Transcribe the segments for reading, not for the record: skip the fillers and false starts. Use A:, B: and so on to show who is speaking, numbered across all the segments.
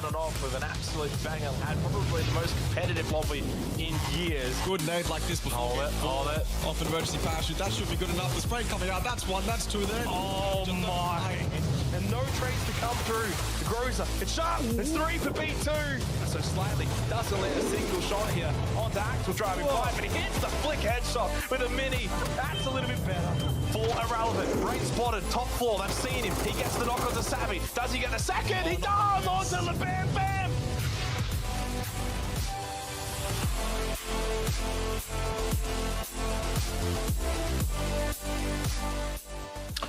A: started off with an absolute banger, had probably the most competitive lobby in years.
B: Good nade like this before.
A: Hold it.
B: Off an emergency parachute. That should be good enough. The spray coming out. That's one. That's two there.
A: Oh my. And no trades to come through. The Groza. It's sharp. It's 3 for B2. So slightly doesn't let a single shot here. Onto Axel driving by, but he hits the flick headshot with a mini. That's a little bit better for Irrelephant. Great spotted. Top floor. They've seen him. He gets the knock onto Savvy. Does he get the second? He does! Onto the Bam Bam!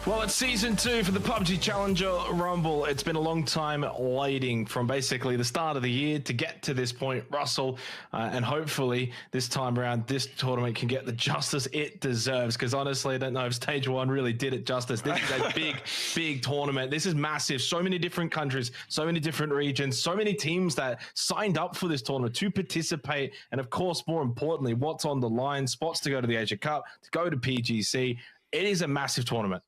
A: Well, it's season 2 for the PUBG Challenger Rumble. It's been a long time waiting from basically the start of the year to get to this point, Russell. And hopefully this time around, this tournament can get the justice it deserves. Because honestly, I don't know if Stage 1 really did it justice. This is a big tournament. This is massive. So many different countries, so many different regions, so many teams that signed up for this tournament to participate. And of course, more importantly, what's on the line, spots to go to the Asia Cup, to go to PGC. It is a massive tournament.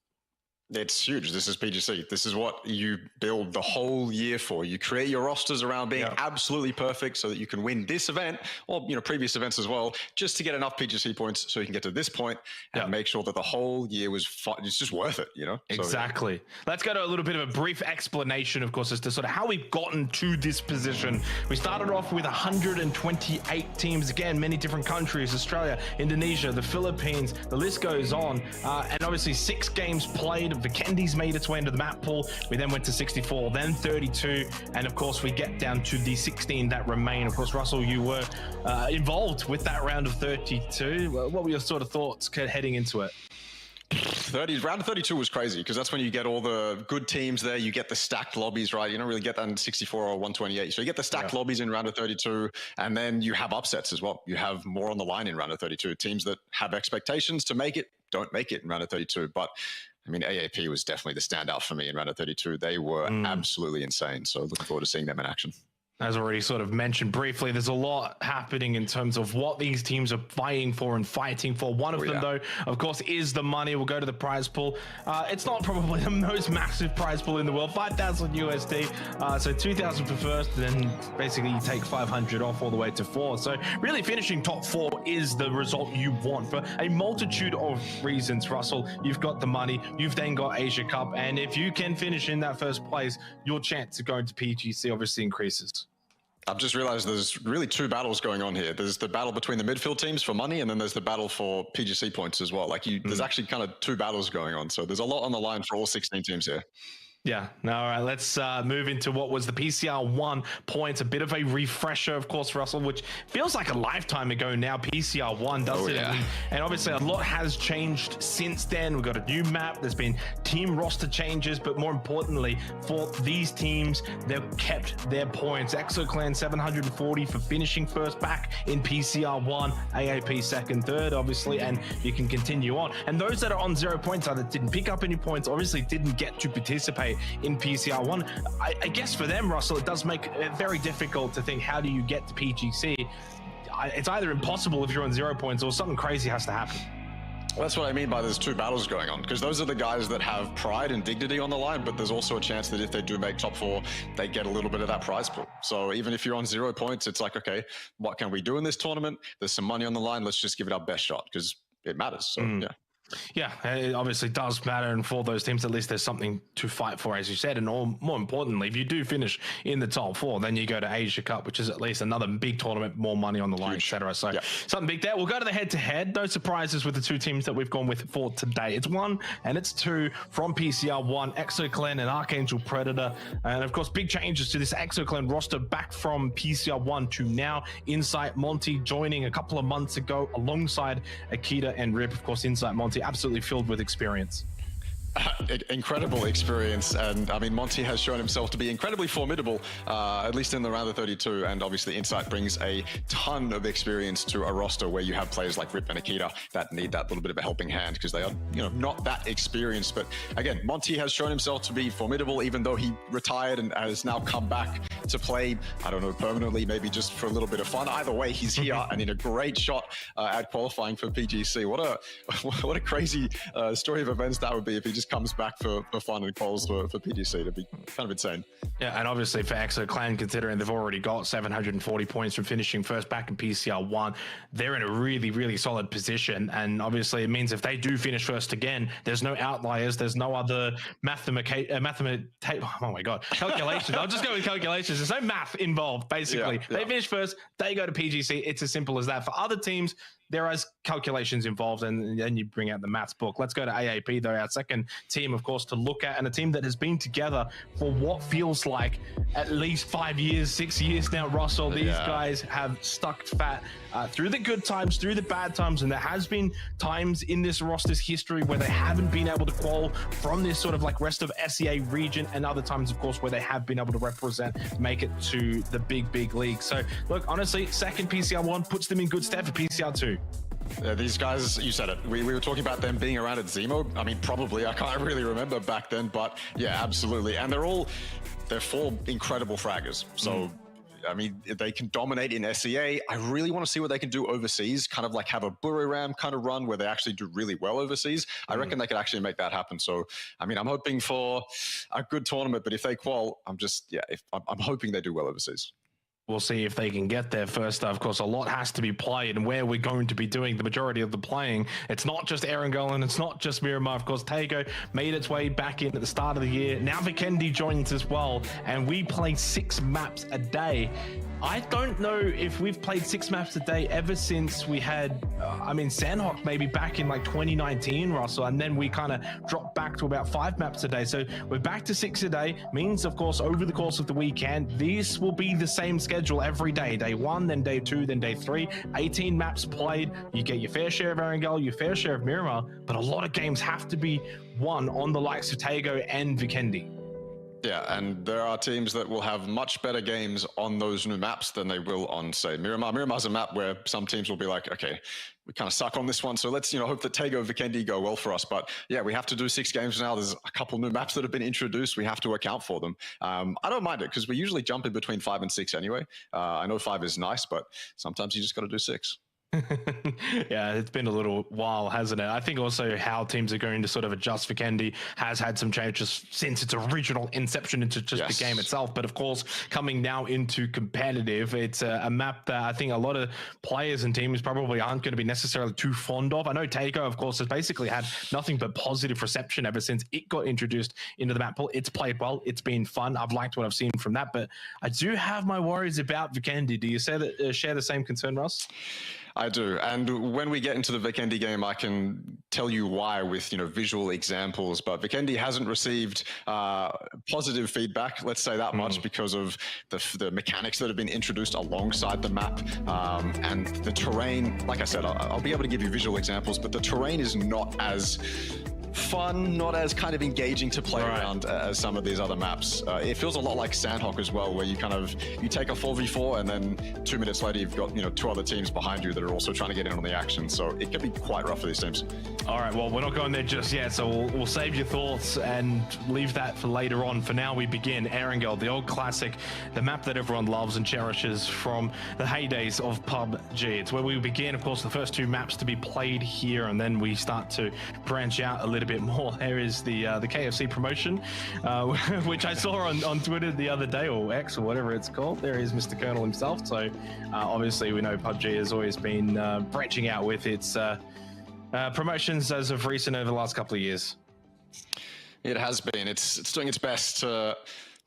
C: It's huge. This is PGC. This is what you build the whole year for. You create your rosters around being absolutely perfect so that you can win this event or, you know, previous events as well, just to get enough PGC points so you can get to this point and make sure that the whole year was fun. It's just worth it, you know?
A: Exactly. Let's go to a little bit of a brief explanation, of course, as to sort of how we've gotten to this position. We started off with 128 teams. Again, many different countries, Australia, Indonesia, the Philippines, the list goes on. And obviously 6 games played. Vikendi's made its way into the map pool. We then went to 64, then 32, and of course we get down to the 16 that remain. Of course, Russell, you were involved with that round of 32. What were your sort of thoughts heading into it?
C: Round of 32 was crazy because that's when you get all the good teams there. You get the stacked lobbies, right? You don't really get that in 64 or 128. So you get the stacked lobbies in round of 32, and then you have upsets as well. You have more on the line in round of 32. Teams that have expectations to make it don't make it in round of 32. But I mean, AAP was definitely the standout for me in round of 32. They were absolutely insane. So looking forward to seeing them in action.
A: As already sort of mentioned briefly, there's a lot happening in terms of what these teams are vying for and fighting for. One of them, though, of course, is the money. We'll go to the prize pool. It's not probably the most massive prize pool in the world, 5,000 USD. So 2,000 for first, then basically you take 500 off all the way to 4. So really finishing top 4 is the result you want for a multitude of reasons, Russell. You've got the money, you've then got Asia Cup, and if you can finish in that first place, your chance to go into PGC obviously increases.
C: I've just realized there's really 2 battles going on here. There's the battle between the midfield teams for money, and then there's the battle for PGC points as well. Like there's actually kind of 2 battles going on. So there's a lot on the line for all 16 teams here.
A: Yeah. All right. Let's move into what was the PCR 1 points. A bit of a refresher, of course, Russell, which feels like a lifetime ago now. PCR 1 does it. And obviously a lot has changed since then. We've got a new map. There's been team roster changes, but more importantly, for these teams, they've kept their points. EXO Clan 740 for finishing first back in PCR 1, AAP second, third, obviously, and you can continue on. And those that are on 0 points, either didn't pick up any points, obviously didn't get to participate in PCR 1. I guess for them, Russell, it does make it very difficult to think, how do you get to PGC? It's either impossible if you're on 0 points, or something crazy has to happen.
C: Well, that's what I mean by there's 2 battles going on, because those are the guys that have pride and dignity on the line, but there's also a chance that if they do make top 4, they get a little bit of that prize pool. So even if you're on 0 points, it's like, okay, what can we do in this tournament? There's some money on the line. Let's just give it our best shot, because it matters. So yeah.
A: Yeah, it obviously does matter, and for those teams, at least there's something to fight for, as you said. And more importantly, if you do finish in the top 4, then you go to Asia Cup, which is at least another big tournament, more money on the line, etc. So something big there. We'll go to the head-to-head. No surprises with the 2 teams that we've gone with for today. It's 1 and it's 2 from PCR 1, EXO Clan and ArkAngel Predator. And of course, big changes to this EXO Clan roster back from PCR 1 to now. Insight Monty joining a couple of months ago alongside Akita and Rip. Of course, Insight Monty absolutely filled with experience.
C: Incredible experience, and I mean, Monty has shown himself to be incredibly formidable, at least in the round of 32, and obviously Insight brings a ton of experience to a roster where you have players like Rip and Akita that need that little bit of a helping hand, because they are, you know, not that experienced. But again, Monty has shown himself to be formidable, even though he retired and has now come back to play, I don't know, permanently, maybe just for a little bit of fun. Either way, he's here and in a great shot at qualifying for PGC. What a crazy story of events that would be if he just comes back for fun and quals for PGC. It'd be kind of insane.
A: Yeah, and obviously for EXO Clan, considering they've already got 740 points from finishing first back in PCR 1, they're in a really, really solid position. And obviously it means if they do finish first again, there's no outliers, there's no other calculations. I'll just go with calculations. There's no math involved, basically. They finish first, they go to PGC. It's as simple as that. For other teams, there is calculations involved, and then you bring out the maths book. Let's go to AAP, though, our second team, of course, to look at, and a team that has been together for what feels like at least 5 years, 6 years now, Russell. These guys have stuck fat through the good times, through the bad times, and there has been times in this roster's history where they haven't been able to qual from this sort of like rest of SEA region, and other times, of course, where they have been able to represent, make it to the big league. So, look, honestly, second PCR 1 puts them in good stead for PCR 2.
C: Yeah, these guys, you said it. We were talking about them being around at Zemo. I mean, probably. I can't really remember back then, but yeah, absolutely. And they're 4 incredible fraggers. So, I mean, they can dominate in SEA. I really want to see what they can do overseas, kind of like have a Buriram kind of run where they actually do really well overseas. I reckon they could actually make that happen. So, I mean, I'm hoping for a good tournament, but if they qual, I'm hoping they do well overseas.
A: We'll see if they can get there first. Of course, a lot has to be played, and where we're going to be doing the majority of the playing. It's not just ArkAngel, and it's not just Miramar. Of course, Taego made its way back in at the start of the year. Now Vikendi joins as well, and we play 6 maps a day. I don't know if we've played 6 maps a day ever since we had, Sandhawk maybe back in like 2019, Russell, and then we kind of dropped back to about 5 maps a day. So we're back to 6 a day. Means, of course, over the course of the weekend, this will be the same schedule every day. Day 1, then day 2, then day 3. 18 maps played. You get your fair share of ArkAngel, your fair share of Miramar, but a lot of games have to be won on the likes of Taego and Vikendi.
C: Yeah, and there are teams that will have much better games on those new maps than they will on, say, Miramar. Miramar's a map where some teams will be like, okay, we kind of suck on this one, so let's hope that Taego, Vikendi go well for us. But yeah, we have to do 6 games now. There's a couple new maps that have been introduced. We have to account for them. I don't mind it because we usually jump in between 5 and 6 anyway. I know 5 is nice, but sometimes you just got to do 6.
A: Yeah, it's been a little while, hasn't it? I think also how teams are going to sort of adjust. Vikendi has had some changes since its original inception into just the game itself. But of course, coming now into competitive, it's a map that I think a lot of players and teams probably aren't going to be necessarily too fond of. I know Taego, of course, has basically had nothing but positive reception ever since it got introduced into the map pool. It's played well. It's been fun. I've liked what I've seen from that. But I do have my worries about Vikendi. Do you share the same concern, Russ?
C: I do. And when we get into the Vikendi game, I can tell you why with, visual examples. But Vikendi hasn't received positive feedback, let's say that much, because of the mechanics that have been introduced alongside the map. And the terrain, like I said, I'll be able to give you visual examples, but the terrain is not as fun, not as kind of engaging to play around as some of these other maps. It feels a lot like Sandhawk as well, where you take a 4v4 and then 2 minutes later you've got 2 other teams behind you that are also trying to get in on the action. So it can be quite rough for these teams. All
A: right, well, we're not going there just yet, so we'll save your thoughts and leave that for later on. For now, we begin ArkAngel, the old classic, the map that everyone loves and cherishes from the heydays of PUBG. It's where we begin, of course, the first 2 maps to be played here, and then we start to branch out a little bit more. There is the KFC promotion, which I saw on Twitter the other day, or X, or whatever it's called. There is Mr. Colonel himself. So obviously we know PUBG has always been branching out with its promotions as of recent over the last couple of years.
C: It has been. It's doing its best to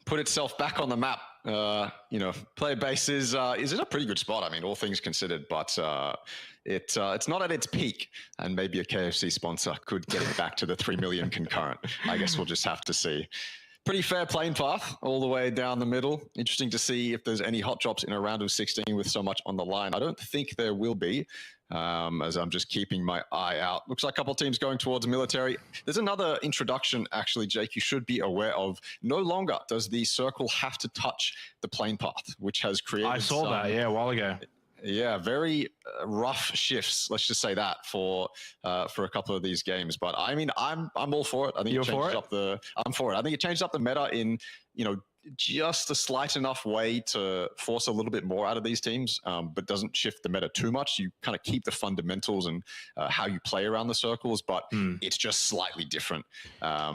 C: put itself back on the map. Player base is in a pretty good spot. I mean, all things considered, but it's not at its peak, and maybe a KFC sponsor could get it back to the 3 million concurrent. I guess we'll just have to see. Pretty fair playing path all the way down the middle. Interesting to see if there's any hot drops in a round of 16 with so much on the line. I don't think there will be, as I'm just keeping my eye out. Looks like a couple of teams going towards military. There's another introduction, actually, Jake, you should be aware of. No longer does the circle have to touch the plane path, which has created
A: I saw that, a while ago.
C: Yeah, very rough shifts. Let's just say that for a couple of these games. But I mean, I'm all for it. I think
A: I'm for it.
C: I'm for it. I think it changed up the meta in just a slight enough way to force a little bit more out of these teams, but doesn't shift the meta too much. You kind of keep the fundamentals and how you play around the circles, but it's just slightly different.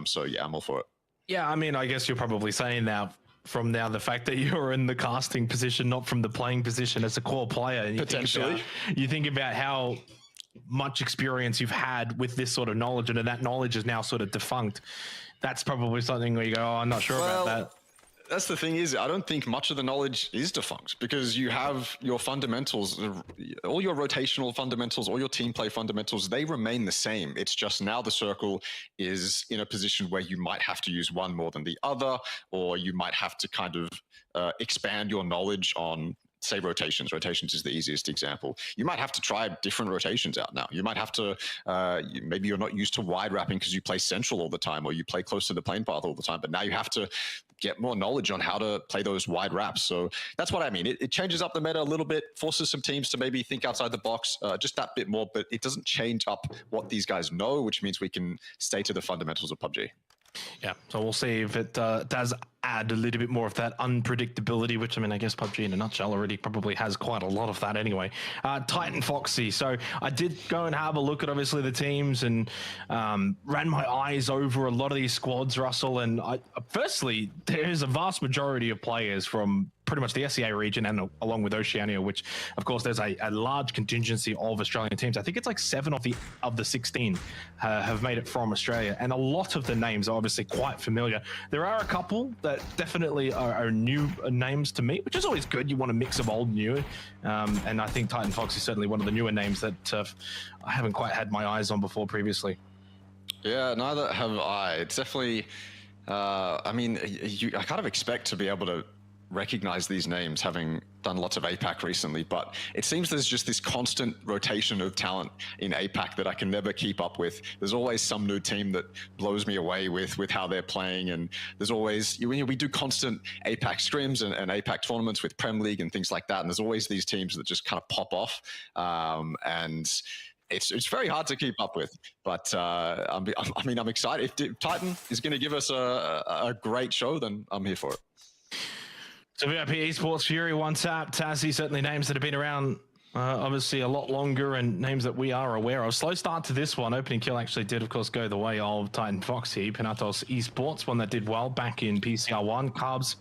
C: So yeah, I'm all for it.
A: Yeah, I mean, I guess you're probably saying now, the fact that you're in the casting position, not from the playing position as a core player. And
C: Potentially.
A: You think about how much experience you've had with this sort of knowledge, and that knowledge is now sort of defunct. That's probably something where you go, oh, I'm not sure about that.
C: That's the thing is, I don't think much of the knowledge is defunct because you have your fundamentals, all your rotational fundamentals, all your team play fundamentals, they remain the same. It's just now the circle is in a position where you might have to use one more than the other, or you might have to kind of expand your knowledge on, say, rotations. Rotations is the easiest example. You might have to try different rotations out now. You might have to, maybe you're not used to wide wrapping because you play central all the time, or you play close to the plane path all the time, but now you have to get more knowledge on how to play those wide wraps. So that's what I mean. It changes up the meta a little bit, forces some teams to maybe think outside the box just that bit more, but it doesn't change up what these guys know, which means we can stay to the fundamentals of PUBG.
A: Yeah, so we'll see if it does add a little bit more of that unpredictability, which, I mean, I guess PUBG in a nutshell already probably has quite a lot of that anyway. Titan Foxy. So I did go and have a look at, obviously, the teams and ran my eyes over a lot of these squads, Russell. And firstly, there's a vast majority of players from pretty much the SEA region and along with Oceania, which, of course, there's a large contingency of Australian teams. I think it's like 7 of the 16 have made it from Australia. And a lot of the names are obviously quite familiar. There are a couple that definitely are new names to me, which is always good. You want a mix of old and new. And I think Titan Fox is certainly one of the newer names that I haven't quite had my eyes on before previously.
C: Yeah, neither have I. It's definitely, I mean, I kind of expect to be able to recognize these names, having done lots of APAC recently, but it seems there's just this constant rotation of talent in APAC that I can never keep up with. There's always some new team that blows me away with how they're playing, and there's always, we do constant APAC scrims and APAC tournaments with Prem League and things like that, and there's always these teams that just kind of pop off, and it's very hard to keep up with, but I'm excited. If Titan is going to give us a great show, then I'm here for it.
A: So VIP Esports, Fury, OneTap, Tassie, certainly names that have been around obviously a lot longer and names that we are aware of. Slow start to this one. Opening kill actually did, of course, go the way of Titan Foxy. Pintados Esports, one that did well back in PCR1. Carbs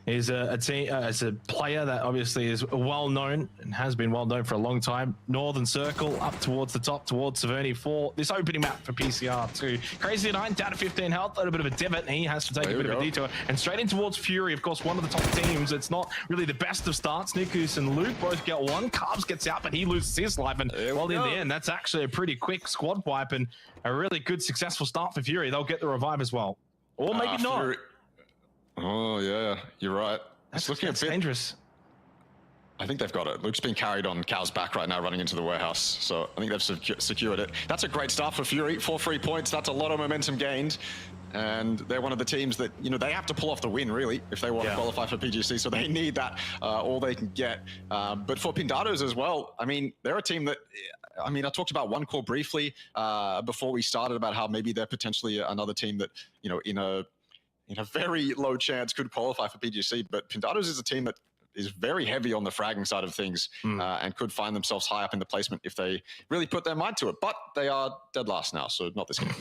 A: is a player that obviously is well known and has been well known for a long time. Northern Circle up towards the top, towards Severny for this opening map for PCR2. Crazy 9 down to 15 health, a little bit of a divot, and he has to take a bit of a detour and straight in towards Fury. Of course, one of the top teams. It's not really the best of starts. Nikus and Luke both get one. Carbs gets out, but he loses his life. And well, in the end, that's actually a pretty quick squad wipe and a really good, successful start for Fury. They'll get the revive as well, or maybe not.
C: Fury. Oh, yeah, you're right.
A: It's looking a bit dangerous.
C: I think they've got it. Luke's been carried on Cal's back right now, running into the warehouse. So I think they've secured it. That's a great start for Fury. 4 free points. That's a lot of momentum gained. And they're one of the teams that, they have to pull off the win, really, if they want to qualify for PGC. So they need that, all they can get. But for Pintados as well, I mean, they're a team that, I talked about One Core briefly before we started about how maybe they're potentially another team that, in a very low chance could qualify for PGC, but Pintados is a team that is very heavy on the fragging side of things and could find themselves high up in the placement if they really put their mind to it. But they are dead last now, so not this game.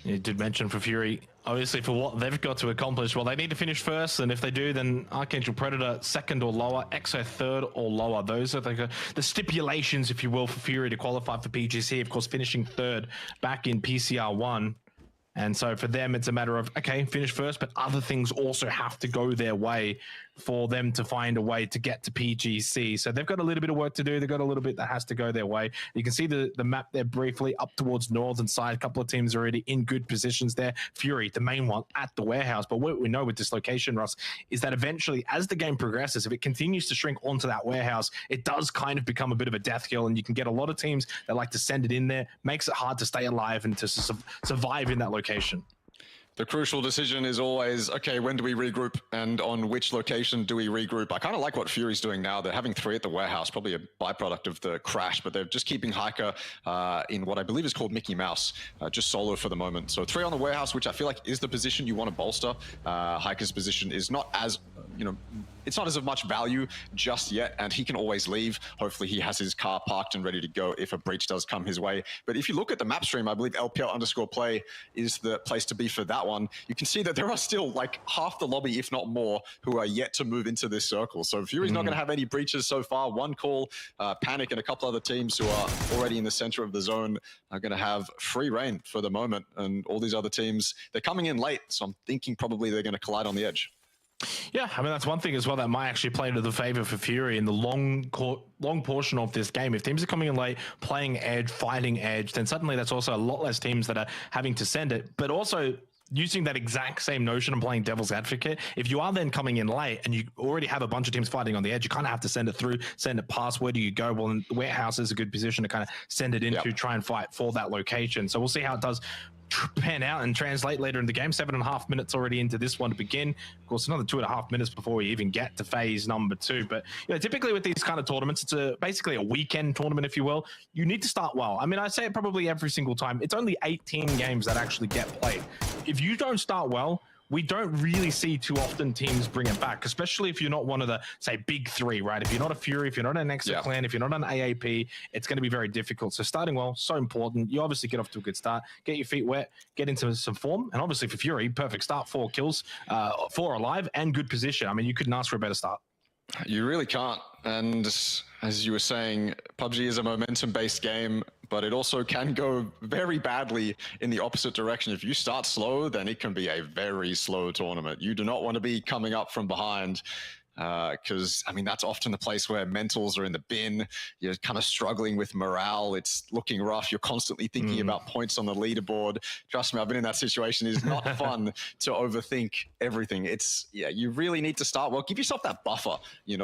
A: You did mention for Fury, obviously for what they've got to accomplish, well, they need to finish first, and if they do, then ArkAngel Predator second or lower, EXO third or lower. Those are the stipulations, if you will, for Fury to qualify for PGC. Of course, finishing third back in PCR1. And so for them, it's a matter of, okay, finish first, but other things also have to go their way for them to find a way to get to PGC. So they've got a little bit of work to do. They've got a little bit that has to go their way. You can see the map there briefly up towards northern side. A couple of teams already in good positions there. Fury, the main one, at the warehouse. But what we know with this location, Russ, is that eventually, as the game progresses, if it continues to shrink onto that warehouse, it does kind of become a bit of a death kill. And you can get a lot of teams that like to send it in there. Makes it hard to stay alive and to survive in that location.
C: the crucial decision is always, okay, when do we regroup and on which location do we regroup? I kind of like what Fury's doing now. They're having 3 at the warehouse, probably a byproduct of the crash, but they're just keeping Hiker in what I believe is called Mickey Mouse, just solo for the moment. So 3 on the warehouse, which I feel like is the position you want to bolster. Hiker's position is not as, it's not as of much value just yet, and he can always leave. Hopefully he has his car parked and ready to go if a breach does come his way. But if you look at the map stream, I believe LPL_play is the place to be for that one. You can see that there are still like half the lobby, if not more, who are yet to move into this circle. So Fury's not going to have any breaches so far. One call, Panic and a couple other teams who are already in the center of the zone are going to have free reign for the moment. And all these other teams, they're coming in late. So I'm thinking probably they're going to collide on the edge.
A: Yeah, I mean, that's one thing as well that might actually play into the favor for Fury in the long portion of this game. If teams are coming in late, playing edge, fighting edge, then suddenly that's also a lot less teams that are having to send it. But also using that exact same notion and playing devil's advocate, if you are then coming in late and you already have a bunch of teams fighting on the edge, you kind of have to send it through, send it past. Where do you go? Well, the warehouse is a good position to kind of send it into, try and fight for that location. So we'll see how it does pan out and translate later in the game. 7.5 minutes already into this one to begin. Of course, another 2.5 minutes before we even get to phase number 2. But typically with these kind of tournaments, it's basically a weekend tournament, if you will. You need to start well. I mean, I say it probably every single time. It's only 18 games that actually get played. If you don't start well, we don't really see too often teams bring it back, especially if you're not one of the, say, big 3, right? If you're not a Fury, if you're not an EXO Clan, if you're not an AAP, it's going to be very difficult. So starting well, so important. You obviously get off to a good start, get your feet wet, get into some form. And obviously for Fury, perfect start, 4 kills, 4 alive, and good position. I mean, you couldn't ask for a better start.
C: You really can't. And as you were saying, PUBG is a momentum-based game, but it also can go very badly in the opposite direction. If you start slow, then it can be a very slow tournament. You do not want to be coming up from behind, because, I mean, that's often the place where mentals are in the bin. You're kind of struggling with morale. It's looking rough. You're constantly thinking about points on the leaderboard. Trust me, I've been in that situation. It's not fun to overthink everything. It's, you really need to start well. Give yourself that buffer,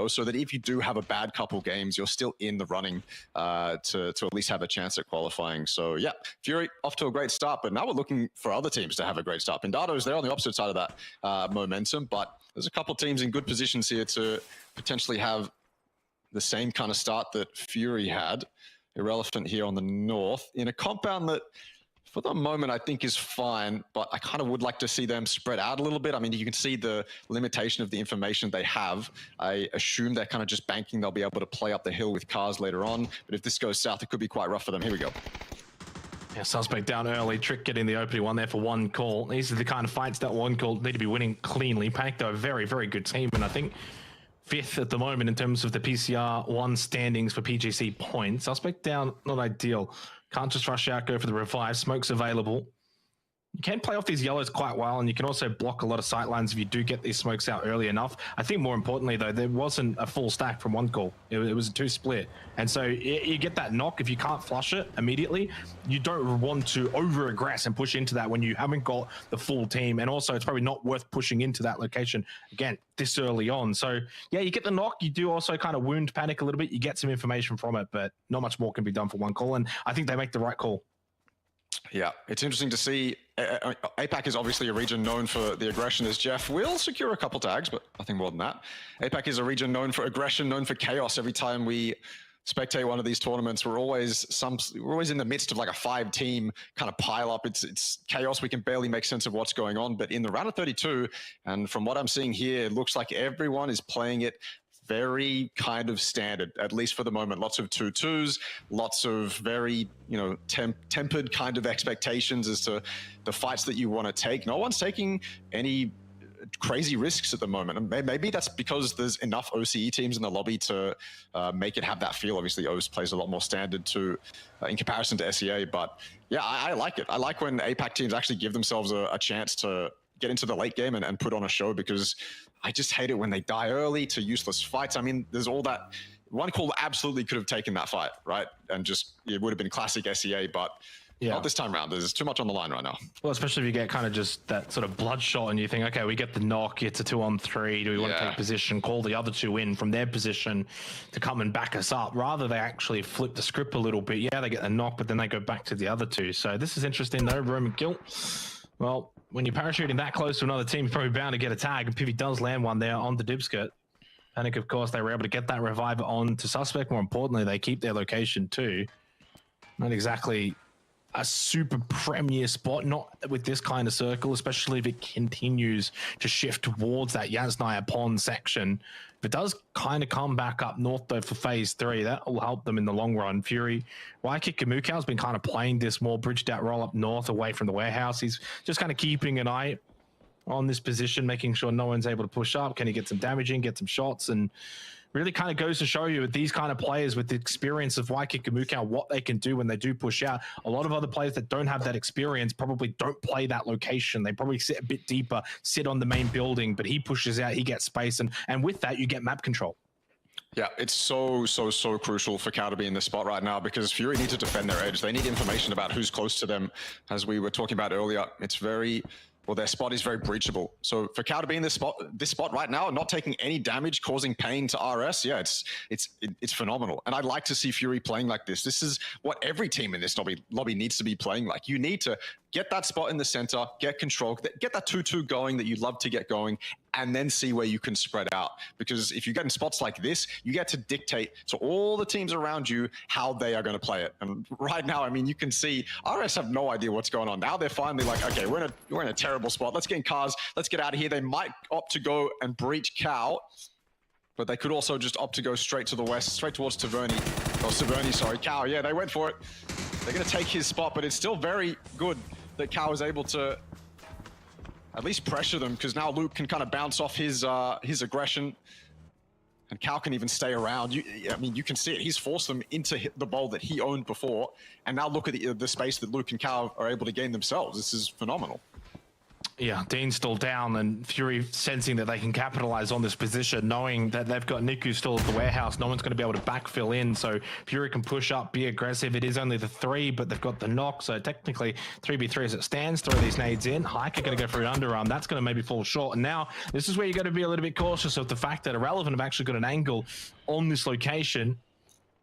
C: so that if you do have a bad couple games, you're still in the running to at least have a chance at qualifying. So, yeah, Fury off to a great start, but now we're looking for other teams to have a great start. Pintados, they're on the opposite side of that momentum, but there's a couple teams in good positions here to potentially have the same kind of start that Fury had. Irrelephant here on the north in a compound that for the moment I think is fine, but I kind of would like to see them spread out a little bit. I mean, you can see the limitation of the information they have. I assume they're kind of just banking they'll be able to play up the hill with cars later on, but if this goes south, it could be quite rough for them. Here we go.
A: Yeah, Suspect down early. Trick getting the opening one there for 1 call. These are the kind of fights that 1 call need to be winning cleanly. Panic, though, a very, very good team. And I think 5th at the moment in terms of the PCR 1 standings for PGC points. Suspect down, not ideal. Can't just rush out, go for the revive. Smoke's available. You can play off these yellows quite well, and you can also block a lot of sight lines if you do get these smokes out early enough. I think more importantly, though, there wasn't a full stack from 1 call. It was a 2 split. And so you get that knock. If you can't flush it immediately, you don't want to over-aggress and push into that when you haven't got the full team. And also, it's probably not worth pushing into that location, again, this early on. So, yeah, you get the knock. You do also kind of wound Panic a little bit. You get some information from it, but not much more can be done for 1 call. And I think they make the right call.
C: Yeah, it's interesting to see. APAC is obviously a region known for the aggression, as Jeff will secure a couple tags, but nothing more than that. APAC is a region known for aggression, known for chaos. Every time we spectate one of these tournaments, we're always in the midst of like a 5-team kind of pile up. It's chaos. We can barely make sense of what's going on. But in the round of 32, and from what I'm seeing here, it looks like everyone is playing it very kind of standard, at least for the moment. Lots of 2-2s, lots of very, tempered kind of expectations as to the fights that you want to take. No one's taking any crazy risks at the moment. And maybe that's because there's enough OCE teams in the lobby to make it have that feel. Obviously, OS plays a lot more standard in comparison to SEA. But yeah, I like it. I like when APAC teams actually give themselves a chance to get into the late game and put on a show, because I just hate it when they die early to useless fights. I mean, there's all that. 1 call absolutely could have taken that fight, right? And just, it would have been classic SEA, but not this time around. There's too much on the line right now.
A: Well, especially if you get kind of just that sort of bloodshot and you think, okay, we get the knock, it's a 2-on-3. Do we want to take position, call the other 2 in from their position to come and back us up? Rather, they actually flip the script a little bit. Yeah, they get the knock, but then they go back to the other 2. So this is interesting, though. Roman kill. Well, when you're parachuting that close to another team, you're probably bound to get a tag, and Pivy does land one there on the dipskirt. Panic, of course, they were able to get that revive on to Suspect. More importantly, they keep their location too. Not exactly a super premier spot, not with this kind of circle, especially if it continues to shift towards that Yasnaya Pond section. If it does kind of come back up north, though, for phase 3, that will help them in the long run. Fury, Waikiki Kamukau has been kind of playing this more bridged out roll up north away from the warehouse. He's just kind of keeping an eye on this position, making sure no one's able to push up. Can he get some damage in, get some shots? And really kind of goes to show you with these kind of players with the experience of Waikiki Kamukau, what they can do when they do push out. A lot of other players that don't have that experience probably don't play that location. They probably sit a bit deeper, sit on the main building, but he pushes out, he gets space, and with that, you get map control.
C: Yeah, it's so crucial for Cal to be in this spot right now because Fury need to defend their edge. They need information about who's close to them. As we were talking about earlier, it's very... well, their spot is very breachable. So for Cal to be in this spot right now, not taking any damage, causing pain to RS, yeah, it's phenomenal. And I'd like to see Fury playing like this. This is what every team in this lobby needs to be playing like. You need to get that spot in the center, get control, get that 2-2 going that you love to get going, and then see where you can spread out. Because if you get in spots like this, you get to dictate to all the teams around you how they are going to play it. And right now, I mean, you can see RS have no idea what's going on. Now they're finally like, okay, we're in a terrible spot. Let's get in cars. Let's get out of here. They might opt to go and breach Cal, but they could also just opt to go straight to the west, straight towards Taverny. Or Taverny, sorry. Cal, yeah, they went for it. They're going to take his spot, but it's still very good that Cal was able to at least pressure them, because now Luke can kind of bounce off his aggression, and Cal can even stay around. I mean, you can see it. He's forced them into the bowl that he owned before, and now look at the space that Luke and Cal are able to gain themselves. This is phenomenal.
A: Yeah, Dean's still down, and Fury sensing that they can capitalize on this position, knowing that they've got Niku still at the warehouse. No one's going to be able to backfill in, so Fury can push up, be aggressive. It is only the 3, but they've got the knock, so technically 3v3 as it stands. Throw these nades in. Hike are going to go for an underarm. That's going to maybe fall short. And now this is where you got to be a little bit cautious of the fact that Irrelephant have actually got an angle on this location.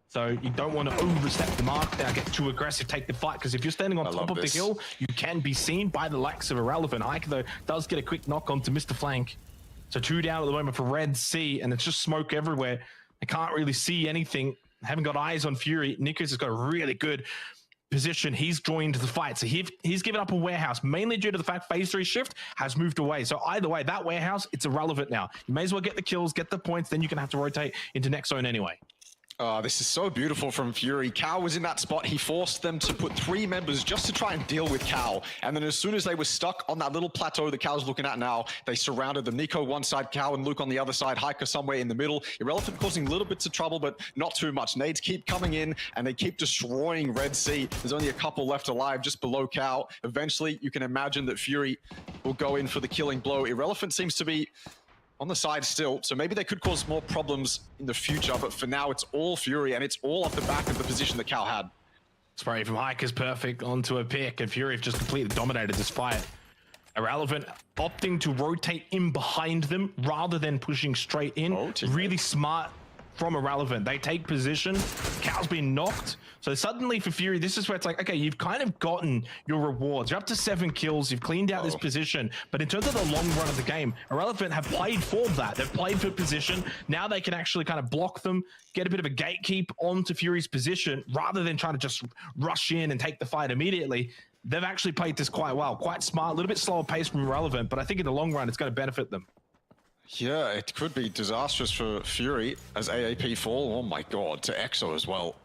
A: So you don't want to overstep the mark there, get too aggressive, take the fight, because if you're standing on top of the hill, you can be seen by the likes of Irrelephant. Hike, though, does get a quick knock onto Mr. Flank. So 2 down at the moment for Red Sea, and it's just smoke everywhere. They can't really see anything. Haven't got eyes on Fury. Nikus has got a really good position. He's joined the fight. So he's given up a warehouse, mainly due to the fact phase 3 shift has moved away. So either way, that warehouse, it's irrelevant now. You may as well get the kills, get the points, then you can have to rotate into next zone anyway.
C: This is so beautiful from Fury. Cal was in that spot. He forced them to put 3 members just to try and deal with Cal. And then as soon as they were stuck on that little plateau that Cal's looking at now, they surrounded them. Nico one side, Cal and Luke on the other side, Hiker somewhere in the middle. Irrelephant causing little bits of trouble, but not too much. Nades keep coming in and they keep destroying Red Sea. There's only a couple left alive just below Cal. Eventually, you can imagine that Fury will go in for the killing blow. Irrelephant seems to be on the side still, so maybe they could cause more problems in the future, but for now it's all Fury, and it's all off the back of the position that Cal had.
A: Spray from Hike is perfect onto a pick, and Fury have just completely dominated this fight. Irrelephant opting to rotate in behind them rather than pushing straight in. Really smart from Irrelephant. They take position. Cal's been knocked. So suddenly for Fury, this is where it's like, okay, you've kind of gotten your rewards. You're up to 7 kills. You've cleaned out this position. But in terms of the long run of the game, Irrelephant have played for that. They've played for position. Now they can actually kind of block them, get a bit of a gatekeep onto Fury's position rather than trying to just rush in and take the fight immediately. They've actually played this quite well, quite smart, a little bit slower pace from Irrelephant, but I think in the long run, it's going to benefit them.
C: Yeah, it could be disastrous for Fury as AAP fall. Oh my god, to EXO as well.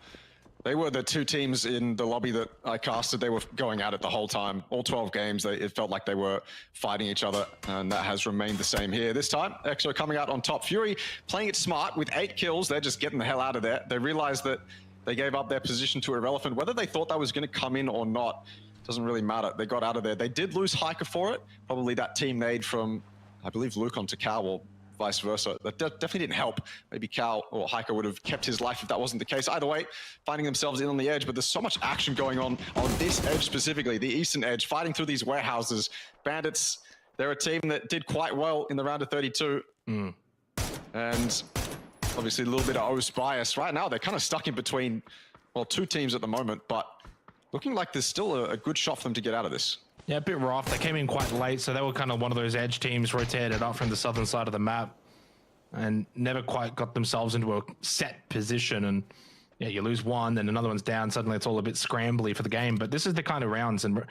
C: They were the 2 teams in the lobby that I casted. They were going at it the whole time. All 12 games, it felt like they were fighting each other, and that has remained the same here. This time, EXO coming out on top. Fury playing it smart with 8 kills. They're just getting the hell out of there. They realized that they gave up their position to Irrelephant. Whether they thought that was going to come in or not, doesn't really matter. They got out of there. They did lose Hiker for it. Probably that team made from, I believe, Luke onto Cal, or vice versa. That definitely didn't help. Maybe Cal or Hiker would have kept his life if that wasn't the case. Either way, finding themselves in on the edge, but there's so much action going on this edge specifically, the eastern edge, fighting through these warehouses. Bandits, they're a team that did quite well in the round of 32. And obviously a little bit of OS bias. Right now, they're kind of stuck in between, well, 2 teams at the moment, but looking like there's still a good shot for them to get out of this.
A: Yeah, a bit rough. They came in quite late, so they were kind of one of those edge teams rotated up from the southern side of the map and never quite got themselves into a set position. And yeah, you lose one, then another one's down. Suddenly it's all a bit scrambly for the game. But this is the kind of rounds and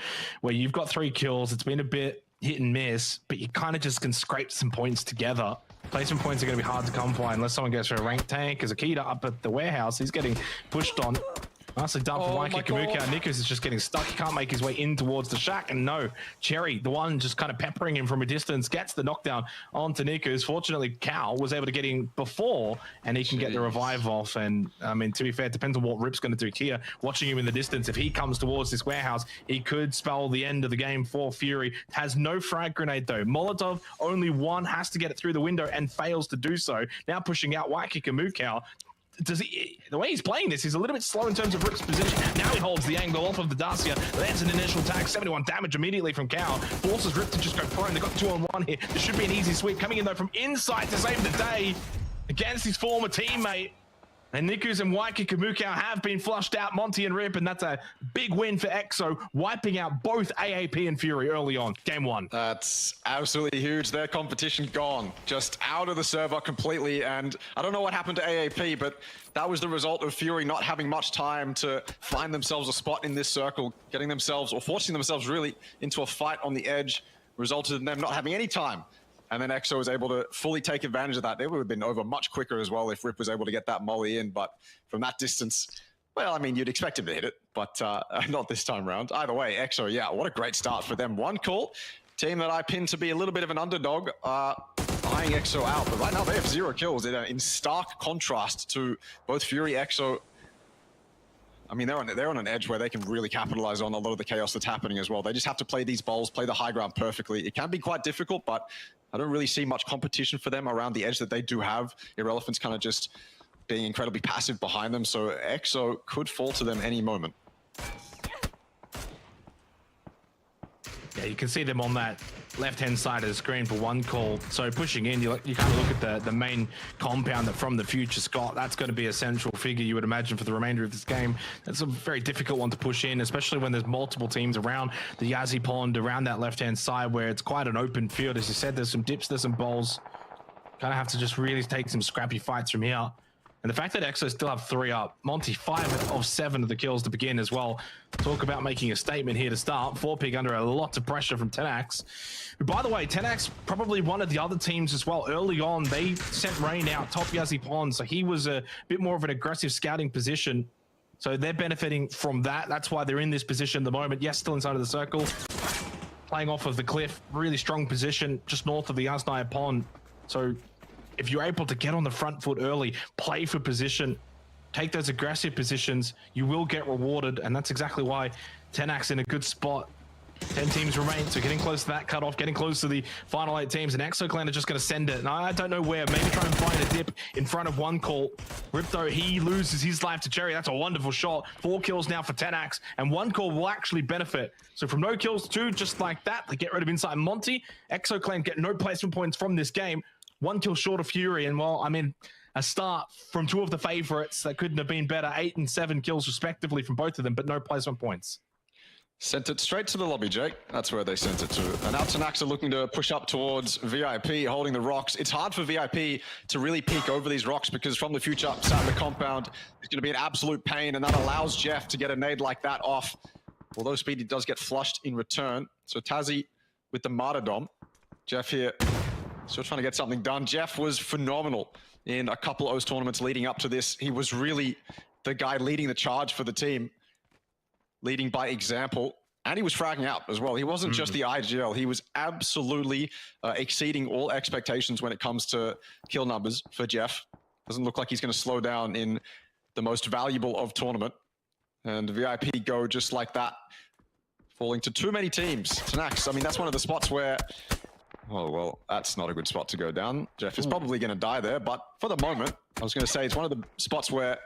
A: where you've got 3 kills. It's been a bit hit and miss, but you kind of just can scrape some points together. Placement points are going to be hard to come by unless someone goes for a rank tank. As Akita up at the warehouse, he's getting pushed on. Nicely done for Waiki Kamuka. Nikus is just getting stuck. He can't make his way in towards the shack. And no, Cherry, the one just kind of peppering him from a distance, gets the knockdown onto Nikus. Fortunately, Cal was able to get in before, and he can get the revive off. And I mean, to be fair, it depends on what Rip's going to do here. Watching him in the distance, if he comes towards this warehouse, he could spell the end of the game for Fury. Has no frag grenade though. Molotov, only one, has to get it through the window and fails to do so. Now pushing out Waiki Kamuka. The way he's playing this, he's a little bit slow in terms of Rip's position. Now he holds the angle off of the Dacia, lands an initial tag, 71 damage immediately from Cow, forces Rip to just go prone. They've got 2-on-1 here. This should be an easy sweep. Coming in though from inside to save the day against his former teammate. And Nikus and Waiki Kamuka have been flushed out, Monty and Rip, and that's a big win for EXO, wiping out both AAP and Fury early on. Game 1.
C: That's absolutely huge. Their competition gone, just out of the server completely. And I don't know what happened to AAP, but that was the result of Fury not having much time to find themselves a spot in this circle, getting themselves, or forcing themselves really into a fight on the edge, resulted in them not having any time. And then EXO was able to fully take advantage of that. They would have been over much quicker as well if Rip was able to get that molly in. But from that distance, well, I mean, you'd expect him to hit it, but not this time around. Either way, EXO, yeah, what a great start for them. 1 call. Team that I pinned to be a little bit of an underdog, eyeing EXO out. But right now they have 0 kills in stark contrast to both Fury, EXO. I mean, they're on an edge where they can really capitalize on a lot of the chaos that's happening as well. They just have to play these balls, play the high ground perfectly. It can be quite difficult, but I don't really see much competition for them around the edge that they do have. Irrelephant's kind of just being incredibly passive behind them, so EXO could fall to them any moment.
A: Yeah, you can see them on that left-hand side of the screen for 1 call. So pushing in, you kind of look at the main compound that from the future Scott, that's going to be a central figure, you would imagine, for the remainder of this game. That's a very difficult one to push in, especially when there's multiple teams around the Yazzie pond, around that left-hand side where it's quite an open field. As you said, there's some dips, there's some bowls. Kind of have to just really take some scrappy fights from here. And the fact that EXO still have 3 up, Monty 5 of 7 of the kills to begin as well. Talk about making a statement here to start. 4pig under a lot of pressure from Tenax. By the way, Tenax probably one of the other teams as well. Early on, they sent Rain out top Yazzie Pond, so he was a bit more of an aggressive scouting position. So they're benefiting from that. That's why they're in this position at the moment. Yes, still inside of the circle. Playing off of the cliff, really strong position just north of the Asnaya Pond. So if you're able to get on the front foot early, play for position, take those aggressive positions, you will get rewarded. And that's exactly why Tenax in a good spot. 10 teams remain, so getting close to that cutoff, getting close to the final 8 teams, and EXO Clan are just going to send it. And I don't know where, maybe try and find a dip in front of 1 call. Rip though, he loses his life to Cherry. That's a wonderful shot. 4 kills now for Tenax, and 1 call will actually benefit. So from no kills to 2, just like that, they get rid of Inside Monty. EXO Clan get no placement points from this game. 1 kill short of Fury, and well, I mean, a start from 2 of the favorites that couldn't have been better. 8 and 7 kills respectively from both of them, but no placement points.
C: Sent it straight to the lobby, Jake. That's where they sent it to. And now Tenax are looking to push up towards VIP, holding the rocks. It's hard for VIP to really peek over these rocks because from the future side of the compound, it's going to be an absolute pain, and that allows Jeff to get a nade like that off. Although Speedy does get flushed in return. So Tazzy with the martyrdom. Jeff here still trying to get something done. Jeff was phenomenal in a couple of O's tournaments leading up to this. He was really the guy leading the charge for the team, leading by example, and he was fragging out as well. He wasn't just the IGL. He was absolutely exceeding all expectations when it comes to kill numbers for Jeff. Doesn't look like he's going to slow down in the most valuable of tournament. And VIP go just like that, falling to too many teams. Tenax, I mean, that's one of the spots where, oh, well, that's not a good spot to go down. Jeff is probably going to die there, but for the moment, I was going to say it's one of the spots where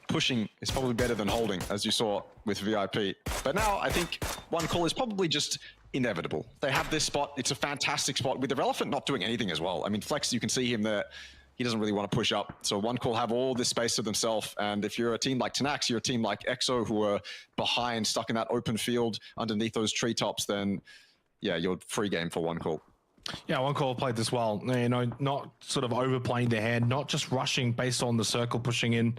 C: pushing is probably better than holding, as you saw with VIP. But now I think 1 call is probably just inevitable. They have this spot. It's a fantastic spot with Irrelephant not doing anything as well. I mean, Flex, you can see him there he doesn't really want to push up. So One Call have all this space to themselves. And if you're a team like Tenax, you're a team like EXO who are behind, stuck in that open field underneath those treetops, then yeah, you're free game for One Call.
A: Yeah, One Call played this well. You know, not sort of overplaying their hand, not just rushing based on the circle pushing in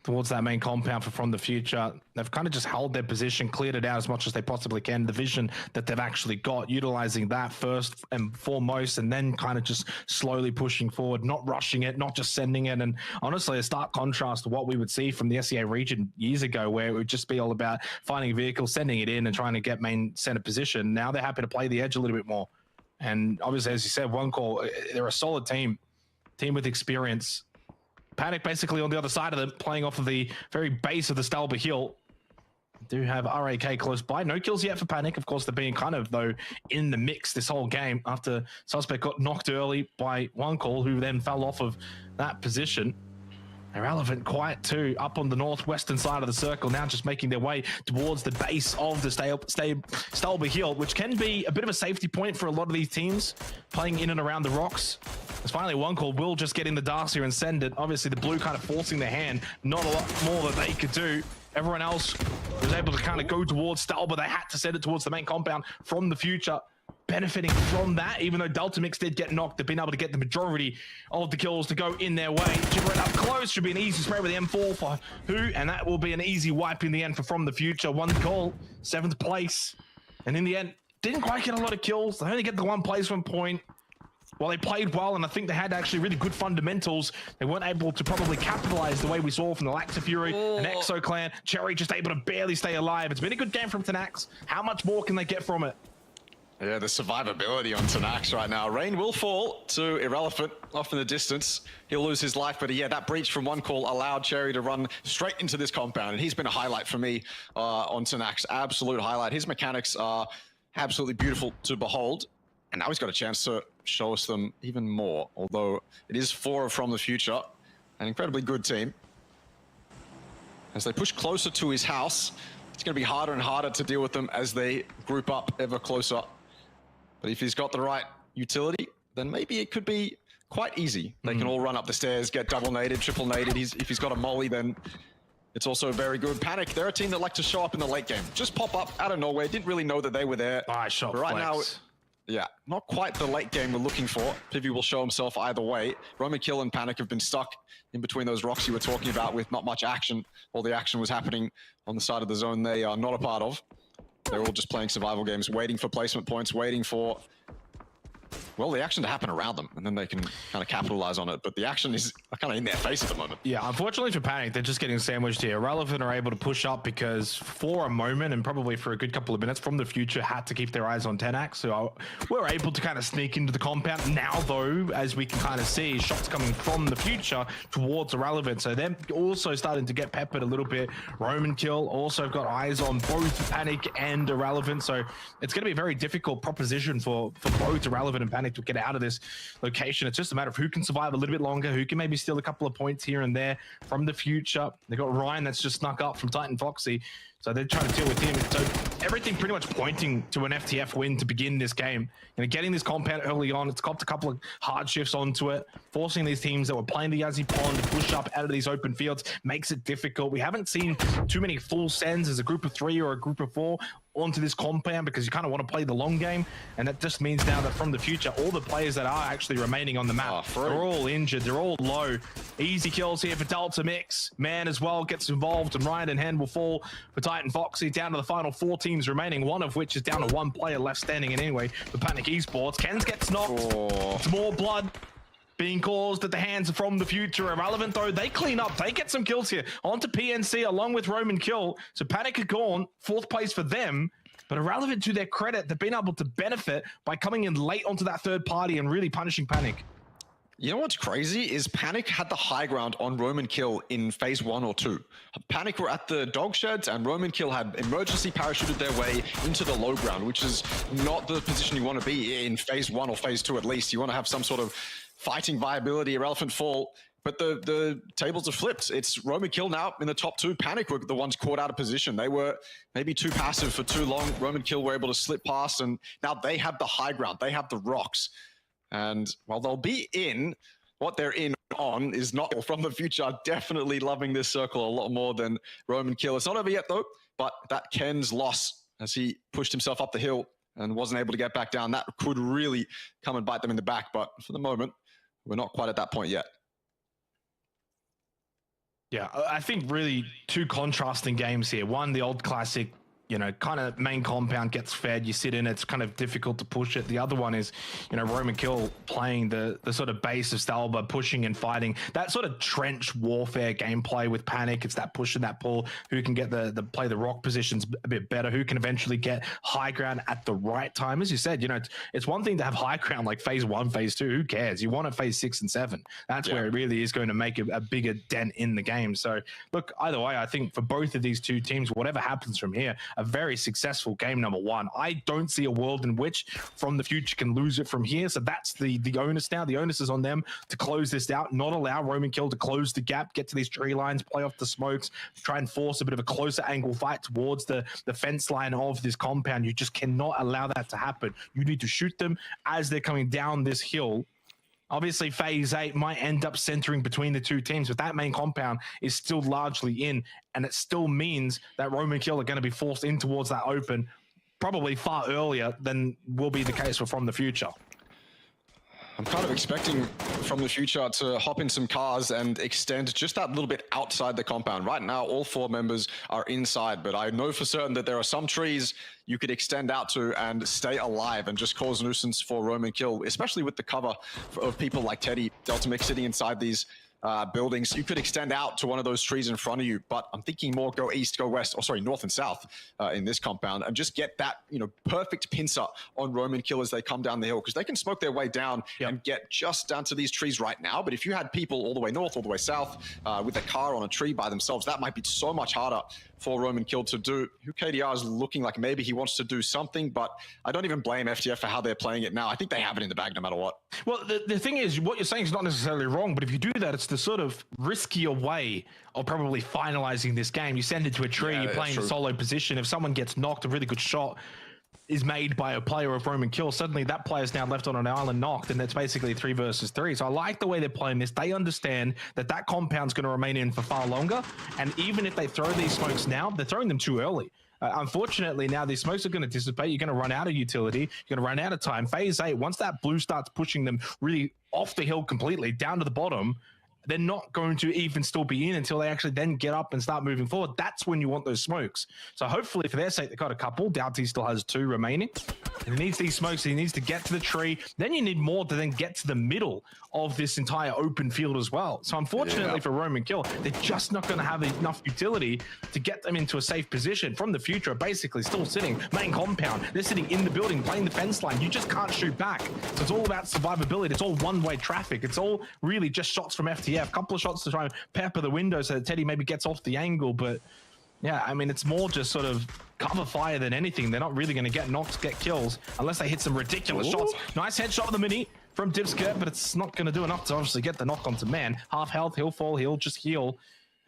A: towards that main compound for From the Future. They've kind of just held their position, cleared it out as much as they possibly can. The vision that they've actually got, utilizing that first and foremost, and then kind of just slowly pushing forward, not rushing it, not just sending it. And honestly, a stark contrast to what we would see from the SEA region years ago, where it would just be all about finding a vehicle, sending it in, and trying to get main center position. Now they're happy to play the edge a little bit more. And obviously, as you said, One Call, they're a solid team with experience. Panic basically on the other side of them, playing off of the very base of the Stalber Hill. Do have RAK close by. No kills yet for Panic. Of course, they're being kind of, though, in the mix this whole game after Suspect got knocked early by One Call, who then fell off of that position. Irrelephant quiet too, up on the northwestern side of the circle, now just making their way towards the base of the Stalber Hill, which can be a bit of a safety point for a lot of these teams playing in and around the rocks. As finally One Call will just get in the Darcy and send it. Obviously the blue kind of forcing their hand, not a lot more that they could do. Everyone else was able to kind of go towards Stalber. They had to send it towards the main compound From the Future, benefiting from that. Even though Delta Mix did get knocked, they've been able to get the majority of the kills to go in their way. Jibber up close, should be an easy spray with the M4 for Who, and that will be an easy wipe in the end for From the Future. One call, 7th place, and in the end, didn't quite get a lot of kills. They only get the 1 placement point. While they played well, and I think they had actually really good fundamentals, they weren't able to probably capitalize the way we saw from the Lacta Fury and EXO Clan. Cherry just able to barely stay alive. It's been a good game from Tenax. How much more can they get from it?
C: Yeah, the survivability on Tenax right now. Rain will fall to Irrelephant off in the distance. He'll lose his life, but yeah, that breach from One Call allowed Cherry to run straight into this compound, and he's been a highlight for me on Tenax. Absolute highlight. His mechanics are absolutely beautiful to behold, and now he's got a chance to show us them even more, although it is 4 From the Future, an incredibly good team. As they push closer to his house, it's going to be harder and harder to deal with them as they group up ever closer. But if he's got the right utility, then maybe it could be quite easy. They can all run up the stairs, get double naded, triple naded. If he's got a molly, then it's also very good. Panic, they're a team that like to show up in the late game. Just pop up out of nowhere. Didn't really know that they were there.
A: Shot
C: right
A: flex.
C: Now, yeah, not quite the late game we're looking for. Pivy will show himself either way. Roman Kill and Panic have been stuck in between those rocks you were talking about with not much action. All the action was happening on the side of the zone they are not a part of. They're all just playing survival games, waiting for placement points, waiting for, well, the action to happen around them, and then they can kind of capitalize on it. But the action is kind of in their face at the moment.
A: Yeah, unfortunately for Panic, they're just getting sandwiched here. Irrelephant are able to push up because for a moment, and probably for a good couple of minutes, From the Future had to keep their eyes on Tenax. So we're able to kind of sneak into the compound. Now, though, as we can kind of see, shots coming from the future towards Irrelephant. So they're also starting to get peppered a little bit. Roman Kill also got eyes on both Panic and Irrelephant. So it's going to be a very difficult proposition for both Irrelephant and Panic to get out of this location. It's just a matter of who can survive a little bit longer, who can maybe steal a couple of points here and there From the Future. They got Ryan that's just snuck up from Titan Foxy, so they're trying to deal with him. So everything pretty much pointing to an FTF win to begin this game. You know, getting this compound early on, it's copped a couple of hard shifts onto it, forcing these teams that were playing the Yazzie Pond to push up out of these open fields makes it difficult. We haven't seen too many full sends as a group of 3 or a group of 4 onto this compound because you kind of want to play the long game, and that just means now that From the Future, all the players that are actually remaining on the map, they're all injured, they're all low. Easy kills here for Delta Mix. Man as well gets involved, and Ryan and Hand will fall for Titan Foxy. Down to the final 4 teams remaining, one of which is down to 1 player left standing. And anyway, the Panic Esports, Kens gets knocked. It's more blood being caused at the hands of From the Future. Irrelephant, though, they clean up. They get some kills here. Onto PNC along with Roman Kill. So Panic are gone. 4th place for them. But Irrelephant, to their credit, they've been able to benefit by coming in late onto that 3rd party and really punishing Panic.
C: You know what's crazy is Panic had the high ground on Roman Kill in phase 1 or 2. Panic were at the dog sheds, and Roman Kill had emergency parachuted their way into the low ground, which is not the position you want to be in phase 1 or phase 2 at least. You want to have some sort of fighting viability. Irrelephant fall, but the tables are flipped. It's Roman Kill now in the top 2. Panic were the ones caught out of position. They were maybe too passive for too long. Roman Kill were able to slip past, and now they have the high ground. They have the rocks. And while they'll be in, what they're in on is not from the future. I'm definitely loving this circle a lot more than Roman Kill. It's not over yet though, but that Ken's loss as he pushed himself up the hill and wasn't able to get back down, that could really come and bite them in the back. But for the moment, we're not quite at that point yet.
A: Yeah, I think really two contrasting games here. One, the old classic, you know, kind of main compound gets fed, you sit in, it's kind of difficult to push it. The other one is, you know, Roman Kill playing the sort of base of Stalba, pushing and fighting. That sort of trench warfare gameplay with Panic, it's that push and that pull, who can get the play the rock positions a bit better, who can eventually get high ground at the right time. As you said, you know, it's one thing to have high ground like phase 1, phase 2, who cares? You want it phase 6 and 7. That's where it really is going to make a bigger dent in the game. So look, either way, I think for both of these two teams, whatever happens from here, a very successful game number 1. I don't see a world in which From the Future can lose it from here. So that's the onus now. The onus is on them to close this out, not allow Roman Kill to close the gap, get to these tree lines, play off the smokes, try and force a bit of a closer angle fight towards the fence line of this compound. You just cannot allow that to happen. You need to shoot them as they're coming down this hill. Obviously, phase 8 might end up centering between the two teams, but that main compound is still largely in, and it still means that Roman Kill are going to be forced in towards that open probably far earlier than will be the case for From the Future.
C: I'm kind of expecting From the Future to hop in some cars and extend just that little bit outside the compound. Right now, all 4 members are inside, but I know for certain that there are some trees you could extend out to and stay alive and just cause nuisance for Roman Kill, especially with the cover of people like Teddy, Delta Mix sitting inside these buildings. You could extend out to one of those trees in front of you, but I'm thinking more go east, go west, or sorry, north and south in this compound, and just get that, you know, perfect pincer on Roman Kill as they come down the hill, because they can smoke their way down and get just down to these trees right now. But if you had people all the way north, all the way south, with a car on a tree by themselves, that might be so much harder for Roman Kill to do. Who KDR is looking like maybe he wants to do something, but I don't even blame FTF for how they're playing it now. I think they have it in the bag no matter what.
A: Well, the thing is, what you're saying is not necessarily wrong, but if you do that, it's the sort of riskier way of probably finalizing this game. You send it to a tree, you're playing the solo position. If someone gets knocked, a really good shot is made by a player of Roman Kill, suddenly that player's now left on an island knocked, and it's basically 3 versus 3. So I like the way they're playing this. They understand that that compound's going to remain in for far longer, and even if they throw these smokes now, they're throwing them too early. Unfortunately, now these smokes are going to dissipate. You're going to run out of utility. You're going to run out of time. Phase 8, once that blue starts pushing them really off the hill completely, down to the bottom, they're not going to even still be in until they actually then get up and start moving forward. That's when you want those smokes. So hopefully for their sake, they've got a couple. Doughty still has 2 remaining. And he needs these smokes. He needs to get to the tree. Then you need more to then get to the middle of this entire open field as well. So unfortunately for Roman Kill, they're just not going to have enough utility to get them into a safe position. From the Future, basically still sitting main compound. They're sitting in the building, playing the fence line. You just can't shoot back. So it's all about survivability. It's all one-way traffic. It's all really just shots from FTF. A couple of shots to try and pepper the window so that Teddy maybe gets off the angle. But yeah, I mean, it's more just sort of cover fire than anything. They're not really going to get knocks, get kills, unless they hit some ridiculous shots. Nice headshot of the mini from Dipskirt, but it's not going to do enough to obviously get the knock onto man. Half health, he'll fall, he'll just heal.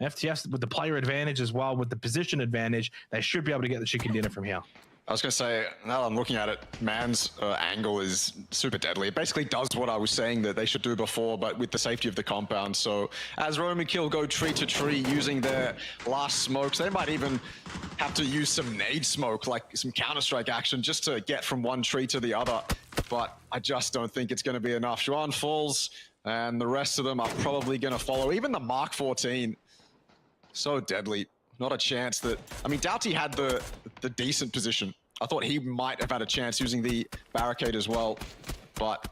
A: FTS with the player advantage as well, with the position advantage, they should be able to get the chicken dinner from here.
C: I was going to say, now that I'm looking at it, man's angle is super deadly. It basically does what I was saying that they should do before, but with the safety of the compound. So as Roman Kill go tree to tree using their last smokes, they might even have to use some nade smoke, like some Counter-Strike action, just to get from one tree to the other. But I just don't think it's going to be enough. Juan falls, and the rest of them are probably going to follow. Even the Mark 14, so deadly. Not a chance that... I mean, Doughty had the decent position. I thought he might have had a chance using the barricade as well, but...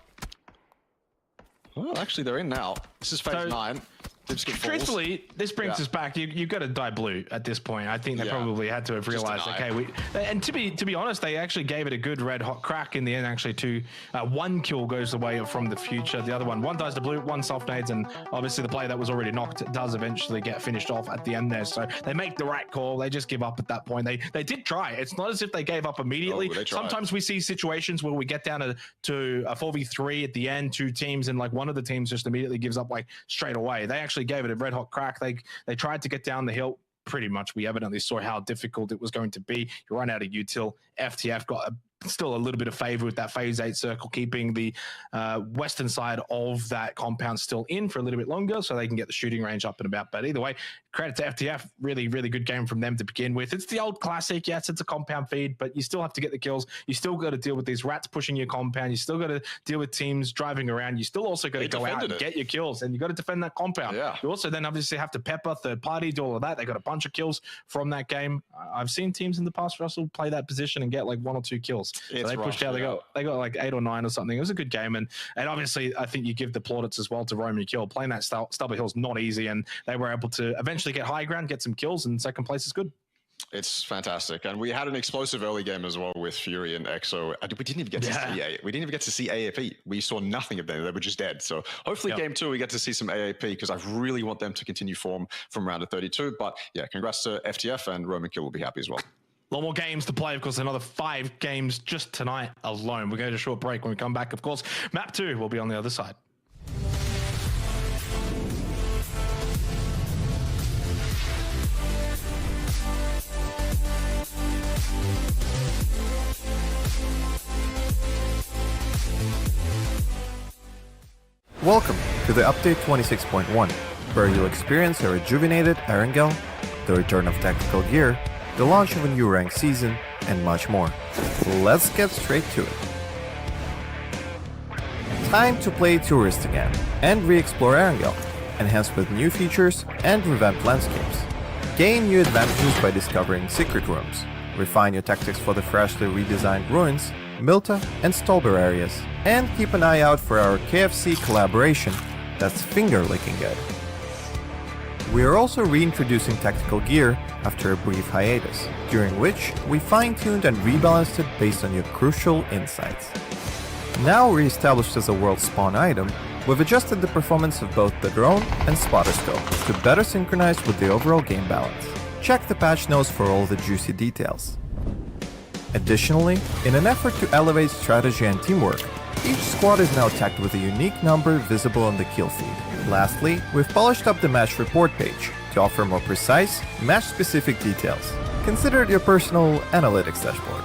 C: Well, actually, they're in now. This is phase 9.
A: Truthfully, this brings us back. You've got to die blue at this point. I think they probably had to have realized, okay, and to be honest, they actually gave it a good red hot crack in the end. Actually, 1 kill goes away from the Future. The other one dies to blue, 1 soft nades, and obviously the player that was already knocked does eventually get finished off at the end there. So they make the right call. They just give up at that point. They did try. It's not as if they gave up immediately. Sometimes we see situations where we get down to a 4v3 at the end, 2 teams, and like one of the teams just immediately gives up like straight away. They actually gave it a red hot crack. They tried to get down the hill. Pretty much we evidently saw how difficult it was going to be. You run out of util. FTF got a still a little bit of favor with that phase 8 circle, keeping the western side of that compound still in for a little bit longer so they can get the shooting range up and about. But either way, credit to FTF, really, really good game from them to begin with. It's the old classic. Yes, it's a compound feed, but you still have to get the kills. You still got to deal with these rats pushing your compound. You still got to deal with teams driving around. You still also got to go out and get your kills, and you got to defend that compound.
C: Yeah.
A: You also then obviously have to pepper third party, do all of that. They got a bunch of kills from that game. I've seen teams in the past, Russell, play that position and get like 1 or 2 kills. So they pushed out. They got like 8 or 9 or something. It was a good game, and obviously I think you give the plaudits as well to Roman Kill. Playing that Stubber Hill's not easy, and they were able to eventually get high ground, get some kills, and second place is good.
C: It's fantastic, and we had an explosive early game as well with Fury and EXO. We didn't even get to see we didn't even get to see AAP. We saw nothing of them; they were just dead. So hopefully, game 2 we get to see some AAP because I really want them to continue form from round of 32. But yeah, congrats to FTF, and Roman Kill will be happy as well.
A: A lot more games to play, of course, another 5 games just tonight alone. We're going to a short break. When we come back, of course, map 2 will be on the other side.
D: Welcome to the update 26.1, where you'll experience a rejuvenated ArkAngel, the return of tactical gear, the launch of a new ranked season, and much more. Let's get straight to it. Time to play Tourist again and re-explore ArkAngel, enhanced with new features and revamped landscapes. Gain new advantages by discovering secret rooms, refine your tactics for the freshly redesigned ruins, Milta and Stolber areas, and keep an eye out for our KFC collaboration that's finger-licking good. We are also reintroducing tactical gear after a brief hiatus, during which we fine-tuned and rebalanced it based on your crucial insights. Now re-established as a world spawn item, we've adjusted the performance of both the drone and spotter scope to better synchronize with the overall game balance. Check the patch notes for all the juicy details. Additionally, in an effort to elevate strategy and teamwork, each squad is now tagged with a unique number visible on the kill feed. Lastly, we've polished up the match report page to offer more precise, match-specific details. Consider it your personal analytics dashboard.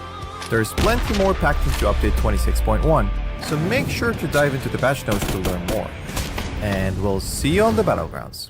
D: There's plenty more packed into update 26.1, so make sure to dive into the patch notes to learn more. And we'll see you on the Battlegrounds.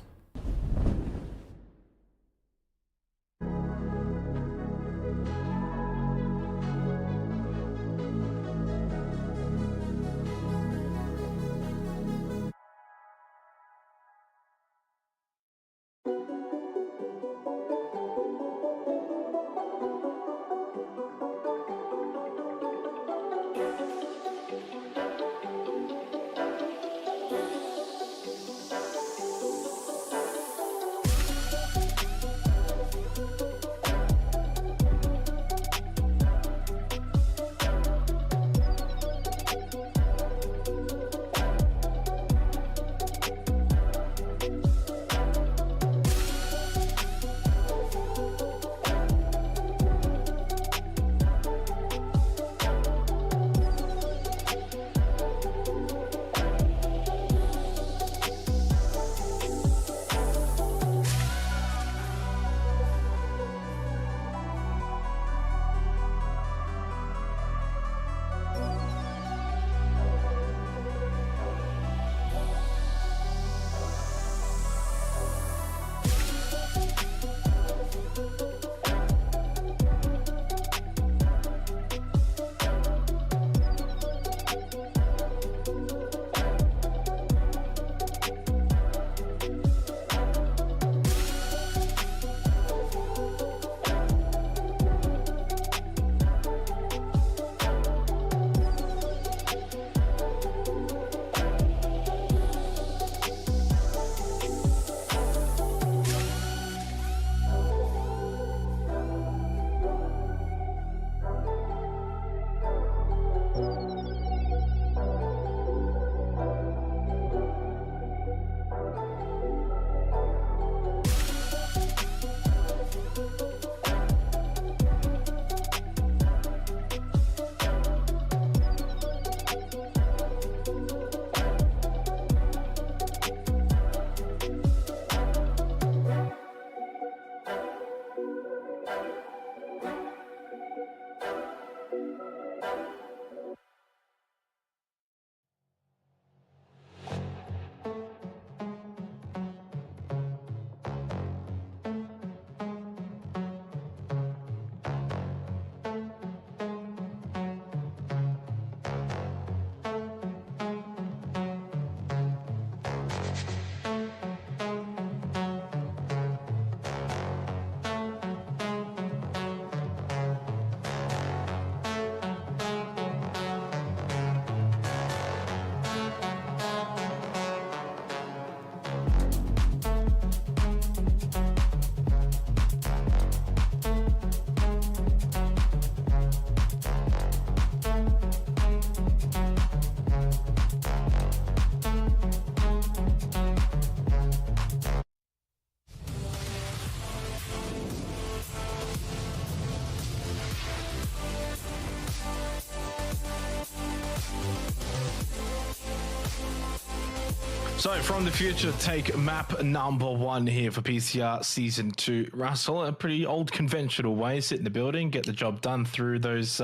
A: So from the future, take map number 1 here for PCR Season 2. Russell, a pretty old conventional way, sit in the building, get the job done through those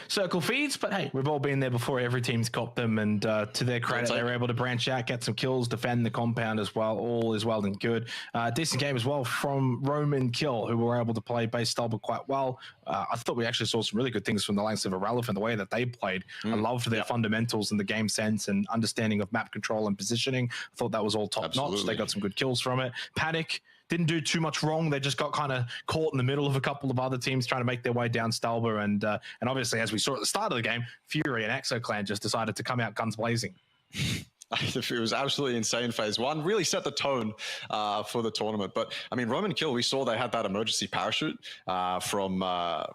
A: circle feeds. But hey, we've all been there before. Every team's copped them. And to their credit, they were able to branch out, get some kills, defend the compound as well. All is well and good. Decent game as well from Roman Kill, who were able to play base Stalber quite well. I thought we actually saw some really good things from the likes of Irrelephant, the way that they played. I loved their fundamentals and the game sense and understanding of map control and positioning. I thought that was all top notch. They got some good kills from it. Panic didn't do too much wrong. They just got kind of caught in the middle of a couple of other teams trying to make their way down Stalber. And obviously, as we saw at the start of the game, Fury and EXO Clan just decided to come out guns blazing.
C: It was absolutely insane. Phase 1 really set the tone for the tournament. But I mean, Roman Kill, we saw they had that emergency parachute from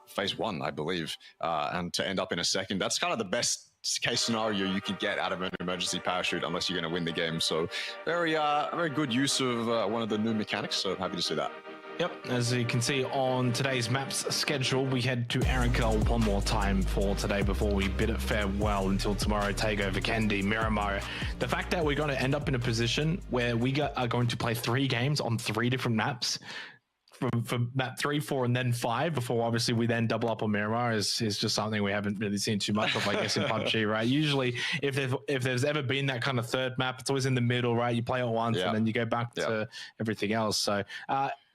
C: Phase 1, I believe, and to end up in a second. That's kind of the best case scenario you can get out of an emergency parachute, unless you're going to win the game. So very good use of one of the new mechanics. So happy to see that.
A: Yep, as you can see on today's maps schedule, we head to ArkAngel one more time for today before we bid it farewell until tomorrow, take over Candy, Miramar. The fact that we're going to end up in a position where we are going to play 3 games on 3 different maps, from map 3, 4, and then 5, before obviously we then double up on Miramar is just something we haven't really seen too much of, I guess, in PUBG, right? Usually, if there's ever been that kind of third map, it's always in the middle, right? You play it once and then you go back to everything else. So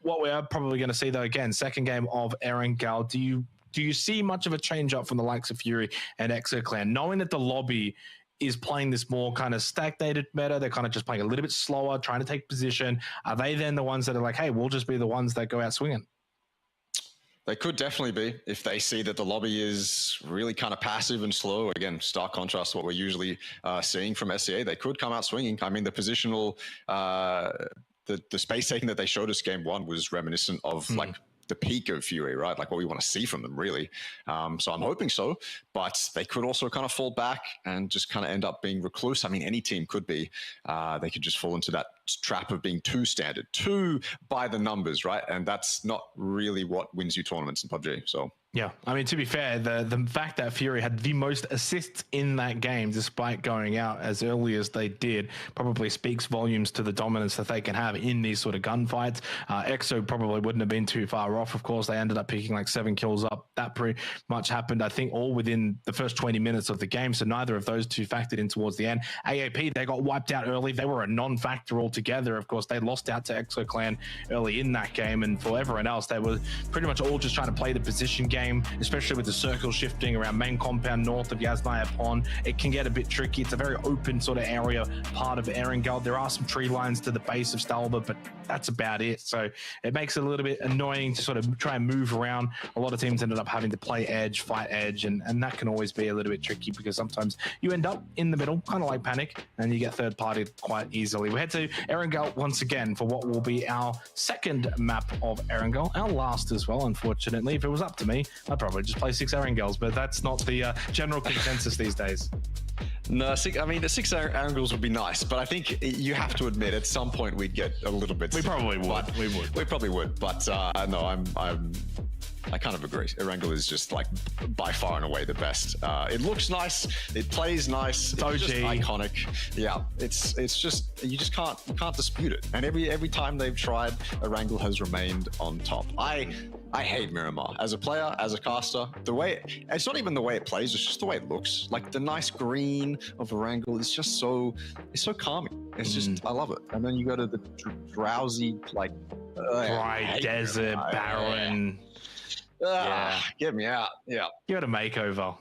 A: what we are probably going to see, though, again, second game of ArkAngel, do you see much of a change up from the likes of Fury and EXO Clan, knowing that the lobby is playing this more kind of stagnated meta? They're kind of just playing a little bit slower, trying to take position. Are they then the ones that are like, hey, we'll just be the ones that go out swinging?
C: They could definitely be, if they see that the lobby is really kind of passive and slow. Again, stark contrast to what we're usually seeing from SCA. They could come out swinging. I mean, the positional, the space taking that they showed us game 1 was reminiscent of like the peak of Fury, right? Like what we want to see from them, really. So I'm hoping so, but they could also kind of fall back and just kind of end up being recluse. I mean, any team could be. They could just fall into that trap of being too standard, too by the numbers, right? And that's not really what wins you tournaments in PUBG. So
A: yeah, I mean, to be fair, the fact that Fury had the most assists in that game, despite going out as early as they did, probably speaks volumes to the dominance that they can have in these sort of gunfights. EXO probably wouldn't have been too far off. Of course, they ended up picking like 7 kills up. That pretty much happened, I think, all within the first 20 minutes of the game. So neither of those two factored in towards the end. AAP, they got wiped out early. They were a non-factor altogether. Of course, they lost out to EXO Clan early in that game. And for everyone else, they were pretty much all just trying to play the position game, especially with the circle shifting around main compound north of Yasnaya Pond. It can get a bit tricky. It's a very open sort of area, part of ArkAngel. There are some tree lines to the base of Stalber, but that's about it. So it makes it a little bit annoying to sort of try and move around. A lot of teams ended up having to play edge, fight edge, and that can always be a little bit tricky because sometimes you end up in the middle, kind of like Panic, and you get third-partied quite easily. We head to ArkAngel once again for what will be our second map of ArkAngel, our last as well, unfortunately. If it was up to me, I'd probably just play 6 ArkAngels, but that's not the general consensus these days.
C: No, I mean, the 6 angles would be nice, but I think you have to admit at some point we'd get a little bit.
A: We probably would.
C: We probably would, but no, I kind of agree. ArkAngel is just like by far and away the best. It looks nice. It plays nice. It's just iconic. Yeah, it's just you can't dispute it. And every time they've tried, ArkAngel has remained on top. I hate Miramar as a player, as a caster. The way it's not even the way it plays; it's just the way it looks. Like the nice green of ArkAngel is just so calming. It's just I love it. And then you go to the drowsy like
A: dry desert, barren.
C: Get me out. Yeah.
A: Give it a makeover.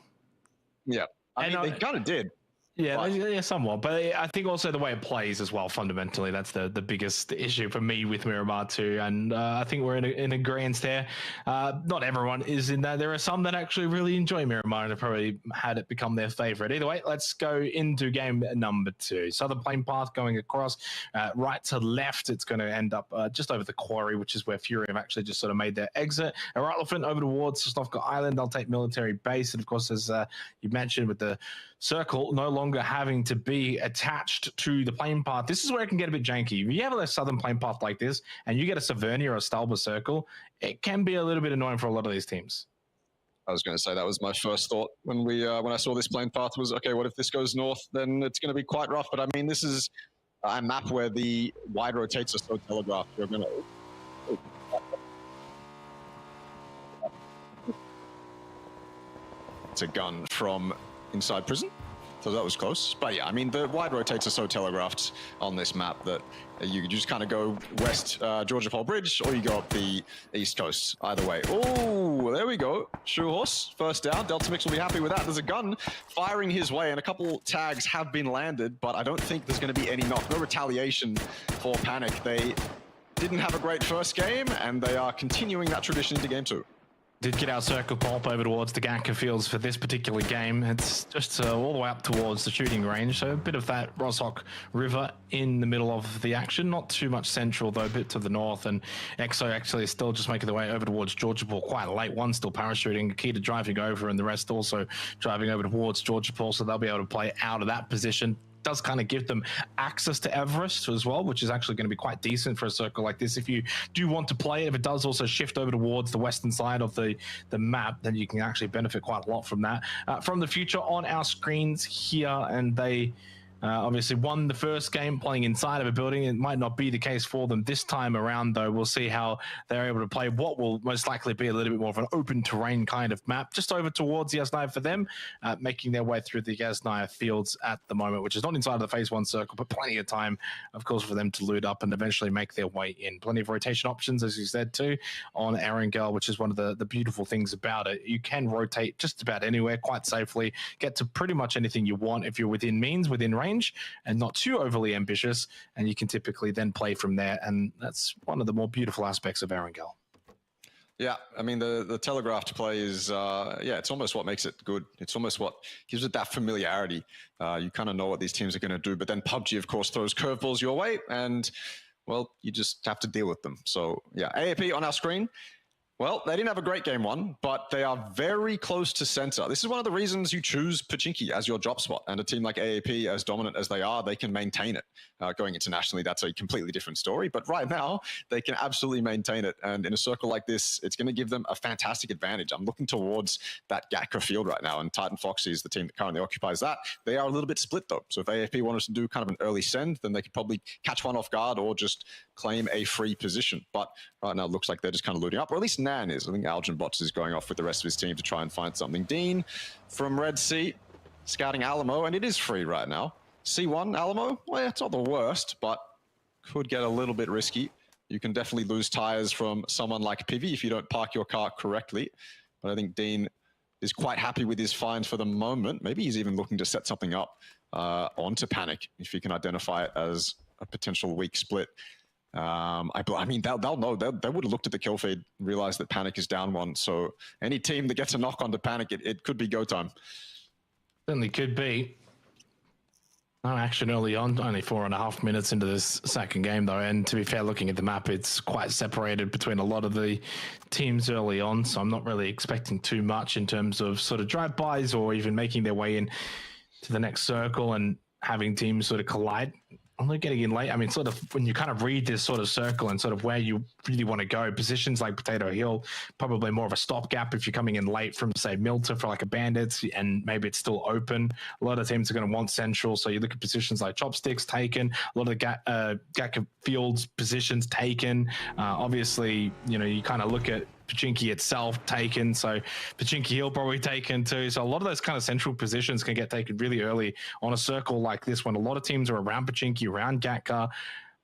C: Yeah. I mean, they kind of did.
A: Yeah, somewhat. But I think also the way it plays as well, fundamentally, that's the biggest issue for me with Miramar too. And I think we're in agreement there. Not everyone is in that. There are some that actually really enjoy Miramar and have probably had it become their favorite. Either way, let's go into game number 2. Southern Plain Path going across right to left. It's going to end up just over the quarry, which is where Fury have actually just sort of made their exit. Irrelephant over towards Sosnovka Island. They'll take military base. And of course, as you mentioned with the circle no longer having to be attached to the plane path, this is where it can get a bit janky. If you have a southern plane path like this and you get a Savernia or a Stalber circle, it can be a little bit annoying for a lot of these teams.
C: I was going to say that was my first thought when I saw this plane path was, okay, what if this goes north? Then it's going to be quite rough. But I mean, this is a map where the wide rotates are so telegraphed. You're going to... It's a gun from inside prison. So that was close. But yeah, I mean, the wide rotates are so telegraphed on this map that you just kind of go west Georgia Pole Bridge, or you go up the east coast. Either way. Oh, there we go. Shoe Horse, first down. Delta Mix will be happy with that. There's a gun firing his way, and a couple tags have been landed, but I don't think there's going to be any knock. No retaliation for Panic. They didn't have a great first game, and they are continuing that tradition into game 2.
A: Did get our circle pulp over towards the Ganka fields for this particular game. It's just all the way up towards the shooting range, so a bit of that Roshock River in the middle of the action. Not too much central though, a bit to the north, and EXO actually still just making their way over towards Georgia Pool quite late. One still parachuting, Akita driving over, and the rest also driving over towards Georgia Pool, so they'll be able to play out of that position. Does kind of give them access to Everest as well, which is actually going to be quite decent for a circle like this. If you do want to play it, if it does also shift over towards the western side of the map, then you can actually benefit quite a lot from that. From the future on our screens here, and they obviously won the first game playing inside of a building. It might not be the case for them this time around, though. We'll see how they're able to play what will most likely be a little bit more of an open terrain kind of map, just over towards Yasnaya for them, making their way through the Yasnaya fields at the moment, which is not inside of the phase 1 circle, but plenty of time, of course, for them to loot up and eventually make their way in. Plenty of rotation options, as you said, too, on ArkAngel, which is one of the beautiful things about it. You can rotate just about anywhere quite safely, get to pretty much anything you want if you're within means, within range, and not too overly ambitious, and you can typically then play from there, and that's one of the more beautiful aspects of ArkAngel.
C: Yeah, I mean, the telegraphed play is, it's almost what makes it good. It's almost what gives it that familiarity. You kind of know what these teams are going to do, but then PUBG, of course, throws curveballs your way, and, well, you just have to deal with them. So, yeah, AAP on our screen. Well, they didn't have a great game 1, but they are very close to center. This is one of the reasons you choose Pachinki as your drop spot, and a team like AAP, as dominant as they are, they can maintain it. Going internationally, that's a completely different story, but right now, they can absolutely maintain it, and in a circle like this, it's going to give them a fantastic advantage. I'm looking towards that Gatka field right now, and Titan Foxy is the team that currently occupies that. They are a little bit split, though, so if AAP wanted to do kind of an early send, then they could probably catch one off guard or just claim a free position, but right now it looks like they're just kind of looting up, or at least Nan is. I think Algin Bots is going off with the rest of his team to try and find something. Dean from Red Sea, scouting Alamo, and it is free right now. C1 Alamo, well, it's not the worst, but could get a little bit risky. You can definitely lose tires from someone like Pivy if you don't park your car correctly, but I think Dean is quite happy with his find for the moment. Maybe he's even looking to set something up onto Panic if he can identify it as a potential weak split. I mean, they'll know. They would have looked at the kill feed and realized that Panic is down 1. So any team that gets a knock onto Panic, it could be go time.
A: Certainly could be. No action early on, only 4.5 minutes into this second game, though. And to be fair, looking at the map, it's quite separated between a lot of the teams early on. So I'm not really expecting too much in terms of sort of drive-bys or even making their way in to the next circle and having teams sort of collide. Only getting in late. I mean, sort of when you kind of read this sort of circle and sort of where you really want to go, positions like Potato Hill, probably more of a stopgap if you're coming in late from, say, Milta for like a Bandits, and maybe it's still open. A lot of teams are going to want central, so you look at positions like Chopsticks taken, a lot of the Gatka Fields positions taken. Obviously, you kind of look at Pachinki itself taken, so Pachinki Hill probably taken too. So a lot of those kind of central positions can get taken really early on a circle like this when a lot of teams are around Pachinki, around Gatka.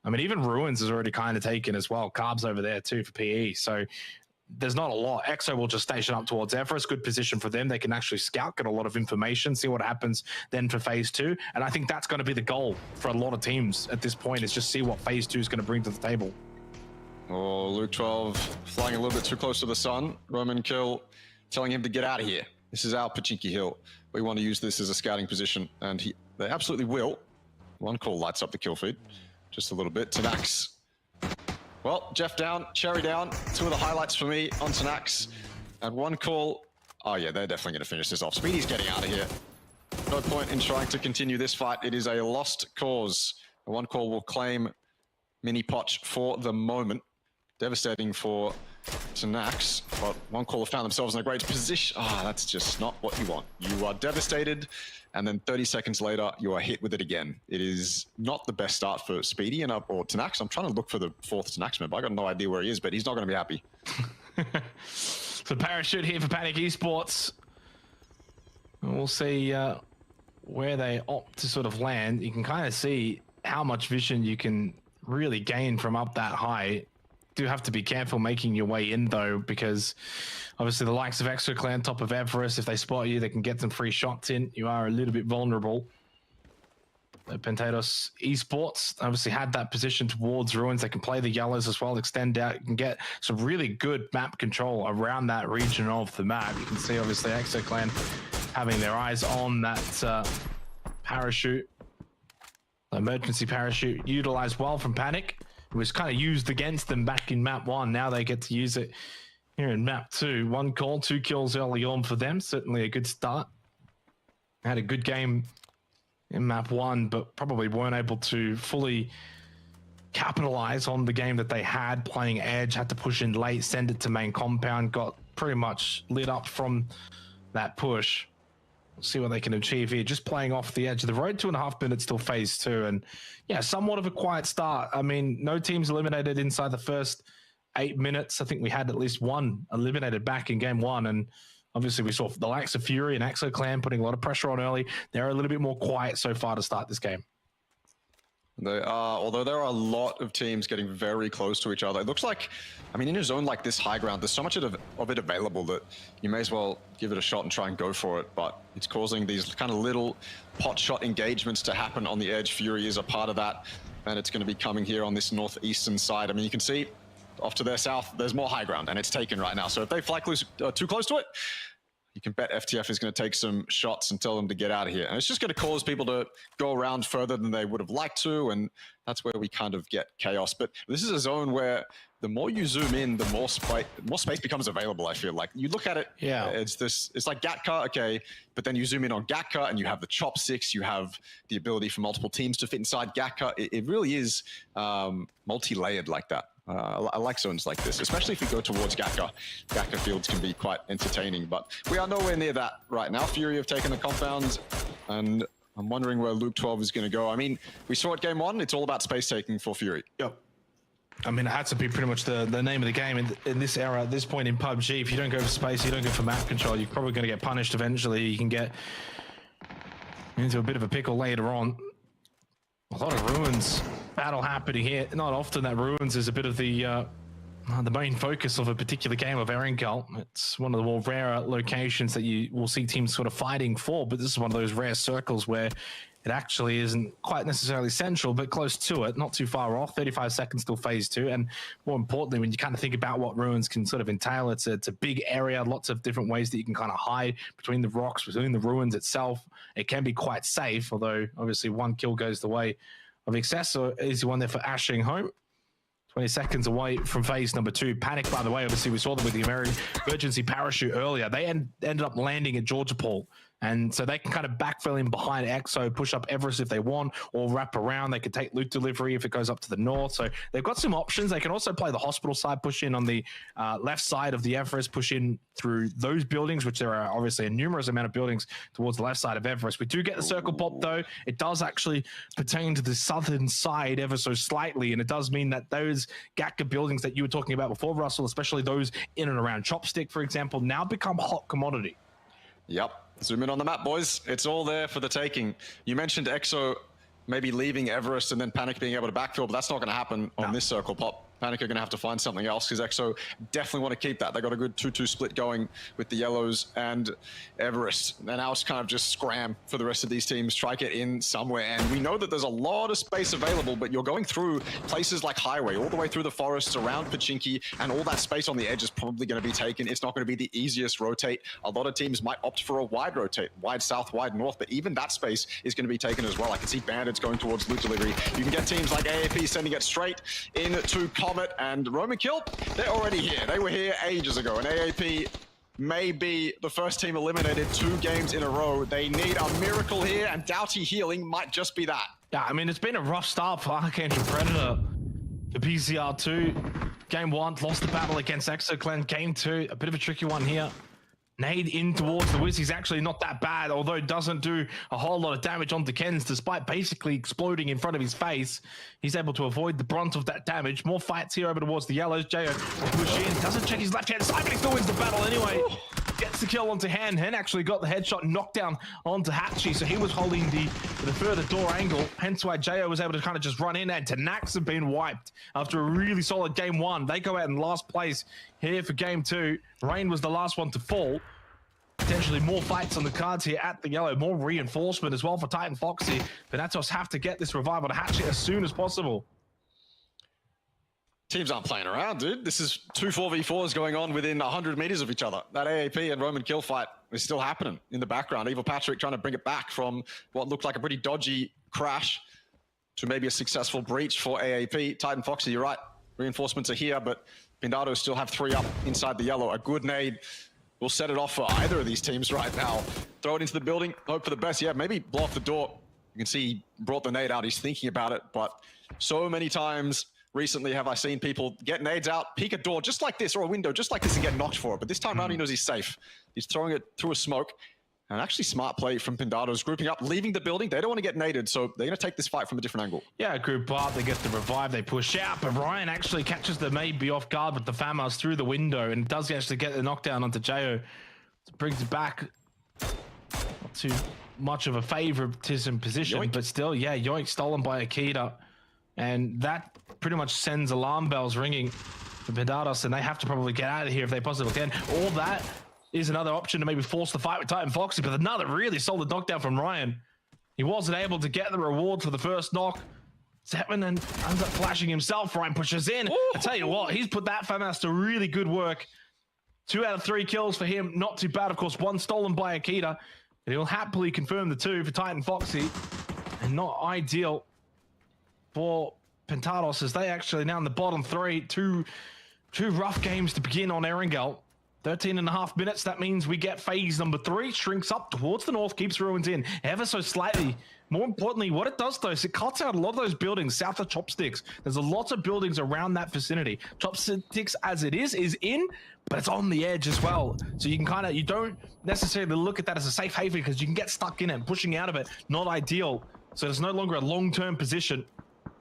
A: I mean, even Ruins is already kind of taken as well. Carbs over there too for PE. So there's not a lot. EXO will just station up towards Everest. Good position for them. They can actually scout, get a lot of information, see what happens then for phase 2. And I think that's going to be the goal for a lot of teams at this point, is just see what phase 2 is going to bring to the table.
C: Oh, Luke 12 flying a little bit too close to the sun. Roman Kill telling him to get out of here. This is our Pachinki Hill. We want to use this as a scouting position, and they absolutely will. One call lights up the kill feed just a little bit. Tenax. Well, Jeff down, Cherry down. 2 of the highlights for me on Tenax. And one call. Oh yeah, they're definitely going to finish this off. Speedy's getting out of here. No point in trying to continue this fight. It is a lost cause. One call will claim Mini Potch for the moment. devastating for Tenax, but one caller found themselves in a great position. That's just not what you want. You are devastated, and then 30 seconds later, you are hit with it again. It is not the best start for Speedy or Tenax. I'm trying to look for the 4th Tenax member. I got no idea where he is, but he's not going to be happy.
A: So parachute here for Bandits Esports. We'll see where they opt to sort of land. You can kind of see how much vision you can really gain from up that high. Do have to be careful making your way in though, because obviously the likes of EXO Clan, top of Everest, if they spot you, they can get some free shots in. You are a little bit vulnerable. Pintados Esports obviously had that position towards ruins. They can play the yellows as well, extend out. You can get some really good map control around that region of the map. You can see obviously EXO Clan having their eyes on that parachute, emergency parachute, utilized well from Panic. It was kind of used against them back in map 1. Now they get to use it here in map 2. 1 call, 2 kills early on for them. Certainly a good start. Had a good game in map 1, but probably weren't able to fully capitalize on the game that they had. Playing edge, had to push in late, send it to main compound, got pretty much lit up from that push. We'll see what they can achieve here. Just playing off the edge of the road, 2.5 minutes till phase 2. And yeah, somewhat of a quiet start. I mean, no teams eliminated inside the first 8 minutes. I think we had at least one eliminated back in game 1. And obviously we saw the likes of Fury and EXO Clan putting a lot of pressure on early. They're a little bit more quiet so far to start this game.
C: They are, although there are a lot of teams getting very close to each other. It looks like, I mean, in a zone like this high ground, there's so much of it available that you may as well give it a shot and try and go for it. But it's causing these kind of little pot shot engagements to happen on the edge. Fury is a part of that, and it's going to be coming here on this northeastern side. I mean, you can see off to their south, there's more high ground, and it's taken right now. So if they fly too close to it, you can bet FTF is going to take some shots and tell them to get out of here. And it's just going to cause people to go around further than they would have liked to. And that's where we kind of get chaos. But this is a zone where the more you zoom in, the more space becomes available, I feel like. You look at it,
A: yeah,
C: it's like Gatka, okay, but then you zoom in on Gatka and you have the chopsticks, you have the ability for multiple teams to fit inside Gatka. It really is multi-layered like that. I like zones like this, especially if you go towards Gatka. Gatka fields can be quite entertaining, but we are nowhere near that right now. Fury have taken the compound, and I'm wondering where Luke 12 is going to go. I mean, we saw it game 1. It's all about space taking for Fury.
A: Yep. I mean, it had to be pretty much the name of the game in this era, at this point in PUBG. If you don't go for space, you don't go for map control, you're probably going to get punished eventually. You can get into a bit of a pickle later on. A lot of ruins battle happening here. Not often that ruins is a bit of the main focus of a particular game of ArkAngel. It's one of the more rare locations that you will see teams sort of fighting for, but this is one of those rare circles where it actually isn't quite necessarily central, but close to it, not too far off. 35 seconds till phase 2. And more importantly, when you kind of think about what ruins can sort of entail, it's a big area, lots of different ways that you can kind of hide between the rocks, between the ruins itself. It can be quite safe, although obviously 1 kill goes the way of excess. So easy one there for Asheng Home. 20 seconds away from phase number 2. Panic, by the way, obviously we saw them with the emergency parachute earlier. They ended up landing at Georgia Paul. And so they can kind of backfill in behind EXO, push up Everest if they want, or wrap around. They could take loot delivery if it goes up to the north. So they've got some options. They can also play the hospital side, push in on the left side of the Everest, push in through those buildings, which there are obviously a numerous amount of buildings towards the left side of Everest. We do get the circle pop, though. It does actually pertain to the southern side ever so slightly, and it does mean that those Gatka buildings that you were talking about before, Russell, especially those in and around Chopstick, for example, now become hot commodity.
C: Yep. Zoom in on the map, boys. It's all there for the taking. You mentioned EXO maybe leaving Everest and then Panic being able to backfill, but that's not going to happen on this circle pop. Panic are going to have to find something else because EXO definitely want to keep that. They got a good 2-2 split going with the Yellows and Everest. And now it's kind of just scram for the rest of these teams, try get in somewhere. And we know that there's a lot of space available, but you're going through places like Highway, all the way through the forests around Pachinki, and all that space on the edge is probably going to be taken. It's not going to be the easiest rotate. A lot of teams might opt for a wide rotate, wide south, wide north, but even that space is going to be taken as well. I can see Bandits going towards loot delivery. You can get teams like AAP sending it straight into Comet and Roman Kill. They're already here. They were here ages ago, and AAP may be the first team eliminated 2 games in a row. They need a miracle here, and Doughty healing might just be that.
A: Yeah, I mean, it's been a rough start for ArkAngel Predator. The PCR2 Game 1, lost the battle against EXO Clan. Game 2, a bit of a tricky one here. Nade in towards the Wiz. He's actually not that bad, although doesn't do a whole lot of damage onto Ken's, despite basically exploding in front of his face. He's able to avoid the brunt of that damage. More fights here over towards the yellows. Jo push in, doesn't check his left hand side, but he still wins the battle anyway. Gets the kill onto Hen. Hen actually got the headshot knockdown onto Hatchy, so he was holding the further door angle. Hence why Jo was able to kind of just run in, and Tenax have been wiped after a really solid game 1. They go out in last place here for game 2. Rain was the last one to fall. Potentially more fights on the cards here at the yellow, more reinforcement as well for Titan Foxy. Pintados have to get this revival to Hatchy as soon as possible.
C: Teams aren't playing around, dude. This is 2 4v4s going on within 100 meters of each other. That AAP and Roman kill fight is still happening in the background. Evil Patrick trying to bring it back from what looked like a pretty dodgy crash to maybe a successful breach for AAP. Titan Foxy, you're right. Reinforcements are here, but Pintados still have 3 up inside the yellow. A good nade will set it off for either of these teams right now. Throw it into the building, hope for the best. Yeah, maybe blow off the door. You can see he brought the nade out. He's thinking about it, but so many times recently have I seen people get nades out, peek a door just like this, or a window just like this, and get knocked for it. But this time around, he knows he's safe. He's throwing it through a smoke. And actually smart play from Pintados, grouping up, leaving the building. They don't want to get naded, so they're going to take this fight from a different angle.
A: Yeah, group up, they get the revive, they push out, but Ryan actually catches the maybe off guard with the FAMAS through the window, and does actually get the knockdown onto Jo. Brings it back. Not too much of a favoritism position, yoink. But still, yeah, yoink, stolen by Akita. And that pretty much sends alarm bells ringing for Pintados, and they have to probably get out of here if they possibly can. All that is another option to maybe force the fight with Titan Foxy, but another really solid knockdown from Ryan. He wasn't able to get the reward for the first knock. 7 and ends up flashing himself. Ryan pushes in. Ooh. I tell you what, he's put that FAMAS to really good work. 2 out of 3 kills for him. Not too bad, of course. 1 stolen by Akita. But he'll happily confirm the 2 for Titan Foxy. And not ideal for Pintados, as they actually now in the bottom 3. Two rough games to begin on ArkAngel. 13.5 minutes. That means we get phase number 3. Shrinks up towards the north, keeps ruins in ever so slightly. More importantly, what it does though is it cuts out a lot of those buildings south of Chopsticks. There's a lot of buildings around that vicinity. Chopsticks as it is in, but it's on the edge as well. So you can you don't necessarily look at that as a safe haven, because you can get stuck in it. Pushing out of it, not ideal. So there's no longer a long-term position.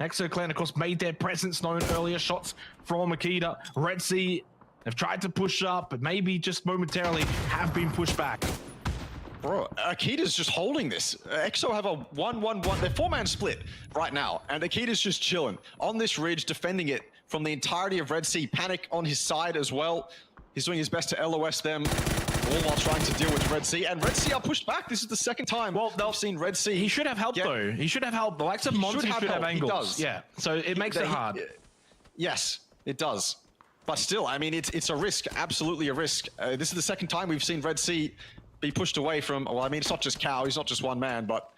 A: EXO Clan, of course, made their presence known earlier. Shots from Akita. Red Sea have tried to push up, but maybe just momentarily have been pushed back.
C: Bro, Akita's just holding this. EXO have a 1-1-1. They're 4-man split right now, and Akita's just chilling on this ridge, defending it from the entirety of Red Sea. Panic on his side as well. He's doing his best to LOS them, all while trying to deal with Red Sea. And Red Sea are pushed back. This is the second time they've seen Red Sea.
A: He should have help though. He should have help. The likes of Monty should have angles. He does. Yeah, so it makes it hard.
C: Yes, it does. But still, I mean, it's a risk, absolutely a risk. This is the second time we've seen Red Sea be pushed away from, well, I mean, it's not just Cow, he's not just one man, but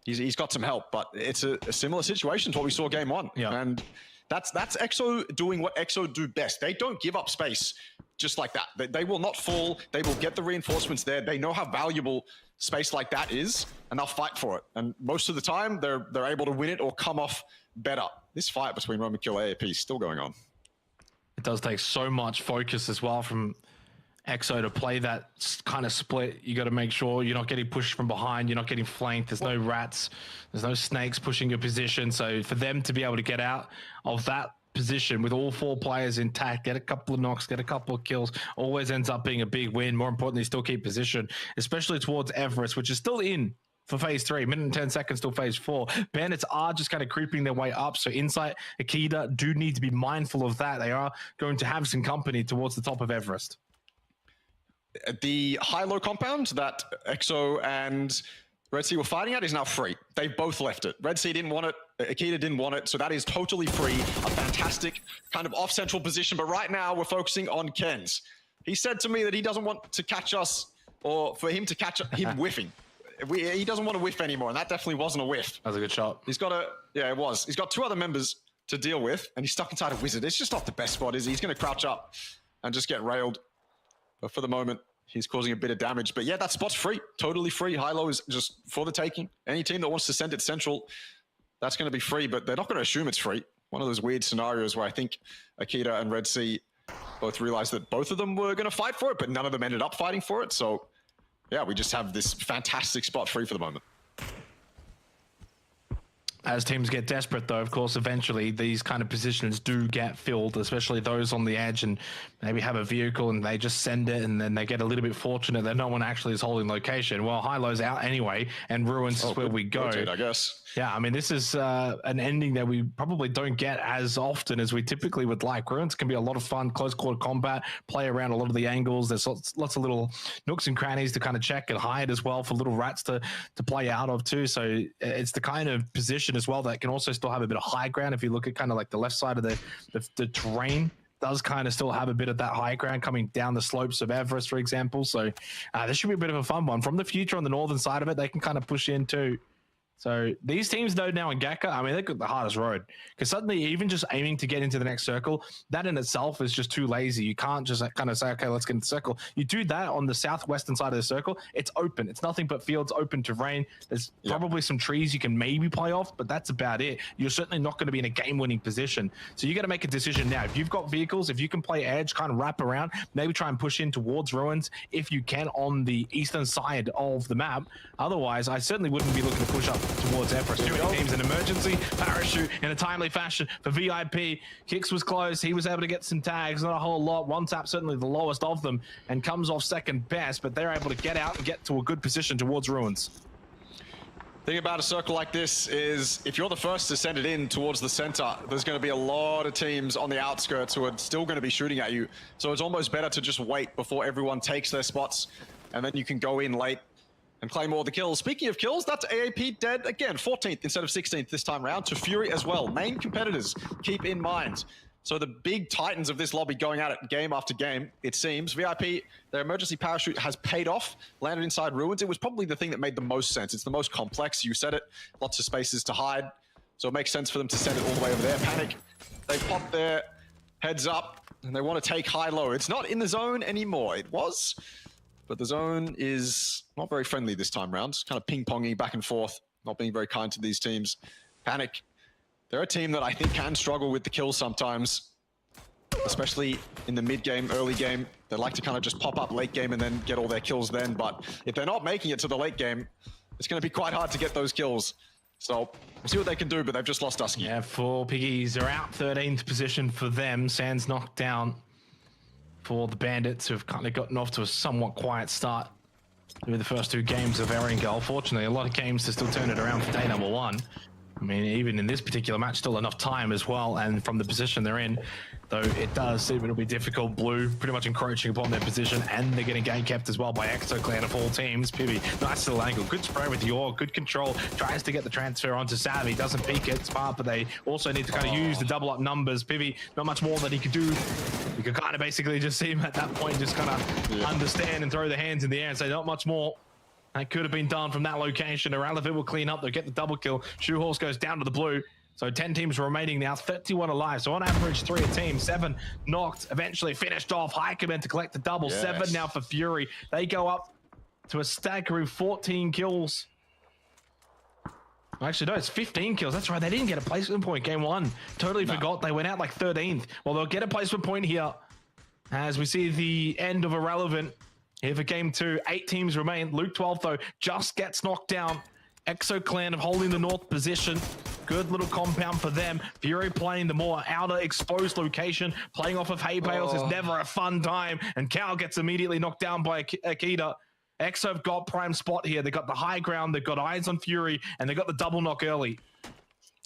C: he's got some help. But it's a similar situation to what we saw game 1.
A: Yeah.
C: And that's EXO doing what EXO do best. They don't give up space just like that. They will not fall. They will get the reinforcements there. They know how valuable space like that is, and they'll fight for it. And most of the time, they're able to win it or come off better. This fight between Roman Kill and AAP is still going on.
A: It does take so much focus as well from EXO to play that kind of split. You got to make sure you're not getting pushed from behind. You're not getting flanked. There's no rats. There's no snakes pushing your position. So for them to be able to get out of that position with all 4 players intact, get a couple of knocks, get a couple of kills, always ends up being a big win. More importantly, still keep position, especially towards Everest, which is still in for phase 3, minute and 10 seconds till phase 4. Bandits are just kind of creeping their way up. So Insight, Akita do need to be mindful of that. They are going to have some company towards the top of Everest.
C: The high-low compound that EXO and Red Sea were fighting at is now free. They've both left it. Red Sea didn't want it. Akita didn't want it. So that is totally free. A fantastic kind of off-central position. But right now we're focusing on Ken's. He said to me that he doesn't want to catch us, or for him to catch him whiffing. He doesn't want to whiff anymore, and that definitely wasn't a whiff.
A: That was a good shot.
C: He's got yeah, it was. He's got 2 other members to deal with, and he's stuck inside a wizard. It's just not the best spot, is he? He's going to crouch up and just get railed. But for the moment, he's causing a bit of damage. But yeah, that spot's free, totally free. High-low is just for the taking. Any team that wants to send it central, that's going to be free, but they're not going to assume it's free. one of those weird scenarios where I think Akita and Red Sea both realized that both of them were going to fight for it, but none of them ended up fighting for it. So yeah, we just have this fantastic spot free for the moment.
A: As teams get desperate, though, of course, eventually these kind of positions do get filled, especially those on the edge and maybe have a vehicle and they just send it and then they get a little bit fortunate that no one actually is holding location. Well, High-Low's out anyway, and Ruins is where we go.
C: Rotate, I guess.
A: Yeah, I mean, this is an ending that we probably don't get as often as we typically would like. Ruins can be a lot of fun, close quarter combat, play around a lot of the angles. There's lots of little nooks and crannies to kind of check and hide as well for little rats to play out of too. So it's the kind of position as well that can also still have a bit of high ground. If you look at kind of like the left side of the terrain, does kind of still have a bit of that high ground coming down the slopes of Everest, for example. So this should be a bit of a fun one. From the future on the northern side of it, they can kind of push in too. So these teams though now in Gaka, I mean, they've got the hardest road because suddenly even just aiming to get into the next circle, that in itself is just too lazy. You can't just kind of say, okay, let's get into the circle. You do that on the southwestern side of the circle, it's open. It's nothing but fields, open terrain. There's probably some trees you can maybe play off, but that's about it. You're certainly not going to be in a game-winning position. So you got to make a decision now. If you've got vehicles, if you can play edge, kind of wrap around, maybe try and push in towards Ruins if you can on the eastern side of the map. Otherwise, I certainly wouldn't be looking to push up towards Everest. Two teams an emergency parachute in a timely fashion for VIP. Kicks was close. He was able to get some tags, not a whole lot. One tap certainly the lowest of them and comes off second best, but they're able to get out and get to a good position towards Ruins.
C: Thing about a circle like this is if you're the first to send it in towards the center, there's going to be a lot of teams on the outskirts who are still going to be shooting at you. So it's almost better to just wait before everyone takes their spots, and then you can go in late and claim all the kills. Speaking of kills, that's AAP dead again, 14th instead of 16th this time around, to Fury as well. Main competitors, keep in mind. So the big titans of this lobby going at it game after game, it seems. VIP, their emergency parachute has paid off, landed inside Ruins. It was probably the thing that made the most sense. It's the most complex, you said it, lots of spaces to hide. So it makes sense for them to send it all the way over there. Panic, they pop their heads up and they want to take high-low. It's not in the zone anymore. It was, but the zone is not very friendly this time round. It's kind of ping-ponging back and forth, not being very kind to these teams. Panic, they're a team that I think can struggle with the kills sometimes, especially in the mid-game, early game. They like to kind of just pop up late game and then get all their kills then. But if they're not making it to the late game, it's going to be quite hard to get those kills. So we'll see what they can do, but they've just lost Dusky.
A: Yeah, 4 piggies are out, 13th position for them. Sands knocked down for the Bandits, who've kind of gotten off to a somewhat quiet start through the first 2 games of ArkAngel. Fortunately, a lot of games to still turn it around for day number 1. I mean, even in this particular match, still enough time as well, and from the position they're in, though it does seem it'll be difficult. Blue pretty much encroaching upon their position, and they're getting game kept as well by EXO Clan of all teams. Pibby, nice little angle, good spray with Yor, good control, tries to get the transfer onto Savvy, doesn't peek it, smart, but they also need to kind of use the double up numbers. Pibby, not much more that he could do. You could kind of basically just see him at that point, just kind of understand and throw the hands in the air and say, not much more. That could have been done from that location. Irrelephant will clean up. They'll get the double kill. Shoehorse goes down to the blue. So 10 teams remaining now, 31 alive. So on average, 3 a team, 7 knocked, eventually finished off. High Command to collect the double. 7 now for Fury. They go up to a staggering 14 kills. Actually, no, it's 15 kills. That's right. They didn't get a placement point game 1. Totally forgot. They went out like 13th. Well, they'll get a placement point here as we see the end of Irrelevant. Here for game 2, 8 teams remain. Luke 12, though, just gets knocked down. EXO Clan of holding the north position. Good little compound for them. Fury playing the more outer exposed location. Playing off of hay bales is never a fun time. And Cal gets immediately knocked down by Akita. EXO have got prime spot here. They got the high ground. They've got eyes on Fury. And they got the double knock early.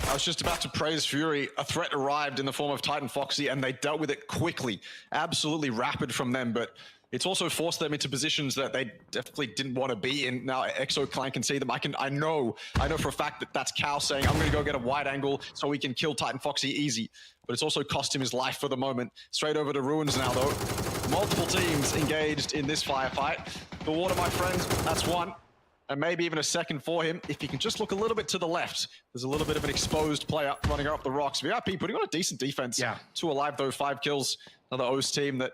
C: I was just about to praise Fury. A threat arrived in the form of Titan Foxy, and they dealt with it quickly. Absolutely rapid from them, but it's also forced them into positions that they definitely didn't want to be in. Now EXO Clan can see them. I know for a fact that that's Cal saying, I'm going to go get a wide angle so we can kill Titan Foxy easy. But it's also cost him his life for the moment. Straight over to Ruins now, though. Multiple teams engaged in this firefight. The water, my friend, that's 1. And maybe even a second for him. If he can just look a little bit to the left, there's a little bit of an exposed player running up the rocks. VIP putting on a decent defense. 2 alive, though, 5 kills. Another O's team that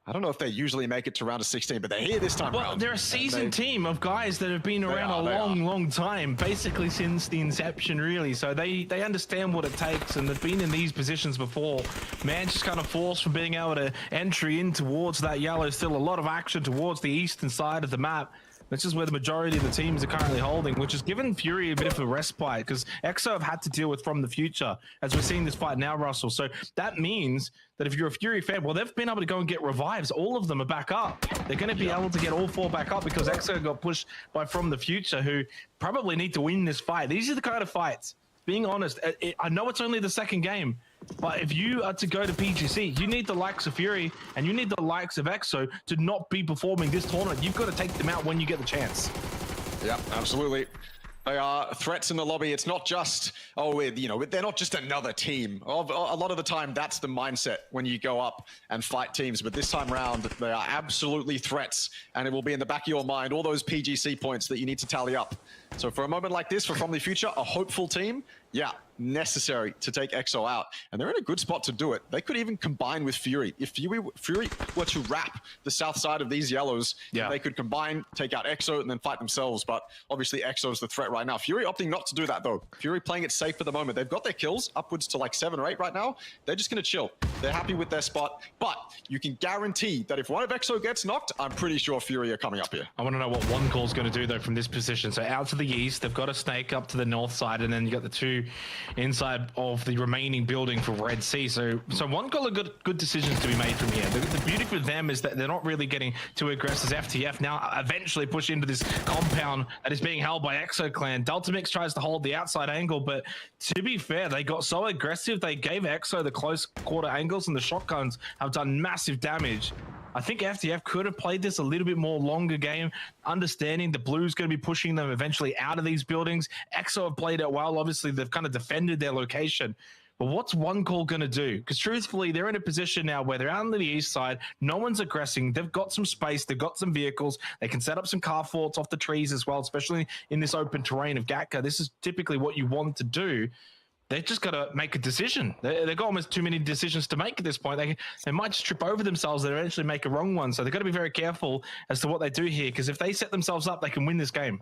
C: I don't know if they usually make it to round of 16, but they're here this time
A: Well,
C: round.
A: they're a seasoned team of guys that have been around a long time, basically since the inception, really. So they understand what it takes, and they've been in these positions before. Man, just kind of forced from being able to entry in towards that yellow. Still a lot of action towards the eastern side of the map. This is where the majority of the teams are currently holding, which has given Fury a bit of a respite, because EXO have had to deal with from the future, as we're seeing this fight now, Russell. So that means that if you're a Fury fan, well, they've been able to go and get revives. All of them are back up. They're going to be able to get all 4 back up, because EXO got pushed by From the Future, who probably need to win this fight. These are the kind of fights, being honest, I know it's only the second game, but if you are to go to PGC, you need the likes of Fury and you need the likes of EXO to not be performing this tournament. You've got to take them out when you get the chance.
C: Yeah, absolutely. They are threats in the lobby. It's not just, they're not just another team. A lot of the time, that's the mindset when you go up and fight teams. But this time around, they are absolutely threats. And it will be in the back of your mind, all those PGC points that you need to tally up. So for a moment like this, for From the Future, a hopeful team, yeah, necessary to take EXO out. And they're in a good spot to do it. They could even combine with Fury. If Fury were to wrap the south side of these yellows, they could combine, take out EXO, and then fight themselves. But obviously, EXO is the threat right now. Fury opting not to do that, though. Fury playing it safe for the moment. They've got their kills upwards to like 7 or 8 right now. They're just going to chill. They're happy with their spot. But you can guarantee that if one of EXO gets knocked, I'm pretty sure Fury are coming up here.
A: I want to know what one call's going to do, though, from this position. So out to the east, they've got a snake up to the north side, and then you got the 2 inside of the remaining building for Red Sea. So one call of good decisions to be made from here. The beauty for them is that they're not really getting too aggressive. As FTF now eventually push into this compound that is being held by EXO Clan. Delta Mix tries to hold the outside angle, but to be fair, they got so aggressive, they gave EXO the close quarter angles, and the shotguns have done massive damage. I think FTF could have played this a little bit more longer game, understanding the Blues going to be pushing them eventually out of these buildings. EXO have played it well. Obviously, they've kind of defended their location. But what's one call going to do? Because truthfully, they're in a position now where they're out on the east side. No one's aggressing. They've got some space. They've got some vehicles. They can set up some car forts off the trees as well, especially in this open terrain of Gatka. This is typically what you want to do. They've just got to make a decision. They've got almost too many decisions to make at this point. They might just trip over themselves and eventually make a wrong one. So they've got to be very careful as to what they do here, because if they set themselves up, they can win this game.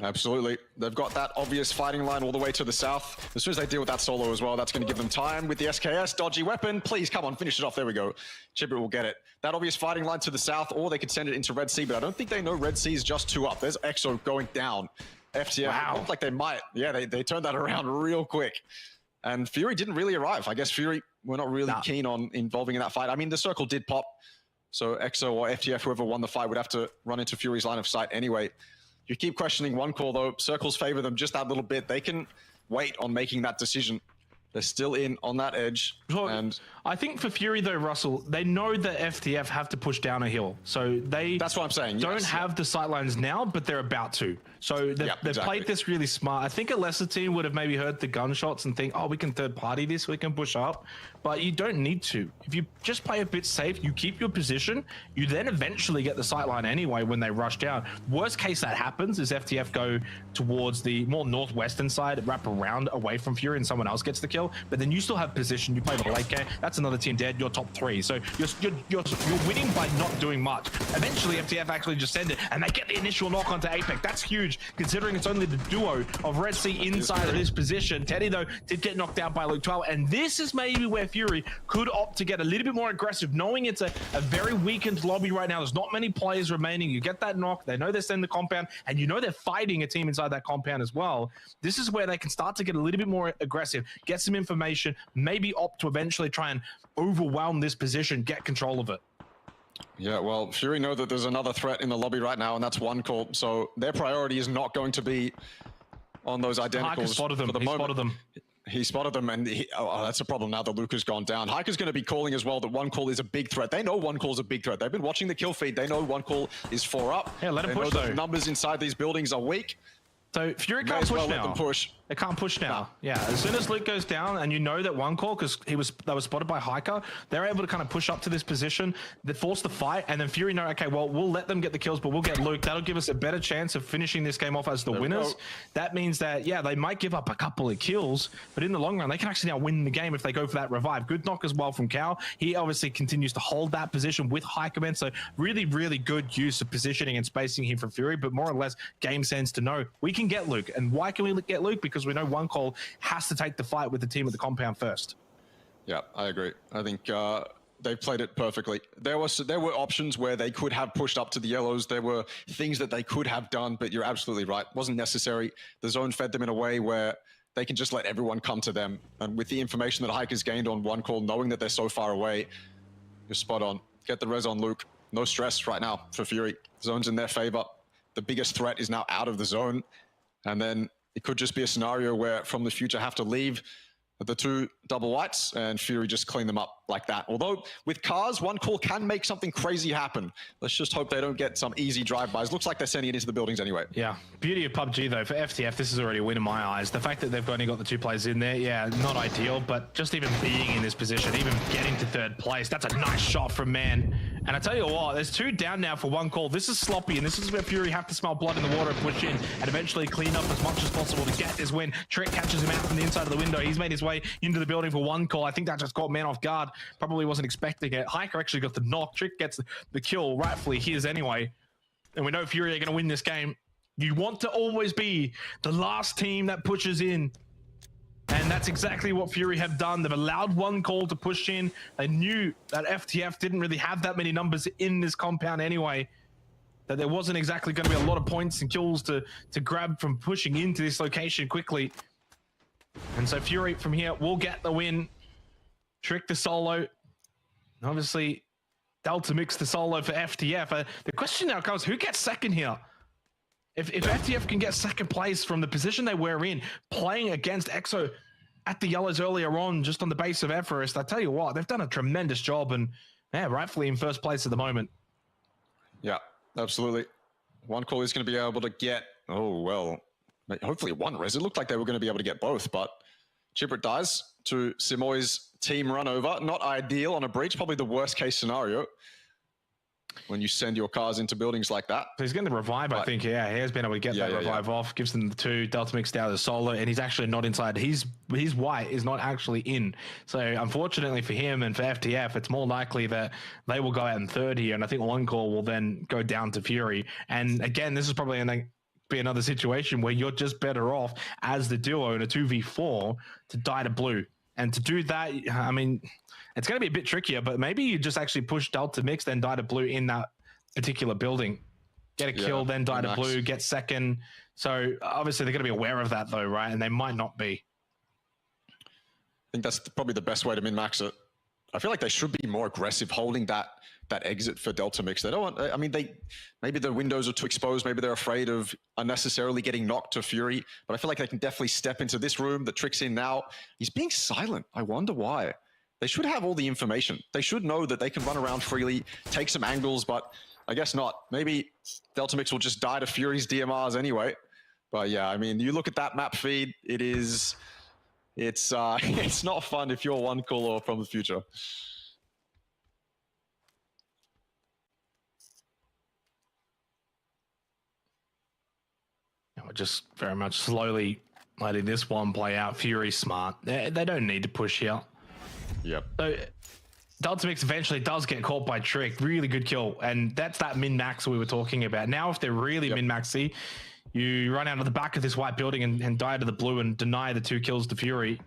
C: Absolutely. They've got that obvious fighting line all the way to the south. As soon as they deal with that solo as well, that's going to give them time with the SKS. Dodgy weapon. Please, come on, finish it off. There we go. Chibrit will get it. That obvious fighting line to the south, or they could send it into Red Sea, but I don't think they know Red Sea is just 2 up. There's EXO going down. FTF, looked like they might. Yeah, they turned that around real quick. And Fury didn't really arrive. I guess Fury were not really keen on involving in that fight. I mean, the circle did pop. So EXO or FTF, whoever won the fight, would have to run into Fury's line of sight anyway. You keep questioning one call, though. Circles favor them just that little bit. They can wait on making that decision. They're still in on that edge. And
A: I think for Fury, though, Russell, they know that FTF have to push down a hill. So that's
C: what I'm saying.
A: Don't have the sightlines now, but they're about to. So they've played this really smart. I think a lesser team would have maybe heard the gunshots and think, oh, we can third party this, we can push up. But you don't need to. If you just play a bit safe, you keep your position, you then eventually get the sightline anyway when they rush down. Worst case that happens is FTF go towards the more northwestern side, wrap around away from Fury, and someone else gets the kill. But then you still have position. You play the late game. That's another team dead. You're top 3. So you're winning by not doing much. Eventually, FTF actually just send it, and they get the initial knock onto Apex. That's huge, considering it's only the duo of Red Sea inside of this position. Teddy, though, did get knocked out by Luke 12, and this is maybe where Fury could opt to get a little bit more aggressive, knowing it's a very weakened lobby right now. There's not many players remaining. You get that knock. They know they're in the compound, and you know they're fighting a team inside that compound as well. This is where they can start to get a little bit more aggressive, get some information, maybe opt to eventually try and overwhelm this position, get control of it.
C: Yeah, well, Fury know that there's another threat in the lobby right now, and that's one call. So their priority is not going to be on those identicals
A: spotted them.
C: For the
A: He
C: moment.
A: spotted them.
C: He spotted them, and that's a problem now that Luca's gone down. Hiker's going to be calling as well that one call is a big threat. They know one call is a big threat. They've been watching the kill feed. They know one call is 4 up.
A: Yeah, let him push,
C: though.
A: though.
C: The numbers inside these buildings are weak.
A: So Fury
C: May
A: can't
C: as
A: push
C: well
A: now.
C: let them push.
A: They can't push now. Yeah, as soon as Luke goes down, and you know that one call, because they were spotted by Hiker, they're able to kind of push up to this position, they force the fight, and then Fury know, okay, well, we'll let them get the kills, but we'll get Luke. That'll give us a better chance of finishing this game off as the winners. That means that, yeah, they might give up a couple of kills, but in the long run, they can actually now win the game if they go for that revive. Good knock as well from Cal. He obviously continues to hold that position with Hiker Man, so really, really good use of positioning and spacing here from Fury, but more or less game sense to know we can get Luke. And why can we get Luke? Because we know one call has to take the fight with the team at the compound first.
C: Yeah, I agree. I think they played it perfectly. There were options where they could have pushed up to the yellows. There were things that they could have done, but you're absolutely right. It wasn't necessary. The zone fed them in a way where they can just let everyone come to them. And with the information that Hiker's gained on one call, knowing that they're so far away, you're spot on. Get the res on Luke. No stress right now for Fury. Zone's in their favor. The biggest threat is now out of the zone. And then it could just be a scenario where from the future have to leave the two double whites and Fury just clean them up like that. Although with cars, one call can make something crazy happen. Let's just hope they don't get some easy drive-bys. Looks like they're sending it into the buildings anyway.
A: Yeah, beauty of PUBG though, for FTF, this is already a win in my eyes. The fact that they've only got the two players in there, yeah, not ideal, but just even being in this position, even getting to third place, that's a nice shot from Man. And I tell you what, there's two down now for one call. This is sloppy, and this is where Fury have to smell blood in the water and push in and eventually clean up as much as possible to get this win. Trick catches him out from the inside of the window. He's made his way into the building for one call. I think that just caught Man off guard. Probably wasn't expecting it. Hiker actually got the knock. Trick gets the kill, rightfully his anyway. And we know Fury are going to win this game. You want to always be the last team that pushes in. And that's exactly what Fury have done. They've allowed one call to push in. They knew that FTF didn't really have that many numbers in this compound anyway, that there wasn't exactly going to be a lot of points and kills to grab from pushing into this location quickly. And so Fury from here will get the win. Trick the solo. Obviously, Delta mix the solo for FTF. The question now comes, who gets second here? If FTF can get second place from the position they were in, playing against EXO at the yellows earlier on, just on the base of Everest, I tell you what, they've done a tremendous job and yeah, rightfully in first place at the moment. Yeah, absolutely. One call is going to be able to get, oh, well, hopefully one res. It looked like they were going to be able to get both, but Chiprit dies to Simoy's team run over. Not ideal on a breach, probably the worst case scenario when you send your cars into buildings like that. So he's getting the revive, I think. Yeah, he has been able to get that revive off, gives them the two. Delta mixed out the solo, and he's actually not inside. His white is not actually in. So unfortunately for him and for FTF, it's more likely that they will go out in third here, and I think one call will then go down to Fury. And again, this is probably going to be another situation where you're just better off as the duo in a 2v4 to die to blue. And to do that, I mean, it's going to be a bit trickier, but maybe you just actually push Delta mix, then die to blue in that particular building. Get a kill, then die to blue, get second. So obviously they're going to be aware of that though, right? And they might not be.
C: I think that's probably the best way to min-max it. I feel like they should be more aggressive holding that exit for Delta mix. They don't want, I mean, maybe the windows are too exposed. Maybe they're afraid of unnecessarily getting knocked to Fury, but I feel like they can definitely step into this room. The Trick's in now. He's being silent. I wonder why. They should have all the information. They should know that they can run around freely, take some angles, but I guess not. Maybe Delta mix will just die to Fury's DMRs anyway. But yeah, I mean, you look at that map feed, it's not fun if you're one call or from the future.
A: We're just very much slowly letting this one play out. Fury's smart. They don't need to push here.
C: Yep.
A: So Delta mix eventually does get caught by Trick. Really good kill. And that's that min-max we were talking about. Now, if they're really min-maxy, you run out of the back of this white building and die to the blue and deny the two kills to Fury.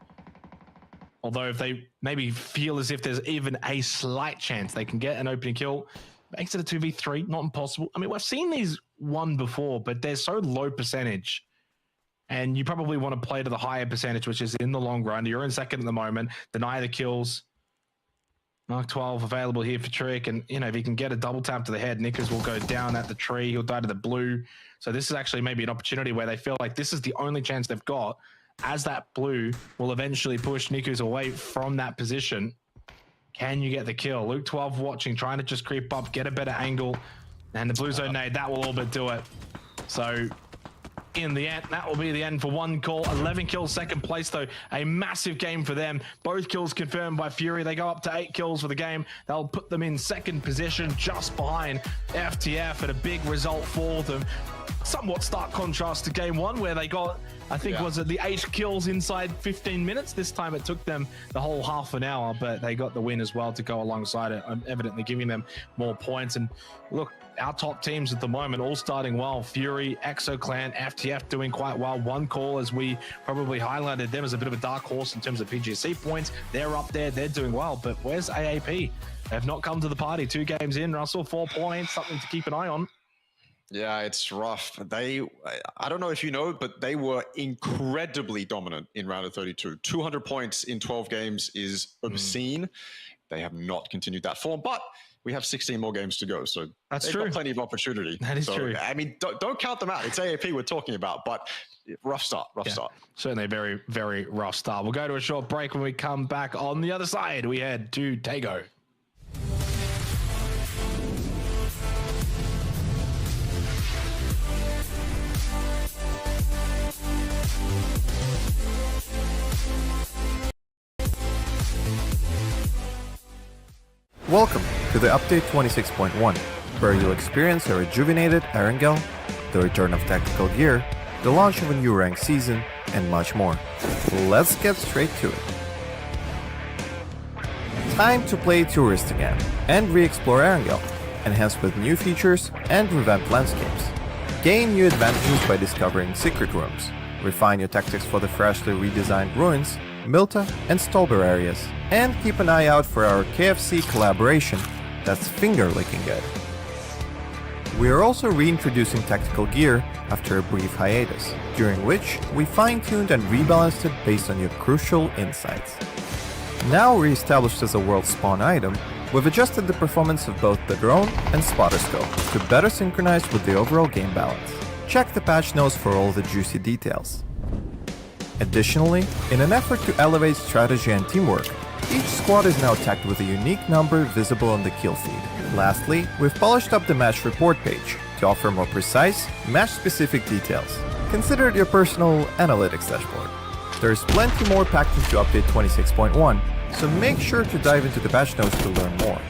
A: Although if they maybe feel as if there's even a slight chance they can get an opening kill, makes it a 2v3, not impossible. I mean, we've seen these won before, but they're so low percentage. And you probably want to play to the higher percentage, which is in the long run. You're in second at the moment. Deny the kills. Mark 12 available here for Trick. And, you know, if he can get a double tap to the head, Knickers will go down at the tree. He'll die to the blue. So this is actually maybe an opportunity where they feel like this is the only chance they've got, as that blue will eventually push Knickers away from that position. Can you get the kill? Luke 12 watching, trying to just creep up, get a better angle. And the blue zone nade, that will all but do it. So in the end. That will be the end for one call. 11 kills, second place though. A massive game for them. Both kills confirmed by Fury. They go up to 8 kills for the game. They'll put them in second position just behind FTF, and a big result for them. Somewhat stark contrast to game one, where they got, I think, was it the 8 kills inside 15 minutes? This time it took them the whole half an hour, but they got the win as well to go alongside it, evidently giving them more points. And look, our top teams at the moment all starting well. Fury, EXO Clan, FTF doing quite well. One call, as we probably highlighted them as a bit of a dark horse in terms of PGC points. They're up there, they're doing well, but where's AAP? They've not come to the party. 2 games in, Russell, 4 points, something to keep an eye on.
C: Yeah, it's rough. I don't know if you know, but they were incredibly dominant in round of 32. 200 points in 12 games is obscene. They have not continued that form, but we have 16 more games to go. So
A: that's
C: they've
A: true.
C: got plenty of opportunity.
A: That is true.
C: I mean, don't count them out. It's AAP we're talking about, but rough start.
A: Certainly a very, very rough start. We'll go to a short break. When we come back on the other side, we head to Tago.
D: Welcome to the update 26.1, where you'll experience a rejuvenated ArkAngel, the return of tactical gear, the launch of a new ranked season, and much more. Let's get straight to it. Time to play Tourist again and re-explore ArkAngel, enhanced with new features and revamped landscapes. Gain new advantages by discovering secret rooms, refine your tactics for the freshly redesigned ruins, Milta and Stolber areas, and keep an eye out for our KFC collaboration that's finger-licking good. We are also reintroducing tactical gear after a brief hiatus, during which we fine-tuned and rebalanced it based on your crucial insights. Now re-established as a world spawn item, we've adjusted the performance of both the drone and spotter scope to better synchronize with the overall game balance. Check the patch notes for all the juicy details. Additionally, in an effort to elevate strategy and teamwork, each squad is now tagged with a unique number visible on the kill feed. Lastly, we've polished up the match report page to offer more precise, match-specific details. Consider it your personal analytics dashboard. There's plenty more packed into update 26.1, so make sure to dive into the patch notes to learn more.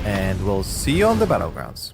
D: And we'll see you on the Battlegrounds.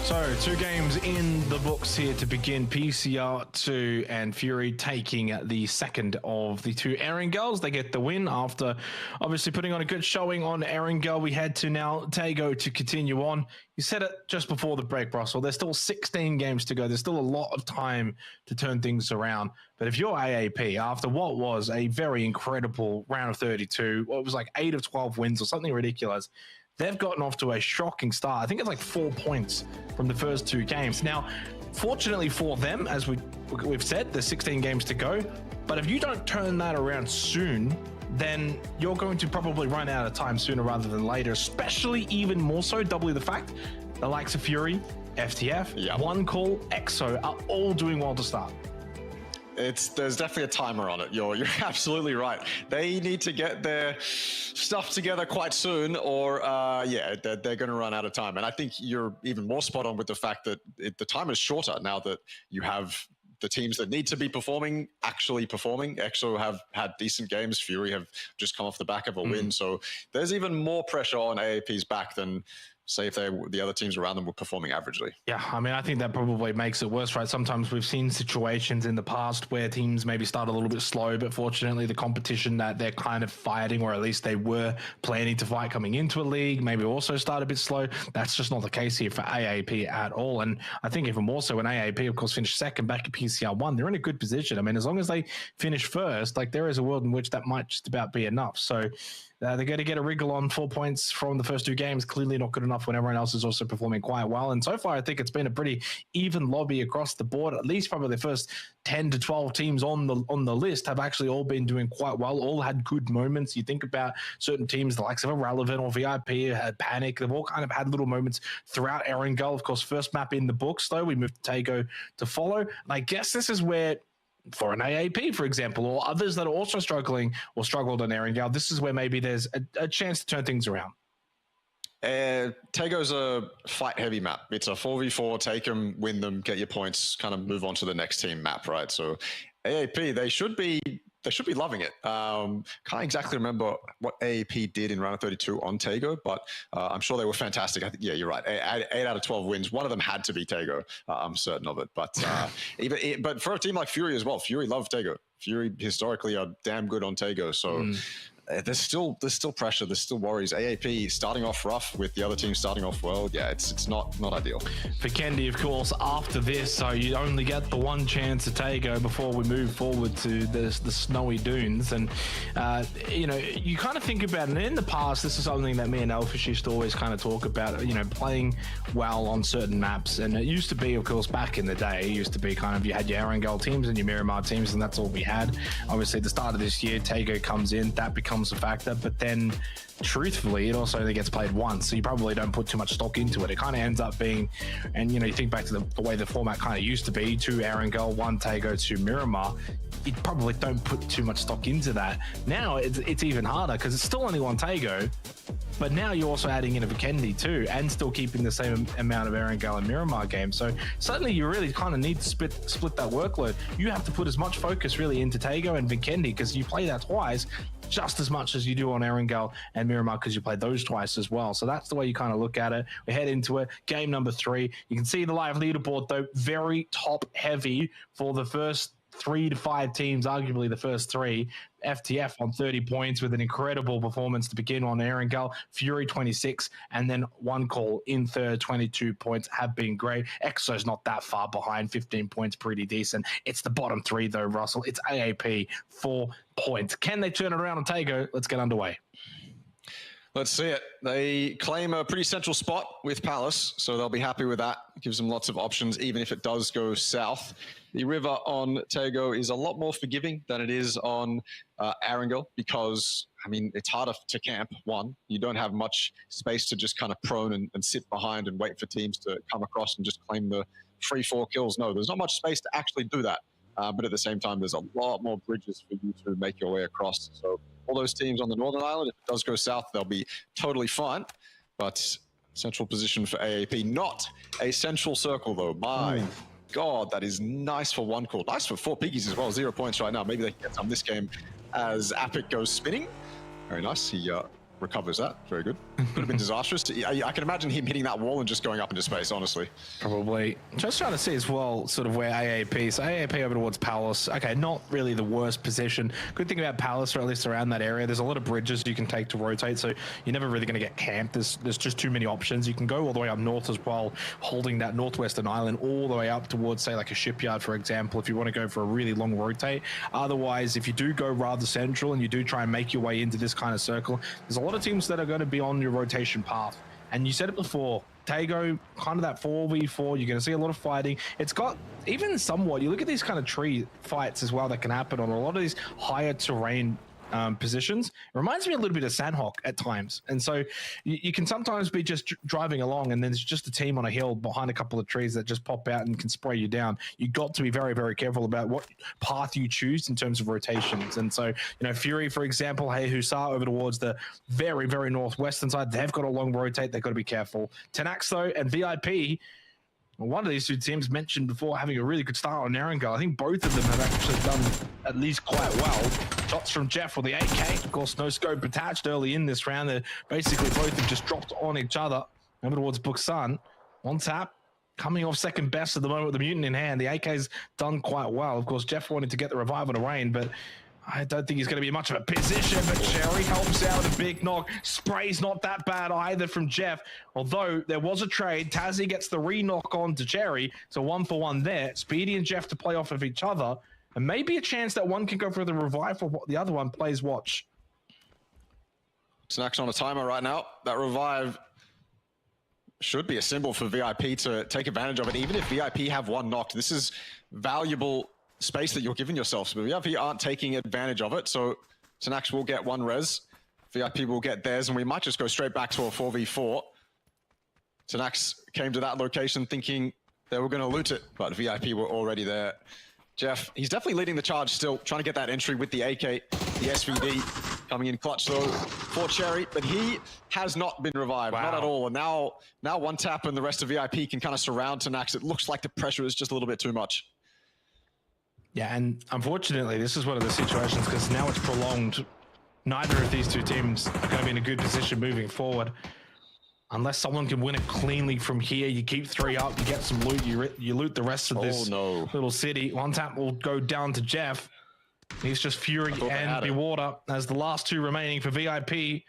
A: So 2 games in the books here to begin. PCR2 and Fury taking the second of the 2 ArkAngels. They get the win after obviously putting on a good showing on ArkAngel. We head to now Taego to continue on. You said it just before the break, Russell. There's still 16 games to go. There's still a lot of time to turn things around. But if you're AAP, after what was a very incredible round of 32, what was like 8 of 12 wins or something ridiculous, they've gotten off to a shocking start. I think it's like 4 points from the first 2 games. Now, fortunately for them, as we've said, there's 16 games to go. But if you don't turn that around soon, then you're going to probably run out of time sooner rather than later, especially even more so, doubly the fact, the likes of Fury, FTF, One Call, EXO are all doing well to start.
C: There's definitely a timer on it. You're absolutely right. They need to get their stuff together quite soon, or they're going to run out of time. And I think you're even more spot on with the fact that the time is shorter now that you have the teams that need to be performing actually performing. EXO have had decent games. Fury have just come off the back of a win. So there's even more pressure on AAP's back than, say, if the other teams around them were performing averagely.
A: Yeah, I mean, I think that probably makes it worse, right? Sometimes we've seen situations in the past where teams maybe start a little bit slow, but fortunately the competition that they're kind of fighting, or at least they were planning to fight coming into a league, maybe also start a bit slow. That's just not the case here for AAP at all. And I think even more so when AAP, of course, finished second back at PCR1, they're in a good position. I mean, as long as they finish first, like there is a world in which that might just about be enough. So they're going to get a wriggle on 4 points from the first 2 games. Clearly not good enough when everyone else is also performing quite well. And so far, I think it's been a pretty even lobby across the board. At least probably the first 10 to 12 teams on the list have actually all been doing quite well. All had good moments. You think about certain teams, the likes of Irrelephant or VIP, had Panic. They've all kind of had little moments throughout ArkAngel. Of course, first map in the books, though, we moved to Taego to follow. And I guess this is where, for an AAP, for example, or others that are also struggling or struggled on ArkAngel, this is where maybe there's a chance to turn things around.
C: Taego's a fight-heavy map. It's a 4v4, take them, win them, get your points, kind of move on to the next team map, right? So AAP, they should be loving it. Can't exactly remember what AAP did in round of 32 on Taego, but I'm sure they were fantastic. I think, yeah, you're right. 8 out of 12 wins. One of them had to be Taego. I'm certain of it. But but for a team like Fury as well, Fury love Taego. Fury historically are damn good on Taego. So there's still pressure. There's still worries. AAP starting off rough with the other team starting off well. Yeah, it's not ideal.
A: For Kendi, of course, after this, so you only get the one chance at Taego before we move forward to the snowy dunes. And, you kind of think about it. And in the past, this is something that me and Elfish used to always kind of talk about, playing well on certain maps. And it used to be, of course, back in the day, it used to be kind of, you had your ArkAngel teams and your Miramar teams, and that's all we had. Obviously, at the start of this year, Taego comes in, that becomes a factor, but then truthfully it also only gets played once, so you probably don't put too much stock into it. It kind of ends up being, and you think back to the way the format kind of used to be, 2 ArkAngel, 1 Taego, 2 Miramar, you probably don't put too much stock into that. Now it's even harder because it's still only 1 Taego, but now you're also adding in a Vikendi too, and still keeping the same amount of ArkAngel and Miramar games. So suddenly you really kind of need to split that workload. You have to put as much focus really into Taego and Vikendi, because you play that twice just as much as you do on ArkAngel and Miramar, because you play those twice as well. So that's the way you kind of look at it. We head into it. Game number 3. You can see the live leaderboard, though, very top heavy for the first 3 to 5 teams, arguably the first 3. FTF on 30 points with an incredible performance to begin on ArkAngel. Fury 26, and then One Call in third, 22 points, have been great. EXO's not that far behind, 15 points, pretty decent. It's the bottom 3 though, Russell. It's AAP, 4 points. Can they turn it around on Taego? Let's get underway.
C: Let's see it. They claim a pretty central spot with Palace, so they'll be happy with that. It gives them lots of options, even if it does go south. The river on Taego is a lot more forgiving than it is on ArkAngel, because, I mean, it's harder to camp, one. You don't have much space to just kind of prone and sit behind and wait for teams to come across and just claim the 3-4 kills. No, there's not much space to actually do that. But at the same time, there's a lot more bridges for you to make your way across. So all those teams on the Northern Island, if it does go south, they'll be totally fine. But central position for AAP, not a central circle though. My God, that is nice for One Call. Nice for 4 piggies as well, 0 points right now. Maybe they can get some this game as Apic goes spinning. Very nice, he recovers that, very good. Could have been disastrous. I can imagine him hitting that wall and just going up into space, honestly.
A: Probably. Just trying to see as well sort of where AAP, so AAP over towards Palace. Okay, not really the worst position. Good thing about Palace, or at least around that area, there's a lot of bridges you can take to rotate, so you're never really going to get camped. There's just too many options. You can go all the way up north as well, holding that northwestern island all the way up towards, say, like a shipyard, for example, if you want to go for a really long rotate. Otherwise, if you do go rather central and you do try and make your way into this kind of circle, there's a lot of teams that are going to be on your rotation path. And you said it before, Taego, kind of that 4v4, you're going to see a lot of fighting. It's got even somewhat, you look at these kind of tree fights as well that can happen on a lot of these higher terrain positions. It reminds me a little bit of Sandhawk at times. And so you can sometimes be just driving along and then there's just a team on a hill behind a couple of trees that just pop out and can spray you down. You got to be very, very careful about what path you choose in terms of rotations. And so, you know, Fury, for example, hey, Hussar over towards the very, very northwestern side, they've got a long rotate. They've got to be careful. Tenax, though, and VIP, one of these 2 teams mentioned before having a really good start on ArkAngel. I think both of them have actually done at least quite well. Shots from Jeff with the AK. Of course, no scope attached early in this round. They're basically both have just dropped on each other. Over towards Buxan. On tap. Coming off second best at the moment with the Mutant in hand. The AK's done quite well. Of course, Jeff wanted to get the revive on the rain, but I don't think he's going to be much of a position, but Cherry helps out with a big knock. Spray's not that bad either from Jeff, although there was a trade. Tazzy gets the re-knock on to Cherry, so 1-for-1 there. Speedy and Jeff to play off of each other, and maybe a chance that one can go for the revive for what the other one plays watch.
C: Tenax on a timer right now. That revive should be a symbol for VIP to take advantage of it, even if VIP have one knocked. This is valuable space that you're giving yourself, but VIP aren't taking advantage of it, so Tenax will get 1 res, VIP will get theirs, and we might just go straight back to a 4v4. Tenax came to that location thinking they were going to loot it, but VIP were already there. Jeff, he's definitely leading the charge still, trying to get that entry with the AK, the SVD, coming in clutch though for Cherry, but he has not been revived, not at all, and now one tap and the rest of VIP can kind of surround Tenax. It looks like the pressure is just a little bit too much.
A: Yeah, and unfortunately, this is one of the situations because now it's prolonged. Neither of these 2 teams are going to be in a good position moving forward. Unless someone can win it cleanly from here, you keep 3 up, you get some loot, you loot the rest of this little city. One tap will go down to Jeff. He's just Fury and Bewater as the last 2 remaining for VIP.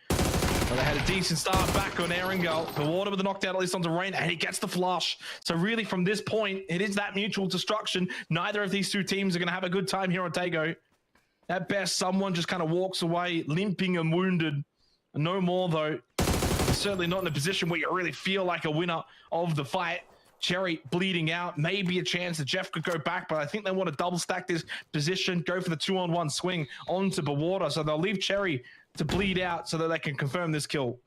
A: But they had a decent start back on ArkAngel. Bewater with the knockdown at least onto Rain, and he gets the flush. So really from this point, it is that mutual destruction. Neither of these 2 teams are going to have a good time here on Taego. At best, someone just kind of walks away limping and wounded. No more though. Certainly not in a position where you really feel like a winner of the fight. Cherry bleeding out, maybe a chance that Jeff could go back, but I think they want to double stack this position, go for the 2-on-1 swing onto Bewater, so they'll leave Cherry to bleed out so that they can confirm this kill.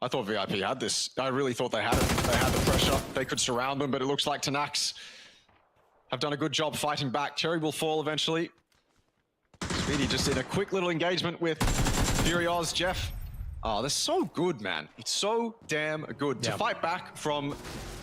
C: I thought VIP had this. I really thought they had it. They had the pressure. They could surround them, but it looks like Tenax have done a good job fighting back. Cherry will fall eventually. Speedy just in a quick little engagement with Fury Oz. Jeff Oh, they're so good, man. It's so damn good. To fight back from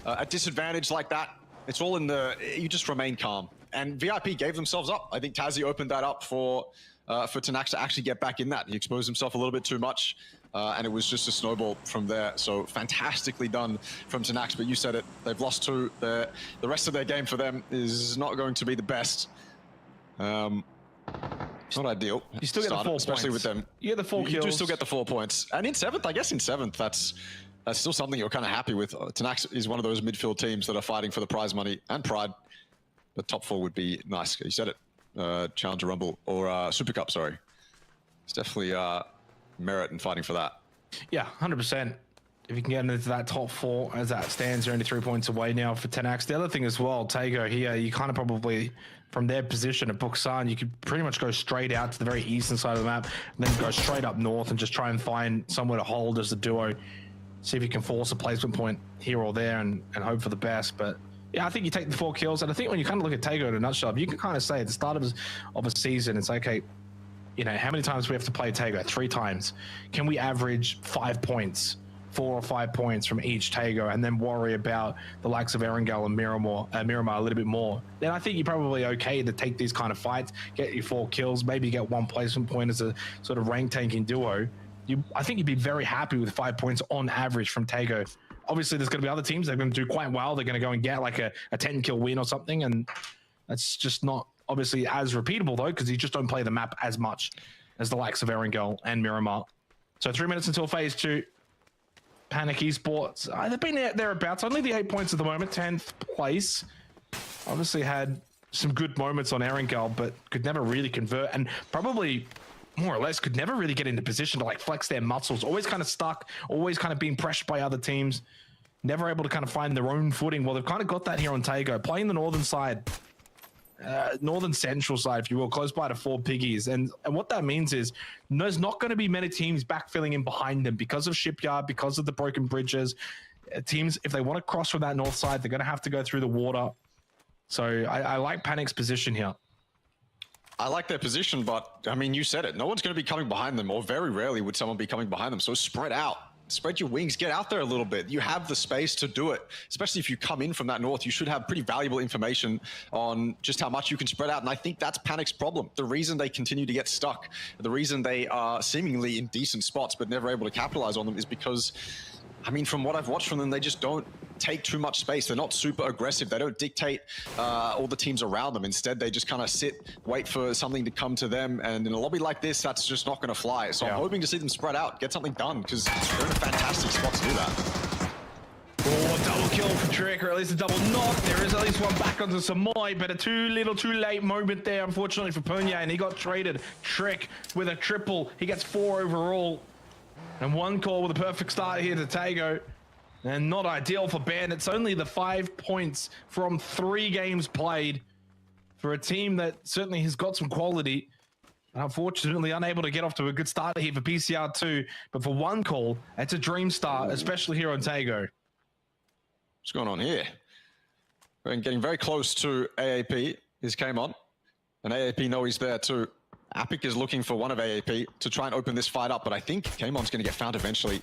C: a disadvantage like that, it's all in the, you just remain calm. And VIP gave themselves up. I think Tazzy opened that up for Tenax to actually get back in that. He exposed himself a little bit too much, and it was just a snowball from there. So fantastically done from Tenax, but you said it. They've lost 2. The rest of their game for them is not going to be the best. It's not ideal.
A: You still get the 4 points.
C: Especially with them.
A: You get the 4 kills.
C: You do still get the 4 points. And in 7th, I guess in 7th, that's still something you're kind of happy with. Tenax is one of those midfield teams that are fighting for the prize money and pride. The top 4 would be nice. You said it. Challenger Rumble or Super Cup, sorry. It's definitely merit in fighting for that.
A: Yeah, 100%. If you can get into that top 4 as that stands, you're only 3 points away now for Tenax. The other thing as well, Tago here, you kind of probably, from their position at Buksan, you could pretty much go straight out to the very eastern side of the map, and then go straight up north and just try and find somewhere to hold as a duo. See if you can force a placement point here or there and hope for the best. But yeah, I think you take the 4 kills. And I think when you kind of look at Tago in a nutshell, you can kind of say at the start of a season, it's okay, you know, how many times do we have to play Tago? 3 times. Can we average 5 points? 4 or 5 points from each Tago, and then worry about the likes of ArkAngel and Miramar a little bit more, then I think you're probably okay to take these kind of fights, get your 4 kills, maybe get 1 placement point as a sort of rank tanking duo. I think you'd be very happy with 5 points on average from Tago. Obviously, there's going to be other teams that are going to do quite well. They're going to go and get like a 10 kill win or something, and that's just not obviously as repeatable though, because you just don't play the map as much as the likes of ArkAngel and Miramar. So 3 minutes until phase 2. Bandits Esports, they've been thereabouts, only the 8 points at the moment, 10th place. Obviously had some good moments on ArkAngel, but could never really convert, and probably more or less could never really get into position to like flex their muscles. Always kind of stuck, always kind of being pressured by other teams, never able to kind of find their own footing. Well, they've kind of got that here on Tago, playing the northern side, northern central side, if you will, close by to 4 piggies. And what that means is there's not going to be many teams backfilling in behind them because of Shipyard, because of the broken bridges. Teams, if they want to cross from that north side, they're going to have to go through the water. So I like Panic's position here.
C: I like their position, but I mean, you said it. No one's going to be coming behind them, or very rarely would someone be coming behind them. So spread out. Spread your wings, get out there a little bit. You have the space to do it, especially if you come in from that north. You should have pretty valuable information on just how much you can spread out. And I think that's Panic's problem. The reason they continue to get stuck, the reason they are seemingly in decent spots but never able to capitalize on them is because, I mean, from what I've watched from them, they just don't take too much space. They're not super aggressive. They don't dictate all the teams around them. Instead, they just kind of sit, wait for something to come to them. And in a lobby like this, that's just not going to fly. So I'm hoping to see them spread out, get something done, because they're in a fantastic spot to do that.
A: Oh, double kill for Trick, or at least a double knock. There is at least one back onto Samoy, but a too late moment there, unfortunately, for Punya, and he got traded. Trick with a triple. He gets 4 overall. And 1 call with a perfect start here to Tago. And not ideal for Bandits. Only the 5 points from 3 games played for a team that certainly has got some quality. Unfortunately, unable to get off to a good start here for PCR2. But for 1 call, it's a dream start, especially here on Tago.
C: What's going on here? We're getting very close to AAP. This came on. And AAP know he's there too. Apic is looking for one of AAP to try and open this fight up, but I think Kamon's going to get found eventually.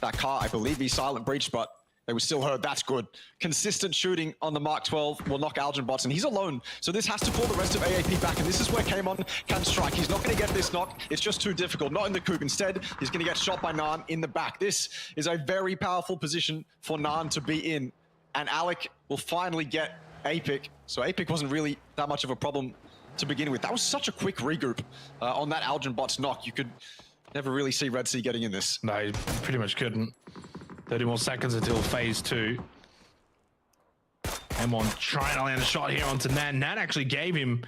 C: That car, I believe he silent breached, but they were still heard. That's good. Consistent shooting on the Mark 12 will knock Algen Bots, and he's alone. So this has to pull the rest of AAP back, and this is where Kamon can strike. He's not going to get this knock. It's just too difficult. Not in the Coop. Instead, he's going to get shot by Nan in the back. This is a very powerful position for Nan to be in, and Alec will finally get Apic. So Apic wasn't really that much of a problem to begin with. That was such a quick regroup on that Algen Bots knock. You could never really see Red Sea getting in this.
A: No, you pretty much couldn't. 30 more seconds until phase 2. Amon trying to land a shot here onto Nan. Nan actually gave him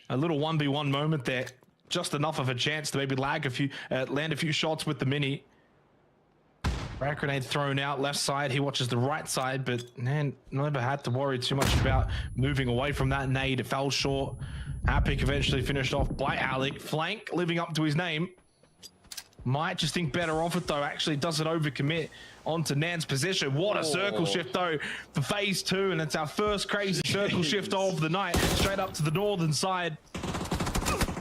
A: a little 1v1 moment there. Just enough of a chance to maybe land a few shots with the mini. Frag grenade thrown out left side. He watches the right side, but man, never had to worry too much about moving away from that nade. It fell short. Apic eventually finished off by Alec. Flank living up to his name. Might just think better of it though. Actually doesn't overcommit onto Nan's position. What a circle shift though for phase 2, and it's our first crazy circle shift of the night. Straight up to the northern side,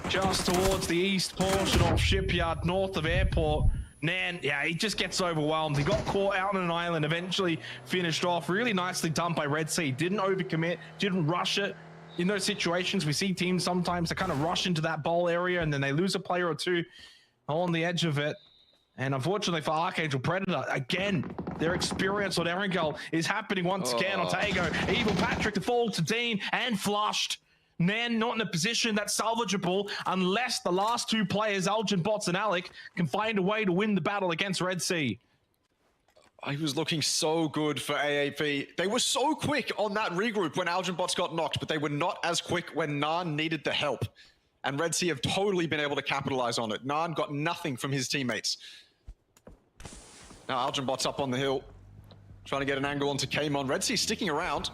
A: just towards the east portion of Shipyard, north of Airport. Nan, yeah, he just gets overwhelmed. He got caught out on an island, eventually finished off. Really nicely done by Red Sea. Didn't overcommit, didn't rush it. In those situations, we see teams sometimes they kind of rush into that bowl area and then they lose a player or two on the edge of it. And unfortunately for ArkAngel Predator, again, their experience on ArkAngel is happening once again on Tago. Evil Patrick to fall to Dean and flushed. Nan not in a position that's salvageable unless the last two players, Elgin Bots and Alec, can find a way to win the battle against Red Sea.
C: He was looking so good for AAP. They were so quick on that regroup when Elgin Bots got knocked, but they were not as quick when Nan needed the help. And Red Sea have totally been able to capitalize on it. Nan got nothing from his teammates. Now Elgin Bots up on the hill, trying to get an angle onto Kamon. Red Sea sticking around.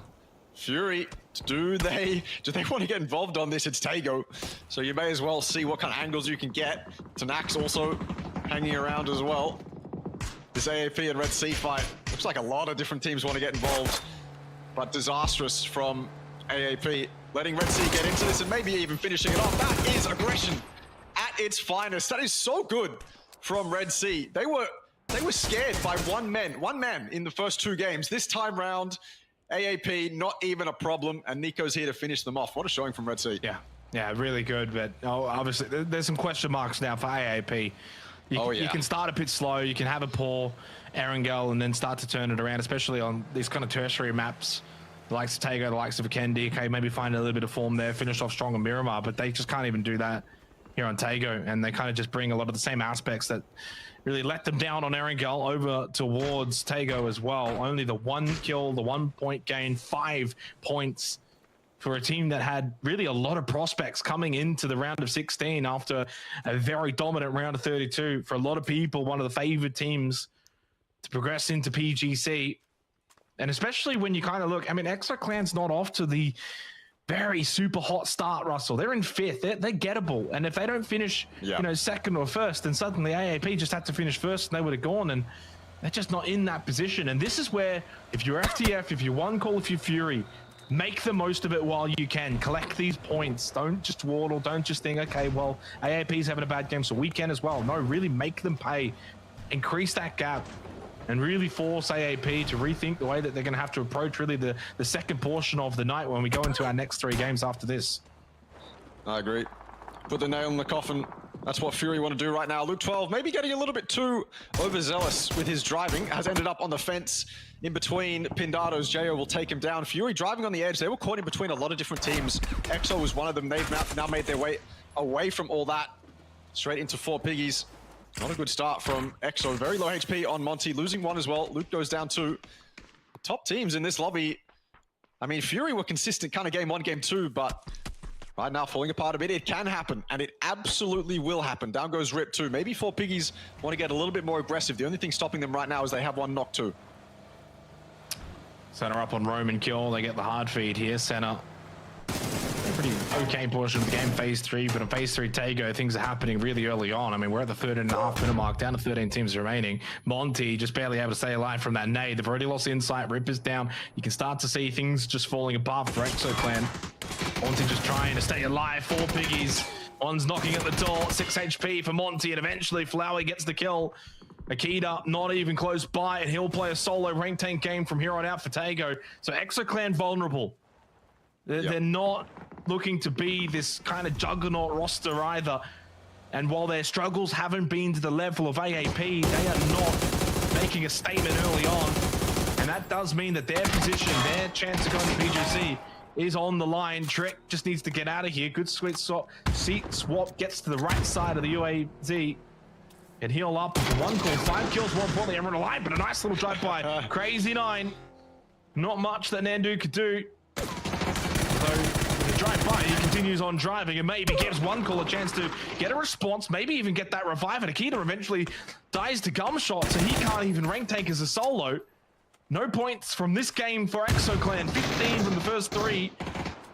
C: Fury, do they want to get involved on this? It's Tago. So you may as well see what kind of angles you can get. Tenax also hanging around as well. This AAP and Red Sea fight looks like a lot of different teams want to get involved, but disastrous from AAP. Letting Red Sea get into this and maybe even finishing it off. That is aggression at its finest. That is so good from Red Sea. They were scared by one man in the first two games. This time round, AAP, not even a problem, and Nico's here to finish them off. What a showing from Red Sea.
A: Yeah, really good, but obviously there's some question marks now for AAP. You can start a bit slow, you can have a poor ArkAngel and then start to turn it around, especially on these kind of tertiary maps. The likes of Tago, the likes of Kendi, okay, maybe find a little bit of form there, finish off strong on Miramar, but they just can't even do that here on Tago, and they kind of just bring a lot of the same aspects that really let them down on ArkAngel over towards Tago as well. Only the 1 kill, the 1 point gain, 5 points for a team that had really a lot of prospects coming into the round of 16 after a very dominant round of 32. For a lot of people, one of the favored teams to progress into PGC. And especially when you kind of look, I mean, EXO Clan's not off to the very super hot start, Russell. They're in 5th. They're gettable. And if they don't finish, you know, 2nd or 1st, then suddenly AAP just had to finish 1st and they would have gone. And they're just not in that position. And this is where, if you're FTF, if you're One Call, if you're Fury, make the most of it while you can. Collect these points. Don't just waddle. Don't just think, okay, well, AAP's having a bad game, so we can as well. No, really make them pay. Increase that gap. And really force AAP to rethink the way that they're going to have to approach really the second portion of the night when we go into our next 3 games after this.
C: I agree. Put the nail in the coffin. That's what Fury want to do right now. Luke 12, maybe getting a little bit too overzealous with his driving, has ended up on the fence in between Pintados. Jo will take him down. Fury driving on the edge. They were caught in between a lot of different teams. EXO was one of them. They've now made their way away from all that. Straight into 4 piggies. Not a good start from EXO. Very low HP on Monty, losing 1 as well. Luke goes down 2. Top teams in this lobby. I mean, Fury were consistent kind of game 1, game 2, but right now falling apart a bit. It can happen, and it absolutely will happen. Down goes Rip 2. Maybe 4 piggies want to get a little bit more aggressive. The only thing stopping them right now is they have 1 knock 2.
A: Center up on Roman kill. They get the hard feed here. Center. Pretty okay portion of the game, phase 3, but in phase 3 Tago, things are happening really early on. I mean, we're at the 13.5 minute mark, down to 13 teams remaining. Monty just barely able to stay alive from that nade. They've already lost insight. Rip is down. You can start to see things just falling apart for EXO Clan. Monty just trying to stay alive. 4 piggies. One's knocking at the door. 6 HP for Monty, and eventually Flower gets the kill. Akita not even close by, and he'll play a solo rank tank game from here on out for Tago. So EXO Clan vulnerable. They're not looking to be this kind of juggernaut roster either. And while their struggles haven't been to the level of AAP, they are not making a statement early on. And that does mean that their position, their chance of going to PGC is on the line. Trek just needs to get out of here. Good sweet seat swap, gets to the right side of the UAZ. And heal up for 1 call, 5 kills, 1 point. Everyone alive, but a nice little drive by Crazy 9. Not much that Nandu could do. So drive by, he continues on driving and maybe gives 1 call a chance to get a response, maybe even get that revive. And Akita eventually dies to gunshot, so he can't even rank take as a solo. No points from this game for EXO Clan. 15 from the first 3.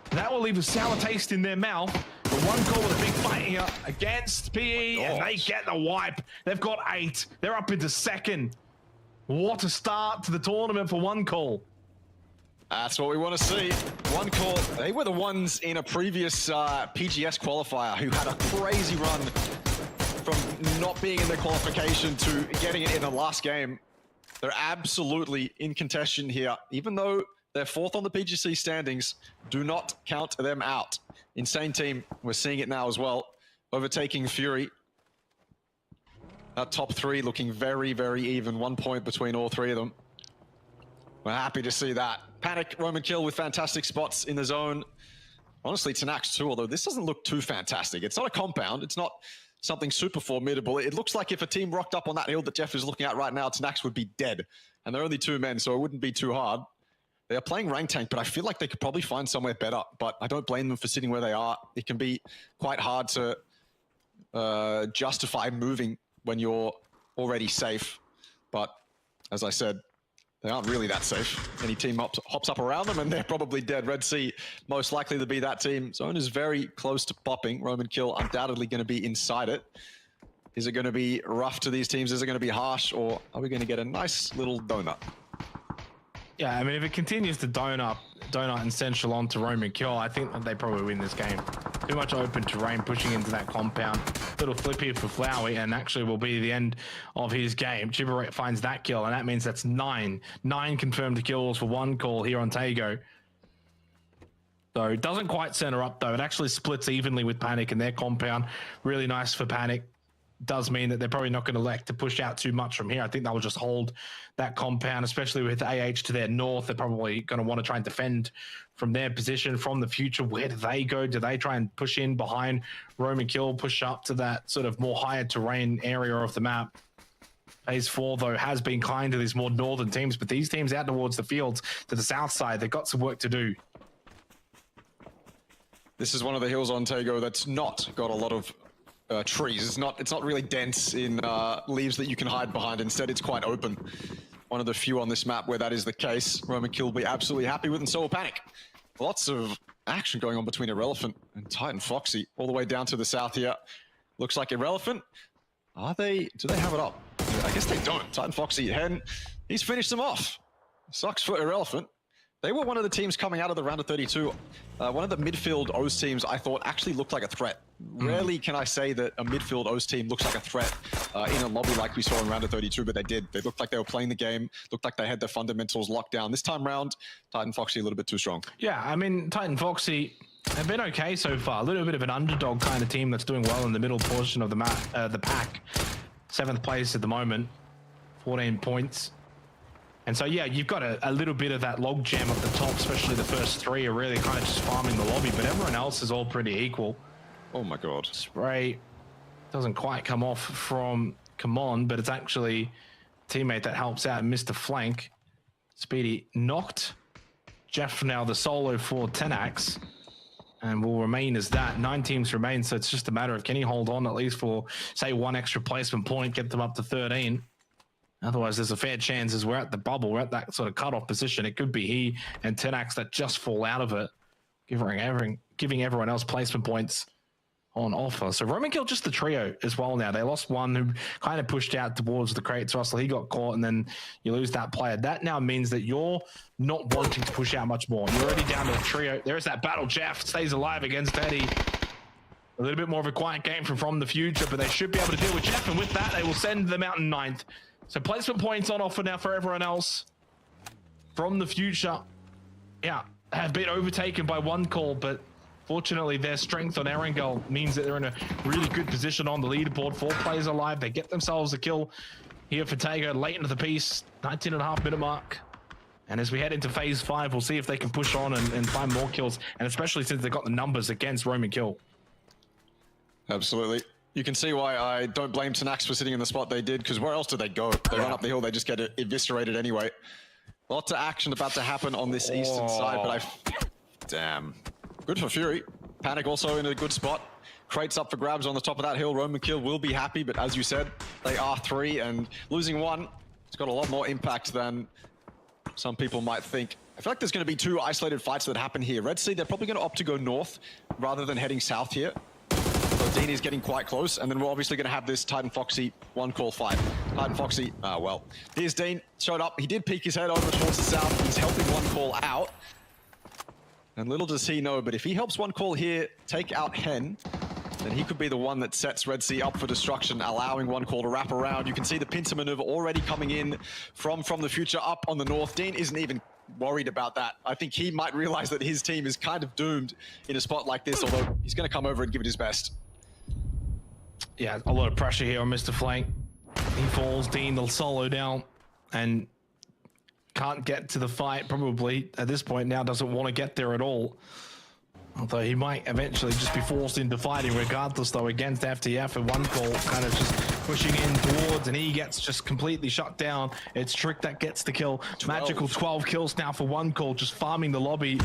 A: That will leave a sour taste in their mouth. But 1 call with a big fight here against PE, and they get the wipe. They've got 8. They're up into 2nd. What a start to the tournament for 1 call.
C: That's what we want to see. 1 call. They were the ones in a previous PGS qualifier who had a crazy run from not being in the qualification to getting it in the last game. They're absolutely in contention here. Even though they're 4th on the PGC standings, do not count them out. Insane team, we're seeing it now as well. Overtaking Fury. That top 3 looking very, very even. 1 point between all 3 of them. We're happy to see that. Panic, Roman Kill with fantastic spots in the zone. Honestly, Tenax too, although this doesn't look too fantastic. It's not a compound. It's not something super formidable. It looks like if a team rocked up on that hill that Jeff is looking at right now, Tenax would be dead. And they're only 2 men, so it wouldn't be too hard. They are playing rank tank, but I feel like they could probably find somewhere better. But I don't blame them for sitting where they are. It can be quite hard to justify moving when you're already safe. But as I said, they aren't really that safe. Any team hops up around them and they're probably dead. Red Sea, most likely to be that team. Zone is very close to popping. Roman Kill undoubtedly going to be inside it. Is it going to be rough to these teams? Is it going to be harsh? Or are we going to get a nice little donut?
A: Yeah, I mean, if it continues to donut and central on to Roman Kill, I think that they probably win this game. Too much open terrain pushing into that compound. Little flip here for Flowey, and actually will be the end of his game. Chibarette finds that kill, and that means that's 9 confirmed kills for 1 call here on Tago. So it doesn't quite center up, though. It actually splits evenly with Panic in their compound. Really nice for Panic. Does mean that they're probably not going to elect to push out too much from here. I think they'll just hold that compound, especially with AH to their north. They're probably going to want to try and defend from their position from the future. Where do they go? Do they try and push in behind Roman Kill, push up to that sort of more higher terrain area of the map? Phase 4, though, has been kind to these more northern teams, but these teams out towards the fields to the south side, they've got some work to do.
C: This is one of the hills on Tago that's not got a lot of trees. It's not really dense in leaves that you can hide behind. Instead, it's quite open. One of the few on this map where that is the case. Roman Kill will be absolutely happy with, and so will Panic. Lots of action going on between Irrelephant and Titan Foxy, all the way down to the south here. Looks like Irrelephant. Do they have it up? I guess they don't. Titan Foxy, Hen, he's finished them off. Sucks for Irrelephant. They were one of the teams coming out of the round of 32. One of the midfield OS teams I thought actually looked like a threat. Rarely can I say that a midfield OS team looks like a threat in a lobby like we saw in round of 32, but they did. They looked like they were playing the game, looked like they had their fundamentals locked down. This time round, Titan Foxy a little bit too strong.
A: Yeah, I mean, Titan Foxy have been okay so far. A little bit of an underdog kind of team that's doing well in the middle portion of the map, the pack. 7th place at the moment, 14 points. And so, yeah, you've got a little bit of that log jam at the top, especially the first 3 are really kind of just farming the lobby, but everyone else is all pretty equal.
C: Oh my God.
A: Spray doesn't quite come off from Kamon, but it's actually a teammate that helps out Mr. Flank. Speedy knocked. Jeff now the solo for Tenax, and will remain as that. 9 teams remain, so it's just a matter of can he hold on at least for, say, 1 extra placement point, get them up to 13. Otherwise, there's a fair chance as we're at the bubble, we're at that sort of cutoff position. It could be he and Tenax that just fall out of it, giving everyone else placement points on offer. So Roman Kill just the trio as well now. They lost one who kind of pushed out towards the crates. Russell, he got caught, and then you lose that player. That now means that you're not wanting to push out much more. You're already down to a trio. There's that battle. Jeff stays alive against Eddie. A little bit more of a quiet game from the future, but they should be able to deal with Jeff, and with that, they will send them out in 9th. So placement points on offer now for everyone else from the future. Yeah, have been overtaken by 1 call, but fortunately their strength on ArkAngel means that they're in a really good position on the leaderboard. 4 players alive. They get themselves a kill here for Tago late into the piece, 19.5-minute mark. And as we head into phase 5, we'll see if they can push on and find more kills, and especially since they've got the numbers against Roman Kill.
C: Absolutely. You can see why I don't blame Tenax for sitting in the spot they did, because where else do they go? They run up the hill, they just get eviscerated anyway. Lots of action about to happen on this eastern side, but damn. Good for Fury. Panic also in a good spot. Crates up for grabs on the top of that hill. Roman Kill will be happy, but as you said, they are 3, and losing 1, it's got a lot more impact than some people might think. I feel like there's going to be 2 isolated fights that happen here. Red Sea, they're probably going to opt to go north rather than heading south here. So Dini's getting quite close, and then we're obviously going to have this Titan Foxy 1 call fight. Titan Foxy, well, here's Dean, showed up. He did peek his head over towards the south. He's helping 1 call out. And little does he know, but if he helps 1 call here, take out Hen, then he could be the one that sets Red Sea up for destruction, allowing One Call to wrap around. You can see the pincer maneuver already coming in from the future up on the north. Dean isn't even worried about that. I think he might realize that his team is kind of doomed in a spot like this, although he's going to come over and give it his best.
A: Yeah, a lot of pressure here on Mr. Flank. He falls, Dean, they'll solo down and can't get to the fight probably at this point now, doesn't want to get there at all. Although he might eventually just be forced into fighting regardless though against FTF, and One Call kind of just pushing in towards, and he gets just completely shut down. It's Trick that gets the kill. 12. Magical 12 kills now for One Call, just farming the lobby.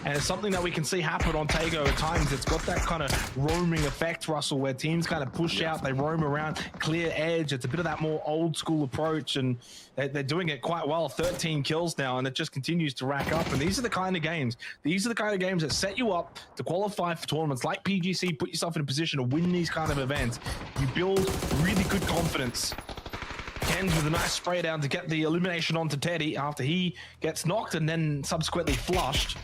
A: And it's something that we can see happen on Tago at times. It's got that kind of roaming effect, Russell, where teams kind of push out, they roam around, clear edge. It's a bit of that more old school approach, and they're doing it quite well. 13 kills now, and it just continues to rack up. And these are the kind of games that set you up to qualify for tournaments like PGC, put yourself in a position to win these kind of events. You build really good confidence. Ends with a nice spray down to get the elimination onto Teddy after he gets knocked and then subsequently flushed.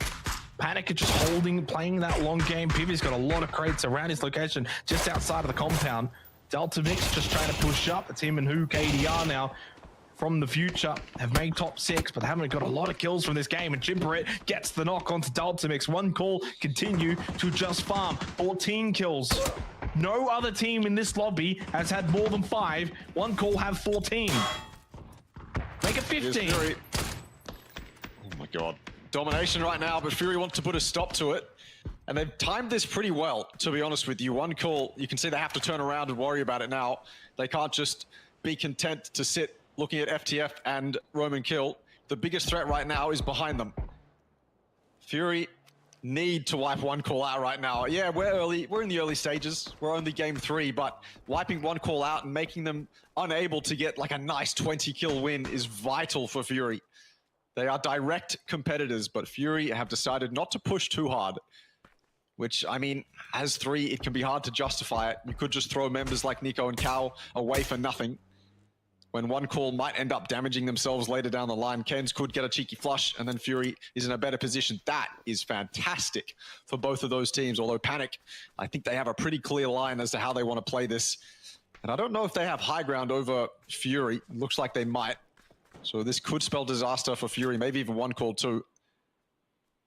A: Panic are just holding, playing that long game. Pivy's got a lot of crates around his location, just outside of the compound. Delta Mix just trying to push up. It's him and who KDR now from the future have made top 6, but they haven't got a lot of kills from this game. And Chimperit gets the knock onto Delta Mix. One Call continue to just farm 14 kills. No other team in this lobby has had more than 5. One Call have 14. Make it 15.
C: Oh my god. Domination right now, but Fury wants to put a stop to it. And they've timed this pretty well, to be honest with you. One Call, you can see they have to turn around and worry about it now. They can't just be content to sit looking at FTF and Roman kill. The biggest threat right now is behind them. Fury need to wipe One Call out right now. Yeah, we're in the early stages. We're only game 3, but wiping One Call out and making them unable to get like a nice 20 kill win is vital for Fury. They are direct competitors, but Fury have decided not to push too hard, which, I mean, as 3, it can be hard to justify it. You could just throw members like Nico and Cal away for nothing, when One Call might end up damaging themselves later down the line. Kens could get a cheeky flush, and then Fury is in a better position. That is fantastic for both of those teams, although Panic, I think they have a pretty clear line as to how they want to play this. And I don't know if they have high ground over Fury. It looks like they might. So this could spell disaster for Fury, maybe even One Call too.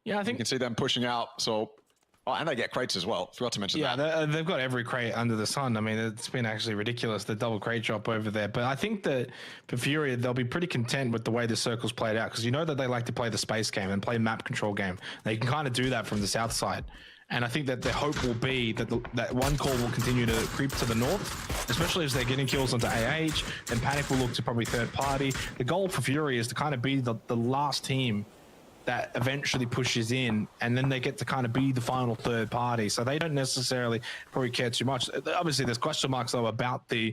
A: Yeah, I think
C: you can see them pushing out. So, oh, and they get crates as well. Forgot to mention that.
A: Yeah, they've got every crate under the sun. I mean, it's been actually ridiculous, the double crate drop over there. But I think that for Fury, they'll be pretty content with the way the circle's played out, because you know that they like to play the space game and play map control game. They can kind of do that from the south side. And I think that the hope will be that that One Call will continue to creep to the north, especially as they're getting kills onto AH, and Panic will look to probably third party. The goal for Fury is to kind of be the last team that eventually pushes in, and then they get to kind of be the final third party. So they don't necessarily probably care too much. Obviously, there's question marks, though, about the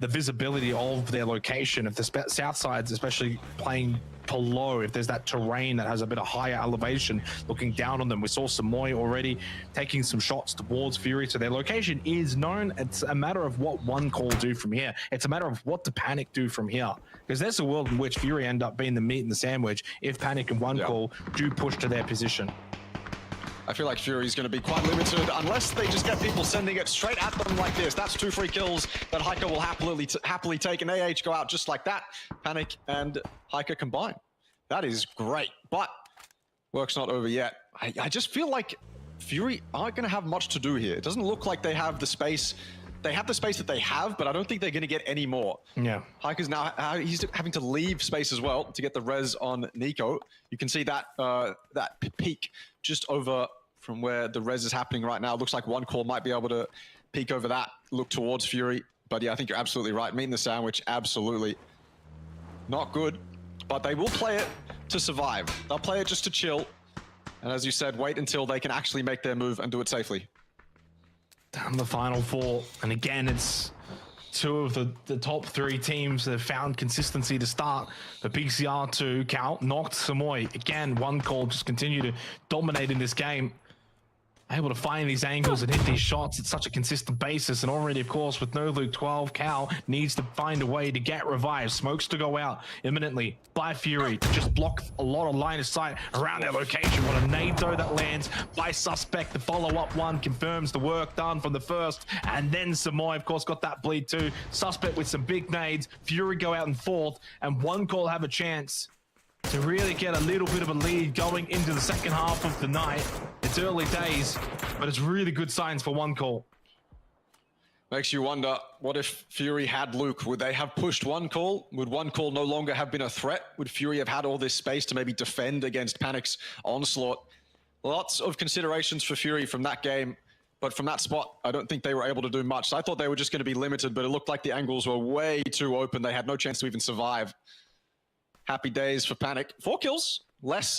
A: visibility of their location. If the south side's especially playing below, if there's that terrain that has a bit of higher elevation looking down on them. We saw Samoy already taking some shots towards Fury, so their location is known. It's a matter of what One Call do from here. It's a matter of what the Panic do from here, because there's a world in which Fury end up being the meat and the sandwich if Panic and One Call do push to their position.
C: I feel like Fury's going to be quite limited unless they just get people sending it straight at them like this. That's 2 free kills that Hiker will happily take, and AH go out just like that. Panic and Hiker combine. That is great, but work's not over yet. I just feel like Fury aren't going to have much to do here. It doesn't look like they have the space. They have the space that they have, but I don't think they're going to get any more. Yeah. Hiker's now, he's having to leave space as well to get the res on Nico. You can see that that peak just over from where the res is happening right now. Looks like One Call might be able to peek over that, look towards Fury. But yeah, I think you're absolutely right. Meeting the sandwich, absolutely not good. But they will play it to survive. They'll play it just to chill. And as you said, wait until they can actually make their move and do it safely.
A: Down the final 4. And again, it's 2 of the top 3 teams that have found consistency to start. The PCR2, Cal knocked Samoy. Again, One Call just continue to dominate in this game. able to find these angles and hit these shots at such a consistent basis. And already, of course, with no Luke 12, Cal needs to find a way to get revived. Smokes to go out imminently by Fury to just block a lot of line of sight around their location. What a nade though that lands by Suspect. The follow-up one confirms the work done from the first. And then Samoy, of course, got that bleed too. Suspect with some big nades. Fury go out in fourth. And One Call have a chance to really get a little bit of a lead going into the second half of the night. It's early days, but it's really good signs for One Call.
C: Makes you wonder, what if Fury had Luke? Would they have pushed One Call? Would One Call no longer have been a threat? Would Fury have had all this space to maybe defend against Panic's onslaught? Lots of considerations for Fury from that game, but from that spot, I don't think they were able to do much. So I thought they were just going to be limited, but it looked like the angles were way too open. They had no chance to even survive. Happy days for Panic. 4 kills,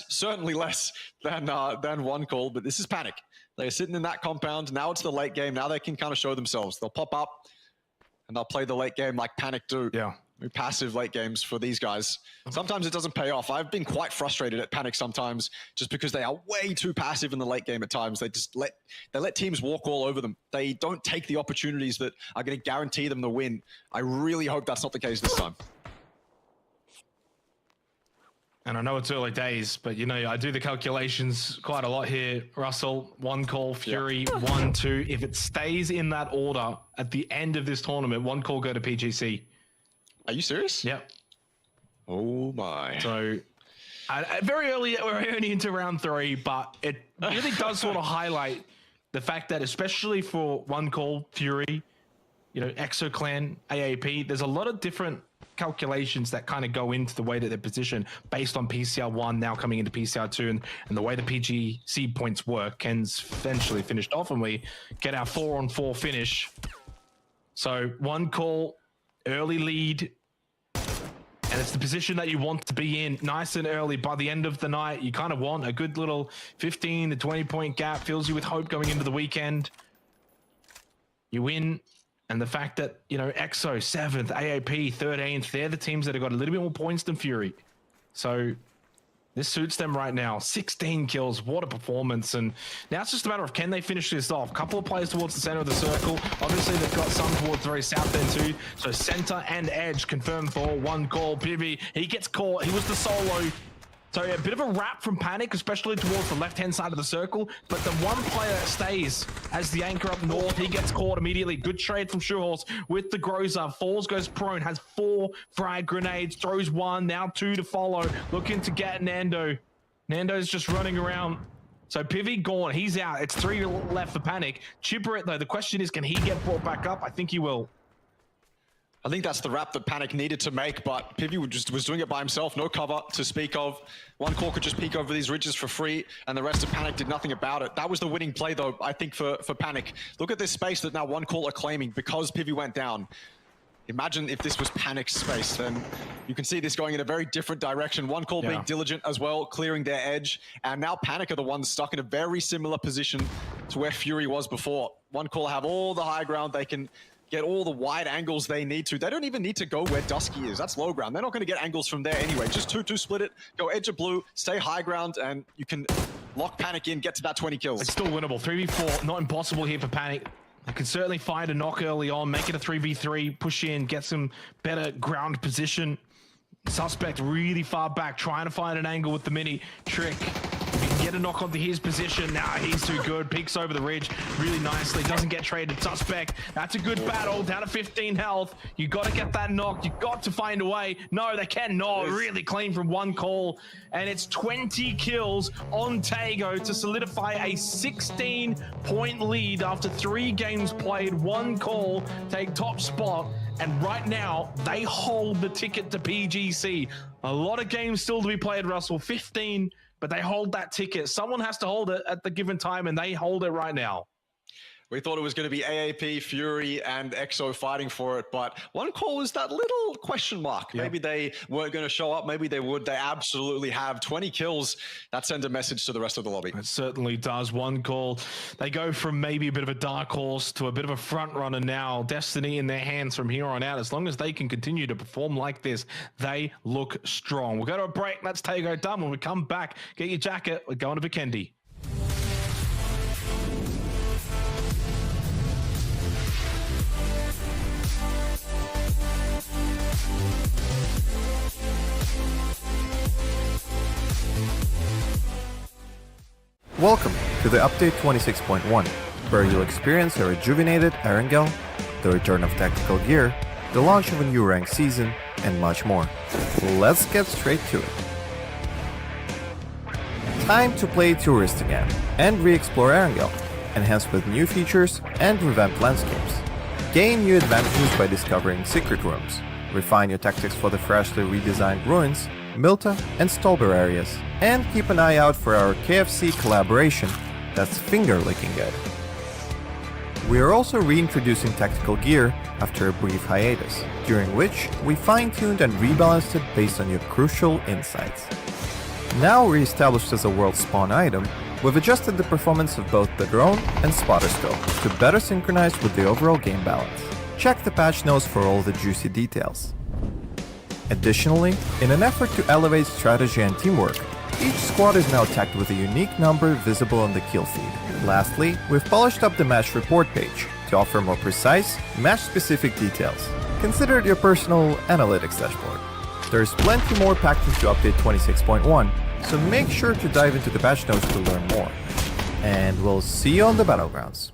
C: certainly less than One Call, but this is Panic. They're sitting in that compound. Now it's the late game. Now they can kind of show themselves. They'll pop up and they'll play the late game like Panic do.
A: Yeah.
C: Passive late games for these guys. Sometimes it doesn't pay off. I've been quite frustrated at Panic sometimes just because they are way too passive in the late game at times. They just let teams walk all over them. They don't take the opportunities that are going to guarantee them the win. I really hope that's not the case this time.
A: And I know it's early days, but you know, I do the calculations quite a lot here. Russell, One Call, Fury, 1, 2. If it stays in that order at the end of this tournament, One Call go to PGC.
C: Are you serious?
A: Yep.
C: Oh my.
A: So very early, we're only into round 3, but it really does sort of highlight the fact that especially for One Call, Fury, you know, EXO Clan, AAP, there's a lot of different calculations that kind of go into the way that they're positioned based on PCR 1 now coming into PCR 2 and the way the PGC points work. Ken's eventually finished off and we get our 4-on-4 finish. So One Call, early lead, and it's the position that you want to be in nice and early. By the end of the night, you kind of want a good little 15 to 20 point gap, fills you with hope going into the weekend. You win. And the fact that, you know, EXO 7th, AAP 13th, they're the teams that have got a little bit more points than Fury. So this suits them right now. 16 kills, what a performance. And now it's just a matter of can they finish this off. A couple of players towards the center of the circle. Obviously, they've got some towards the very south end too. So center and edge confirmed for One Call. Pivy, he gets caught. He was the solo. So a bit of a wrap from Panic, especially towards the left-hand side of the circle. But the one player stays as the anchor up north. He gets caught immediately. Good trade from Shoehorse with the Groza. Falls, goes prone, has 4 frag grenades, throws 1, now 2 to follow. Looking to get Nando. Nando's just running around. So Pivy gone, he's out. It's 3 left for Panic. Chipper it though. The question is, can he get brought back up? I think he will.
C: I think that's the wrap that Panic needed to make, but Pivy was doing it by himself, no cover to speak of. One Call could just peek over these ridges for free, and the rest of Panic did nothing about it. That was the winning play, though, I think, for Panic. Look at this space that now One Call are claiming because Pivy went down. Imagine if this was Panic's space, then you can see this going in a very different direction. One Call being diligent as well, clearing their edge, and now Panic are the ones stuck in a very similar position to where Fury was before. One Call have all the high ground, they can get all the wide angles they need to. They don't even need to go where Dusky is. That's low ground. They're not going to get angles from there anyway. Just 2-2 split it, go edge of blue, stay high ground, and you can lock Panic in, get to that 20 kills.
A: It's still winnable. 3v4, not impossible here for Panic. They can certainly find a knock early on, make it a 3v3, push in, get some better ground position. Suspect really far back, trying to find an angle with the mini trick. If he can get a knock onto his position, now he's too good. Peeks over the ridge really nicely. Doesn't get traded. Suspect, that's a good battle. Down to 15 health. You got to get that knock. You got to find a way. No, they cannot. Really clean from One Call. And it's 20 kills on Tago to solidify a 16-point lead after 3 games played. One Call take top spot. And right now, they hold the ticket to PGC. A lot of games still to be played, Russell. 15, but they hold that ticket. Someone has to hold it at the given time, and they hold it right now.
C: We thought it was going to be AAP, Fury, and EXO fighting for it, but One Call was that little question mark. Maybe they weren't going to show up. Maybe they would. They absolutely have 20 kills. That sends a message to the rest of the lobby.
A: It certainly does. One Call. They go from maybe a bit of a dark horse to a bit of a front runner now. Destiny in their hands from here on out. As long as they can continue to perform like this, they look strong. We'll go to a break. That's Tago done. When we come back, get your jacket. We're going to Vikendi.
D: Welcome to the update 26.1, where you'll experience a rejuvenated ArkAngel, the return of tactical gear, the launch of a new rank season, and much more. Let's get straight to it. Time to play Tourist again and re-explore ArkAngel, enhanced with new features and revamped landscapes. Gain new advantages by discovering secret rooms, refine your tactics for the freshly redesigned ruins, Milta and Stolber areas, and keep an eye out for our KFC collaboration that's finger-licking good. We are also reintroducing tactical gear after a brief hiatus, during which we fine-tuned and rebalanced it based on your crucial insights. Now re-established as a world spawn item, we've adjusted the performance of both the drone and spotter scope to better synchronize with the overall game balance. Check the patch notes for all the juicy details. Additionally, in an effort to elevate strategy and teamwork, each squad is now tagged with a unique number visible on the kill feed. Lastly, we've polished up the match report page to offer more precise, match-specific details. Consider it your personal analytics dashboard. There's plenty more packed into update 26.1, so make sure to dive into the patch notes to learn more. And we'll see you on the Battlegrounds.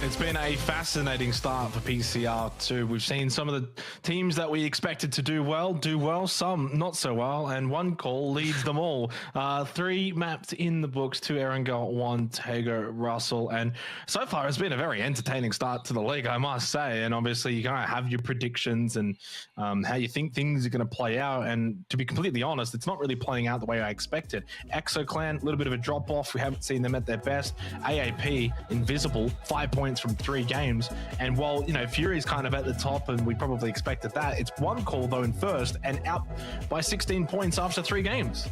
A: It's been a fascinating start for PCR2. We've seen some of the teams that we expected to do well, some not so well, and one call leads them all. 3 maps in the books, 2 ArkAngel, 1 Tego Russell, and so far it's been a very entertaining start to the league, I must say. And obviously you kind of have your predictions and how you think things are going to play out. And to be completely honest, it's not really playing out the way I expected. EXO Clan, a little bit of a drop off. We haven't seen them at their best. AAP, invisible, 5 points from 3 games. And while, you know, Fury's kind of at the top and we probably expected that, it's one call though in first and out by 16 points after 3 games.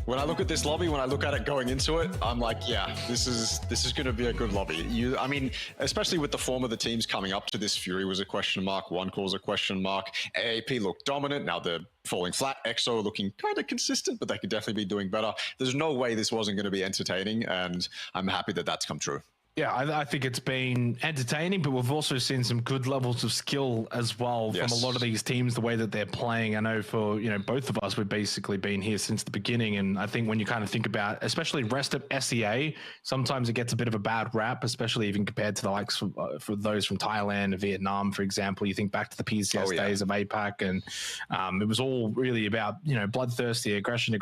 C: When I look at this lobby, when I look at it going into it, I'm like, yeah, this is going to be a good lobby. I mean, especially with the form of the teams coming up to this, Fury was a question mark, one call's a question mark. AAP looked dominant. Now they're falling flat. EXO looking kind of consistent, but they could definitely be doing better. There's no way this wasn't going to be entertaining, and I'm happy that that's come true.
A: Yeah, I think it's been entertaining, but we've also seen some good levels of skill as well from a lot of these teams, the way that they're playing. I know for, you know, both of us, we've basically been here since the beginning. And I think when you kind of think about, especially rest of SEA, sometimes it gets a bit of a bad rap, especially even compared to the likes for those from Thailand and Vietnam, for example. You think back to the PCS days of APAC, and it was all really about, you know, bloodthirsty aggression.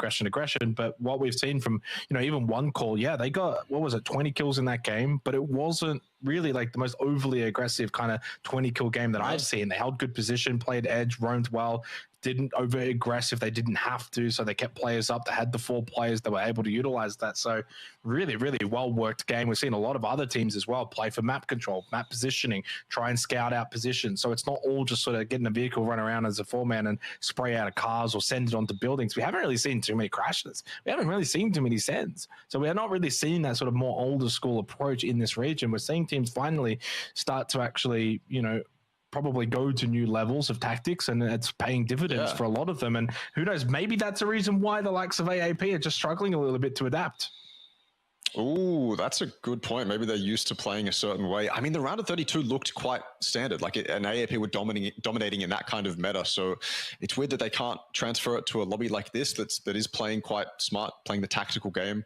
A: But what we've seen from, you know, even one call, yeah, they got, 20 kills in that game, but it wasn't really like the most overly aggressive kind of 20 kill game that I've seen. They held good position, played edge, roamed well, didn't over aggressive. They didn't have to, so they kept players up. They had the 4 players that were able to utilize that. So really, really well worked game. We've seen a lot of other teams as well play for map control, map positioning, try and scout out positions. So it's not all just sort of getting a vehicle, run around as a 4-man and spray out of cars or send it onto buildings. We haven't really seen too many crashes. We haven't really seen too many sends. So we're not really seeing that sort of more older school approach in this region. We're seeing teams finally start to actually, you know, probably go to new levels of tactics, and it's paying dividends for a lot of them. And who knows, maybe that's a reason why the likes of AAP are just struggling a little bit to adapt.
C: Oh, that's a good point. Maybe they're used to playing a certain way. I mean, the round of 32 looked quite standard. Like an AAP were dominating in that kind of meta. So it's weird that they can't transfer it to a lobby like this that is playing quite smart, playing the tactical game.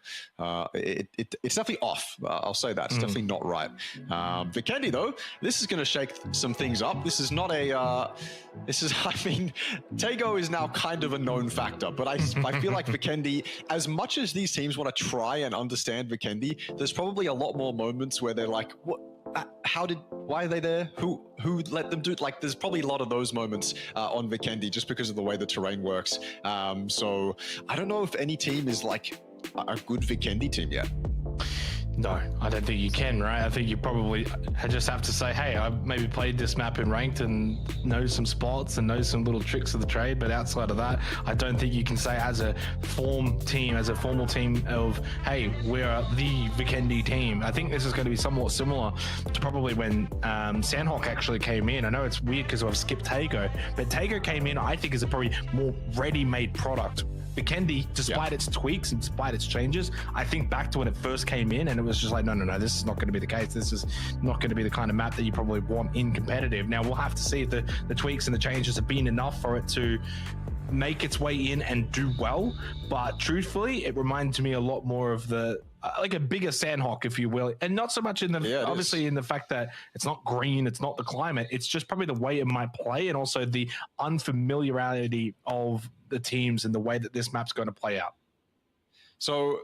C: It's definitely off. I'll say that. It's definitely not right. Vikendi, though, this is going to shake some things up. This is not a... I mean, Tego is now kind of a known factor, but I feel like Vikendi, as much as these teams want to try and understand Vikendi, there's probably a lot more moments where they're like, what? Why are they there? Who let them do it? Like, there's probably a lot of those moments on Vikendi just because of the way the terrain works. So I don't know if any team is like a good Vikendi team yet.
A: No, I don't think you can, right? I think you probably just have to say, hey, I've maybe played this map in ranked and know some spots and know some little tricks of the trade. But outside of that, I don't think you can say as a formal team of, hey, we're the Vikendi team. I think this is going to be somewhat similar to probably when Sandhawk actually came in. I know it's weird because I've skipped Tego, but Tego came in, I think, is a probably more ready-made product. Vikendi, despite its tweaks and despite its changes, I think back to when it first came in and it was just like, no, this is not going to be the case. This is not going to be the kind of map that you probably want in competitive. Now, we'll have to see if the tweaks and the changes have been enough for it to make its way in and do well. But truthfully, it reminds me a lot more of the like a bigger Sandhawk, if you will, and not so much in the obviously in the fact that it's not green, it's not the climate, it's just probably the way it might play and also the unfamiliarity of the teams and the way that this map's going to play out.
C: So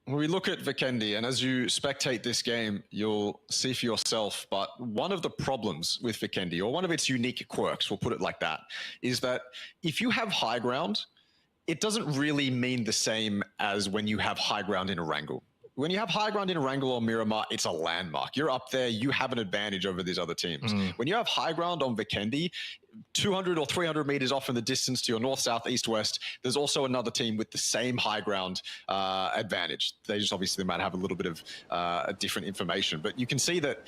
C: when we look at Vikendi, and as you spectate this game, you'll see for yourself, but one of the problems with Vikendi, or one of its unique quirks, we'll put it like that, is that if you have high ground, it doesn't really mean the same as when you have high ground in Erangel. When you have high ground in Erangel or Miramar, it's a landmark. You're up there, you have an advantage over these other teams. When you have high ground on Vikendi, 200 or 300 meters off in the distance to your north, south, east, west, there's also another team with the same high ground advantage. They just obviously might have a little bit of different information, but you can see that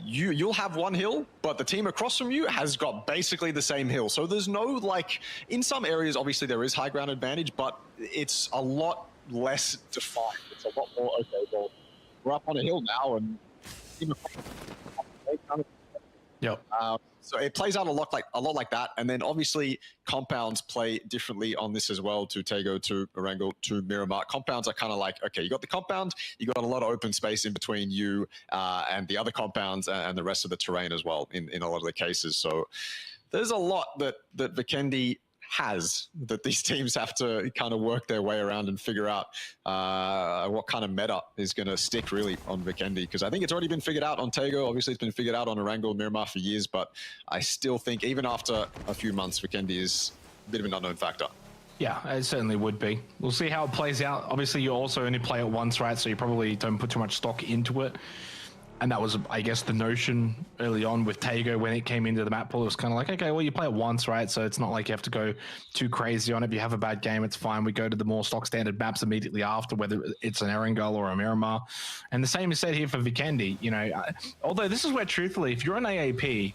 C: you'll have one hill, but the team across from you has got basically the same hill. So there's no, like, in some areas, obviously there is high ground advantage, but it's a lot less defined. It's a lot more, okay, well, we're up on a hill now, and
A: Yep.
C: So it plays out a lot like that. And then obviously compounds play differently on this as well, to Tego, to ArkAngel, to Miramar. Compounds are kind of like, okay, you got the compound, you got a lot of open space in between you and the other compounds and the rest of the terrain as well in a lot of the cases. So there's a lot that Vikendi has that these teams have to kind of work their way around and figure out what kind of meta is going to stick really on Vikendi, because I think it's already been figured out on Tego. Obviously it's been figured out on ArkAngel and Miramar for years, but I still think even after a few months, Vikendi is a bit of an unknown factor.
A: Yeah, it certainly would be. We'll see how it plays out. Obviously you also only play it once, right? So you probably don't put too much stock into it. And that was, I guess, the notion early on with Tego when it came into the map pool. It was kind of like, okay, well, you play it once, right? So it's not like you have to go too crazy on it. If you have a bad game, it's fine. We go to the more stock standard maps immediately after, whether it's an ArkAngel or a Miramar. And the same is said here for Vikendi. You know, although this is where, truthfully, if you're an AAP,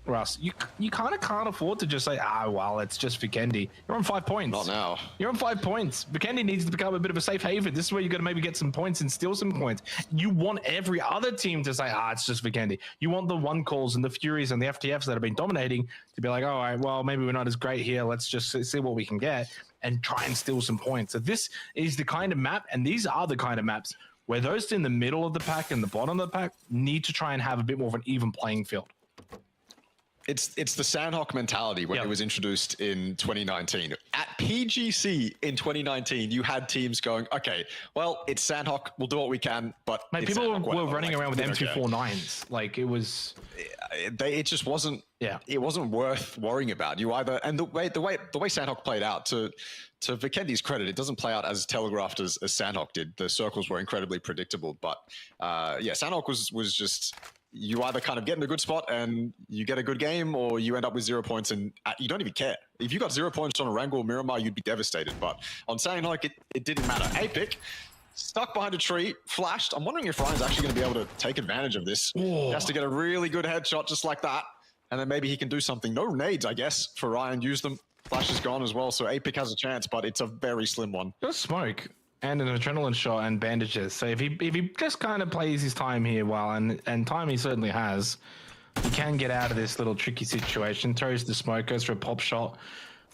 A: Russ, you kind of can't afford to just say, well, it's just Vikendi. You're on 5 points.
C: Not now.
A: You're on 5 points. Vikendi needs to become a bit of a safe haven. This is where you're going to maybe get some points and steal some points. You want every other team to say, it's just Vikendi. You want the One Calls and the Furies and the FTFs that have been dominating to be like, all right, well, maybe we're not as great here. Let's just see what we can get and try and steal some points. So this is the kind of map, and these are the kind of maps where those in the middle of the pack and the bottom of the pack need to try and have a bit more of an even playing field.
C: It's the Sandhawk mentality when it was introduced in 2019. At PGC in 2019, you had teams going, okay, well, it's Sandhawk, we'll do what we can, but
A: people were running around with M249s. Like it was,
C: it just wasn't. Yeah, it wasn't worth worrying about. You either, and the way Sandhawk played out, to Vikendi's credit, it doesn't play out as telegraphed as Sandhawk did. The circles were incredibly predictable, but yeah, Sandhawk was just. You either kind of get in a good spot and you get a good game, or you end up with 0 points and you don't even care. If you got 0 points on ArkAngel or Miramar, you'd be devastated. But on Sandhawk, it didn't matter. Apic, stuck behind a tree, flashed. I'm wondering if Ryan's actually going to be able to take advantage of this. He has to get a really good headshot just like that. And then maybe he can do something. No nades, I guess, for Ryan. Use them. Flash is gone as well. So Apic has a chance, but it's a very slim one.
A: Just smoke. And an adrenaline shot and bandages. So if he just kind of plays his time here well, and time he certainly has, he can get out of this little tricky situation. Throws the smoke, goes for a pop shot.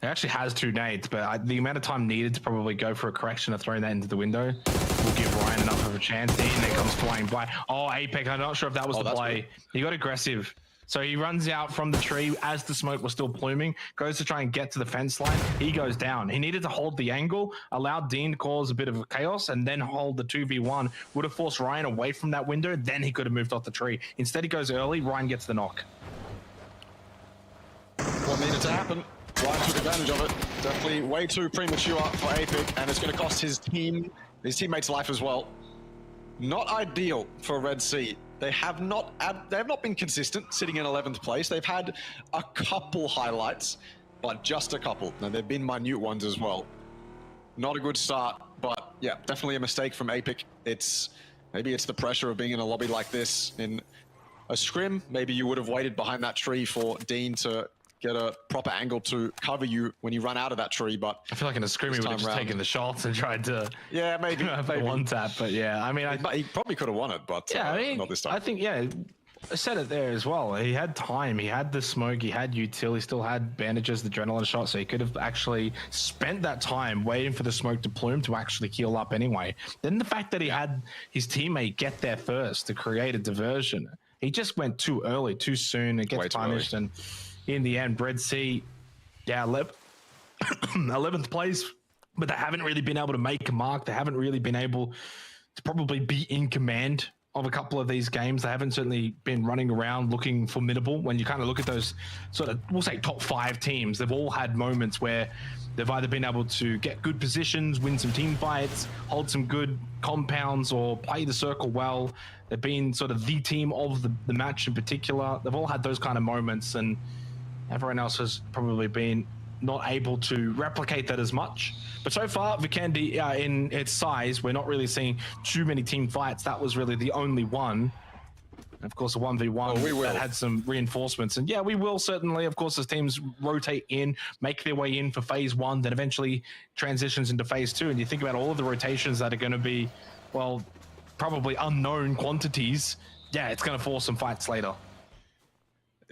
A: He actually has 2 nades, but the amount of time needed to probably go for a correction of throwing that into the window will give Ryan enough of a chance. Dean then comes flying by. Oh, Apex, I'm not sure if that was the play. Weird. He got aggressive. So he runs out from the tree as the smoke was still pluming, goes to try and get to the fence line. He goes down. He needed to hold the angle, allowed Dean to cause a bit of chaos, and then hold the 2v1. Would have forced Ryan away from that window. Then he could have moved off the tree. Instead, he goes early. Ryan gets the knock.
C: What needed to happen? Ryan took advantage of it. Definitely way too premature for Apic, and it's going to cost his teammates' life as well. Not ideal for Red Sea. They have not been consistent, sitting in 11th place. They've had a couple highlights, but just a couple. Now, they've been minute ones as well. Not a good start, but yeah, definitely a mistake from Apic. Maybe it's the pressure of being in a lobby like this in a scrim. Maybe you would have waited behind that tree for Dean to get a proper angle to cover you when you run out of that tree, but
A: I feel like in a scrim he would have just taken the shots and tried to
C: maybe
A: one tap, but yeah, I mean,
C: he probably could have won it, but yeah, I mean, not this time.
A: I think I said it there as well. He had time, he had the smoke, he had util, he still had bandages, the adrenaline shot, so he could have actually spent that time waiting for the smoke to plume to actually heal up anyway. Then the fact that he had his teammate get there first to create a diversion, he just went too early, too soon, it gets punished, and in the end, Red Sea, 11th place, but they haven't really been able to make a mark. They haven't really been able to probably be in command of a couple of these games. They haven't certainly been running around looking formidable. When you kind of look at those sort of, we'll say top 5 teams, they've all had moments where they've either been able to get good positions, win some team fights, hold some good compounds, or play the circle well. They've been sort of the team of the match in particular. They've all had those kind of moments, and everyone else has probably been not able to replicate that as much. But so far, Vikendi, in its size, we're not really seeing too many team fights. That was really the only one. And of course, a 1v1 that had some reinforcements. And yeah, we will certainly, of course, as teams rotate in, make their way in for phase 1, then eventually transitions into phase 2. And you think about all of the rotations that are going to be, well, probably unknown quantities. Yeah, it's going to force some fights later.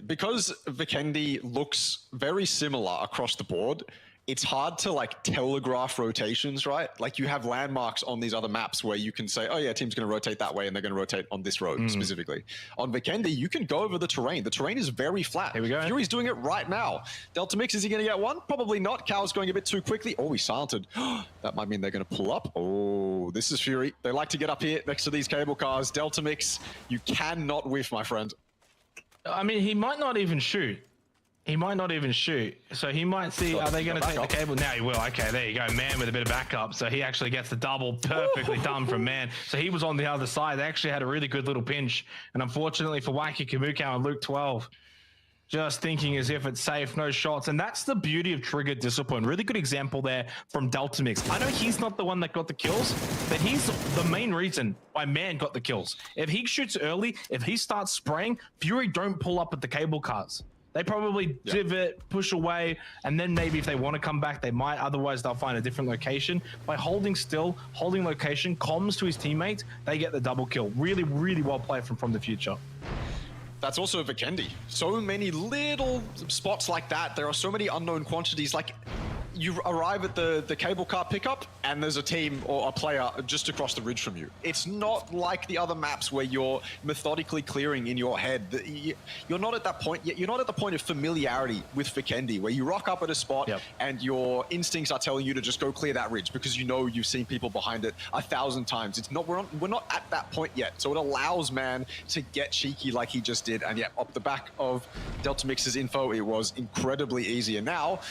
C: because Vikendi looks very similar across the board, it's hard to like telegraph rotations, right? Like you have landmarks on these other maps where you can say, oh yeah, team's going to rotate that way and they're going to rotate on this road specifically. On Vikendi, you can go over the terrain. The terrain is very flat.
A: Here we go.
C: Fury's doing it right now. Delta Mix, is he going to get one? Probably not. Cal's going a bit too quickly. Oh, he's silented. That might mean they're going to pull up. Oh, this is Fury. They like to get up here next to these cable cars. Delta Mix, you cannot whiff, my friend.
A: I mean, he might not even shoot. He might not even shoot. So he might see, are they going to take the cable? Now he will. Okay, there you go. Man with a bit of backup. So he actually gets the double perfectly done from Man. So he was on the other side. They actually had a really good little pinch. And unfortunately for Wacky Kamukau and Luke 12, just thinking as if it's safe, no shots. And that's the beauty of trigger discipline. Really good example there from Delta Mix. I know he's not the one that got the kills, but he's the main reason why Man got the kills. If he shoots early, if he starts spraying, Fury don't pull up at the cable cars. They probably divot, push away, and then maybe if they want to come back, they might. Otherwise, they'll find a different location. By holding still, holding location, comms to his teammate, they get the double kill. Really, really well played from the future.
C: That's also Vikendi. So many little spots like that. There are so many unknown quantities. Like, you arrive at the cable car pickup and there's a team or a player just across the ridge from you. It's not like the other maps where you're methodically clearing in your head. You're not at that point yet. You're not at the point of familiarity with Vikendi where you rock up at a spot and your instincts are telling you to just go clear that ridge because you know you've seen people behind it 1,000 times. It's not, we're not at that point yet. So it allows Man to get cheeky like he just did. And yeah, off the back of Delta Mix's info, it was incredibly easy. And now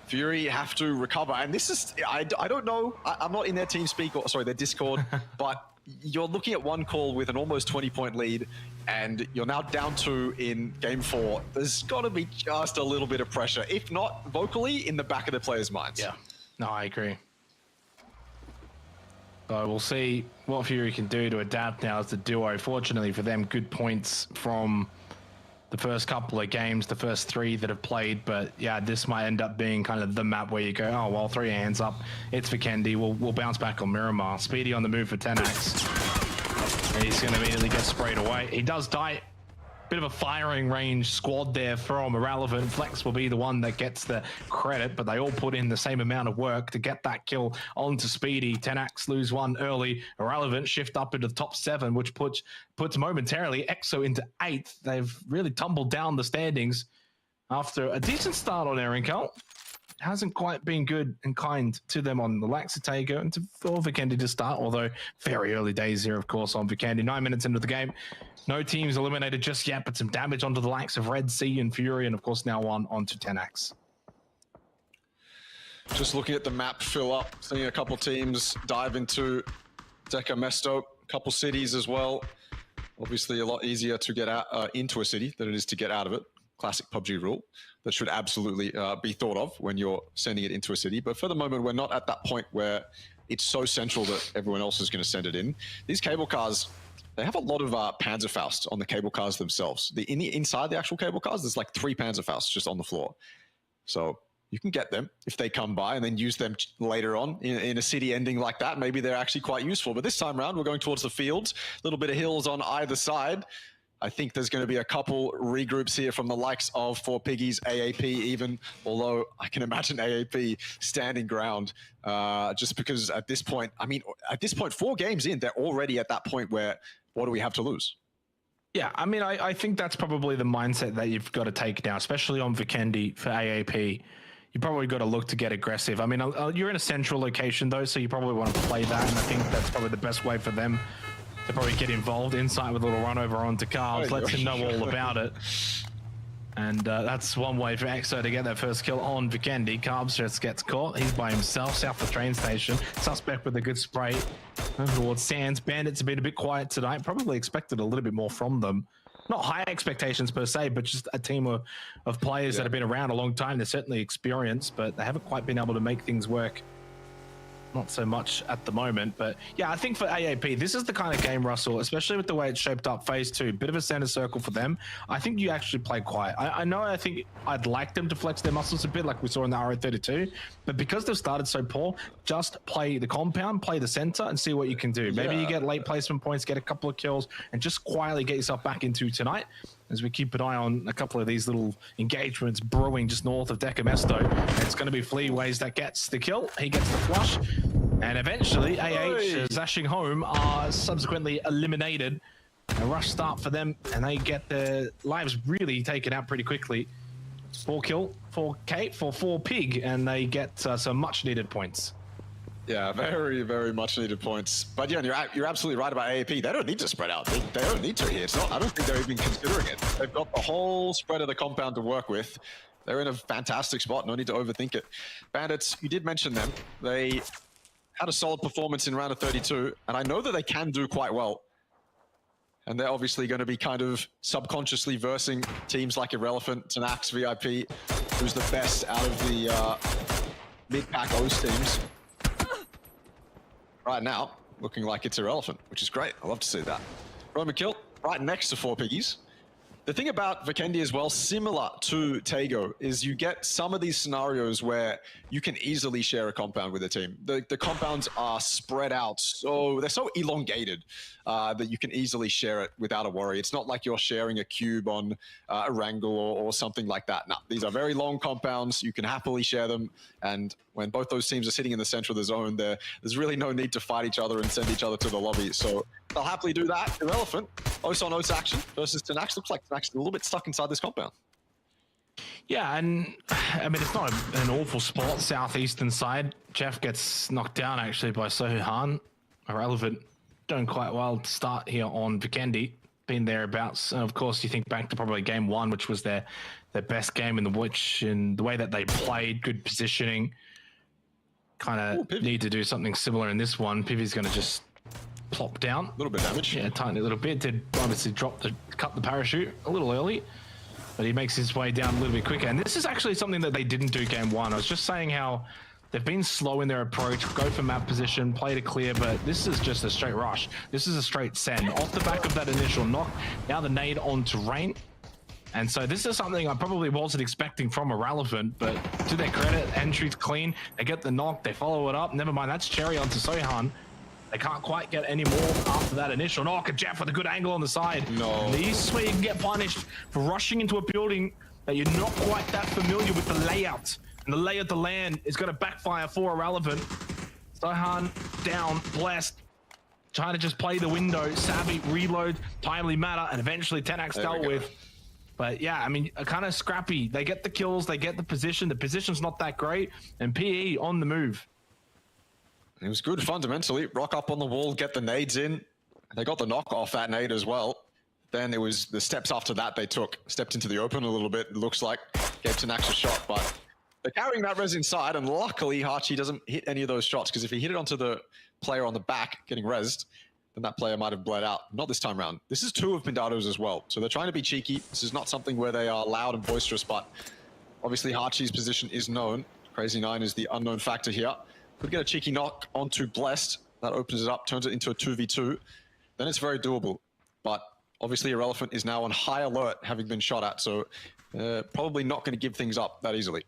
C: Fury have to recover, and this is, I don't know, I'm not in their team speak, or sorry, their Discord, but you're looking at one call with an almost 20-point lead, and you're now down 2 in game 4. There's got to be just a little bit of pressure, if not vocally, in the back of the players' minds.
A: Yeah, no, I agree. So we'll see what Fury can do to adapt now as the duo. Fortunately for them, good points from the first couple of games, the first 3 that have played, but yeah, this might end up being kind of the map where you go, oh, well, 3 hands up, it's Vikendi, we'll bounce back on Miramar. Speedy on the move for Tenax, and he's going to immediately get sprayed away. He does die. Bit of a firing range squad there from Irrelephant. Flex will be the one that gets the credit, but they all put in the same amount of work to get that kill onto Speedy. Tenax lose 1 early. Irrelephant shift up into the top 7, which puts momentarily EXO into 8th. They've really tumbled down the standings after a decent start on ArkAngel. Hasn't quite been good and kind to them on the Laxitago and for Vikendi to start, although very early days here, of course, on Vikendi. 9 minutes into the game. No teams eliminated just yet, but some damage onto the likes of Red Sea and Fury, and of course now one onto Tenax.
C: Just looking at the map fill up, seeing a couple teams dive into Deca Mesto, a couple cities as well. Obviously a lot easier to get out into a city than it is to get out of it. Classic PUBG rule that should absolutely be thought of when you're sending it into a city. But for the moment, we're not at that point where it's so central that everyone else is going to send it in. These cable cars, they have a lot of Panzerfaust on the cable cars themselves. Inside the actual cable cars, there's like 3 Panzerfausts just on the floor. So you can get them if they come by and then use them later on in a city ending like that. Maybe they're actually quite useful. But this time around, we're going towards the fields, a little bit of hills on either side. I think there's going to be a couple regroups here from the likes of 4Piggies, AAP even, although I can imagine AAP standing ground just because at this point, 4 games in, they're already at that point where what do we have to lose?
A: Yeah, I mean, I think that's probably the mindset that you've got to take now, especially on Vikendi for AAP. You probably got to look to get aggressive. I mean, you're in a central location though, so you probably want to play that, and I think that's probably the best way for them to probably get involved. Inside with a little run over onto Carls, lets him know all about it. And that's one way for EXO to get that first kill on Vikendi. Carbs just gets caught. He's by himself, south of the train station. Suspect with a good spray over towards Sands. Bandits have been a bit quiet tonight. Probably expected a little bit more from them. Not high expectations per se, but just a team of players that have been around a long time. They're certainly experienced, but they haven't quite been able to make things work. Not so much at the moment, but yeah, I think for AAP, this is the kind of game, Russell, especially with the way it's shaped up phase 2, bit of a center circle for them. I think you actually play quiet. I think I'd like them to flex their muscles a bit like we saw in the RO32, but because they've started so poor, just play the compound, play the center and see what you can do. Maybe you get late placement points, get a couple of kills and just quietly get yourself back into tonight. as we keep an eye on a couple of these little engagements brewing just north of Decamesto. It's going to be Fleaways that gets the kill. He gets the flush. And eventually, as Asheng Home are subsequently eliminated. A rush start for them, and they get their lives really taken out pretty quickly. 4 kill, 4 Kate, 4 pig, and they get some much needed points.
C: Yeah, very, very much needed points. But yeah, you're absolutely right about AAP. They don't need to spread out. They don't need to here. It's not. I don't think they're even considering it. They've got the whole spread of the compound to work with. They're in a fantastic spot. No need to overthink it. Bandits, you did mention them. They had a solid performance in round of 32, and I know that they can do quite well. And they're obviously going to be kind of subconsciously versing teams like Irrelephant, Tenax, VIP, who's the best out of the mid-pack O's teams. Right now, looking like it's Irrelephant, which is great. I love to see that. Roman kill, right next to 4 piggies. The thing about Vikendi as well, similar to Tago, is you get some of these scenarios where you can easily share a compound with a team. The compounds are spread out, so they're so elongated that you can easily share it without a worry. It's not like you're sharing a cube on a wrangle or something like that. No, these are very long compounds. You can happily share them, and when both those teams are sitting in the center of the zone, there's really no need to fight each other and send each other to the lobby. So they'll happily do that. Irrelephant, Os on Os action versus Tenax. Looks like Tenax is a little bit stuck inside this compound.
A: Yeah, and I mean, it's not an awful spot, southeastern side. Jeff gets knocked down actually by Sohan. Irrelephant doing quite well to start here on Vikendi, been thereabouts. And of course, you think back to probably game 1, which was their best game in the way that they played, good positioning. Kind of need to do something similar in this one. Pivy's going to just plop down. A little bit of damage. Yeah, tiny little bit. Did obviously cut the parachute a little early, but he makes his way down a little bit quicker. And this is actually something that they didn't do game 1. I was just saying how they've been slow in their approach, go for map position, play to clear, but this is just a straight rush. This is a straight send. Off the back of that initial knock, now the nade onto Rain. And so this is something I probably wasn't expecting from Irrelephant, but to their credit, entry's clean. They get the knock, they follow it up. Never mind, that's cherry onto Sohan. They can't quite get any more after that initial knock. And Jeff with a good angle on the side.
C: No.
A: And this is where you can get punished for rushing into a building that you're not quite that familiar with the layout. And the lay of the land is going to backfire for Irrelephant. Sohan down, blessed. Trying to just play the window. Savvy, reload, timely matter, and eventually Tenax dealt with. But yeah, I mean, kind of scrappy. They get the kills, they get the position. The position's not that great. And PE on the move.
C: It was good fundamentally. Rock up on the wall, get the nades in. They got the knock off that nade as well. Then it was the steps after that they took. Stepped into the open a little bit, it looks like. Gave Tenax a shot, but they're carrying that res inside, and luckily Hachi doesn't hit any of those shots, because if he hit it onto the player on the back getting rezzed, then that player might have bled out. Not this time around. This is 2 of Pintados as well, so they're trying to be cheeky. This is not something where they are loud and boisterous, but obviously Hachi's position is known. Crazy 9 is the unknown factor here. Could get a cheeky knock onto Blessed. That opens it up, turns it into a 2v2. Then it's very doable. But obviously Irrelephant is now on high alert, having been shot at, so probably not going to give things up that easily.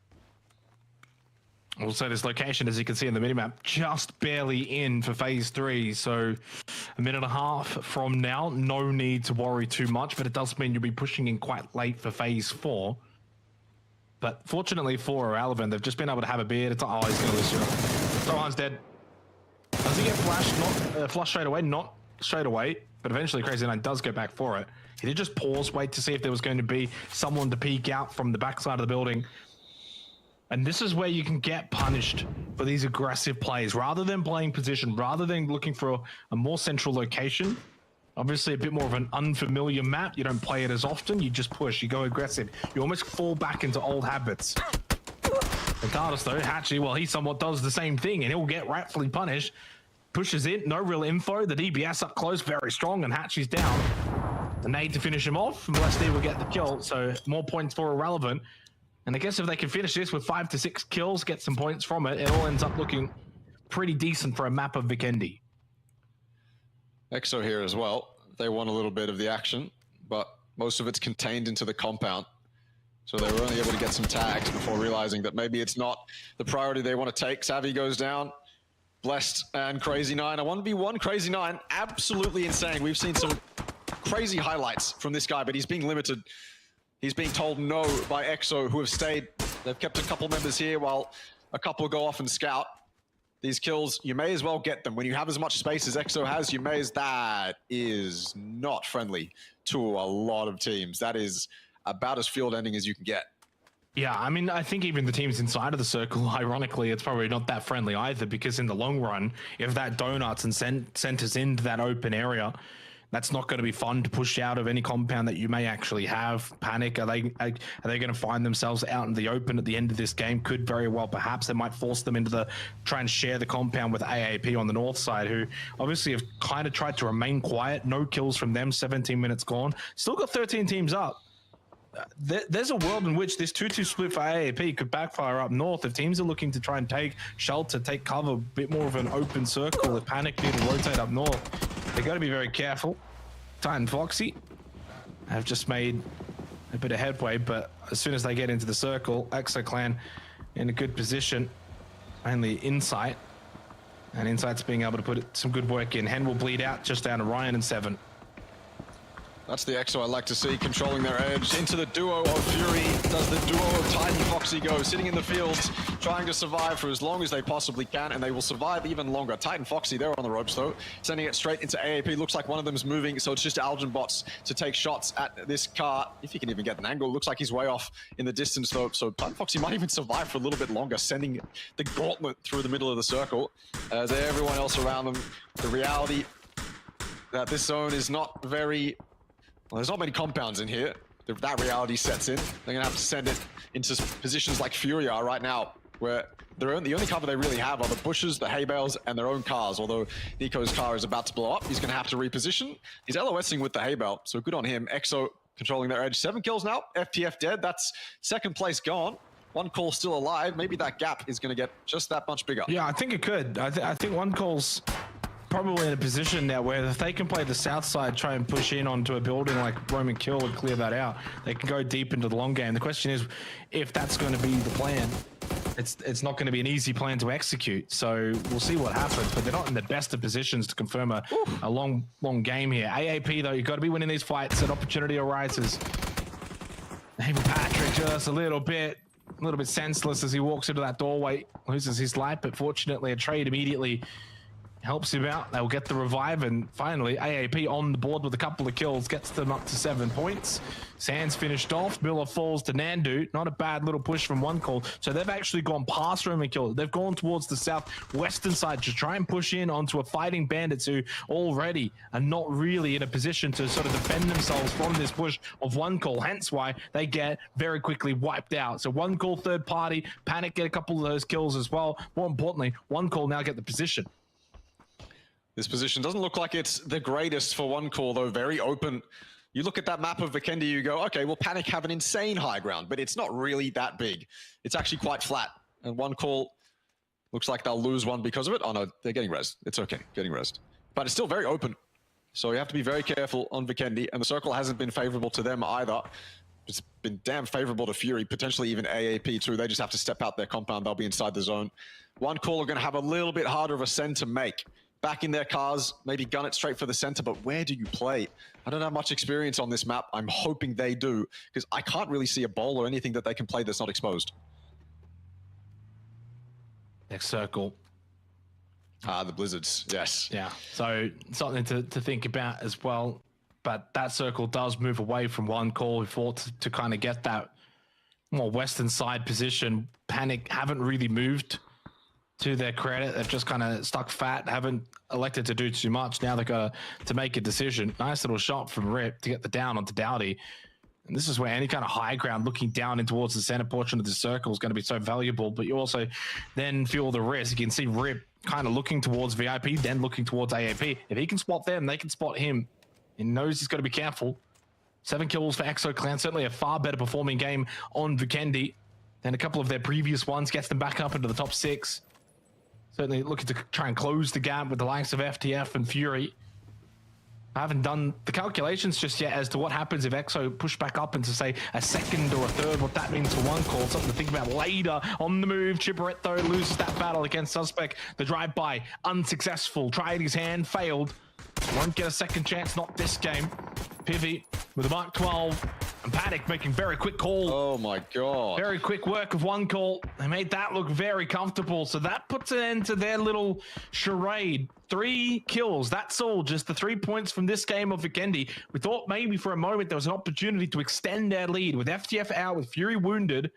A: Also, this location, as you can see in the minimap, just barely in for phase 3. So a minute and a half from now, no need to worry too much, but it does mean you'll be pushing in quite late for phase 4. But fortunately for Irrelephant, they've just been able to have a beard. It's like, oh, he's going to lose you. Sohan's dead. Does he get flashed? Not flushed straight away? Not straight away. But eventually Crazy 9 does go back for it. He did just pause, wait to see if there was going to be someone to peek out from the backside of the building. And this is where you can get punished for these aggressive plays. Rather than playing position, rather than looking for a more central location, obviously a bit more of an unfamiliar map, you don't play it as often, you just push, you go aggressive. You almost fall back into old habits. Pintados though, Hachi, well, he somewhat does the same thing, and he'll get rightfully punished. Pushes in, no real info. The DBS up close, very strong, and Hachi's down. The nade to finish him off, and Blessed will get the kill, so more points for Irrelephant. And I guess if they can finish this with 5 to 6 kills, get some points from it, it all ends up looking pretty decent for a map of Vikendi.
C: EXO here as well. They want a little bit of the action, but most of it's contained into the compound. So they were only able to get some tags before realizing that maybe it's not the priority they want to take. Savvy goes down. Blessed and Crazy 9. A 1v1 Crazy 9. Absolutely insane. We've seen some crazy highlights from this guy, but he's being limited. He's being told no by EXO, who have stayed. They've kept a couple members here while a couple go off and scout. These kills, you may as well get them. When you have as much space as EXO has, that is not friendly to a lot of teams. That is about as field ending as you can get.
A: Yeah, I mean, I think even the teams inside of the circle, ironically, it's probably not that friendly either, because in the long run, if that donuts and centers into that open area, that's not going to be fun to push out of any compound that you may actually have. Panic, are they going to find themselves out in the open at the end of this game? Could very well, perhaps they might force them into the try and share the compound with AAP on the north side, who obviously have kind of tried to remain quiet. No kills from them, 17 minutes gone. Still got 13 teams up. There's a world in which this 2-2 split for AAP could backfire up north if teams are looking to try and take shelter, take cover, a bit more of an open circle. If Panic need to rotate up north, they've got to be very careful. Titan Foxy have just made a bit of headway, but as soon as they get into the circle, EXO Clan in a good position, mainly Insight, and Insight's being able to put some good work in. Hen will bleed out just down to Ryan and 7.
C: That's the EXO I like to see, controlling their edge. Into the duo of Fury. Does the duo of Titan Foxy go? Sitting in the fields, trying to survive for as long as they possibly can, and they will survive even longer. Titan Foxy, they're on the ropes though. Sending it straight into AAP. Looks like one of them's moving, so it's just Algen bots to take shots at this car. If he can even get an angle. Looks like he's way off in the distance though, so Titan Foxy might even survive for a little bit longer, sending the gauntlet through the middle of the circle. As everyone else around them, the reality that this zone is not very... Well, there's not many compounds in here. That reality sets in. They're gonna have to send it into positions like Fury are right now, where the only cover they really have are the bushes, the hay bales, and their own cars. Although Nico's car is about to blow up, he's gonna have to reposition. He's LOSing with the hay bale, so good on him. EXO controlling their edge. 7 kills now. FTF dead. That's second place gone. One call still alive. Maybe that gap is gonna get just that much bigger.
A: Yeah, I think it could. I think one call's probably in a position now where if they can play the south side, try and push in onto a building like Roman Kill and clear that out, they can go deep into the long game. The question is if that's going to be the plan. It's not going to be an easy plan to execute, so we'll see what happens, but they're not in the best of positions to confirm a long game here. AAP though, you've got to be winning these fights. An opportunity arises. Maybe Patrick just a little bit senseless as he walks into that doorway, loses his life, but fortunately a trade immediately helps him out. They'll get the revive, and finally AAP on the board with a couple of kills, gets them up to 7 points. Sands finished off. Miller falls to Nandu. Not a bad little push from one call. So they've actually gone past Roman Kill. They've gone towards the southwestern side to try and push in onto a fighting Bandits who already are not really in a position to sort of defend themselves from this push of one call. Hence why they get very quickly wiped out. So one call, third party, Panic get a couple of those kills as well. More importantly, one call now get the position.
C: This position doesn't look like it's the greatest for one call, though. Very open. You look at that map of Vikendi, you go, okay, well, Panic have an insane high ground, but it's not really that big. It's actually quite flat. And one call looks like they'll lose one because of it. Oh, no, they're getting rezzed. It's okay, getting rezzed. But it's still very open. So you have to be very careful on Vikendi. And the circle hasn't been favorable to them either. It's been damn favorable to Fury, potentially even AAP too. They just have to step out their compound. They'll be inside the zone. One call are going to have a little bit harder of a send to make. Back in their cars, maybe gun it straight for the center, but where do you play? I don't have much experience on this map. I'm hoping they do, because I can't really see a bowl or anything that they can play that's not exposed.
A: Next circle.
C: The Blizzards, yes.
A: Yeah, so something to think about as well. But that circle does move away from one call who fought to kind of get that more western side position. Panic haven't really moved. To their credit, they've just kind of stuck fat, haven't elected to do too much. Now they've got to make a decision. Nice little shot from Rip to get the down onto Dowdy. And this is where any kind of high ground looking down in towards the center portion of the circle is going to be so valuable. But you also then feel the risk. You can see Rip kind of looking towards VIP, then looking towards AAP. If he can spot them, they can spot him. He knows he's got to be careful. 7 kills for EXO Clan. Certainly a far better performing game on Vikendi than a couple of their previous ones. Gets them back up into the top 6. Certainly looking to try and close the gap with the likes of FTF and Fury. I haven't done the calculations just yet as to what happens if EXO push back up into, say, a second or a third, what that means for one call. Something to think about later. On the move, Chipperette, though, loses that battle against Suspect. The drive-by, unsuccessful. Tried his hand, failed. Won't get a second chance, not this game. Pivy with a Mark 12 and Panic making very quick call.
C: Oh my God.
A: Very quick work of one call. They made that look very comfortable. So that puts an end to their little charade. 3 kills. That's all. Just the 3 points from this game of Vikendi. We thought maybe for a moment there was an opportunity to extend their lead with FTF out, with Fury wounded.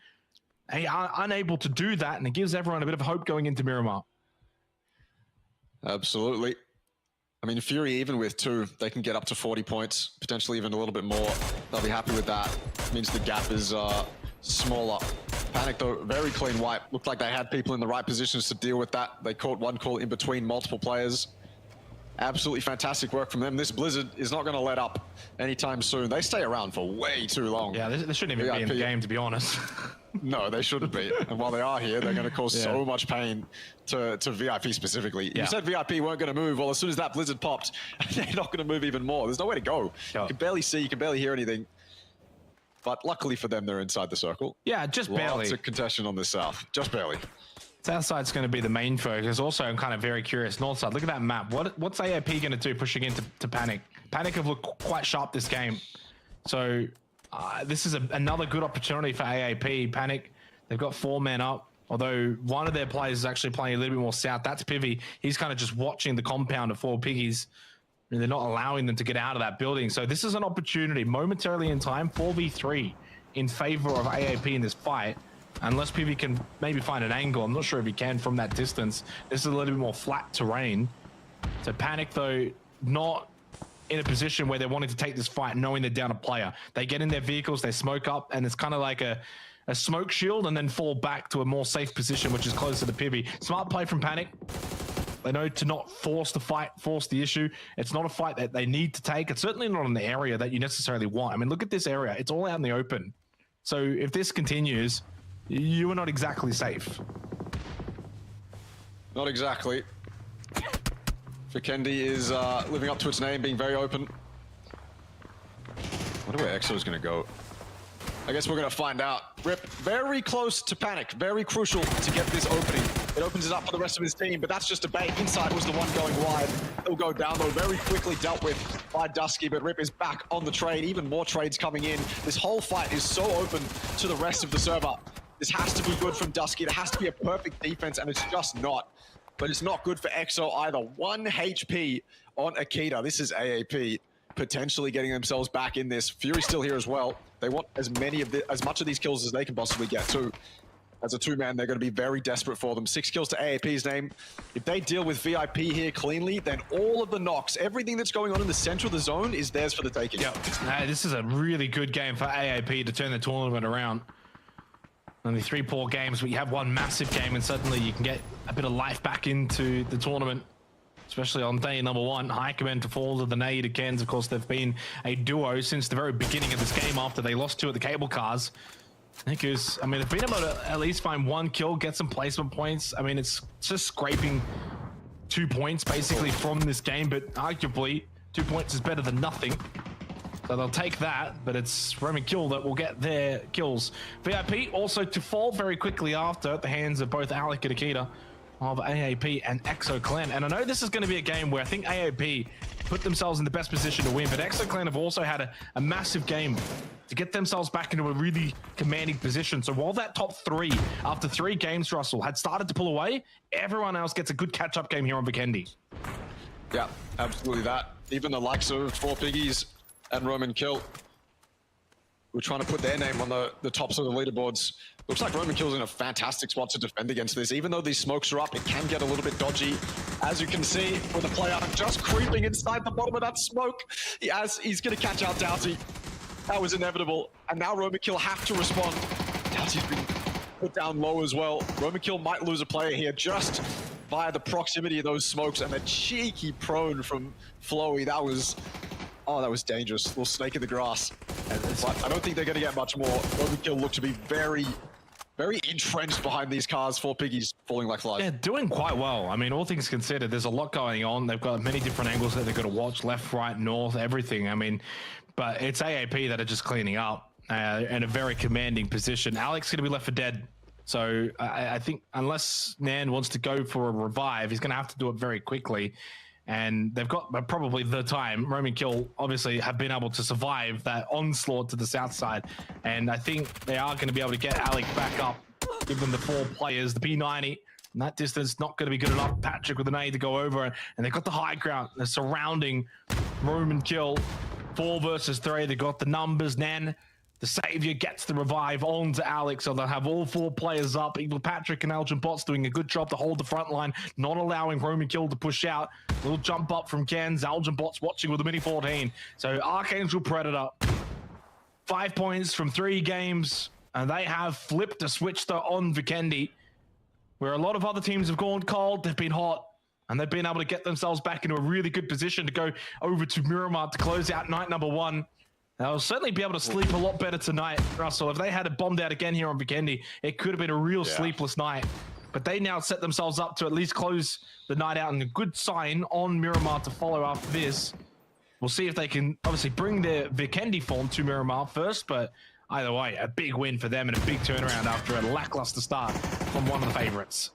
A: They are unable to do that, and it gives everyone a bit of hope going into Miramar.
C: Absolutely. I mean, Fury, even with 2, they can get up to 40 points, potentially even a little bit more. They'll be happy with that. It means the gap is smaller. Panic, though, very clean wipe. Looked like they had people in the right positions to deal with that. They caught one call in between multiple players. Absolutely fantastic work from them. This Blizzard is not going to let up anytime soon. They stay around for way too long.
A: Yeah, they shouldn't even be in the game, to be honest.
C: No, they shouldn't be. And while they are here, they're going to cause so much pain to VIP specifically. You said VIP weren't going to move. Well, as soon as that Blizzard popped, they're not going to move even more. There's nowhere to go. You can barely see, you can barely hear anything. But luckily for them, they're inside the circle.
A: Yeah, just barely.
C: Lots of contention on the south. Just barely.
A: South side's going to be the main focus. Also, I'm kind of very curious. North side, look at that map. What's AAP going to do pushing into Panic? Panic have looked quite sharp this game. So this is another good opportunity for AAP. Panic, they've got 4 men up. Although one of their players is actually playing a little bit more south. That's Pivy. He's kind of just watching the compound of 4 piggies. And they're not allowing them to get out of that building. So this is an opportunity momentarily in time, 4v3 in favor of AAP in this fight. Unless Pivy can maybe find an angle. I'm not sure if he can from that distance. This is a little bit more flat terrain. So Panic, though, not in a position where they're wanting to take this fight knowing they're down a player. They get in their vehicles, they smoke up, and it's kind of like a smoke shield and then fall back to a more safe position, which is closer to Pivy. Smart play from Panic. They know to not force the fight, force the issue. It's not a fight that they need to take. It's certainly not in the area that you necessarily want. I mean, look at this area. It's all out in the open. So if this continues, you are not exactly safe.
C: Not exactly. Vikendi is living up to its name, being very open. I wonder where EXO is going to go. I guess we're going to find out. Rip, very close to Panic. Very crucial to get this opening. It opens it up for the rest of his team, but that's just a bait. Inside was the one going wide. He'll go down, though, very quickly dealt with by Dusky, but Rip is back on the trade. Even more trades coming in. This whole fight is so open to the rest of the server. This has to be good from Dusky. It has to be a perfect defense, and it's just not. But it's not good for EXO either. 1 HP on Akita. This is AAP potentially getting themselves back in this. Fury's still here as well. They want as much of these kills as they can possibly get too. As a 2-man, they're going to be very desperate for them. 6 kills to AAP's name. If they deal with VIP here cleanly, then all of the knocks, everything that's going on in the center of the zone is theirs for the taking.
A: Yep. This is a really good game for AAP to turn the tournament around. Only 3 poor games, but you have 1 massive game, and suddenly you can get a bit of life back into the tournament, especially on day number 1. High Command to fall to the Nade to Kens. Of course, they've been a duo since the very beginning of this game after they lost 2 at the cable cars. Because, I mean, they've been able to at least find 1 kill, get some placement points. I mean, it's just scraping 2 points basically from this game, but arguably 2 points is better than nothing. So they'll take that, but it's Roman Kill that will get their kills. VIP also to fall very quickly after at the hands of both Alec and Akita of AAP and EXO Clan. And I know this is going to be a game where I think AAP put themselves in the best position to win, but EXO Clan have also had a massive game to get themselves back into a really commanding position. So while that top 3, after 3 games, Russell, had started to pull away, everyone else gets a good catch-up game here on Vikendi.
C: Yeah, absolutely that. Even the likes of 4 Piggies and Roman Kill, we're trying to put their name on the tops of the leaderboards. Looks like Roman Kill's in a fantastic spot to defend against this. Even though these smokes are up, it can get a little bit dodgy. As you can see, with the player just creeping inside the bottom of that smoke, he's going to catch out Doughty. That was inevitable. And now Roman Kill have to respond. Doughty's been put down low as well. Roman Kill might lose a player here just via the proximity of those smokes and the cheeky prone from Flowy. That was dangerous. Little snake in the grass. But I don't think they're going to get much more. Roman Kill looked to be very, very entrenched behind these cars. 4 Piggies falling like flies.
A: Yeah, doing quite well. I mean, all things considered, there's a lot going on. They've got many different angles that they've got to watch, left, right, north, everything. I mean, but it's AAP that are just cleaning up in a very commanding position. Alex going to be left for dead. So I think unless Nan wants to go for a revive, he's going to have to do it very quickly. and they've got probably the time. Roman Kill obviously have been able to survive that onslaught to the south side, and I think they are going to be able to get Alec back up, give them the 4 players, the P90. And that distance not going to be good enough. Patrick with an A to go over, and they've got the high ground. They're surrounding Roman Kill. 4 versus 3. They got the numbers. Nan, the savior, gets the revive onto Alex, so they'll have all 4 players up. Even Patrick and Elgin Bots doing a good job to hold the front line, not allowing Roman Kill to push out. Little jump up from Ken's. Elgin Bots watching with a mini 14. So ArkAngel Predator, 5 points from 3 games, and they have flipped a switch on Vikendi. Where a lot of other teams have gone cold, they've been hot, and they've been able to get themselves back into a really good position to go over to Miramar to close out night number 1. They'll certainly be able to sleep a lot better tonight, Russell. If they had it bombed out again here on Vikendi, it could have been a real sleepless night. But they now set themselves up to at least close the night out, and a good sign on Miramar to follow after this. We'll see if they can obviously bring their Vikendi form to Miramar first, but either way, a big win for them and a big turnaround after a lackluster start from one of the favorites.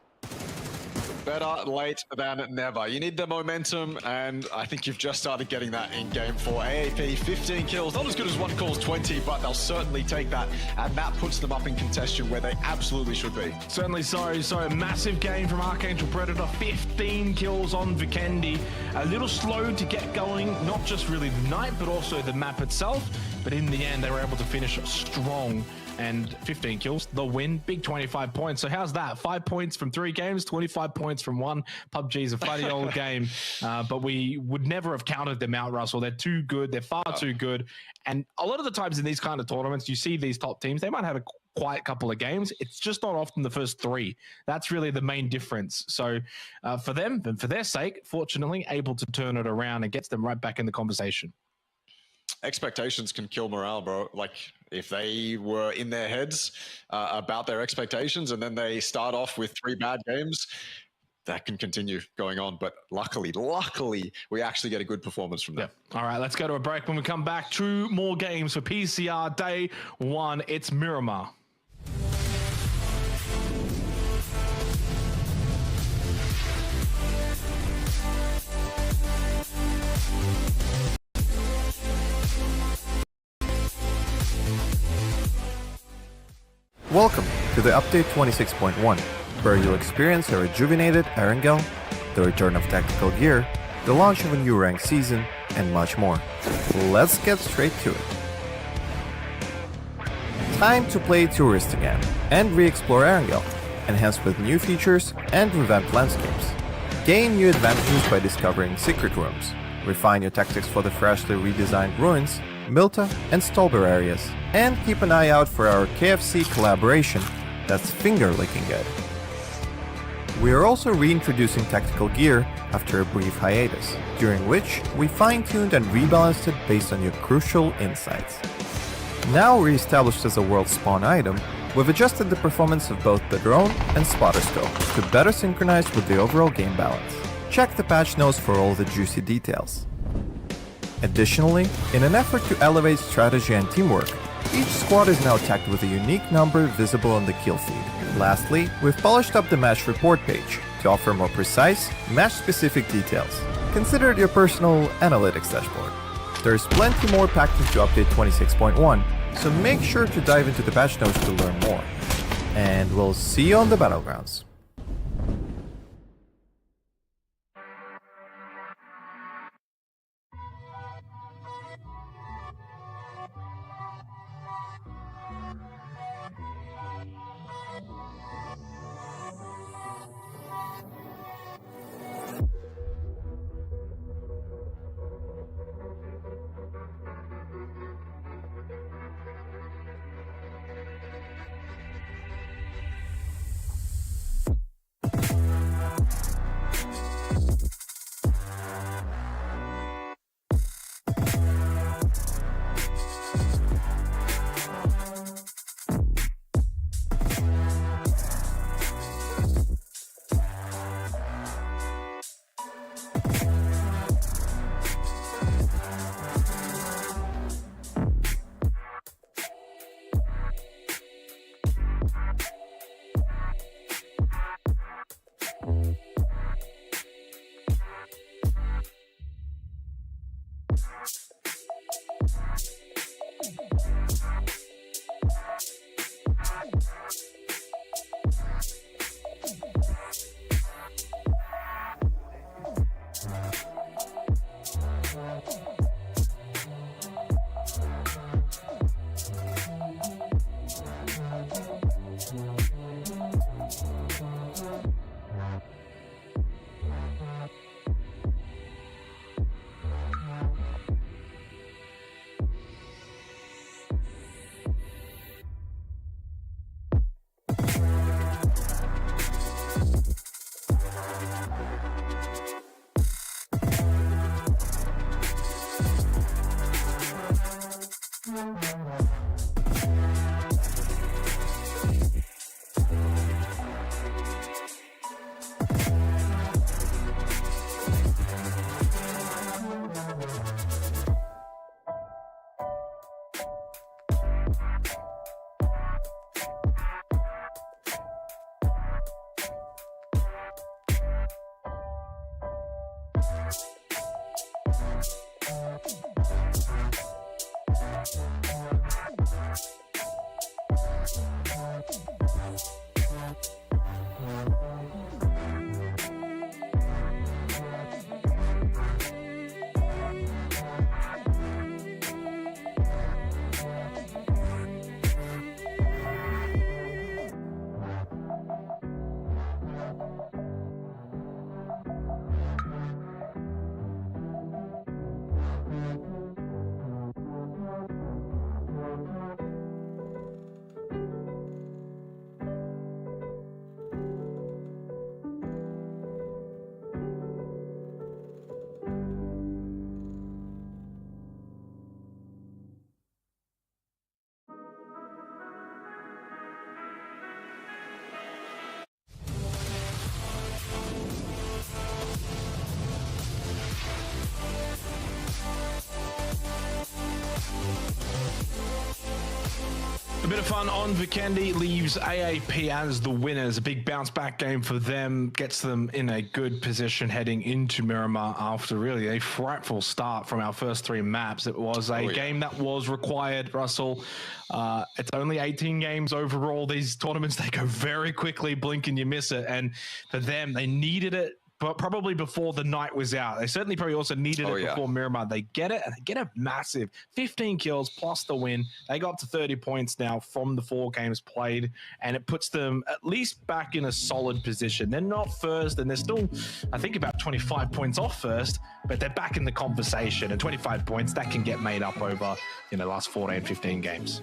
C: Better late than never. You need the momentum, and I think you've just started getting that in game 4. AAP, 15 kills, not as good as one calls 20, but they'll certainly take that, and that puts them up in contention where they absolutely should be.
A: Certainly so. So a massive game from ArkAngel Predator, 15 kills on Vikendi. A little slow to get going, not just really the night, but also the map itself. But in the end, they were able to finish strong. And 15 kills, the win, big 25 points. So how's that? 5 points from 3 games, 25 points from 1. PUBG is a funny old game, but we would never have counted them out, Russell. They're too good. They're far too good. And a lot of the times in these kind of tournaments, you see these top teams, they might have a quiet couple of games. It's just not often the first 3. That's really the main difference. So for them, and for their sake, fortunately, able to turn it around and gets them right back in the conversation.
C: Expectations can kill morale, bro. Like, if they were in their heads about their expectations and then they start off with 3 bad games, that can continue going on. But luckily, we actually get a good performance from them.
A: Yeah. All right, let's go to a break. When we come back, 2 more games for PCR day 1. It's Miramar.
D: Welcome to the Update 26.1, where you'll experience a rejuvenated ArkAngel, the return of tactical gear, the launch of a new ranked season, and much more. Let's get straight to it. Time to play Tourist again and re-explore ArkAngel, enhanced with new features and revamped landscapes. Gain new advantages by discovering secret rooms, refine your tactics for the freshly redesigned ruins, Milta and Stolber areas, and keep an eye out for our KFC collaboration that's finger-licking good. We are also reintroducing tactical gear after a brief hiatus, during which we fine-tuned and rebalanced it based on your crucial insights. Now re-established as a world spawn item, we've adjusted the performance of both the drone and spotter scope to better synchronize with the overall game balance. Check the patch notes for all the juicy details. Additionally, in an effort to elevate strategy and teamwork, each squad is now tagged with a unique number visible on the kill feed. Lastly, we've polished up the match report page to offer more precise, match-specific details. Consider it your personal analytics dashboard. There's plenty more packed into Update 26.1, so make sure to dive into the patch notes to learn more. And we'll see you on the Battlegrounds.
A: A bit of fun on Vikendi leaves AAP as the winners. A big bounce back game for them, gets them in a good position heading into Miramar after really a frightful start from our first 3 maps. It was a game that was required, Russell. It's only 18 games overall. These tournaments, they go very quickly, blink and you miss it. And for them, they needed it. But probably before the night was out. They certainly probably also needed it before Miramar. They get it, and they get a massive 15 kills plus the win. They got up to 30 points now from the 4 games played, and it puts them at least back in a solid position. They're not first, and they're still, I think, about 25 points off first, but they're back in the conversation. And 25 points, that can get made up over, the last 14, 15 games.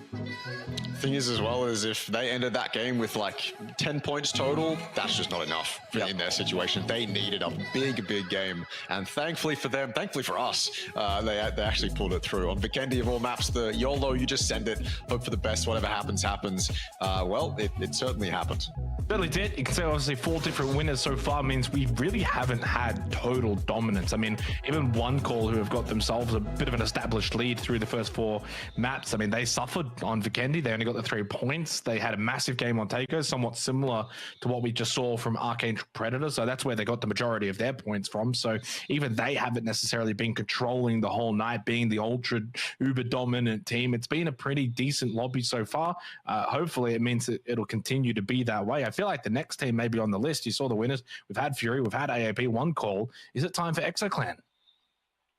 C: Thing is, as well, as if they ended that game with like 10 points total, that's just not enough in their situation. They needed a big game, and thankfully for them, thankfully for us, they actually pulled it through. On Vikendi of all maps, the YOLO, you just send it, hope for the best, whatever happens, happens. Well, it certainly happened.
A: Certainly did. You can say obviously 4 different winners so far means we really haven't had total dominance. I mean, even One Call, who have got themselves a bit of an established lead through the first 4 maps. I mean, they suffered on Vikendi. They only got the 3 points. They had a massive game on Taker, somewhat similar to what we just saw from ArkAngel Predator. So that's where they got the majority of their points from. So even they haven't necessarily been controlling the whole night, being the ultra uber dominant team. It's been a pretty decent lobby so far. Hopefully it means that it'll continue to be that way. I feel like the next team may be on the list. You saw the winners. We've had Fury, we've had AAP, One Call. Is it time for EXO Clan?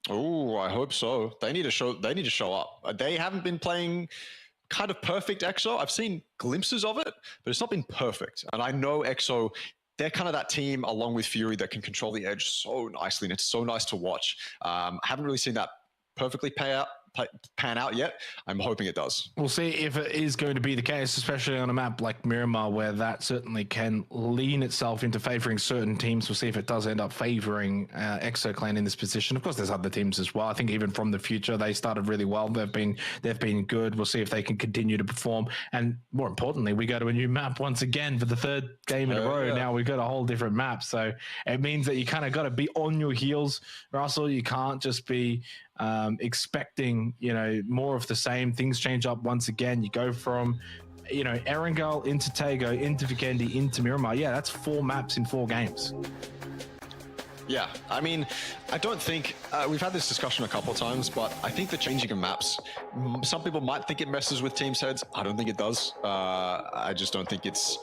C: Oh, I hope so. They need to show up. They haven't been playing kind of perfect EXO. I've seen glimpses of it, but it's not been perfect. And I know EXO, they're kind of that team along with Fury that can control the edge so nicely, and it's so nice to watch. I haven't really seen that perfectly pan out yet. I'm hoping it does.
A: We'll see if it is going to be the case, especially on a map like Miramar, where that certainly can lean itself into favoring certain teams. We'll see if it does end up favoring EXO Clan in this position. Of course, there's other teams as well. I think even from the future, they started really well. They've been good. We'll see if they can continue to perform. And more importantly, we go to a new map once again for the 3rd game in a row. Now we've got a whole different map. So it means that you kind of got to be on your heels, Russell. You can't just be expecting, more of the same. Things change up once again. You go from, Erangel into Tago, into Vikendi, into Miramar. Yeah, that's 4 maps in 4 games.
C: Yeah, I mean, I don't think, we've had this discussion a couple of times, but I think the changing of maps, some people might think it messes with teams' heads. I don't think it does. I just don't think it's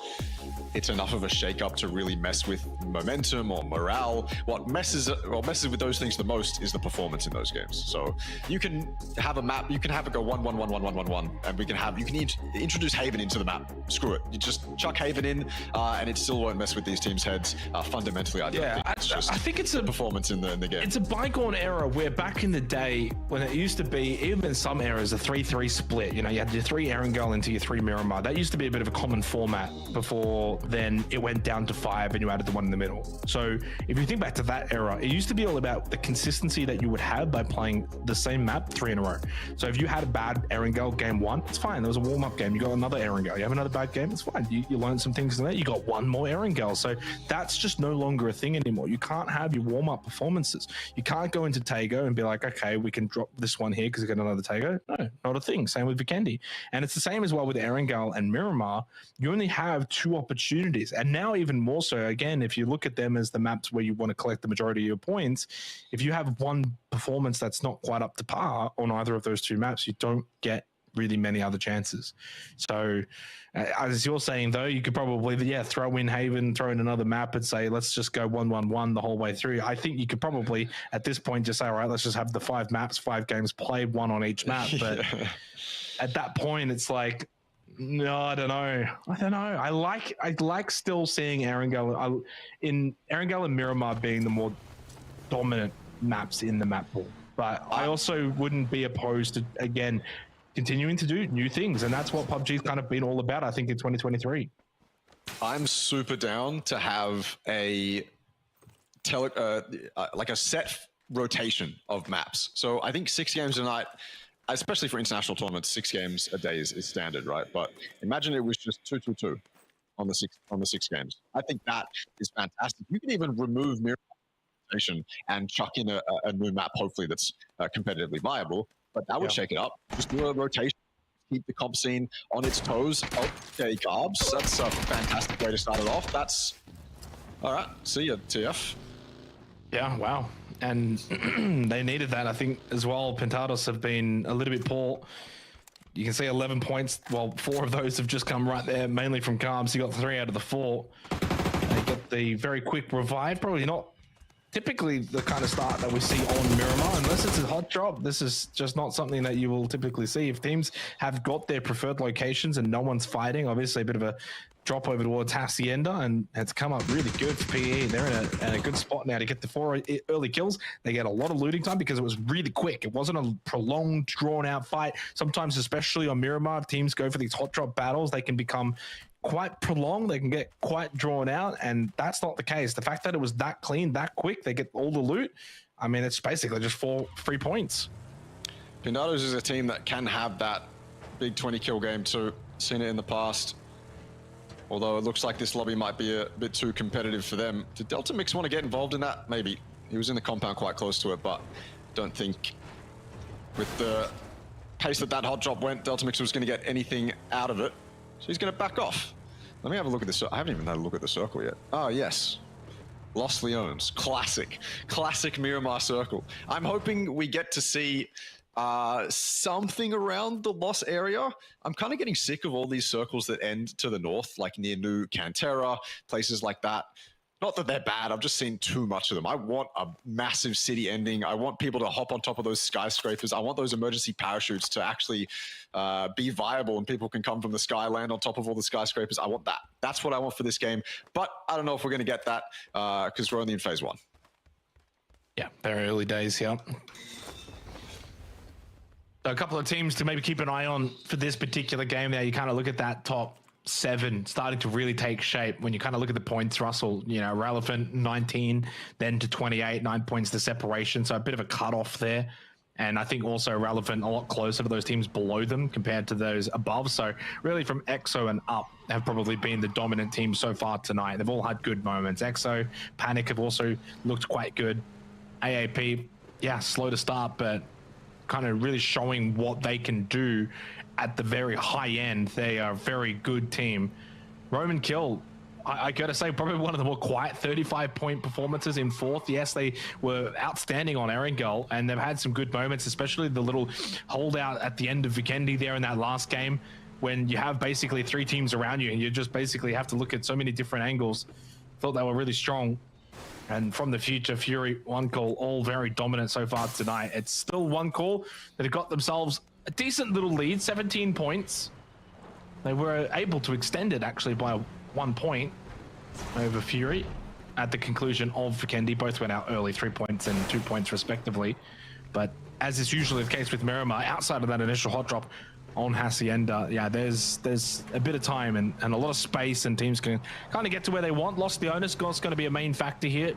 C: enough of a shake-up to really mess with momentum or morale. What messes with those things the most is the performance in those games. So you can have a map, you can have it go 1-1-1-1-1-1-1, and you can introduce Haven into the map. Screw it. You just chuck Haven in, and it still won't mess with these teams' heads. Fundamentally, I don't think it's just...
A: I think think it's a
C: performance in the game.
A: It's a bygone era where back in the day when it used to be, even in some eras, a 3-3 split. You know, you had your 3 ArkAngel into your 3 Miramar. That used to be a bit of a common format before then it went down to 5 and you added the one in the middle. So if you think back to that era, it used to be all about the consistency that you would have by playing the same map 3 in a row. So if you had a bad ArkAngel game 1, it's fine. There was a warm-up game. You got another ArkAngel. You have another bad game, it's fine. You learned some things in there. You got one more ArkAngel. So that's just no longer a thing anymore. You can't have your warm-up performances. You can't go into Tago and be like, okay, we can drop this one here because we got another Tago. No, not a thing. Same with Vikendi. And it's the same as well with ArkAngel and Miramar. You only have 2 opportunities. And now even more so, again, if you look at them as the maps where you want to collect the majority of your points, if you have one performance that's not quite up to par on either of those 2 maps, you don't get really many other chances. So as you're saying though, you could probably throw in Haven, throw in another map and say let's just go 1-1-1 the whole way through. I think you could probably at this point just say, all right, let's just have the 5 maps, 5 games played, 1 on each map. But at that point it's like, no, I don't know. I like still seeing ArkAngel in ArkAngel and Miramar being the more dominant maps in the map pool. But I also wouldn't be opposed to, again, continuing to do new things, and that's what PUBG's kind of been all about, I think, in 2023.
C: I'm super down to have a like a set rotation of maps. So I think 6 games a night, especially for international tournaments, 6 games a day is standard, right? But imagine it was just 2-2-2 on the 6 games. I think that is fantastic. You can even remove mirror rotation and chuck in a new map, hopefully that's competitively viable. But that would shake it up. Just do a rotation, keep the comp scene on its toes. Okay, Carbs. That's a fantastic way to start it off. That's all right. See ya, TF.
A: Yeah, wow. And they needed that, I think, as well. Pintados have been a little bit poor. You can see 11 points. Well, 4 of those have just come right there, mainly from Carbs. He got 3 out of the 4. They got the very quick revive. Probably not typically the kind of start that we see on Miramar, unless it's a hot drop. This is just not something that you will typically see. If teams have got their preferred locations and no one's fighting, obviously a bit of a drop over towards Hacienda, and it's come up really good for PE. They're in a good spot now to get the 4 early kills. They get a lot of looting time because it was really quick. It wasn't a prolonged, drawn-out fight. Sometimes, especially on Miramar, teams go for these hot drop battles. They can become quite prolonged, they can get quite drawn out, and that's not the case. The fact that it was that clean, that quick, they get all the loot, I mean, it's basically just 4 free points.
C: Pintados is a team that can have that big 20 kill game too. Seen it in the past. Although it looks like this lobby might be a bit too competitive for them. Did Delta Mix want to get involved in that? Maybe. He was in the compound quite close to it, but don't think with the pace that hot drop went, Delta Mix was going to get anything out of it. So he's going to back off. Let me have a look at this. I haven't even had a look at the circle yet. Oh, yes. Los Leones. Classic Miramar circle. I'm hoping we get to see something around the Los area. I'm kind of getting sick of all these circles that end to the north, like near New Cantera, places like that. Not that they're bad, I've just seen too much of them. I want a massive city ending. I want people to hop on top of those skyscrapers. I want those emergency parachutes to actually be viable and people can come from the sky, land on top of all the skyscrapers. I want that. That's what I want for this game. But I don't know if we're going to get that because we're only in phase 1.
A: Yeah, very early days here. So a couple of teams to maybe keep an eye on for this particular game now. You kind of look at that top 7 starting to really take shape when you kind of look at the points. Russell, you know, Irrelephant 19, then to 28, 9 points to separation. So a bit of a cutoff there. And I think also Irrelephant a lot closer to those teams below them compared to those above. So really from EXO and up have probably been the dominant team so far tonight. They've all had good moments. EXO, Panic have also looked quite good. AAP, yeah, slow to start, but kind of really showing what they can do at the very high end. They are a very good team. Roman Kill, I gotta say, probably one of the more quiet 35-point performances in 4th. Yes, they were outstanding on ArkAngel, and they've had some good moments, especially the little holdout at the end of Vikendi there in that last game, when you have basically 3 teams around you, and you just basically have to look at so many different angles. Thought they were really strong. And from the future, Fury, One Call, all very dominant so far tonight. It's still One Call that have got themselves a decent little lead, 17 points. They were able to extend it actually by 1 point over Fury. at the conclusion of Vikendi. Both went out early, 3 points and 2 points respectively. But as is usually the case with Miramar, outside of that initial hot drop on Hacienda, yeah, there's a bit of time and a lot of space, and teams can kind of get to where they want. Lost the Onus is going to be a main factor here.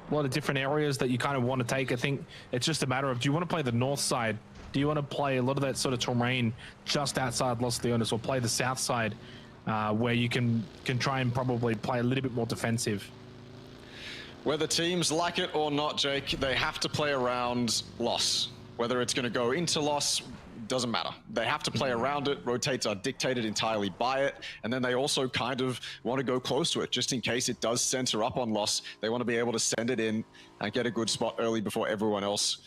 A: A lot of different areas that you kind of want to take. I think it's just a matter of, do you want to play the north side? Do you want to play a lot of that sort of terrain just outside Los Leones, or play the south side where you can try and probably play a little bit more defensive?
C: Whether teams like it or not, Jake, they have to play around loss. Whether it's going to go into loss, doesn't matter. They have to play around it. Rotates are dictated entirely by it. And then they also kind of want to go close to it, just in case it does center up on loss. They want to be able to send it in and get a good spot early before everyone else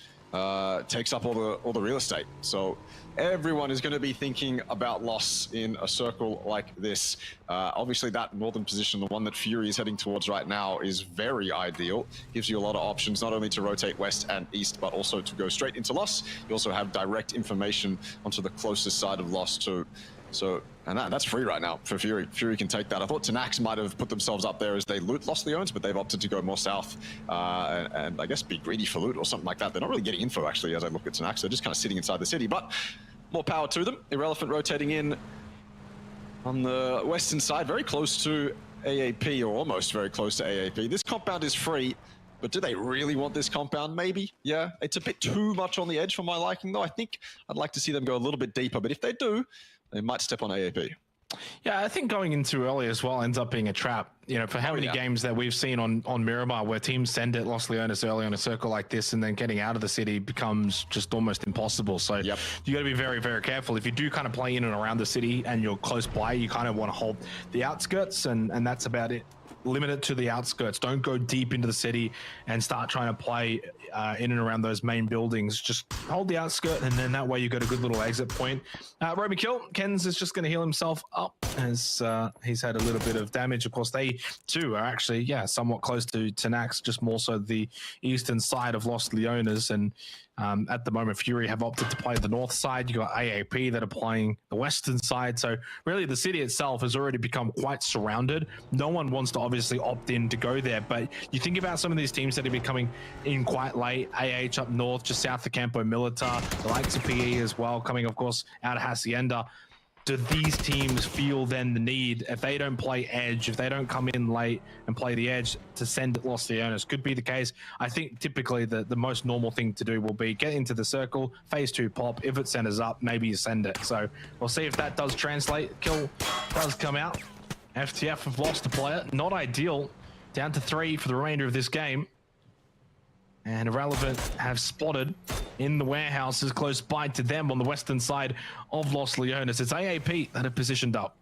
C: takes up all the real estate. So everyone is going to be thinking about loss in a circle like this. Obviously that northern position, the one that Fury is heading towards right now, is very ideal. Gives you a lot of options, not only to rotate west and east, but also to go straight into loss. You also have direct information onto the closest side of loss too. So, and that's free right now for Fury. Fury can take that. I thought Tenax might have put themselves up there as they loot Los Leones, but they've opted to go more south and I guess be greedy for loot or something like that. They're not really getting info, actually, as I look at Tenax. They're just kind of sitting inside the city, but more power to them. Irrelephant rotating in on the western side, very close to AAP, or almost very close to AAP. This compound is free, but do they really want this compound? Maybe, yeah. It's a bit too much on the edge for my liking, though. I think I'd like to see them go a little bit deeper, but if they do, they might step on AAP.
A: Yeah, I think going in too early as well ends up being a trap. You know, for how many games that we've seen on Miramar where teams send it Los Leones early on a circle like this, and then getting out of the city becomes just almost impossible. So you got to be very, very careful. If you do kind of play in and around the city and you're close by, you kind of want to hold the outskirts, and that's about it. Limit it to the outskirts. Don't go deep into the city and start trying to play in and around those main buildings. Just hold the outskirt, and then that way you got a good little exit point. Roby kill. Kens is just going to heal himself up as he's had a little bit of damage. Of course, they too are actually, somewhat close to Tenax, just more so the eastern side of Los Leones. And at the moment, Fury have opted to play the north side. You got AAP that are playing the western side. So really the city itself has already become quite surrounded. No one wants to obviously opt in to go there. But you think about some of these teams that are coming in quite late. AH up north, just south of Campo Militar. The likes of PE as well, coming, of course, out of Hacienda. Do these teams feel then the need, if they don't play edge, if they don't come in late and play the edge, to send it Los Leones? Could be the case. I think typically the most normal thing to do will be get into the circle, phase 2 pop. If it centers up, maybe you send it. So we'll see if that does translate. Kill does come out. FTF have lost a player. Not ideal. Down to 3 for the remainder of this game. And Irrelevant have spotted in the warehouses close by to them on the western side of Los Leones. It's AAP that have positioned up.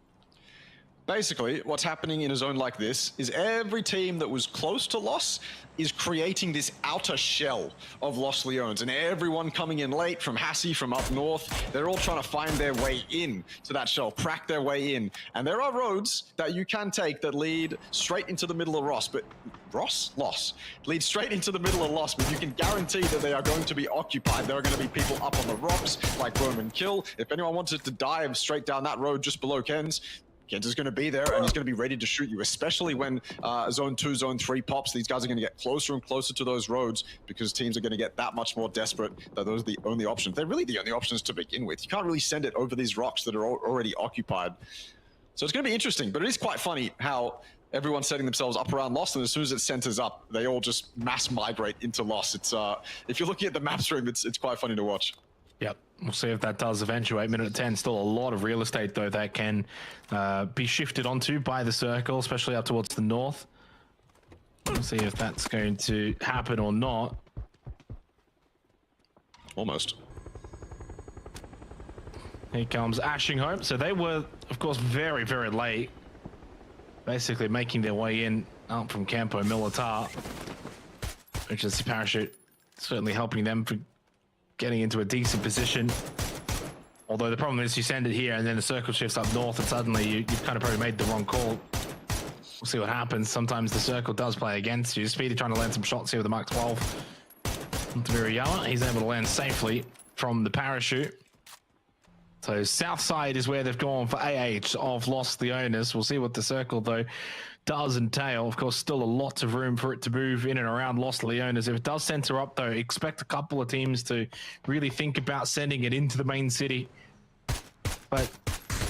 C: Basically, what's happening in a zone like this is every team that was close to loss is creating this outer shell of Los Leones, and everyone coming in late from Hassi, from up north, they're all trying to find their way in to that shell, crack their way in. And there are roads that you can take that lead straight into the middle of Loss leads straight into the middle of Loss, but you can guarantee that they are going to be occupied. There are going to be people up on the rocks like Roman Kill. If anyone wanted to dive straight down that road just below Ken's is going to be there, and he's going to be ready to shoot you, especially when Zone 2, Zone 3 pops. These guys are going to get closer and closer to those roads because teams are going to get that much more desperate that those are the only options. They're really the only options to begin with. You can't really send it over these rocks that are already occupied. So it's going to be interesting, but it is quite funny how everyone's setting themselves up around Loss, and as soon as it centers up, they all just mass migrate into Loss. It's if you're looking at the map stream, it's quite funny to watch.
A: Yep, we'll see if that does eventuate. Minute 10, still a lot of real estate, though, that can be shifted onto by the circle, especially up towards the north. We'll see if that's going to happen or not.
C: Almost.
A: Here comes Asheng Home. So they were, of course, very, very late, basically making their way in up from Campo Militar, which is the parachute, certainly helping them for getting into a decent position. Although the problem is you send it here and then the circle shifts up north and suddenly you've kind of probably made the wrong call. We'll see what happens. Sometimes the circle does play against you. Speedy trying to land some shots here with the Mark 12. Onto Viriyama. He's able to land safely from the parachute. So south side is where they've gone for AH of Lost the Owners. We'll see what the circle, though, does entail. Of course, still a lot of room for it to move in and around Lost Leonas. If it does center up, though, expect a couple of teams to really think about sending it into the main city. But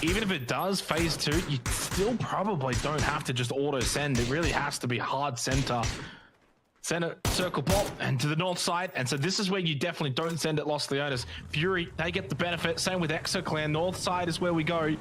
A: even if it does, phase 2, you still probably don't have to just auto send. It really has to be hard center. Center, circle pop, and to the north side. And so this is where you definitely don't send it Lost Leonas. Fury, they get the benefit. Same with EXO Clan. North side is where we go.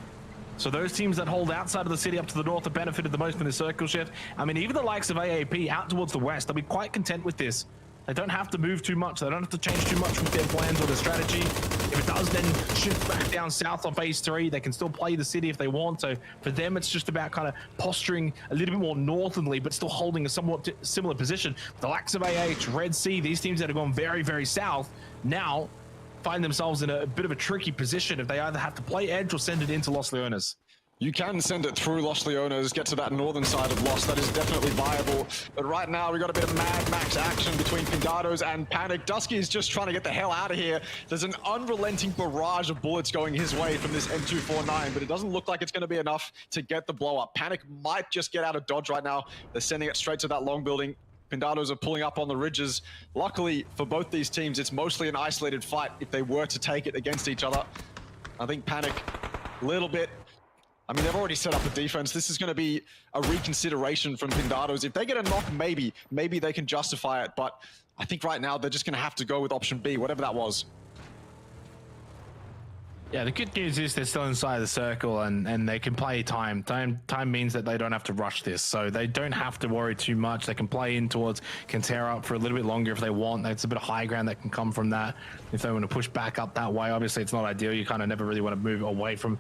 A: So those teams that hold outside of the city up to the north have benefited the most from the circle shift. I mean, even the likes of AAP out towards the west, they'll be quite content with this. They don't have to move too much. They don't have to change too much with their plans or their strategy. If it does then shift back down south on phase 3, they can still play the city if they want. So for them, it's just about kind of posturing a little bit more northernly, but still holding a somewhat similar position. The likes of AH, Red Sea, these teams that have gone very, very south now find themselves in a bit of a tricky position if they either have to play edge or send it into Lost Leonas.
C: You can send it through Lost Leonas, get to that northern side of Lost. That is definitely viable. But right now, we've got a bit of Mad Max action between Pintados and Panic. Dusky is just trying to get the hell out of here. There's an unrelenting barrage of bullets going his way from this M249, but it doesn't look like it's going to be enough to get the blow up. Panic might just get out of dodge right now. They're sending it straight to that long building. Pintados are pulling up on the ridges. Luckily for both these teams, it's mostly an isolated fight if they were to take it against each other. I think Panic, a little bit. I mean, they've already set up a defense. This is going to be a reconsideration from Pintados. If they get a knock, maybe they can justify it. But I think right now they're just going to have to go with option B, whatever that was.
A: Yeah, the good news is they're still inside the circle and they can play time. Time means that they don't have to rush this, so they don't have to worry too much. They can play in towards Cantera for a little bit longer if they want. It's a bit of high ground that can come from that. If they want to push back up that way, obviously it's not ideal. You kind of never really want to move away from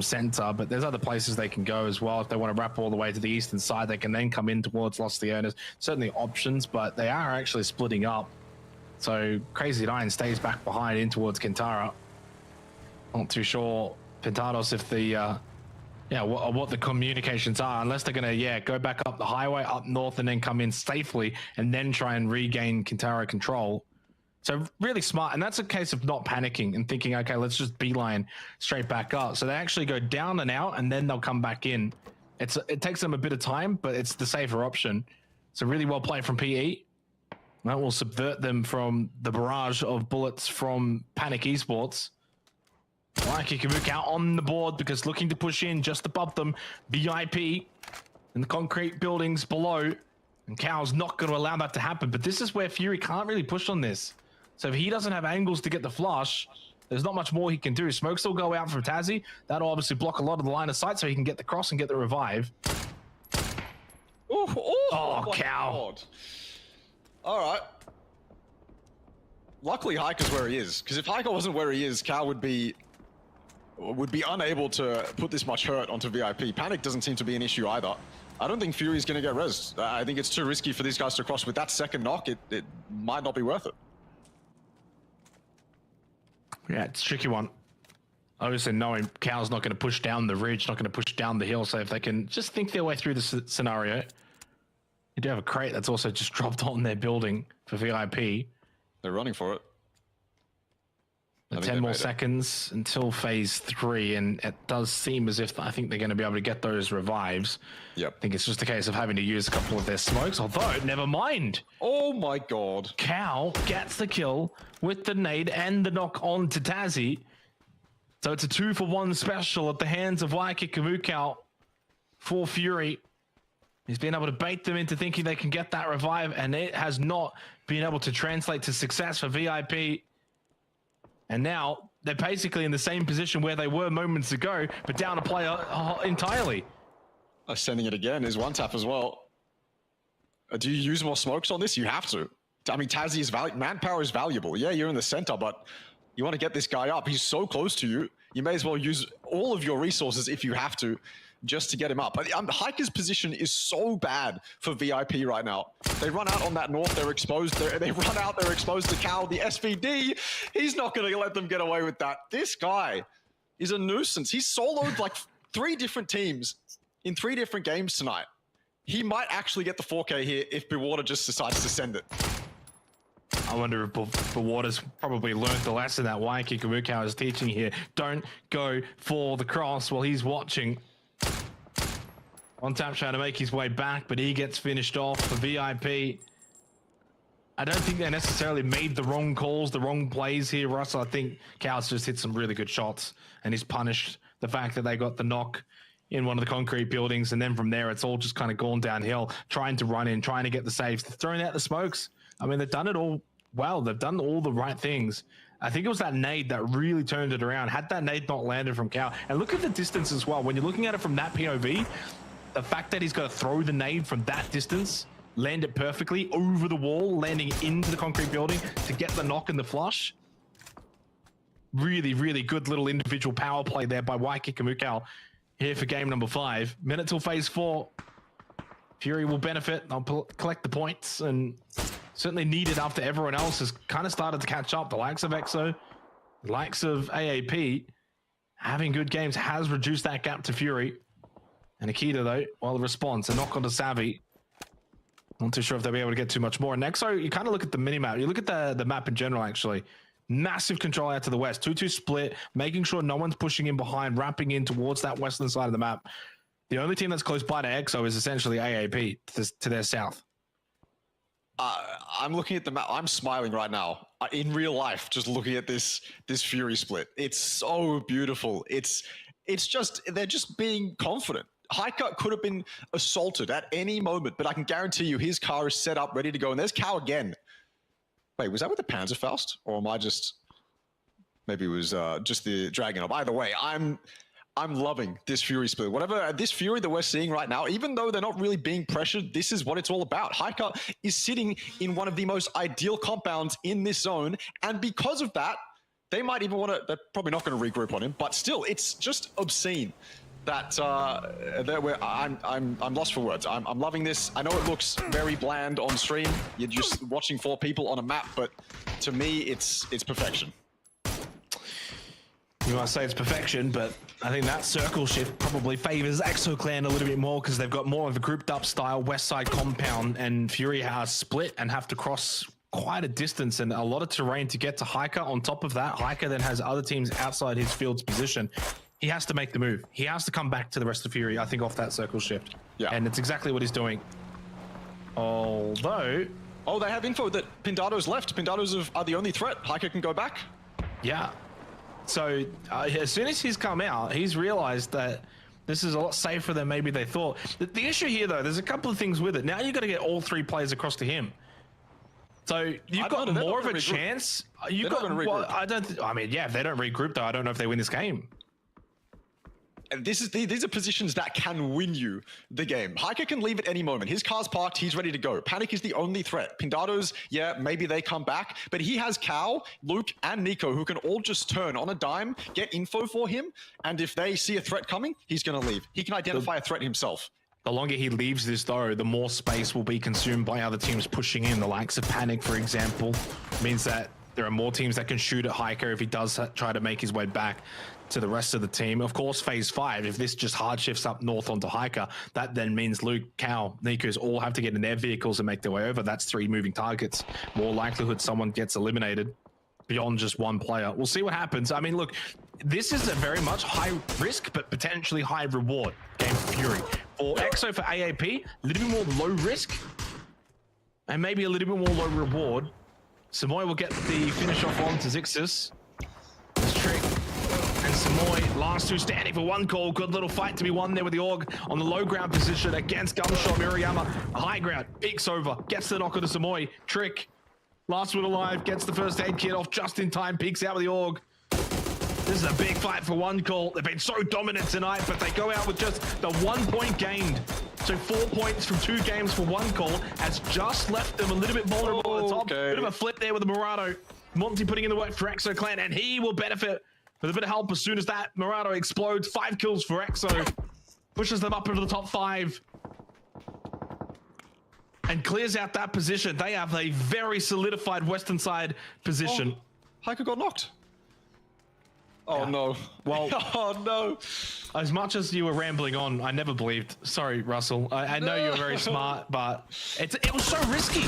A: center, but there's other places they can go as well. If they want to wrap all the way to the eastern side, they can then come in towards Lost Leonas. Certainly options, but they are actually splitting up. So Crazy Nine stays back behind in towards Cantera. Not too sure, Pintados, if the what the communications are, unless they're gonna go back up the highway up north and then come in safely and then try and regain Cantera control. So really smart, and that's a case of not panicking and thinking, okay, let's just beeline straight back up. So they actually go down and out, and then they'll come back in. It takes them a bit of time, but it's the safer option. So really well played from PE. That will subvert them from the barrage of bullets from Panic Esports. Mikey Kamuk out on the board because looking to push in just above them. VIP in the concrete buildings below. And Cow's not going to allow that to happen. But this is where Fury can't really push on this. So if he doesn't have angles to get the flush, there's not much more he can do. Smokes will go out from Tazzy. That'll obviously block a lot of the line of sight so he can get the cross and get the revive. Oh, Cow.
C: All right. Luckily, Hiker's where he is. Because if Hiker wasn't where he is, Cow would be unable to put this much hurt onto VIP. Panic doesn't seem to be an issue either. I don't think Fury's going to get rezzed. I think it's too risky for these guys to cross. With that second knock, it might not be worth it.
A: Yeah, it's a tricky one. Obviously, knowing Cow's not going to push down the ridge, not going to push down the hill, so if they can just think their way through the scenario. You do have a crate that's also just dropped on their building for VIP.
C: They're running for it.
A: 10 more seconds until phase 3, and it does seem as if I think they're going to be able to get those revives.
C: Yep.
A: I think it's just a case of having to use a couple of their smokes, although, never mind.
C: Oh my god.
A: Cow gets the kill with the nade and the knock on to Tazzy. So it's a 2-for-1 special at the hands of Waiki Kamukau for Fury. He's been able to bait them into thinking they can get that revive, and it has not been able to translate to success for VIP. And now they're basically in the same position where they were moments ago, but down a player entirely.
C: Sending it again is one tap as well. Do you use more smokes on this? You have to. I mean, Tazzy is manpower is valuable. Yeah, you're in the center, but you want to get this guy up. He's so close to you. You may as well use all of your resources if you have to, just to get him up. But Hiker's position is so bad for VIP right now. They run out on that north, they're exposed. They run out, they're exposed to Cal, the SVD. He's not going to let them get away with that. This guy is a nuisance. He's soloed like 3 different teams in 3 different games tonight. He might actually get the 4K here if Bewater just decides to send it.
A: I wonder if Waters probably learned the lesson that Waiki Kamukau is teaching here. Don't go for the cross while he's watching. On tap trying to make his way back, but he gets finished off for VIP. I don't think they necessarily made the wrong calls, the wrong plays here, Russell. I think Cows just hit some really good shots and he's punished the fact that they got the knock in one of the concrete buildings. And then from there, it's all just kind of gone downhill, trying to run in, trying to get the saves, throwing out the smokes. I mean, they've done it all well. They've done all the right things. I think it was that nade that really turned it around. Had that nade not landed from Cow, and look at the distance as well. When you're looking at it from that POV, the fact that he's got to throw the nade from that distance, land it perfectly over the wall, landing into the concrete building to get the knock and the flush. Really, really good little individual power play there by Waiki Kamukau here for game number 5. Minute till phase 4. Fury will benefit. They'll collect the points and certainly needed after everyone else has kind of started to catch up. The likes of EXO, the likes of AAP, having good games has reduced that gap to Fury. And Akita, though, well, the response, a knock onto Savvy. Not too sure if they'll be able to get too much more. And EXO, you kind of look at the mini-map. You look at the map in general, actually. Massive control out to the west. 2-2 split, making sure no one's pushing in behind, wrapping in towards that western side of the map. The only team that's close by to EXO is essentially AAP to their south.
C: I'm looking at the map. I'm smiling right now. In real life, just looking at this Fury split. It's so beautiful. It's just, they're just being confident. Haika could have been assaulted at any moment, but I can guarantee you his car is set up, ready to go. And there's Cow again. Wait, was that with the Panzerfaust? Or am I just... Maybe it was just the Dragon. Either way, I'm loving this Fury split. Whatever, this Fury that we're seeing right now, even though they're not really being pressured, this is what it's all about. Haika is sitting in one of the most ideal compounds in this zone. And because of that, they might even want to... They're probably not going to regroup on him. But still, it's just obscene. That I'm lost for words. I'm loving this. I know it looks very bland on stream. You're just watching 4 people on a map, but to me, it's perfection.
A: You might say it's perfection, but I think that circle shift probably favors EXO Clan a little bit more because they've got more of a grouped up style west side compound, and Fury has split and have to cross quite a distance and a lot of terrain to get to Haika. On top of that, Haika then has other teams outside his field's position. He has to make the move. He has to come back to the rest of Fury, I think, off that circle shift. Yeah. And it's exactly what he's doing. Although...
C: Oh, they have info that Pintados left. Pintados are the only threat. Haika can go back.
A: Yeah. So as soon as he's come out, he's realized that this is a lot safer than maybe they thought. The issue here, though, there's a couple of things with it. Now you've got to get all 3 players across to him. So you've got more of a chance. You've got... Well, I mean, yeah, if they don't regroup, though, I don't know if they win this game.
C: And these are positions that can win you the game. Haika can leave at any moment. His car's parked, he's ready to go. Panic is the only threat. Pintados, yeah, maybe they come back, but he has Cow, Luke, and Nico who can all just turn on a dime, get info for him, and if they see a threat coming, he's going to leave. He can identify a threat himself.
A: The longer he leaves this, though, the more space will be consumed by other teams pushing in. The likes of Panic, for example, means that there are more teams that can shoot at Haika if he does try to make his way back to the rest of the team. Of course, phase 5, if this just hard shifts up north onto Haika, that then means Luke, Cow, Nikos all have to get in their vehicles and make their way over. That's 3 moving targets. More likelihood someone gets eliminated beyond just 1 player. We'll see what happens. I mean, look, this is a very much high risk, but potentially high reward game for Fury. For EXO, for AAP, a little bit more low risk and maybe a little bit more low reward. Samoy will get the finish off on to Zixus. This trick. And Samoy, last 2 standing for 1 call. Good little fight to be won there with the Org on the low ground position against Gunshot. Miriyama, high ground, peeks over, gets the knock on to Samoy. Trick, last one alive, gets the first aid kit off just in time, peeks out with the Org. This is a big fight for 1 call. They've been so dominant tonight, but they go out with just the 1 point gained. So 4 points from 2 games for 1 call has just left them a little bit vulnerable at the top. Bit of a flip there with the Murado. Monty putting in the work for EXO Clan, and he will benefit with a bit of help as soon as that Murado explodes. 5 kills for EXO. Pushes them up into the top 5. And clears out that position. They have a very solidified western side position.
C: Oh, Haika got knocked. Oh, no.
A: Well,
C: oh, no.
A: As much as you were rambling on, I never believed. Sorry, Russell. I know you're very smart, but it was so risky.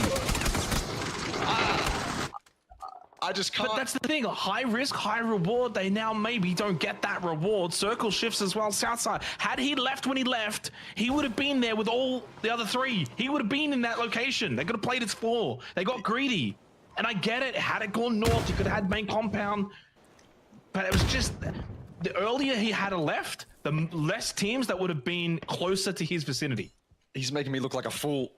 C: I just can't.
A: But that's the thing, high risk, high reward. They now maybe don't get that reward. Circle shifts as well, south side. Had he left when he left, he would have been there with all the other three. He would have been in that location. They could have played its 4. They got greedy. And I get it, had it gone north, you could have had main compound. But it was just, the earlier he had left, the less teams that would have been closer to his vicinity.
C: He's making me look like a fool.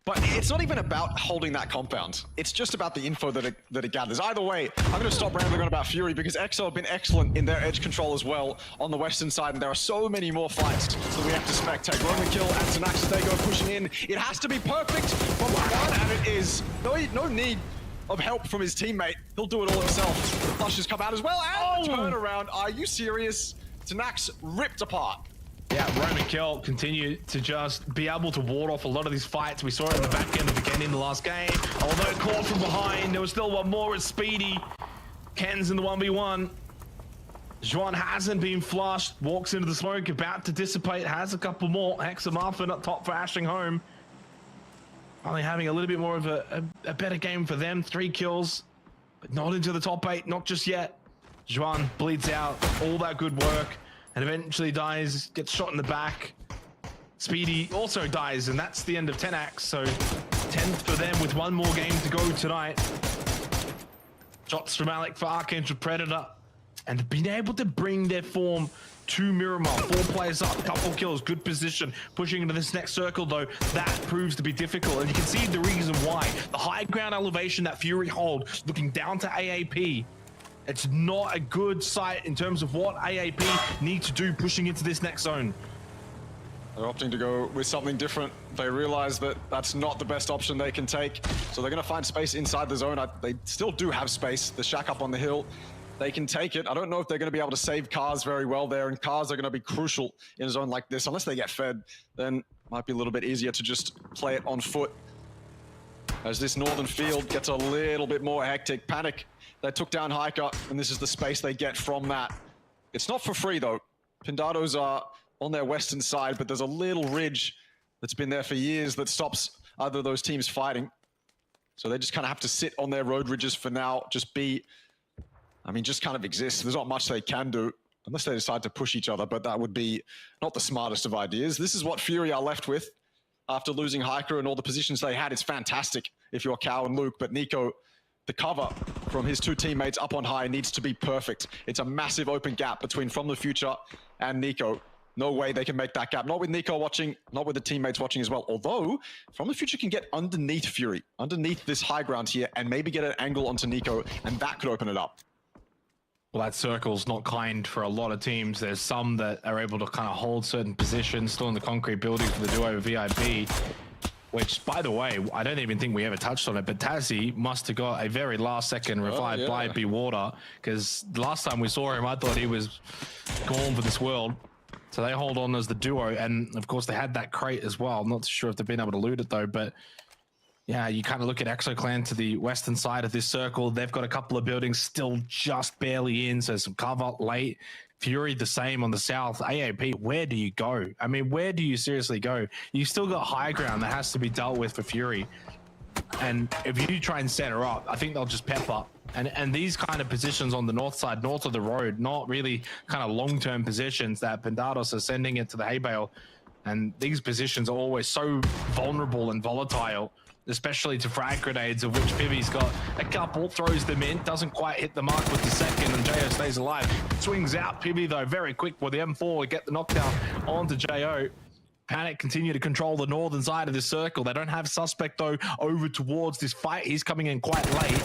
C: But it's not even about holding that compound. It's just about the info that it gathers. Either way, I'm going to stop rambling on about Fury because EXO have been excellent in their edge control as well on the western side, and there are so many more fights that we have to spectate. Roman kill and Tenax as they go pushing in. It has to be perfect from one, and it is. No need of help from his teammate. He'll do it all himself. The flushes come out as well, and the turnaround. Are you serious? Tenax ripped apart.
A: Yeah, Roman Kill continued to just be able to ward off a lot of these fights. We saw it in the back end of the Ken in the last game. Although caught from behind, there was still one more at Speedy. Ken's in the 1v1. Juan hasn't been flushed. Walks into the smoke, about to dissipate. Has a couple more. Hexamuffin up top for Asheng Home. Finally having a little bit more of a better game for them. 3 kills, but not into the top 8. Not just yet. Juan bleeds out all that good work. And eventually dies, gets shot in the back. Speedy also dies, and that's the end of Tenax. So 10th for them with 1 more game to go tonight. Shots from Alec for ArkAngel Predator. And being able to bring their form to Miramar. 4 players up, couple kills, good position. Pushing into this next circle though, that proves to be difficult. And you can see the reason why. The high ground elevation that Fury hold, looking down to AAP. It's not a good sight in terms of what AAP need to do pushing into this next zone.
C: They're opting to go with something different. They realize that that's not the best option they can take. So they're going to find space inside the zone. They still do have space. The shack up on the hill, they can take it. I don't know if they're going to be able to save cars very well there. And cars are going to be crucial in a zone like this. Unless they get fed, then it might be a little bit easier to just play it on foot. As this northern field gets a little bit more hectic. Panic. They took down Hiker, and this is the space they get from that. It's not for free, though. Pintados are on their western side, but there's a little ridge that's been there for years that stops either of those teams fighting. So they just kind of have to sit on their road ridges for now, just kind of exist. There's not much they can do, unless they decide to push each other, but that would be not the smartest of ideas. This is what Fury are left with after losing Hiker and all the positions they had. It's fantastic if you're Cow and Luke, but Nico, the cover from his 2 teammates up on high needs to be perfect. It's a massive open gap between From the Future and Nico. No way they can make that gap. Not with Nico watching, not with the teammates watching as well. Although, From the Future can get underneath Fury, underneath this high ground here, and maybe get an angle onto Nico, and that could open it up.
A: Well, that circle's not kind for a lot of teams. There's some that are able to kind of hold certain positions, still in the concrete building for the duo VIP. Which, by the way, I don't even think we ever touched on it, but Tazzy must have got a very last-second revive by B Water, because the last time we saw him, I thought he was gone for this world. So they hold on as the duo, and of course they had that crate as well. I'm not sure if they've been able to loot it though, but yeah, you kind of look at EXO Clan to the western side of this circle. They've got a couple of buildings still just barely in, so some cover late. Fury the same on the south. AAP, where do you go? I mean, where do you seriously go? You still got high ground that has to be dealt with for Fury. And if you try and set her up, I think they'll just pepper. And these kind of positions on the north side, north of the road, not really kind of long-term positions that Pintados are sending it to the hay bale. And these positions are always so vulnerable and volatile, especially to frag grenades, of which Pibby's got a couple, throws them in, doesn't quite hit the mark with the second, and Jo stays alive. Swings out Pibby though, very quick with the M4 to get the knockdown onto Jo. Panic continue to control the northern side of this circle. They don't have Suspect though over towards this fight. He's coming in quite late.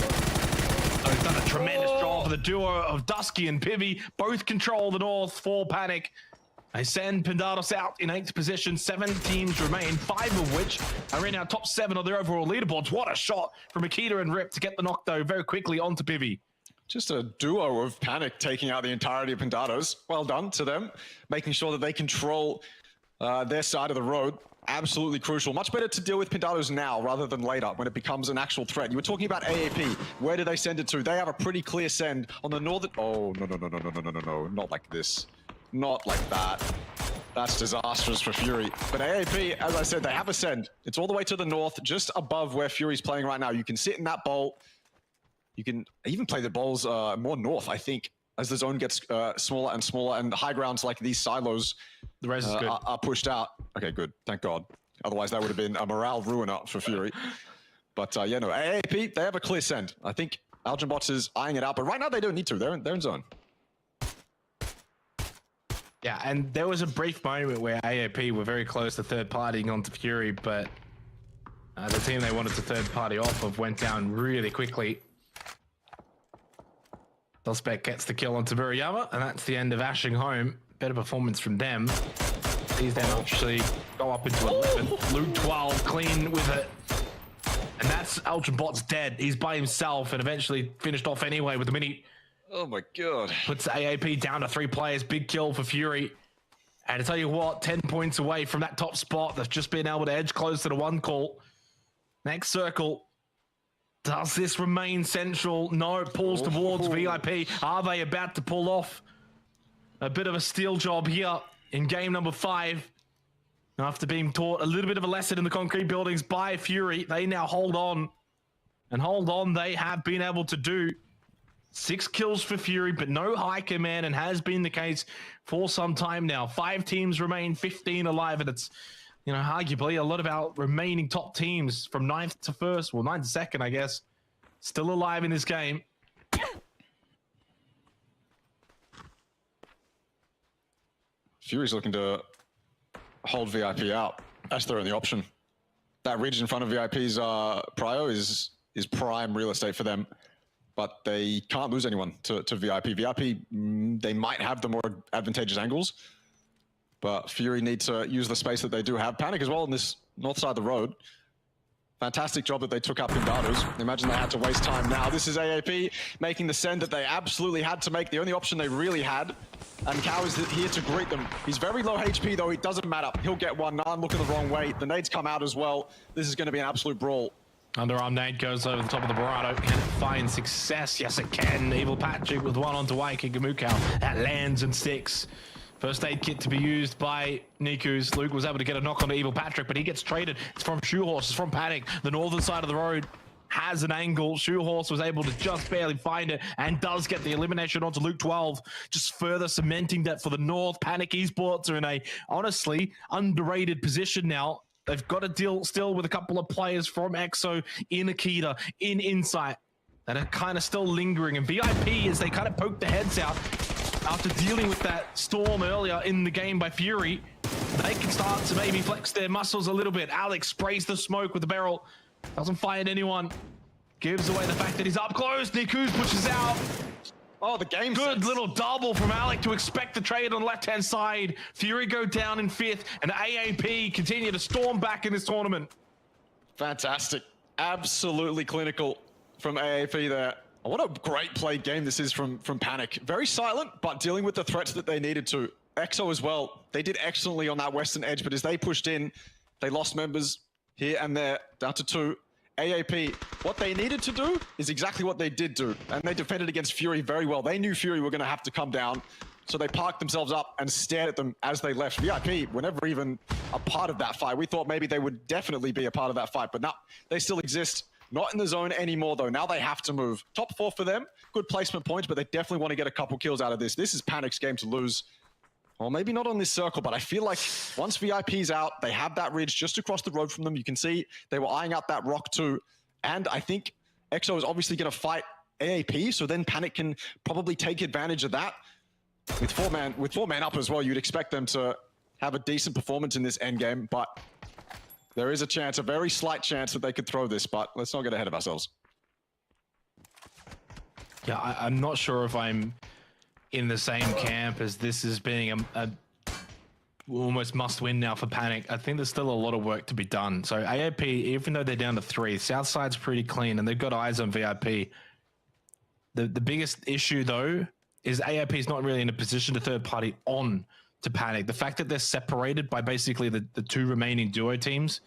A: So he's done a tremendous job for the duo of Dusky and Pibby. Both control the north for Panic. They send Pintados out in 8th position. 7 teams remain, 5 of which are in our top 7 of their overall leaderboards. What a shot from Akita and Rip to get the knock, though, very quickly onto Pivy.
C: Just a duo of Panic taking out the entirety of Pintados. Well done to them, making sure that they control their side of the road. Absolutely crucial. Much better to deal with Pintados now rather than later when it becomes an actual threat. You were talking about AAP. Where do they send it to? They have a pretty clear send on the northern... Oh, no. Not like this. Not like that. That's disastrous for Fury. But AAP, as I said, they have a send. It's all the way to the north, just above where Fury's playing right now. You can sit in that bowl You can even play the balls more north, I think, as the zone gets smaller and smaller, and high grounds like these silos
A: The res is good.
C: are pushed out. Okay, good. Thank God. Otherwise, that would have been a morale ruiner for Fury. But yeah, no, AAP, they have a clear send. I think Algenbots is eyeing it out, but right now they don't need to. They're in zone.
A: Yeah, and there was a brief moment where AAP were very close to third-partying onto Fury, but the team they wanted to third-party off of went down really quickly. Delspec gets the kill onto Buriyama, and that's the end of Asheng Home. Better performance from them. These then actually go up into 11. Luke 12, clean with it. And that's Ultrabot's dead. He's by himself and eventually finished off anyway with the mini.
C: Oh my God.
A: Puts AAP down to 3 players. Big kill for Fury. And to tell you what, 10 points away from that top spot. They've just been able to edge close to the 1 call. Next circle. Does this remain central? No, it pulls towards VIP. Are they about to pull off a bit of a steal job here in game number 5? After being taught a little bit of a lesson in the concrete buildings by Fury, they now hold on. And hold on, they have been able to do 6 kills for Fury, but no high command, and has been the case for some time now. 5 teams remain, 15 alive, and it's, you know, arguably a lot of our remaining top teams from 9th to 1st, well, 9th to 2nd, I guess, still alive in this game.
C: Fury's looking to hold VIP out as their only option. That ridge in front of VIP's prio is prime real estate for them, but they can't lose anyone to VIP. VIP, they might have the more advantageous angles, but Fury need to use the space that they do have. Panic as well on this north side of the road. Fantastic job that they took up Pintados. Imagine they had to waste time now. This is AAP making the send that they absolutely had to make, the only option they really had. And Cow is here to greet them. He's very low HP though, it doesn't matter. He'll get one. Nan looking the wrong way. The nades come out as well. This is going to be an absolute brawl.
A: Underarm nade goes over the top of the Barado. Can it find success? Yes, it can. Evil Patrick with one onto Waiki Gamukau. That lands and sticks. First aid kit to be used by Nikus. Luke was able to get a knock onto Evil Patrick, but he gets traded. It's from Shoehorse, it's from Panic. The northern side of the road has an angle. Shoehorse was able to just barely find it and does get the elimination onto Luke 12, just further cementing that for the north. Panic Esports are in a, honestly, underrated position now. They've got to deal still with a couple of players from EXO in Akita, in Insight, that are kind of still lingering. And VIP, as they kind of poke their heads out after dealing with that storm earlier in the game by Fury, they can start to maybe flex their muscles a little bit. Alex sprays the smoke with the barrel, doesn't find anyone, gives away the fact that he's up close. Nikus pushes out.
C: Oh, the game
A: Good
C: sense.
A: little double from Alec to expect the trade on the left-hand side. Fury go down in 5th, and AAP continue to storm back in this tournament.
C: Fantastic. Absolutely clinical from AAP there. What a great played game this is from Panic. Very silent, but dealing with the threats that they needed to. EXO as well. They did excellently on that western edge, but as they pushed in, they lost members here and there, down to 2. AAP, what they needed to do is exactly what they did do, and they defended against Fury very well. They knew Fury were going to have to come down, so they parked themselves up and stared at them as they left. VIP were never even a part of that fight. We thought maybe they would definitely be a part of that fight, but no, they still exist. Not in the zone anymore, though. Now they have to move. Top 4 for them. Good placement points, but they definitely want to get a couple kills out of this. This is Panic's game to lose. Well, maybe not on this circle, but I feel like once VIP's out, they have that ridge just across the road from them. You can see they were eyeing out that rock too. And I think EXO is obviously going to fight AAP, so then Panic can probably take advantage of that. With four man up as well, you'd expect them to have a decent performance in this endgame, but there is a chance, a very slight chance that they could throw this, but let's not get ahead of ourselves.
A: Yeah, I'm not sure if I'm in the same camp as this as being a almost must win now for Panic. I think there's still a lot of work to be done. So AAP, even though they're down to 3, Southside's pretty clean and they've got eyes on VIP. The biggest issue though is AAP is not really in a position to third party on to Panic. The fact that they're separated by basically the 2 remaining duo teams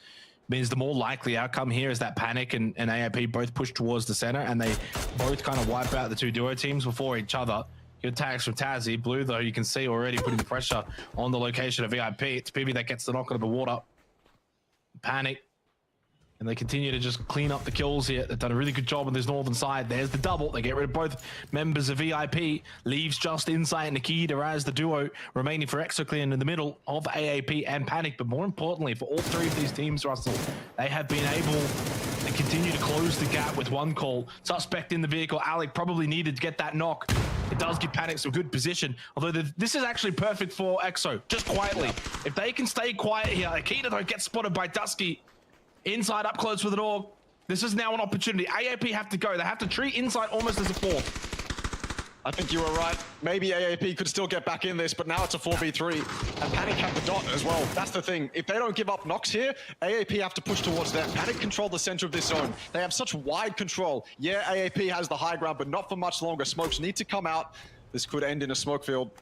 A: means the more likely outcome here is that Panic and AAP both push towards the center and they both kind of wipe out the 2 duo teams before each other. Good tags from Tazzy. Blue, though, you can see already putting the pressure on the location of VIP. It's Bibi that gets the knock out of the water. Panic And they continue to just clean up the kills here. They've done a really good job on this northern side. There's the double. They get rid of both members of VIP. Leaves just Insight and Nikita as the duo remaining for EXO Clan in the middle of AAP and Panic. But more importantly, for all three of these teams, Russell, they have been able to continue to close the gap with one call. Suspect in the vehicle. Alec probably needed to get that knock. It does give Panic some good position. Although this is actually perfect for EXO. Just quietly. If they can stay quiet here, Nikita though gets spotted by Dusky. Inside up close with the door. This is now an opportunity. AAP have to go. They have to treat Inside almost as a fourth.
C: I think you were right. Maybe AAP could still get back in this, but now it's a 4v3. And Panic have the dot as well. That's the thing. If they don't give up knocks here, AAP have to push towards them. Panic control the center of this zone. They have such wide control. Yeah, AAP has the high ground, but not for much longer. Smokes need to come out. This could end in a smoke field.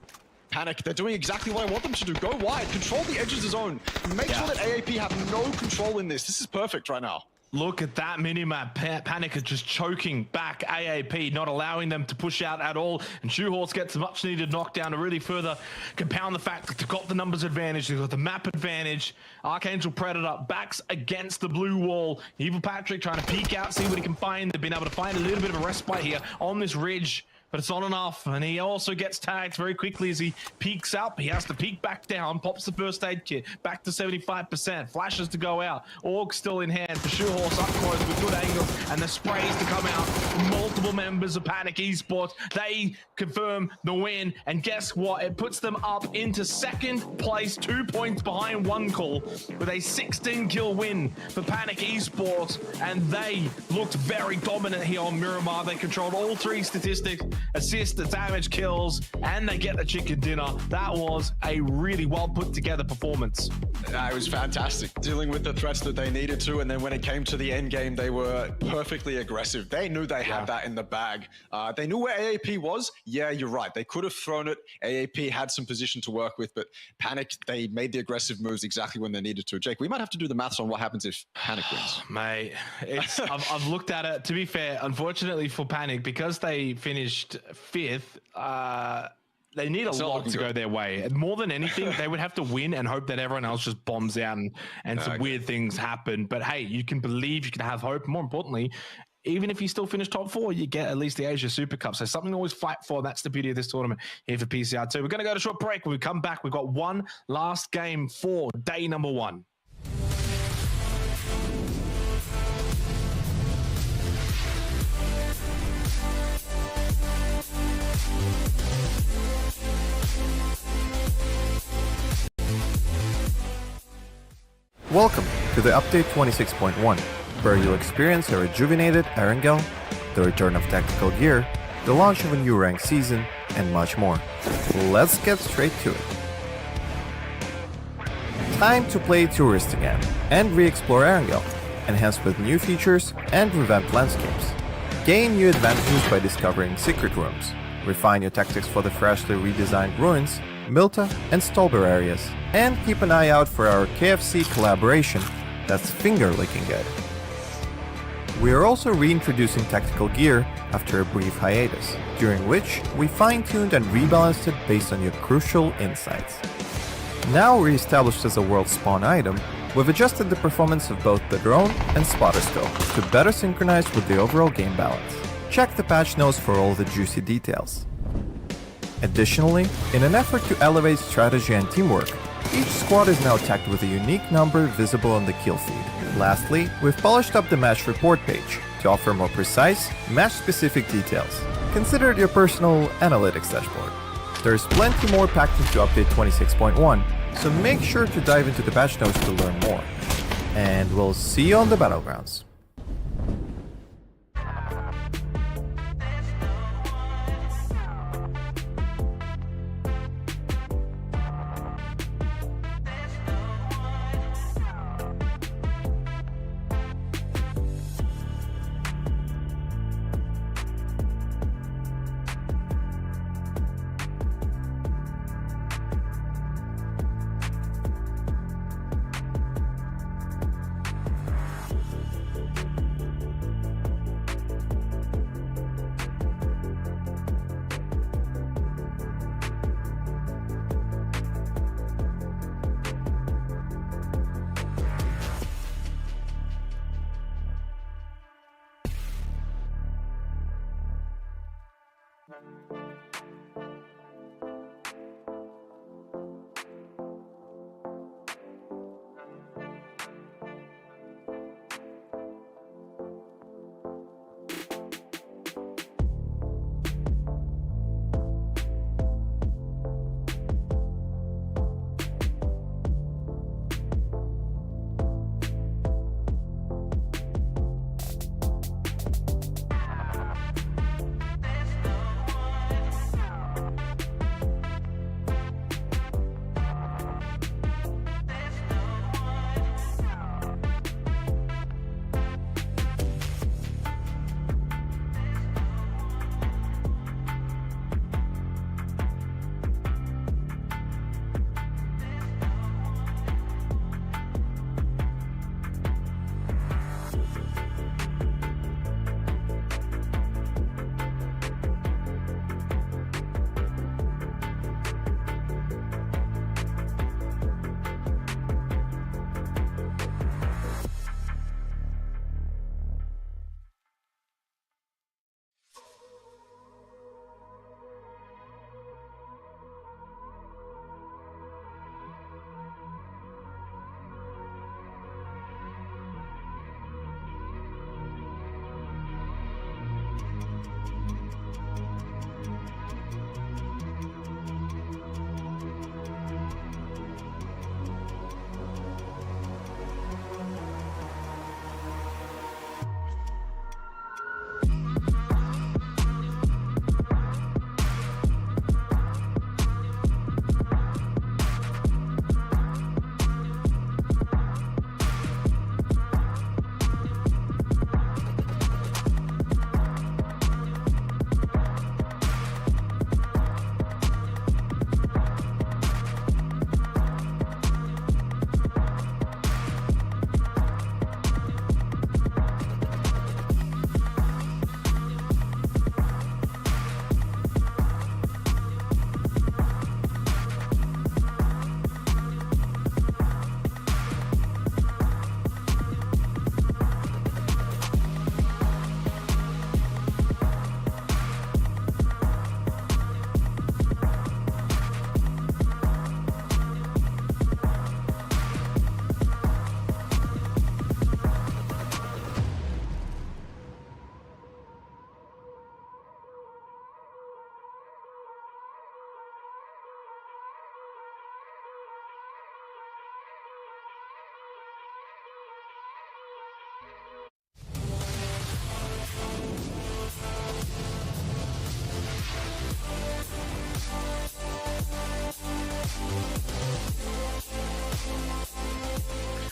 C: Panic, they're doing exactly what I want them to do. Go wide, control the edges of the zone. Make sure that AAP have no control in this. This is perfect right now.
A: Look at that minimap. Panic is just choking back AAP, not allowing them to push out at all. And Shoehorse gets a much needed knockdown to really further compound the fact that they've got the numbers advantage, they've got the map advantage. ArkAngel Predator backs against the blue wall. Evil Patrick trying to peek out, see what he can find. They've been able to find a little bit of a respite here on this ridge. But it's not enough, and he also gets tagged very quickly as he peeks up. He has to peek back down, pops the first aid kit, back to 75%, flashes to go out. Org still in hand for Shoehorse up close with good angles, and the sprays to come out. Multiple members of Panic Esports, they confirm the win, and guess what? It puts them up into second place, 2 points behind one call, with a 16-kill win for Panic Esports, and they looked very dominant here on Miramar. They controlled all three statistics. Assist, the damage, kills, and they get the chicken dinner. That was a really well put together performance.
C: It was fantastic, dealing with the threats that they needed to, and then when it came to the end game, they were perfectly aggressive. They knew they had that in the bag. They knew where AAP was. Yeah, you're right. They could have thrown it. AAP had some position to work with, but Panic, they made the aggressive moves exactly when they needed to. Jake, we might have to do the maths on what happens if Panic wins.
A: Mate, I've looked at it. To be fair, unfortunately for Panic, because they finished fifth, they need a lot to go their way. And more than anything, they would have to win and hope that everyone else just bombs out and some weird things happen. But hey, you can believe, you can have hope. More importantly, even if you still finish top four, you get at least the Asia Super Cup. So something to always fight for. That's the beauty of this tournament here for PCR2. We're going to go to a short break. When we come back, we've got one last game for day number one.
D: Welcome to the update 26.1, where you'll experience a rejuvenated ArkAngel, the return of tactical gear, the launch of a new ranked season, and much more. Let's get straight to it. Time to play Tourist again and re-explore ArkAngel, enhanced with new features and revamped landscapes. Gain new advantages by discovering secret rooms, refine your tactics for the freshly redesigned ruins, Milta and Stolber areas, and keep an eye out for our KFC collaboration that's finger-licking good. We are also reintroducing tactical gear after a brief hiatus, during which we fine-tuned and rebalanced it based on your crucial insights. Now re-established as a world spawn item, we've adjusted the performance of both the drone and spotter scope to better synchronize with the overall game balance. Check the patch notes for all the juicy details. Additionally, in an effort to elevate strategy and teamwork, each squad is now tagged with a unique number visible on the kill feed. Lastly, we've polished up the match report page to offer more precise, match-specific details. Consider it your personal analytics dashboard. There's plenty more packed into update 26.1, so make sure to dive into the patch notes to learn more. And we'll see you on the Battlegrounds.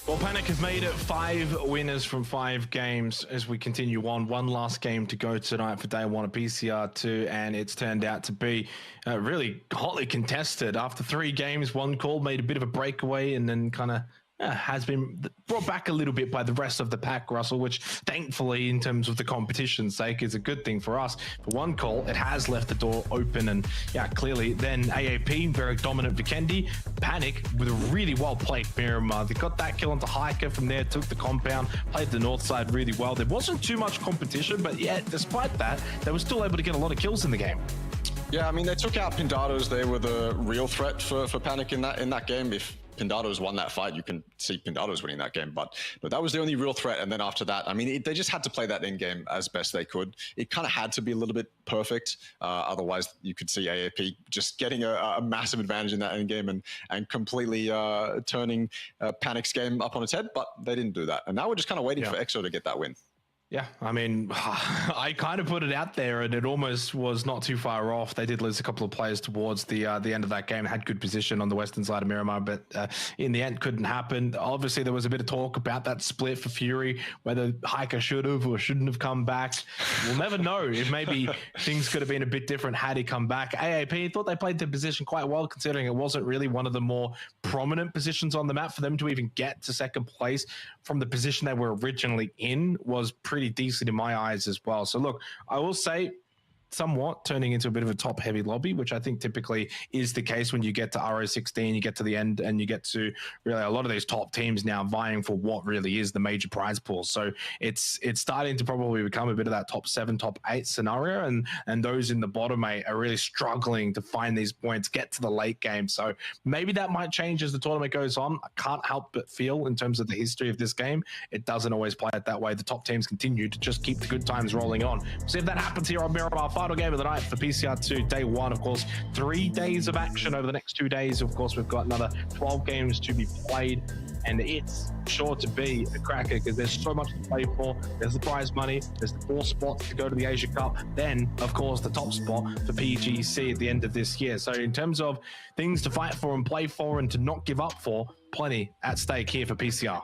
A: Well, Panic has made it 5 winners from 5 games as we continue on. One last game to go tonight for day 1 of PCR2, and it's turned out to be really hotly contested. After 3 games, one call made a bit of a breakaway and then kind of has been brought back a little bit by the rest of the pack, Russell, which thankfully, in terms of the competition's sake, is a good thing for us. For one call, it has left the door open, and yeah, clearly then AAP, very dominant Vikendi, Panic with a really well-played Miramar. They got that kill onto Hiker from there, took the compound, played the north side really well. There wasn't too much competition, but yeah, despite that, they were still able to get a lot of kills in the game.
C: Yeah, I mean, they took out Pintados. They were the real threat for Panic in that game. If Pintados won that fight, you can see Pintados winning that game, but that was the only real threat. And then after that, I mean, they just had to play that end game as best they could. It kind of had to be a little bit perfect. Otherwise, you could see AAP just getting a massive advantage in that end game and completely turning Panic's game up on its head, but they didn't do that. And now we're just kind of waiting for EXO to get that win.
A: Yeah, I mean, I kind of put it out there, and it almost was not too far off. They did lose a couple of players towards the end of that game, had good position on the western side of Miramar, but in the end, couldn't happen. Obviously, there was a bit of talk about that split for Fury, whether Hiker should have or shouldn't have come back. We'll never know if maybe things could have been a bit different had he come back. AAP thought they played their position quite well, considering it wasn't really one of the more prominent positions on the map. For them to even get to second place from the position they were originally in was pretty decent in my eyes as well. So look, I will say somewhat turning into a bit of a top heavy lobby, which I think typically is the case when you get to RO16, you get to the end and you get to really a lot of these top teams now vying for what really is the major prize pool. So it's starting to probably become a bit of that top 7, top 8 scenario, and those in the bottom 8 are really struggling to find these points, get to the late game. So maybe that might change as the tournament goes on. I can't help but feel, in terms of the history of this game, it doesn't always play it that way. The top teams continue to just keep the good times rolling on. See if that happens here on Miramar. Final game of the night for PCR2, day 1, of course. 3 days of action over the next 2 days. Of course, we've got another 12 games to be played, and it's sure to be a cracker because there's so much to play for. There's the prize money, there's the 4 spots to go to the Asia Cup, then, of course, the top spot for PGC at the end of this year. So in terms of things to fight for and play for and to not give up for, plenty at stake here for PCR.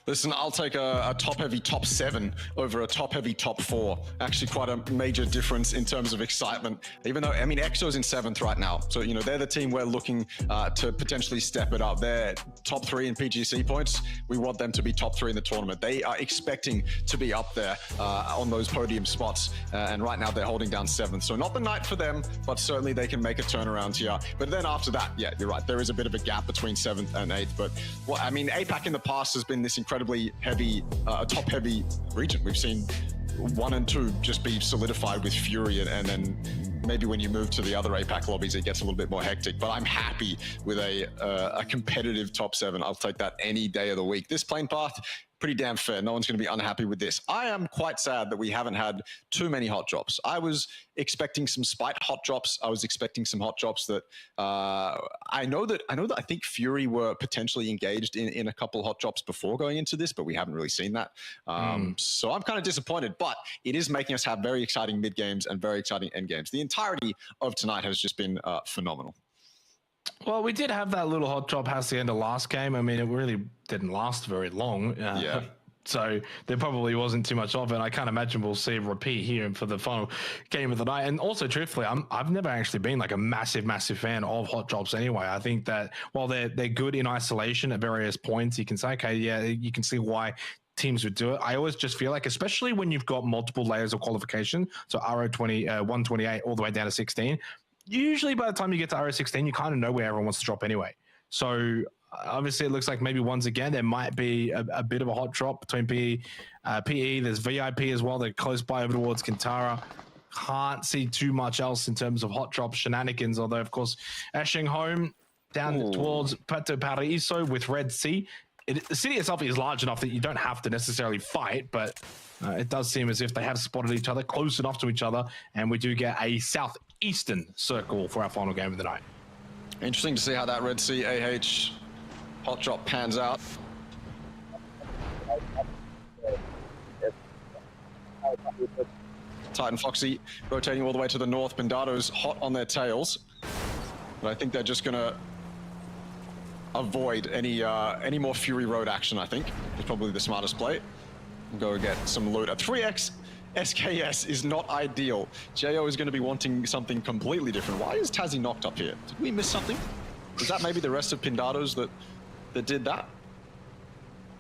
C: Listen, I'll take a top-heavy top 7 over a top-heavy top 4. Actually, quite a major difference in terms of excitement. Even though, I mean, EXO's in 7th right now. So, you know, they're the team we're looking to potentially step it up. They're top 3 in PGC points. We want them to be top 3 in the tournament. They are expecting to be up there on those podium spots. And right now, they're holding down 7th. So not the night for them, but certainly they can make a turnaround here. But then after that, yeah, you're right. There is a bit of a gap between 7th and 8th. But, well, I mean, APAC in the past has been this incredibly heavy, top-heavy region. We've seen 1 and 2 just be solidified with Fury, and then maybe when you move to the other APAC lobbies, it gets a little bit more hectic. But I'm happy with a competitive top 7. I'll take that any day of the week. This plane path, pretty damn fair. No one's going to be unhappy with this. I am quite sad that we haven't had too many hot drops. I was expecting some spite hot drops. I was expecting some hot drops that I know that I think Fury were potentially engaged in a couple hot drops before going into this, but we haven't really seen that. So I'm kind of disappointed, but it is making us have very exciting mid games and very exciting end games. The entirety of tonight has just been phenomenal.
A: Well, we did have that little hot drop past the end of last game. I mean, it really didn't last very long.
C: Yeah.
A: So there probably wasn't too much of it. I can't imagine we'll see a repeat here for the final game of the night. And also, truthfully, I've never actually been like a massive fan of hot drops anyway. I think that while they're good in isolation at various points, you can say, okay, yeah, you can see why teams would do it. I always just feel like, especially when you've got multiple layers of qualification, so RO20, 128 all the way down to 16, usually by the time you get to RO16, you kind of know where everyone wants to drop anyway. So obviously it looks like maybe once again there might be a bit of a hot drop between PE. There's VIP as well. They're close by over towards Kintara. Can't see too much else in terms of hot drop shenanigans, although of course Asheng Home down towards Puerto Paraíso with Red Sea. The city itself is large enough that you don't have to necessarily fight, but it does seem as if they have spotted each other close enough to each other, and we do get a southeastern circle for our final game of the night.
C: Interesting to see how that Red Sea AH hot drop pans out. Titan Foxy rotating all the way to the north. Pintados hot on their tails, but I think they're just gonna avoid any more Fury Road action, I think. It's probably the smartest play. Go get some loot. A 3x SKS is not ideal. Jo is going to be wanting something completely different. Why is Tazzy knocked up here? Did we miss something? Is that maybe the rest of Pintados that did that?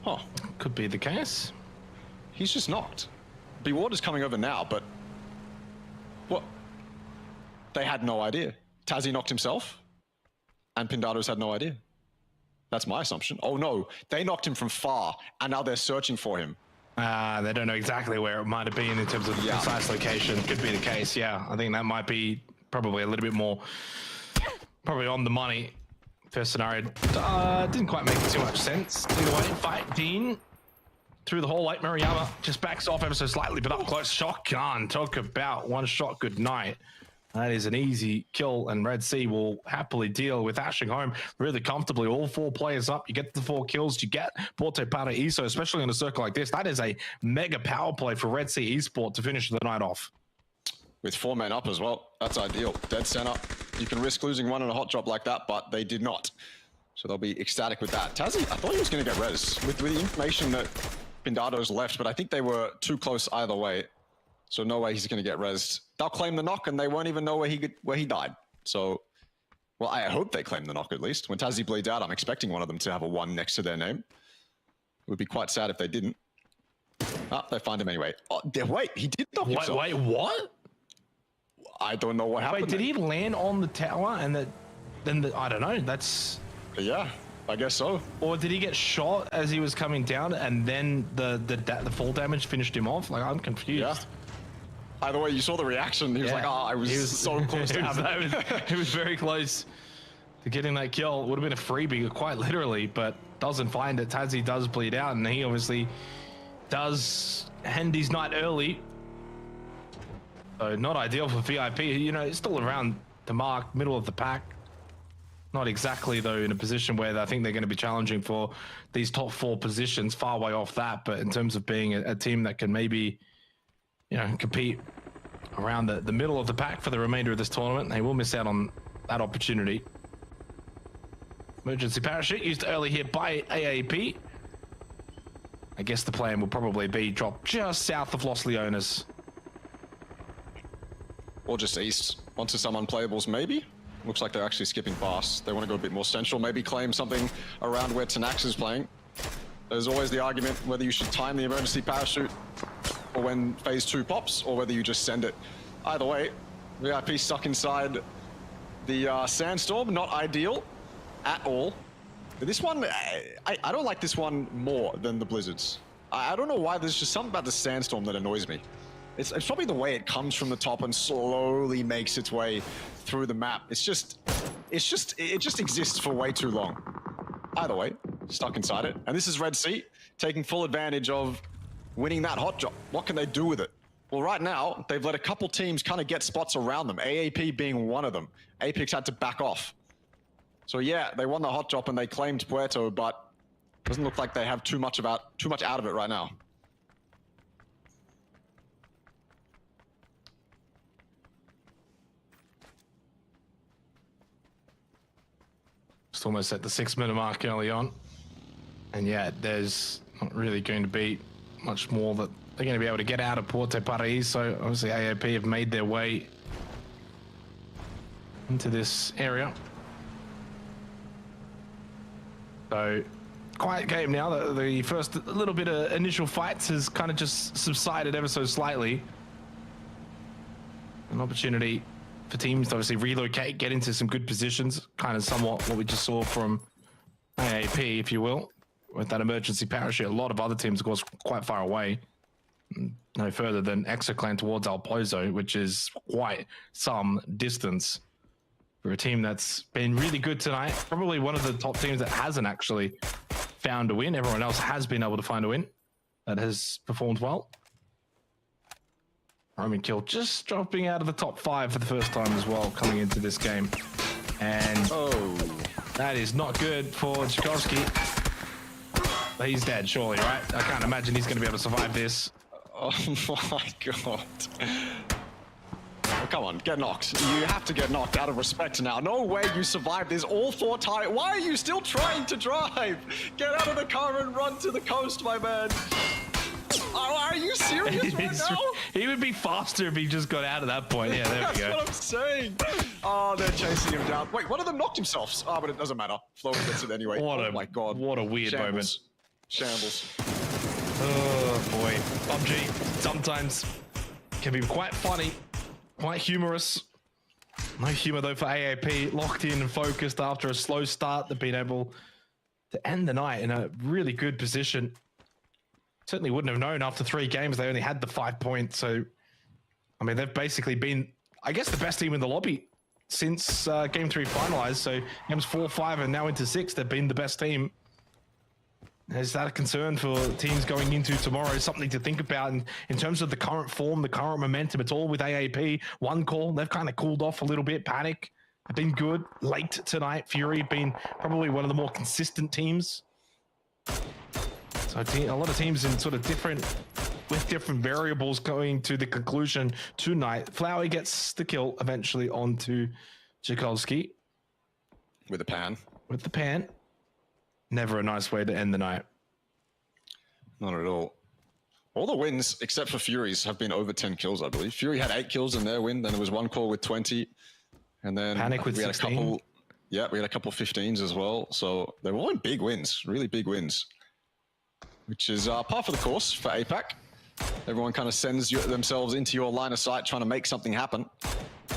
C: Huh.
A: Could be the case.
C: He's just knocked. B-Ward is coming over now, but what? They had no idea. Tazzy knocked himself, and Pintados had no idea. That's my assumption. Oh no, they knocked him from far, and now they're searching for him.
A: They don't know exactly where it might have been in terms of the precise location. Could be the case, yeah. I think that might be probably a little bit more, probably on the money. First scenario didn't quite make too much sense. Either way, fight Dean through the hole. Like Mariyama just backs off ever so slightly, but up close. Shotgun. Talk about one shot. Good night. That is an easy kill, and Red Sea will happily deal with Asheng Home really comfortably. All 4 players up. You get the 4 kills. You get Porto Paraíso, especially in a circle like this. That is a mega power play for Red Sea Esport to finish the night off.
C: With 4 men up as well. That's ideal. Dead center. You can risk losing one in a hot drop like that, but they did not. So they'll be ecstatic with that. Tazzy, I thought he was going to get res with the information that Pintados left, but I think they were too close either way. So no way he's going to get rezzed. They'll claim the knock, and they won't even know where he died. So, well, I hope they claim the knock at least. When Tazzy bleeds out, I'm expecting one of them to have a 1 next to their name. It would be quite sad if they didn't. Ah, they find him anyway. Oh, wait, he did knock himself.
A: Wait, what?
C: I don't know what happened.
A: Wait, did he land on the tower and then I don't know, that's...
C: Yeah, I guess so.
A: Or did he get shot as he was coming down and then the fall damage finished him off? Like, I'm confused.
C: Yeah. Either way, you saw the reaction. He was like, oh, I was so close to
A: he was very close to getting that kill. It would have been a freebie, quite literally, but doesn't find it. Tazzy does bleed out, and he obviously does end his night early. So not ideal for VIP. You know, it's still around the mark, middle of the pack. Not exactly, though, in a position where I think they're going to be challenging for these top 4 positions, far way off that. But in terms of being a team that can maybe, you know, compete around the middle of the pack for the remainder of this tournament, they will miss out on that opportunity. Emergency parachute used early here by AAP. I guess the plan will probably be drop just south of Los Leones.
C: Or just east, onto some unplayables maybe. Looks like they're actually skipping past. They want to go a bit more central, maybe claim something around where Tenax is playing. There's always the argument whether you should time the emergency parachute or when phase 2 pops, or whether you just send it. Either way, VIP stuck inside the sandstorm, not ideal at all. But this one, I don't like this one more than the blizzards. I don't know why, there's just something about the sandstorm that annoys me. It's probably the way it comes from the top and slowly makes its way through the map. It just exists for way too long. Either way, stuck inside it. And this is Red Sea taking full advantage of winning that hot drop. What can they do with it? Well, right now, they've let a couple teams kind of get spots around them, AAP being one of them. Apex had to back off. So yeah, they won the hot drop and they claimed Puerto, but doesn't look like they have too much out of it right now.
A: Just almost at the 6-minute mark early on. And yeah, there's not really going to be much more that they're going to be able to get out of Porto Paraíso. Obviously, AAP have made their way into this area. So, quiet game now. The first little bit of initial fights has kind of just subsided ever so slightly. An opportunity for teams to obviously relocate, get into some good positions, kind of somewhat what we just saw from AAP, if you will, with that emergency parachute. A lot of other teams, of course, quite far away, no further than EXO Clan towards El Pozo, which is quite some distance for a team that's been really good tonight. Probably one of the top teams that hasn't actually found a win. Everyone else has been able to find a win that has performed well. Roman kill just dropping out of the top 5 for the first time as well coming into this game. And that is not good for Tchaikovsky. He's dead, surely, right? I can't imagine he's going to be able to survive this.
C: Oh my god. come on, get knocked. You have to get knocked out of respect now. No way you survive this all 4 times. Why are you still trying to drive? Get out of the car and run to the coast, my man. Oh, are you serious right now?
A: He would be faster if he just got out at that point. Yeah, there we go.
C: That's what I'm saying. Oh, they're chasing him down. Wait, one of them knocked himself. Oh, but it doesn't matter. Flo gets it anyway. Oh my god.
A: What a weird moment.
C: Shambles.
A: Oh boy. PUBG sometimes can be quite funny, quite humorous. No humor though for AAP. Locked in and focused after a slow start. They've been able to end the night in a really good position. Certainly wouldn't have known after 3 games they only had the 5 points. So, I mean, they've basically been, I guess, the best team in the lobby since Game 3 finalized. So games 4, 5, and now into 6, they've been the best team. Is that a concern for teams going into tomorrow? Something to think about in terms of the current form, the current momentum. It's all with AAP. One call, they've kind of cooled off a little bit. Panic have been good late tonight. Fury have been probably one of the more consistent teams. So a lot of teams in sort of different variables going to the conclusion tonight. Flower gets the kill eventually onto Tchaikovsky.
C: With the pan.
A: With the pan. Never a nice way to end the night.
C: Not at all. All the wins, except for Fury's, have been over 10 kills, I believe. Fury had 8 kills in their win. Then there was one call with 20. And then
A: Panic with 16.
C: We had a couple 15s as well. So they were all in big wins, really big wins. Which is par for the course for APAC. Everyone kind of sends themselves into your line of sight trying to make something happen.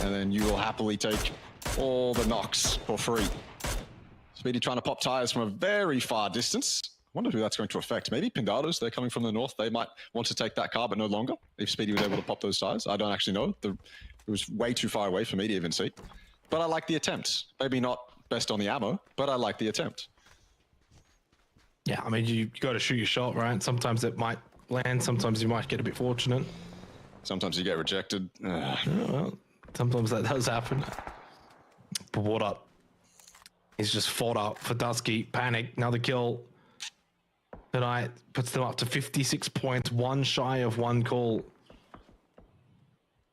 C: And then you will happily take all the knocks for free. Speedy trying to pop tires from a very far distance. I wonder who that's going to affect. Maybe Pintados, they're coming from the north. They might want to take that car, but no longer. If Speedy was able to pop those tires. I don't actually know. It was way too far away for me to even see. But I like the attempt. Maybe not best on the ammo, but I like the attempt.
A: Yeah, I mean, you got to shoot your shot, right? Sometimes it might land. Sometimes you might get a bit fortunate.
C: Sometimes you get rejected.
A: Oh, well, sometimes that does happen. But what up? He's just fought up for Dusky. Panic. Another kill tonight puts them up to 56 points, one shy of one call.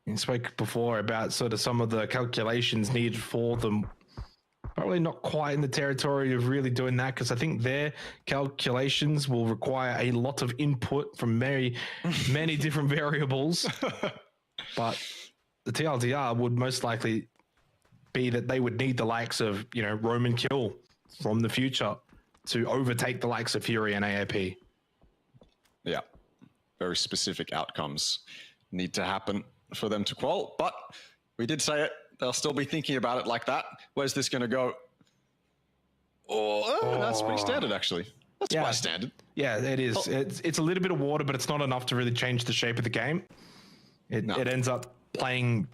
A: You spoke before about sort of some of the calculations needed for them. Probably not quite in the territory of really doing that, because I think their calculations will require a lot of input from many different variables. But the TLDR would most likely be that they would need the likes of, Roman Kill from the future to overtake the likes of Fury and AAP.
C: Yeah, very specific outcomes need to happen for them to qual. But we did say it. They'll still be thinking about it like that. Where's this going to go? Oh, that's pretty standard, actually. That's quite standard.
A: Yeah, it is. Oh. It's a little bit of water, but it's not enough to really change the shape of the game. It ends up playing,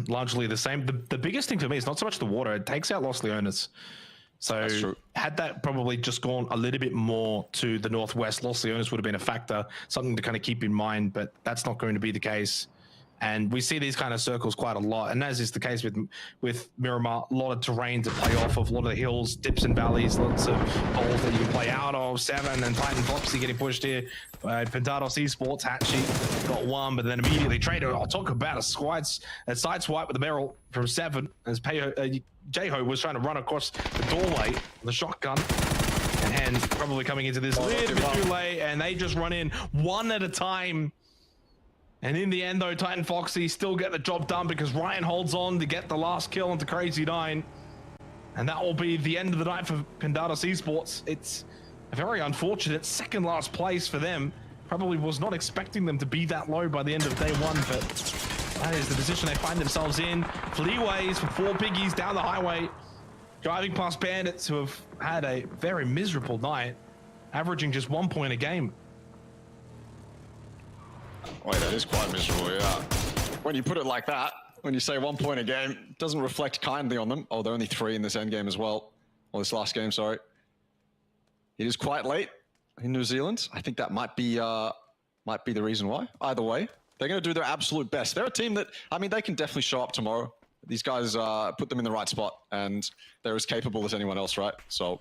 A: largely the same. The biggest thing for me is not so much the water. It takes out Los Leones. So had that probably just gone a little bit more to the northwest, Los Leones would have been a factor, something to kind of keep in mind, but that's not going to be the case. And we see these kind of circles quite a lot. And as is the case with Miramar, a lot of terrain to play off of, a lot of hills, dips and valleys, lots of holes that you can play out of. 7 and Titan Foxy getting pushed here. Pintados Esports, Hatchy got one, but then immediately Trader. I'll talk about a side swipe with the barrel from 7 as J-Ho was trying to run across the doorway with a shotgun. And probably coming into this a little bit too late, and they just run in one at a time. And in the end, though, Titan Foxy still get the job done because Ryan holds on to get the last kill onto Crazy 9. And that will be the end of the night for Pintados Esports. It's a very unfortunate second last place for them. Probably was not expecting them to be that low by the end of day 1, but that is the position they find themselves in. Fleaways for 4 biggies down the highway, driving past Bandits who have had a very miserable night, averaging just 1 point a game.
C: Wait, that is quite miserable, yeah. When you put it like that, when you say 1 point a game, it doesn't reflect kindly on them. Oh, they're only 3 in this end game as well. Or this last game, sorry. It is quite late in New Zealand. I think that might be the reason why. Either way, they're going to do their absolute best. They're a team that, they can definitely show up tomorrow. These guys put them in the right spot, and they're as capable as anyone else, right? So,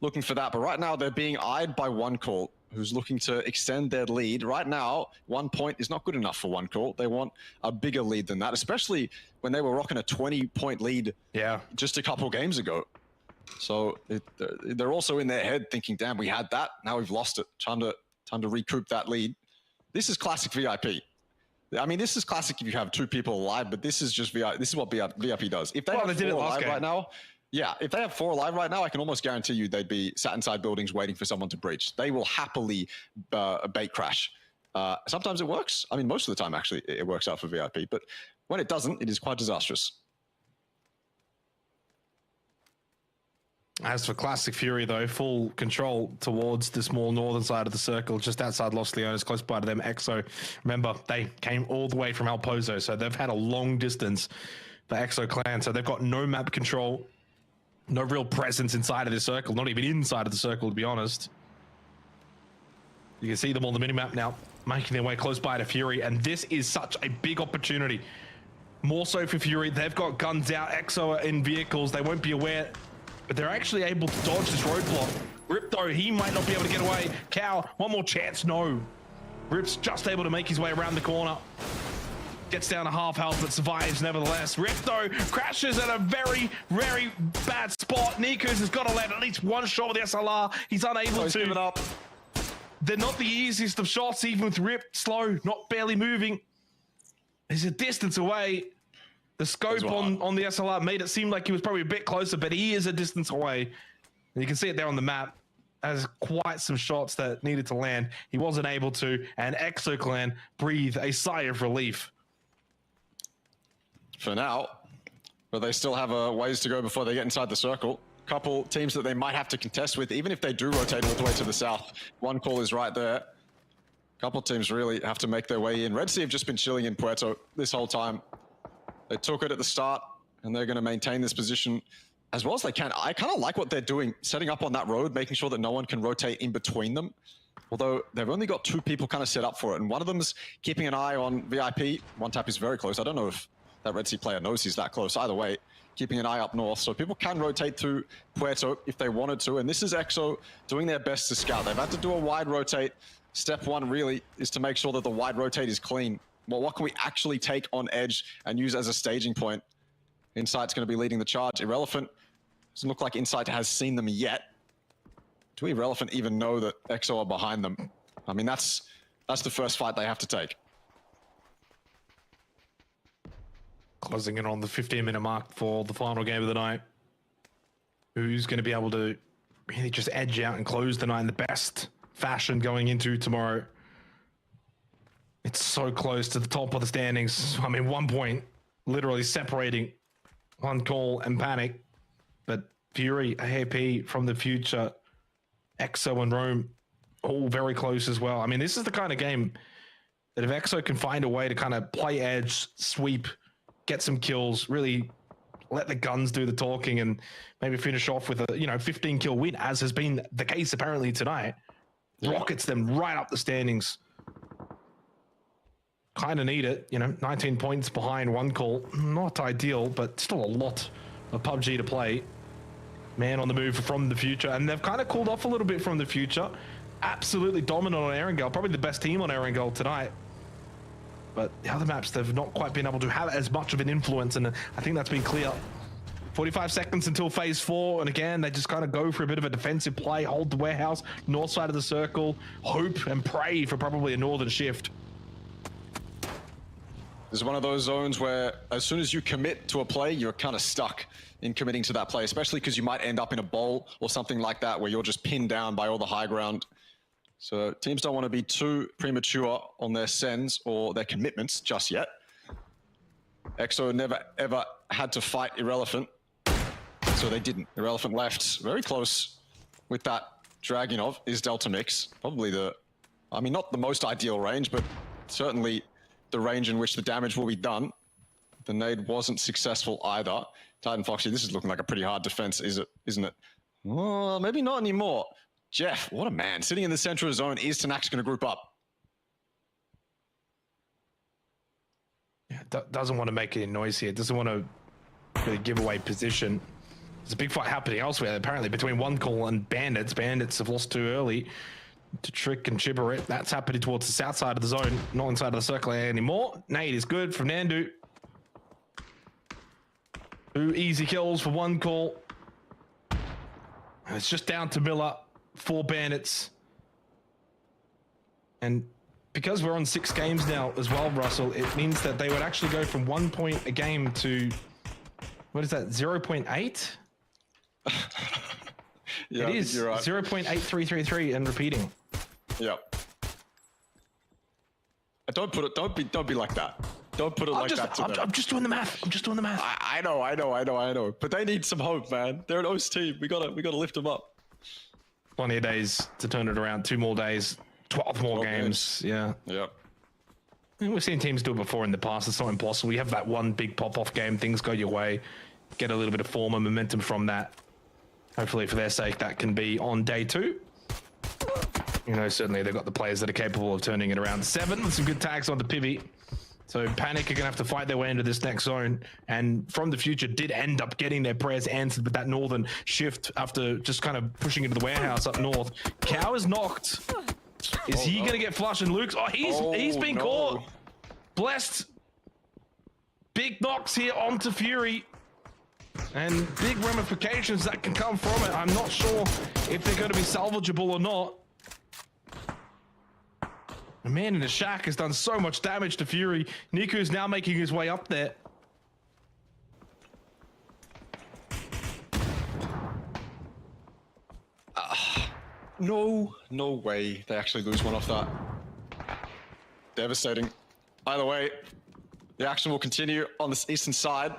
C: looking for that. But right now, they're being eyed by one call, who's looking to extend their lead. Right now, 1 point is not good enough for One Call. They want a bigger lead than that, especially when they were rocking a 20-point lead just a couple games ago. So they're also in their head thinking, damn, we had that. Now we've lost it. Time to recoup that lead. This is classic VIP. I mean, this is classic if you have 2 people alive, but this is just VIP. This is what VIP does. If they have 4 alive right now, if they have 4 alive right now, I can almost guarantee you they'd be sat inside buildings waiting for someone to breach. They will happily bait crash. Sometimes it works. I mean, most of the time, actually, it works out for VIP. But when it doesn't, it is quite disastrous.
A: As for Classic Fury, though, full control towards the small northern side of the circle, just outside Los Leones, close by to them. EXO, remember, they came all the way from El Pozo, so they've had a long distance for EXO Clan. So they've got no map control, no real presence inside of the circle, not even inside of the circle, to be honest. You can see them on the minimap now, making their way close by to Fury, and this is such a big opportunity. More so for Fury. They've got guns out. EXO are in vehicles. They won't be aware, but they're actually able to dodge this roadblock. Rip, though, he might not be able to get away. Cow, one more chance. No. Rip's just able to make his way around the corner. Gets down to half health, but survives nevertheless. Rip, though, crashes at a very, very bad spot. Nikos has got to land at least one shot with the SLR. He's unable to.
C: Give it up.
A: They're not the easiest of shots, even with Rip slow, not barely moving. He's a distance away. The scope on the SLR made it seem like he was probably a bit closer, but he is a distance away. And you can see it there on the map. Has quite some shots that needed to land. He wasn't able to, and EXO Clan breathe a sigh of relief.
C: For now, but they still have a ways to go before they get inside the circle. Couple teams that they might have to contest with, even if they do rotate all the way to the south. One Call is right there. Couple teams really have to make their way in. Red Sea have just been chilling in Puerto this whole time. They took it at the start, and they're going to maintain this position as well as they can. I kind of like what they're doing, setting up on that road, making sure that no one can rotate in between them. Although they've only got 2 people kind of set up for it, and one of them's keeping an eye on VIP. One tap is very close. I don't know if that Red Sea player knows he's that close. Either way, keeping an eye up north, so people can rotate through Puerto if they wanted to. And this is EXO doing their best to scout. They've had to do a wide rotate. Step 1 really is to make sure that the wide rotate is clean. Well, what can we actually take on edge and use as a staging point? Insight's going to be leading the charge. Irrelephant doesn't look like Insight has seen them yet. Do Irrelephant even know that EXO are behind them? I mean, that's the first fight they have to take.
A: Closing in on the 15-minute mark for the final game of the night. Who's going to be able to really just edge out and close the night in the best fashion going into tomorrow? It's so close to the top of the standings. I mean, 1 point literally separating One Call and Panic. But Fury, AAP from the future, EXO and Rome, all very close as well. I mean, this is the kind of game that if EXO can find a way to kind of play edge, sweep, get some kills, really let the guns do the talking, and maybe finish off with a 15-kill win, as has been the case apparently tonight, rockets them right up the standings. Kind of need it, 19 points behind One Call. Not ideal, but still a lot of PUBG to play. Man on the move from the future, and they've kind of cooled off a little bit from the future. Absolutely dominant on ArkAngel, probably the best team on ArkAngel tonight. But the other maps, they've not quite been able to have as much of an influence, and I think that's been clear. 45 seconds until phase 4, and again, they just kind of go for a bit of a defensive play, hold the warehouse, north side of the circle, hope and pray for probably a northern shift.
C: This is one of those zones where as soon as you commit to a play, you're kind of stuck in committing to that play, especially because you might end up in a bowl or something like that where you're just pinned down by all the high ground. So teams don't want to be too premature on their sends or their commitments just yet. EXO never ever had to fight Irrelephant, so they didn't. Irrelephant left very close with that Dragunov is Delta Mix. Probably not the most ideal range, but certainly the range in which the damage will be done. The nade wasn't successful either. Titan Foxy, this is looking like a pretty hard defense, isn't it? Well, maybe not anymore. Jeff, what a man. Sitting in the central zone, is Tenax going to group up?
A: Yeah, doesn't want to make any noise here. Doesn't want to really give away position. There's a big fight happening elsewhere, apparently, between One Call and Bandits. Bandits have lost too early. to Trick and Chibber it. That's happening towards the south side of the zone, not inside of the circle anymore. Nade is good from Nandu. 2 easy kills for 1 call. And it's just down to Miller, 4 bandits. And because we're on 6 games now as well, Russell, it means that they would actually go from 1 point a game to, what is that, 0.8?
C: Yeah,
A: it is
C: you're right.
A: 0.8333 and repeating.
C: Yep. Don't be like that. Don't put it like that to them.
A: I'm just doing the math. I'm just doing the math.
C: I know. But they need some hope, man. They're an OS team. We gotta lift them up.
A: Plenty of days to turn it around. 2 more days, 12 more games. Yeah.
C: Yep.
A: And we've seen teams do it before in the past. It's not impossible. You have that one big pop-off game. Things go your way. Get a little bit of form and momentum from that. Hopefully, for their sake, that can be on day 2. You know, certainly they've got the players that are capable of turning it around. 7 with some good tags on the Pivy. So Panic are going to have to fight their way into this next zone. And From the Future did end up getting their prayers answered with that northern shift after just kind of pushing into the warehouse up north. Cow is knocked. Is he going to get flushed? And Luke's... Oh, he's been caught. Blessed. Big knocks here onto Fury. And big ramifications that can come from it. I'm not sure if they're going to be salvageable or not. The man in the shack has done so much damage to Fury. Niku's now making his way up there.
C: No way they actually lose one off that. Devastating. By the way, the action will continue on this eastern side.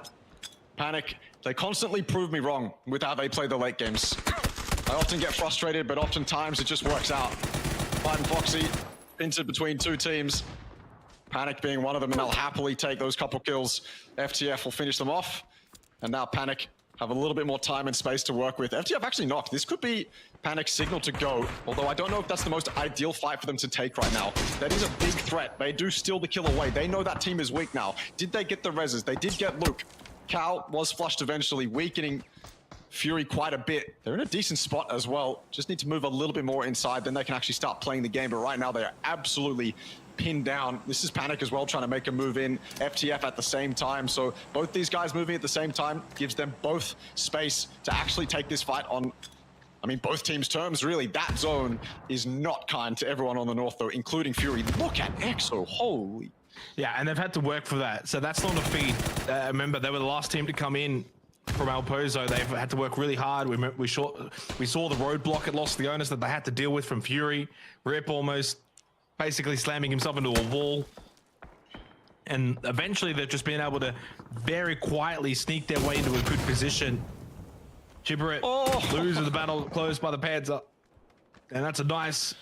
C: Panic, they constantly prove me wrong with how they play the late games. I often get frustrated, but oftentimes it just works out. Fighting Foxy into between 2 teams. Panic being one of them, and they'll happily take those couple kills. FTF will finish them off. And now Panic have a little bit more time and space to work with. FTF actually knocked. This could be Panic's signal to go, although I don't know if that's the most ideal fight for them to take right now. That is a big threat. They do steal the kill away. They know that team is weak now. Did they get the reses? They did get Luke. Cal was flushed eventually, weakening Fury quite a bit. They're in a decent spot as well. Just need to move a little bit more inside, then they can actually start playing the game. But right now, they are absolutely pinned down. This is Panic as well, trying to make a move in. FTF at the same time. So both these guys moving at the same time gives them both space to actually take this fight on, I mean, both teams' terms, really. That zone is not kind to everyone on the north, though, including Fury. Look at EXO. Holy.
A: Yeah, and they've had to work for that. So that's not a feat. Remember, they were the last team to come in from Alpozo. They've had to work really hard. We saw the roadblock it lost the owners that they had to deal with from Fury. Rip almost basically slamming himself into a wall. And eventually they've just been able to very quietly sneak their way into a good position. Gibberit loses the battle closed by the Panzer. And that's a nice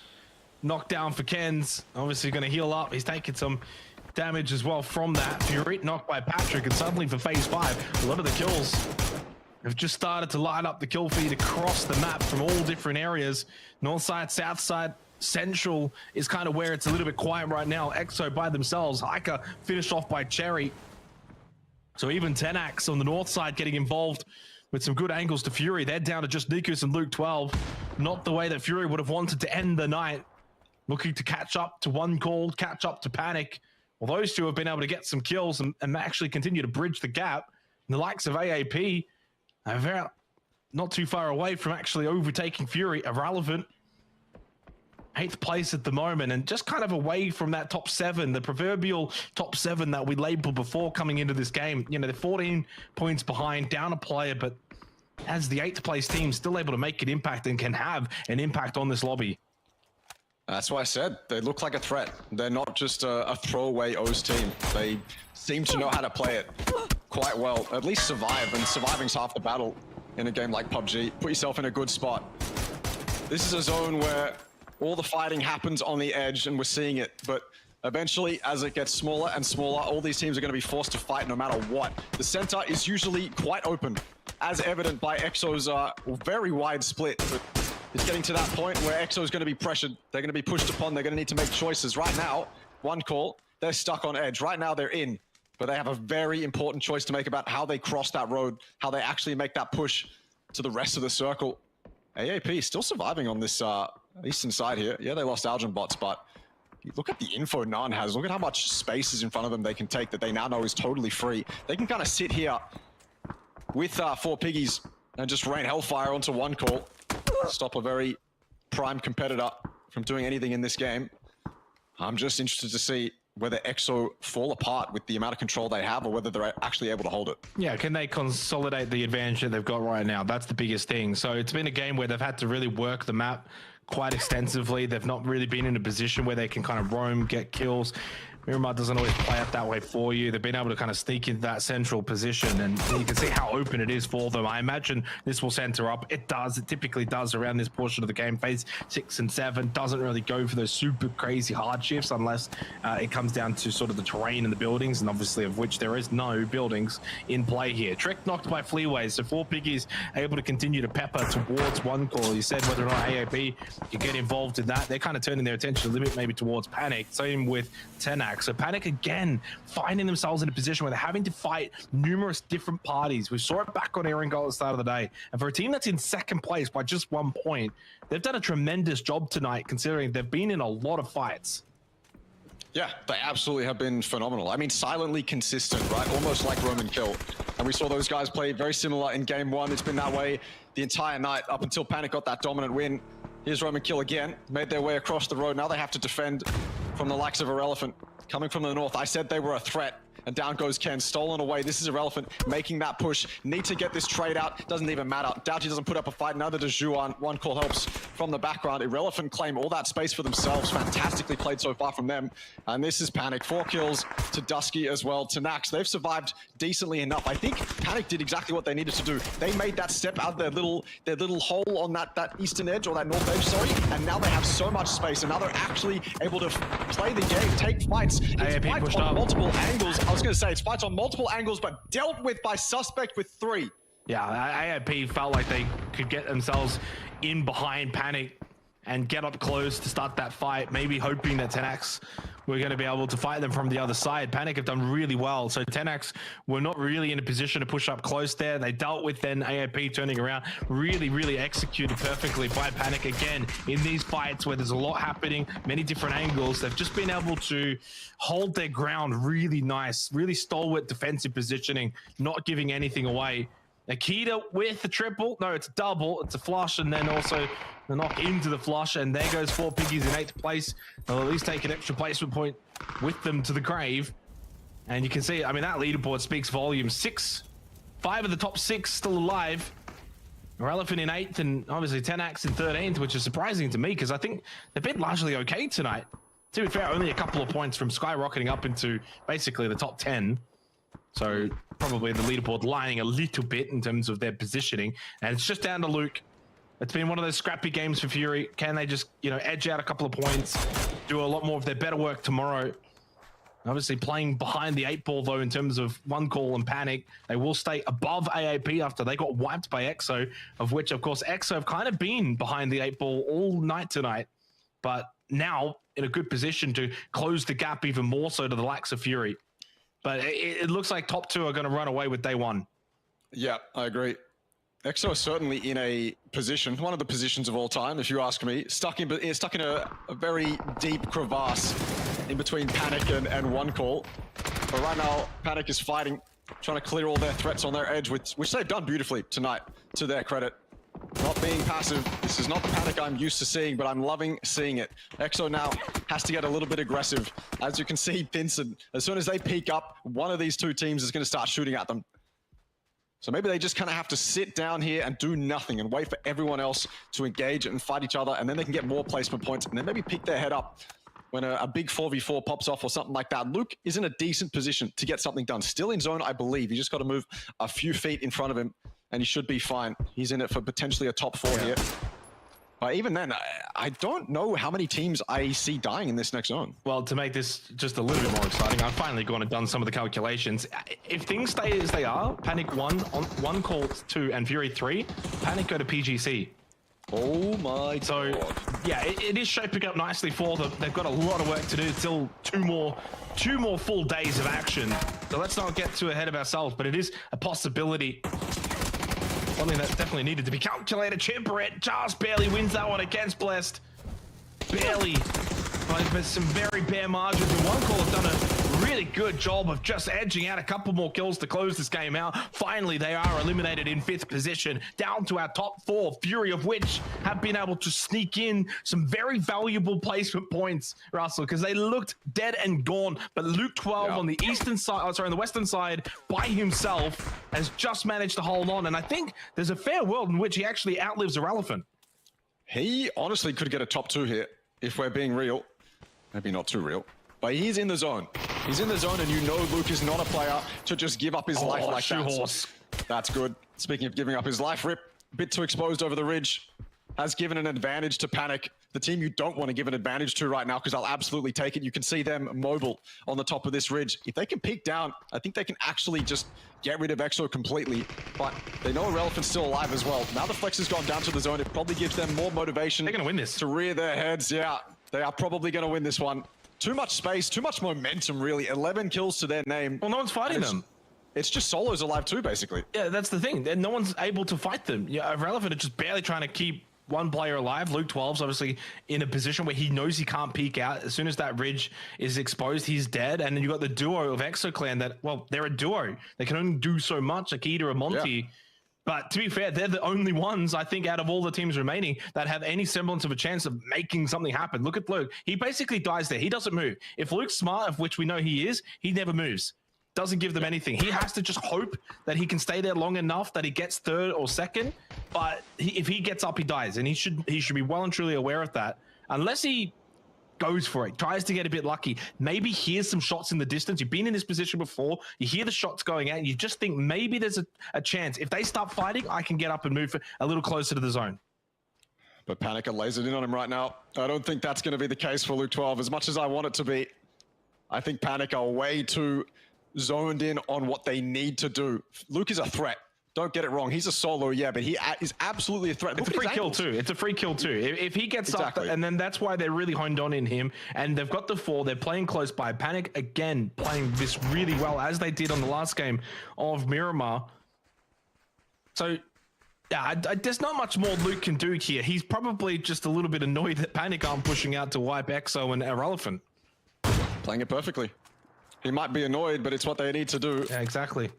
A: knockdown for Ken's. Obviously going to heal up. He's taking some damage as well from that. Fury knocked by Patrick, and suddenly for phase 5, a lot of the kills have just started to line up the kill feed across the map from all different areas. North side, south side, central is kind of where it's a little bit quiet right now. EXO by themselves. Hiker finished off by Cherry. So even Tenax on the north side getting involved with some good angles to Fury. They're down to just Nikus and Luke 12. Not the way that Fury would have wanted to end the night. Looking to catch up to one call, catch up to Panic. Well, those two have been able to get some kills and actually continue to bridge the gap. And the likes of AAP are not too far away from actually overtaking Fury. Irrelevant, 8th place at the moment, and just kind of away from that top 7, the proverbial top 7 that we labeled before coming into this game. You know, they're 14 points behind, down a player, but as the 8th place team, still able to make an impact and can have an impact on this lobby.
C: That's why I said they look like a threat. They're not just a throwaway O's team. They seem to know how to play it quite well, at least survive, and surviving's half the battle in a game like PUBG. Put yourself in a good spot. This is a zone where all the fighting happens on the edge, and we're seeing it, but eventually, as it gets smaller and smaller, all these teams are going to be forced to fight no matter what. The center is usually quite open, as evident by EXO's very wide split, but it's getting to that point where EXO is going to be pressured. They're going to be pushed upon. They're going to need to make choices. Right now, one call, they're stuck on edge. Right now, they're in, but they have a very important choice to make about how they cross that road, how they actually make that push to the rest of the circle. AAP still surviving on this at least inside here. Yeah, they lost Algin bots, but look at the info None has. Look at how much space is in front of them they can take that they now know is totally free. They can kind of sit here with 4 piggies and just rain hellfire onto one call. Stop a very prime competitor from doing anything in this game. I'm just interested to see whether EXO fall apart with the amount of control they have or whether they're actually able to hold it.
A: Yeah, can they consolidate the advantage that they've got right now? That's the biggest thing. So it's been a game where they've had to really work the map quite extensively. They've not really been in a position where they can kind of roam, get kills. Miramar doesn't always play out that way for you. They've been able to kind of sneak into that central position, and you can see how open it is for them. I imagine this will center up. It does. It typically does around this portion of the game. Phase 6 and 7 doesn't really go for those super crazy hard shifts unless it comes down to sort of the terrain and the buildings, and obviously of which there is no buildings in play here. Trick knocked by Fleaways, so 4 piggies able to continue to pepper towards one call. You said whether or not AAP can get involved in that. They're kind of turning their attention a little bit maybe towards Panic. Same with Tenax. So Panic again finding themselves in a position where they're having to fight numerous different parties. We saw it back on ArkAngel at the start of the day, and for a team that's in second place by just 1 point, they've done a tremendous job tonight considering they've been in a lot of fights.
C: Yeah, they absolutely have been phenomenal. I mean, silently consistent, right? Almost like Roman Kill. And we saw those guys play very similar in game 1. It's been that way the entire night up until Panic got that dominant win. Here's Roman Kill again, made their way across the road. Now they have to defend from the likes of Irrelephant. Coming from the north, I said they were a threat, and down goes Ken, stolen away. This is Irrelephant, making that push. Need to get this trade out, doesn't even matter. Doughty doesn't put up a fight, neither does Juan. One call helps from the background. Irrelephant claim all that space for themselves. Fantastically played so far from them. And this is Panic, 4 kills to Dusky as well. Tenax, they've survived decently enough. I think Panic did exactly what they needed to do. They made that step out of their little hole on that eastern edge, or that north edge, sorry, and now they have so much space, and now they're actually able to play the game, take fights. It's fights on multiple angles. I was going to say, it's fights on multiple angles, but dealt with by Suspect with 3.
A: Yeah, AAP felt like they could get themselves in behind Panic and get up close to start that fight, maybe hoping that Tenax were going to be able to fight them from the other side. Panic have done really well, so Tenax were not really in a position to push up close there. They dealt with then AAP turning around, really executed perfectly by Panic again in these fights where there's a lot happening, many different angles. They've just been able to hold their ground really nice, really stalwart defensive positioning, not giving anything away. Akita with the triple. No, it's a double. It's a flush, and then also the knock into the flush, and there goes 4 piggies in 8th place. They'll at least take an extra placement point with them to the grave. And you can see, I mean, that leaderboard speaks volumes. 5 of the top 6 still alive. Irrelephant in 8th, and obviously Tenax in 13th, which is surprising to me because I think they've been largely okay tonight. To be fair, only a couple of points from skyrocketing up into basically the top 10. So probably the leaderboard lying a little bit in terms of their positioning. And it's just down to Luke. It's been one of those scrappy games for Fury. Can they just, edge out a couple of points, do a lot more of their better work tomorrow? Obviously playing behind the 8 ball though in terms of one call and Panic. They will stay above AAP after they got wiped by EXO, of which of course EXO have kind of been behind the 8 ball all night tonight. But now in a good position to close the gap even more so to the likes of Fury. But it looks like top 2 are going to run away with day 1.
C: Yeah, I agree. EXO is certainly in a position, one of the positions of all time, if you ask me, stuck in a very deep crevasse in between Panic and one call. But right now, Panic is fighting, trying to clear all their threats on their edge, which they've done beautifully tonight, to their credit. Not being passive. This is not the Panic I'm used to seeing, but I'm loving seeing it. EXO now has to get a little bit aggressive. As you can see, Vincent, as soon as they peak up, one of these 2 teams is going to start shooting at them. So maybe they just kind of have to sit down here and do nothing and wait for everyone else to engage and fight each other, and then they can get more placement points and then maybe pick their head up when a big 4v4 pops off or something like that. Luke is in a decent position to get something done. Still in zone, I believe. You just got to move a few feet in front of him and he should be fine. He's in it for potentially a top 4 here. But even then, I don't know how many teams I see dying in this next zone.
A: Well, to make this just a little bit more exciting, I've finally gone and done some of the calculations. If things stay as they are, Panic 1, on 1 call 2, and Fury 3, Panic go to PGC.
C: Oh my
A: God. Yeah, it is shaping up nicely for them. They've got a lot of work to do. Still two more full days of action. So let's not get too ahead of ourselves, but it is a possibility. Something that definitely needed to be calculated. Chimperette just barely wins that one against Blessed. barely, but some very bare margins. And one call has done a really good job of just edging out a couple more kills to close this game out. Finally, they are eliminated in 5th position, down to our top 4, Fury of which have been able to sneak in some very valuable placement points, Russell, because they looked dead and gone. But Luke 12 on the eastern side, on the western side, by himself, has just managed to hold on. And I think there's a fair world in which he actually outlives Irrelephant.
C: He honestly could get a top 2 here, if we're being real. Maybe not too real. But he's in the zone. He's in the zone, and you know Luke is not a player to just give up his life like that.
A: Horse.
C: That's good. Speaking of giving up his life, Rip, a bit too exposed over the ridge, has given an advantage to Panic, the team you don't want to give an advantage to right now, because I'll absolutely take it. You can see them mobile on the top of this ridge. If they can peek down, I think they can actually just get rid of EXO completely, but they know Irrelephant's still alive as well. Now the Flex has gone down to the zone. It probably gives them more motivation.
A: They're going to win this.
C: To rear their heads. Yeah, they are probably going to win this one. Too much space, too much momentum, really. 11 kills to their name.
A: Well, no one's fighting them.
C: It's just solos alive too, basically.
A: Yeah, that's the thing. No one's able to fight them. Yeah, Irrelephant are just barely trying to keep one player alive. Luke 12's obviously in a position where he knows he can't peek out. As soon as that ridge is exposed, he's dead. And then you've got the duo of EXO Clan that, well, they're a duo. They can only do so much, Akita and Monty. Yeah. But to be fair, they're the only ones, I think, out of all the teams remaining that have any semblance of a chance of making something happen. Look at Luke. He basically dies there. He doesn't move. If Luke's smart, of which we know he is, he never moves. Doesn't give them anything. He has to just hope that he can stay there long enough that he gets 3rd or 2nd. But if he gets up, he dies. And he should be well and truly aware of that. Unless he goes for it, tries to get a bit lucky, maybe hears some shots in the distance. You've been in this position before, you hear the shots going out, and you just think maybe there's a chance. If they start fighting, I can get up and move a little closer to the zone.
C: But Panic are lasered in on him right now. I don't think that's going to be the case for Luke 12, as much as I want it to be. I think Panic are way too zoned in on what they need to do. Luke is a threat. Don't get it wrong. He's a solo, yeah, but he is absolutely a threat.
A: It's a free kill too. It's a free kill too. If he gets up, and then that's why they're really honed on in him. And they've got the 4. They're playing close by. Panic again playing this really well, as they did on the last game of Miramar. So yeah, there's not much more Luke can do here. He's probably just a little bit annoyed that Panic aren't pushing out to wipe EXO and Irrelephant.
C: Playing it perfectly. He might be annoyed, but it's what they need to do.
A: Yeah, exactly.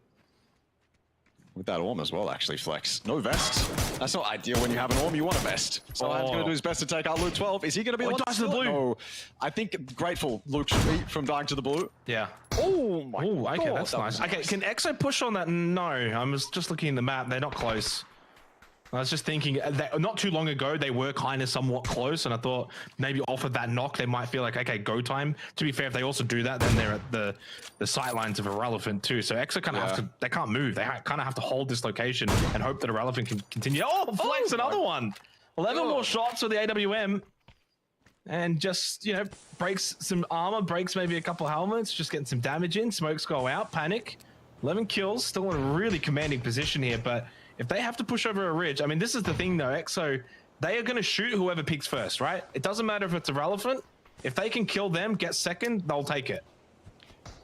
C: With that Orm as well, actually, Flex. No vest. That's not ideal when you have an Orm. You want a vest. So I'm going to do his best to take out Luke 12. Is he going to be the one
A: to the blue?
C: No. I think grateful Luke should be from dying to the blue.
A: Yeah.
C: Oh, my God.
A: Okay, that's nice. Okay, can EXO push on that? No. I'm just looking at the map. They're not close. I was just thinking that not too long ago, they were kind of somewhat close, and I thought maybe off of that knock, they might feel like, okay, go time. To be fair, if they also do that, then they're at the sightlines of Irrelephant too. So EXO kind of have to, they can't move. They kind of have to hold this location and hope that Irrelephant can continue. Oh, Flex, another one. 11 more shots with the AWM. And just, you know, breaks some armor, breaks maybe a couple helmets, just getting some damage in. Smokes go out, Panic. 11 kills, still in a really commanding position here, but if they have to push over a ridge, I mean, this is the thing though, EXO, they are going to shoot whoever picks first, right? It doesn't matter if it's Irrelephant. If they can kill them, get 2nd, they'll take it.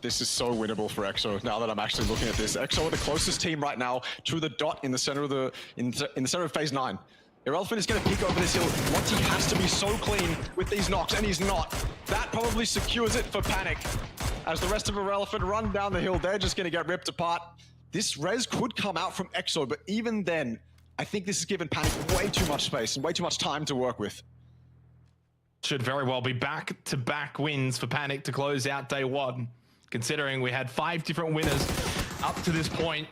C: This is so winnable for EXO. Now that I'm actually looking at this, EXO are the closest team right now to the dot in the center of in the center of phase 9. Irrelephant is going to peek over this hill. Monty has to be so clean with these knocks, and he's not. That probably secures it for Panic. As the rest of Irrelephant run down the hill, they're just going to get ripped apart. This res could come out from EXO, but even then, I think this has given Panic way too much space and way too much time to work with.
A: Should very well be back-to-back wins for Panic to close out day 1. Considering we had 5 different winners up to this point.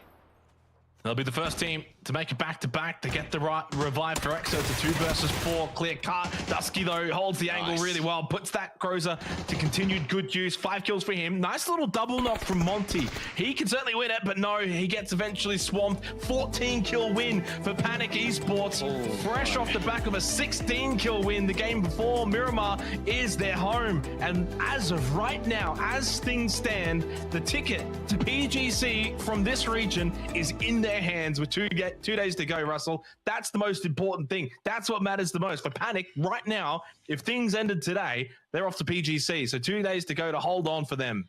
A: They'll be the first team to make it back-to-back to get the right revive for EXO to 2 versus 4. Clear cut. Dusky, though, holds the angle really well. Puts that Crozer to continued good use. 5 kills for him. Nice little double knock from Monty. He can certainly win it, but no, he gets eventually swamped. 14-kill win for Panic Esports. Fresh off the back of a 16-kill win the game before. Miramar is their home. And as of right now, as things stand, the ticket to PGC from this region is in their hands with 2 days to go, Russell. That's the most important thing. That's what matters the most. For Panic, right now, if things ended today, they're off to PGC. So 2 days to go to hold on for them.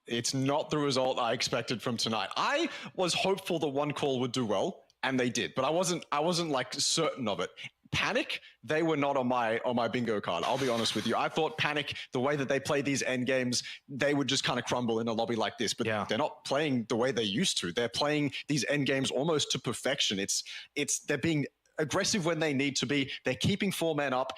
C: It's not the result I expected from tonight. I was hopeful that one call would do well, and they did, but I wasn't like certain of it. Panic, they were not on my bingo card. I'll be honest with you. I thought Panic, the way that they play these end games, they would just kind of crumble in a lobby like this. But they're not playing the way they used to. They're playing these end games almost to perfection. They're being aggressive when they need to be. They're keeping 4 men up.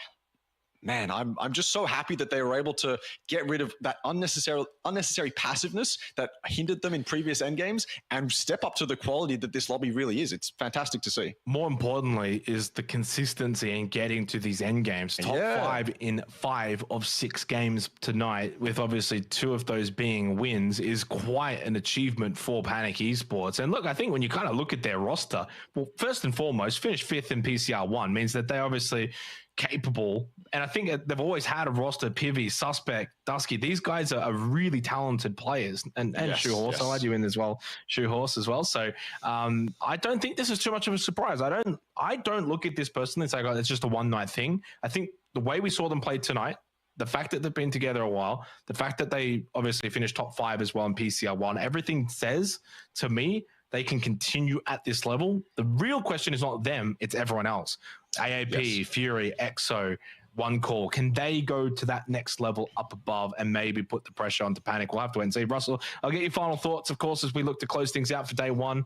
C: Man, I'm just so happy that they were able to get rid of that unnecessary passiveness that hindered them in previous endgames and step up to the quality that this lobby really is. It's fantastic to see.
A: More importantly is the consistency in getting to these endgames. Top 5 in 5 of 6 games tonight, with obviously 2 of those being wins, is quite an achievement for Panic Esports. And look, I think when you kind of look at their roster, well, first and foremost, finish 5th in PCR 1 means that they obviously capable, and I think they've always had a roster. Pivy, Suspect, Dusky, these guys are really talented players, and Shoe Horse, I'll add you in as well, Shoe Horse as well. So I don't think this is too much of a surprise. I don't look at this personally and say, oh, it's just a one night thing. I think the way we saw them play tonight, the fact that they've been together a while, the fact that they obviously finished top 5 as well in PCR 1, everything says to me they can continue at this level. The real question is not them, it's everyone else. AAP, Fury, EXO, One Call. Can they go to that next level up above and maybe put the pressure onto Panic? We'll have to wait and see. Russell, I'll get your final thoughts, of course, as we look to close things out for day 1.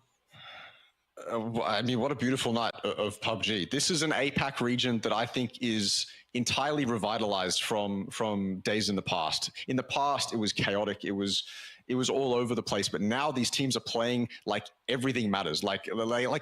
C: I mean, what a beautiful night of PUBG. This is an APAC region that I think is entirely revitalized from days in the past. In the past, it was chaotic. It was all over the place, but now these teams are playing like everything matters. Like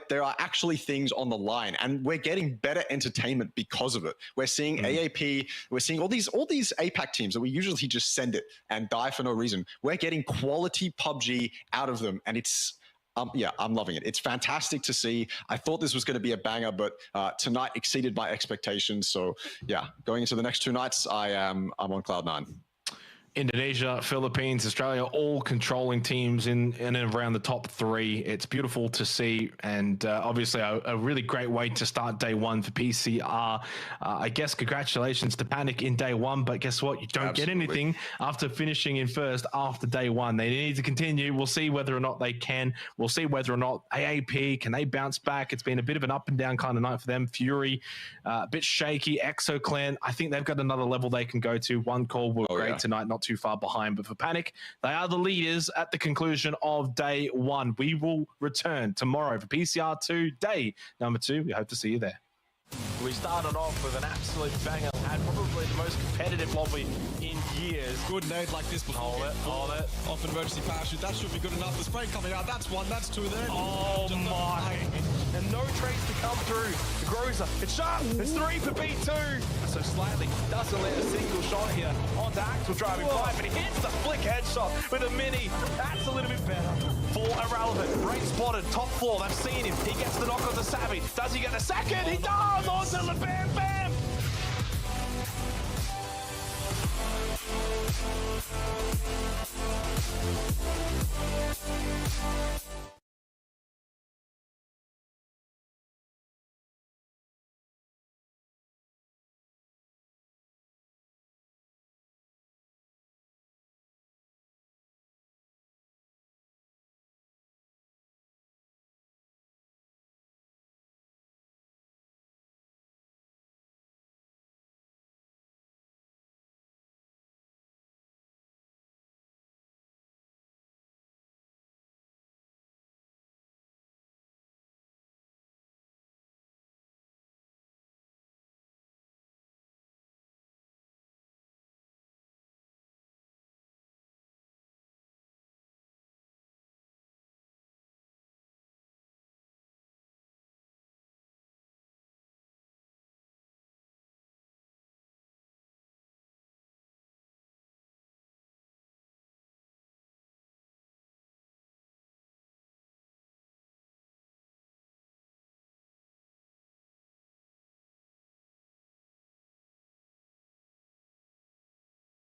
C: there are actually things on the line, and we're getting better entertainment because of it. We're seeing AAP, we're seeing all these APAC teams that we usually just send it and die for no reason. We're getting quality PUBG out of them, and it's I'm loving it. It's fantastic to see. I thought this was going to be a banger, but tonight exceeded my expectations. So yeah, going into the next 2 nights, I'm on cloud 9.
A: Indonesia, Philippines, Australia, all controlling teams in and around the top 3. It's beautiful to see, and obviously a really great way to start day 1 for PCR. I guess congratulations to Panic in day 1, but guess what? You don't get anything after finishing in first after day 1. They need to continue. We'll see whether or not they can. We'll see whether or not AAP, can they bounce back? It's been a bit of an up and down kind of night for them. Fury, a bit shaky. EXO Clan, I think they've got another level they can go to. One Call were great tonight, not too far behind, but for Panic, they are the leaders at the conclusion of day 1. We will return tomorrow for PCR 2 day number 2. We hope to see you there. We started off with an absolute banger, had probably the most competitive lobby in years.
B: Good nade like this before.
A: Hold it.
B: Off emergency parachute. That should be good enough. The spray coming out. That's 1. That's 2 there.
A: Oh my. And no trades to come through. The Groza. It's sharp. It's 3 for B2. So slightly doesn't let a single shot here. Onto Axel driving by, but he hits the flick headshot with a mini. That's a little bit better for Irrelephant. Great spotted. Top floor. They've seen him. He gets the knock on the Savvy. Does he get a second? He does! On to the Bam Bam!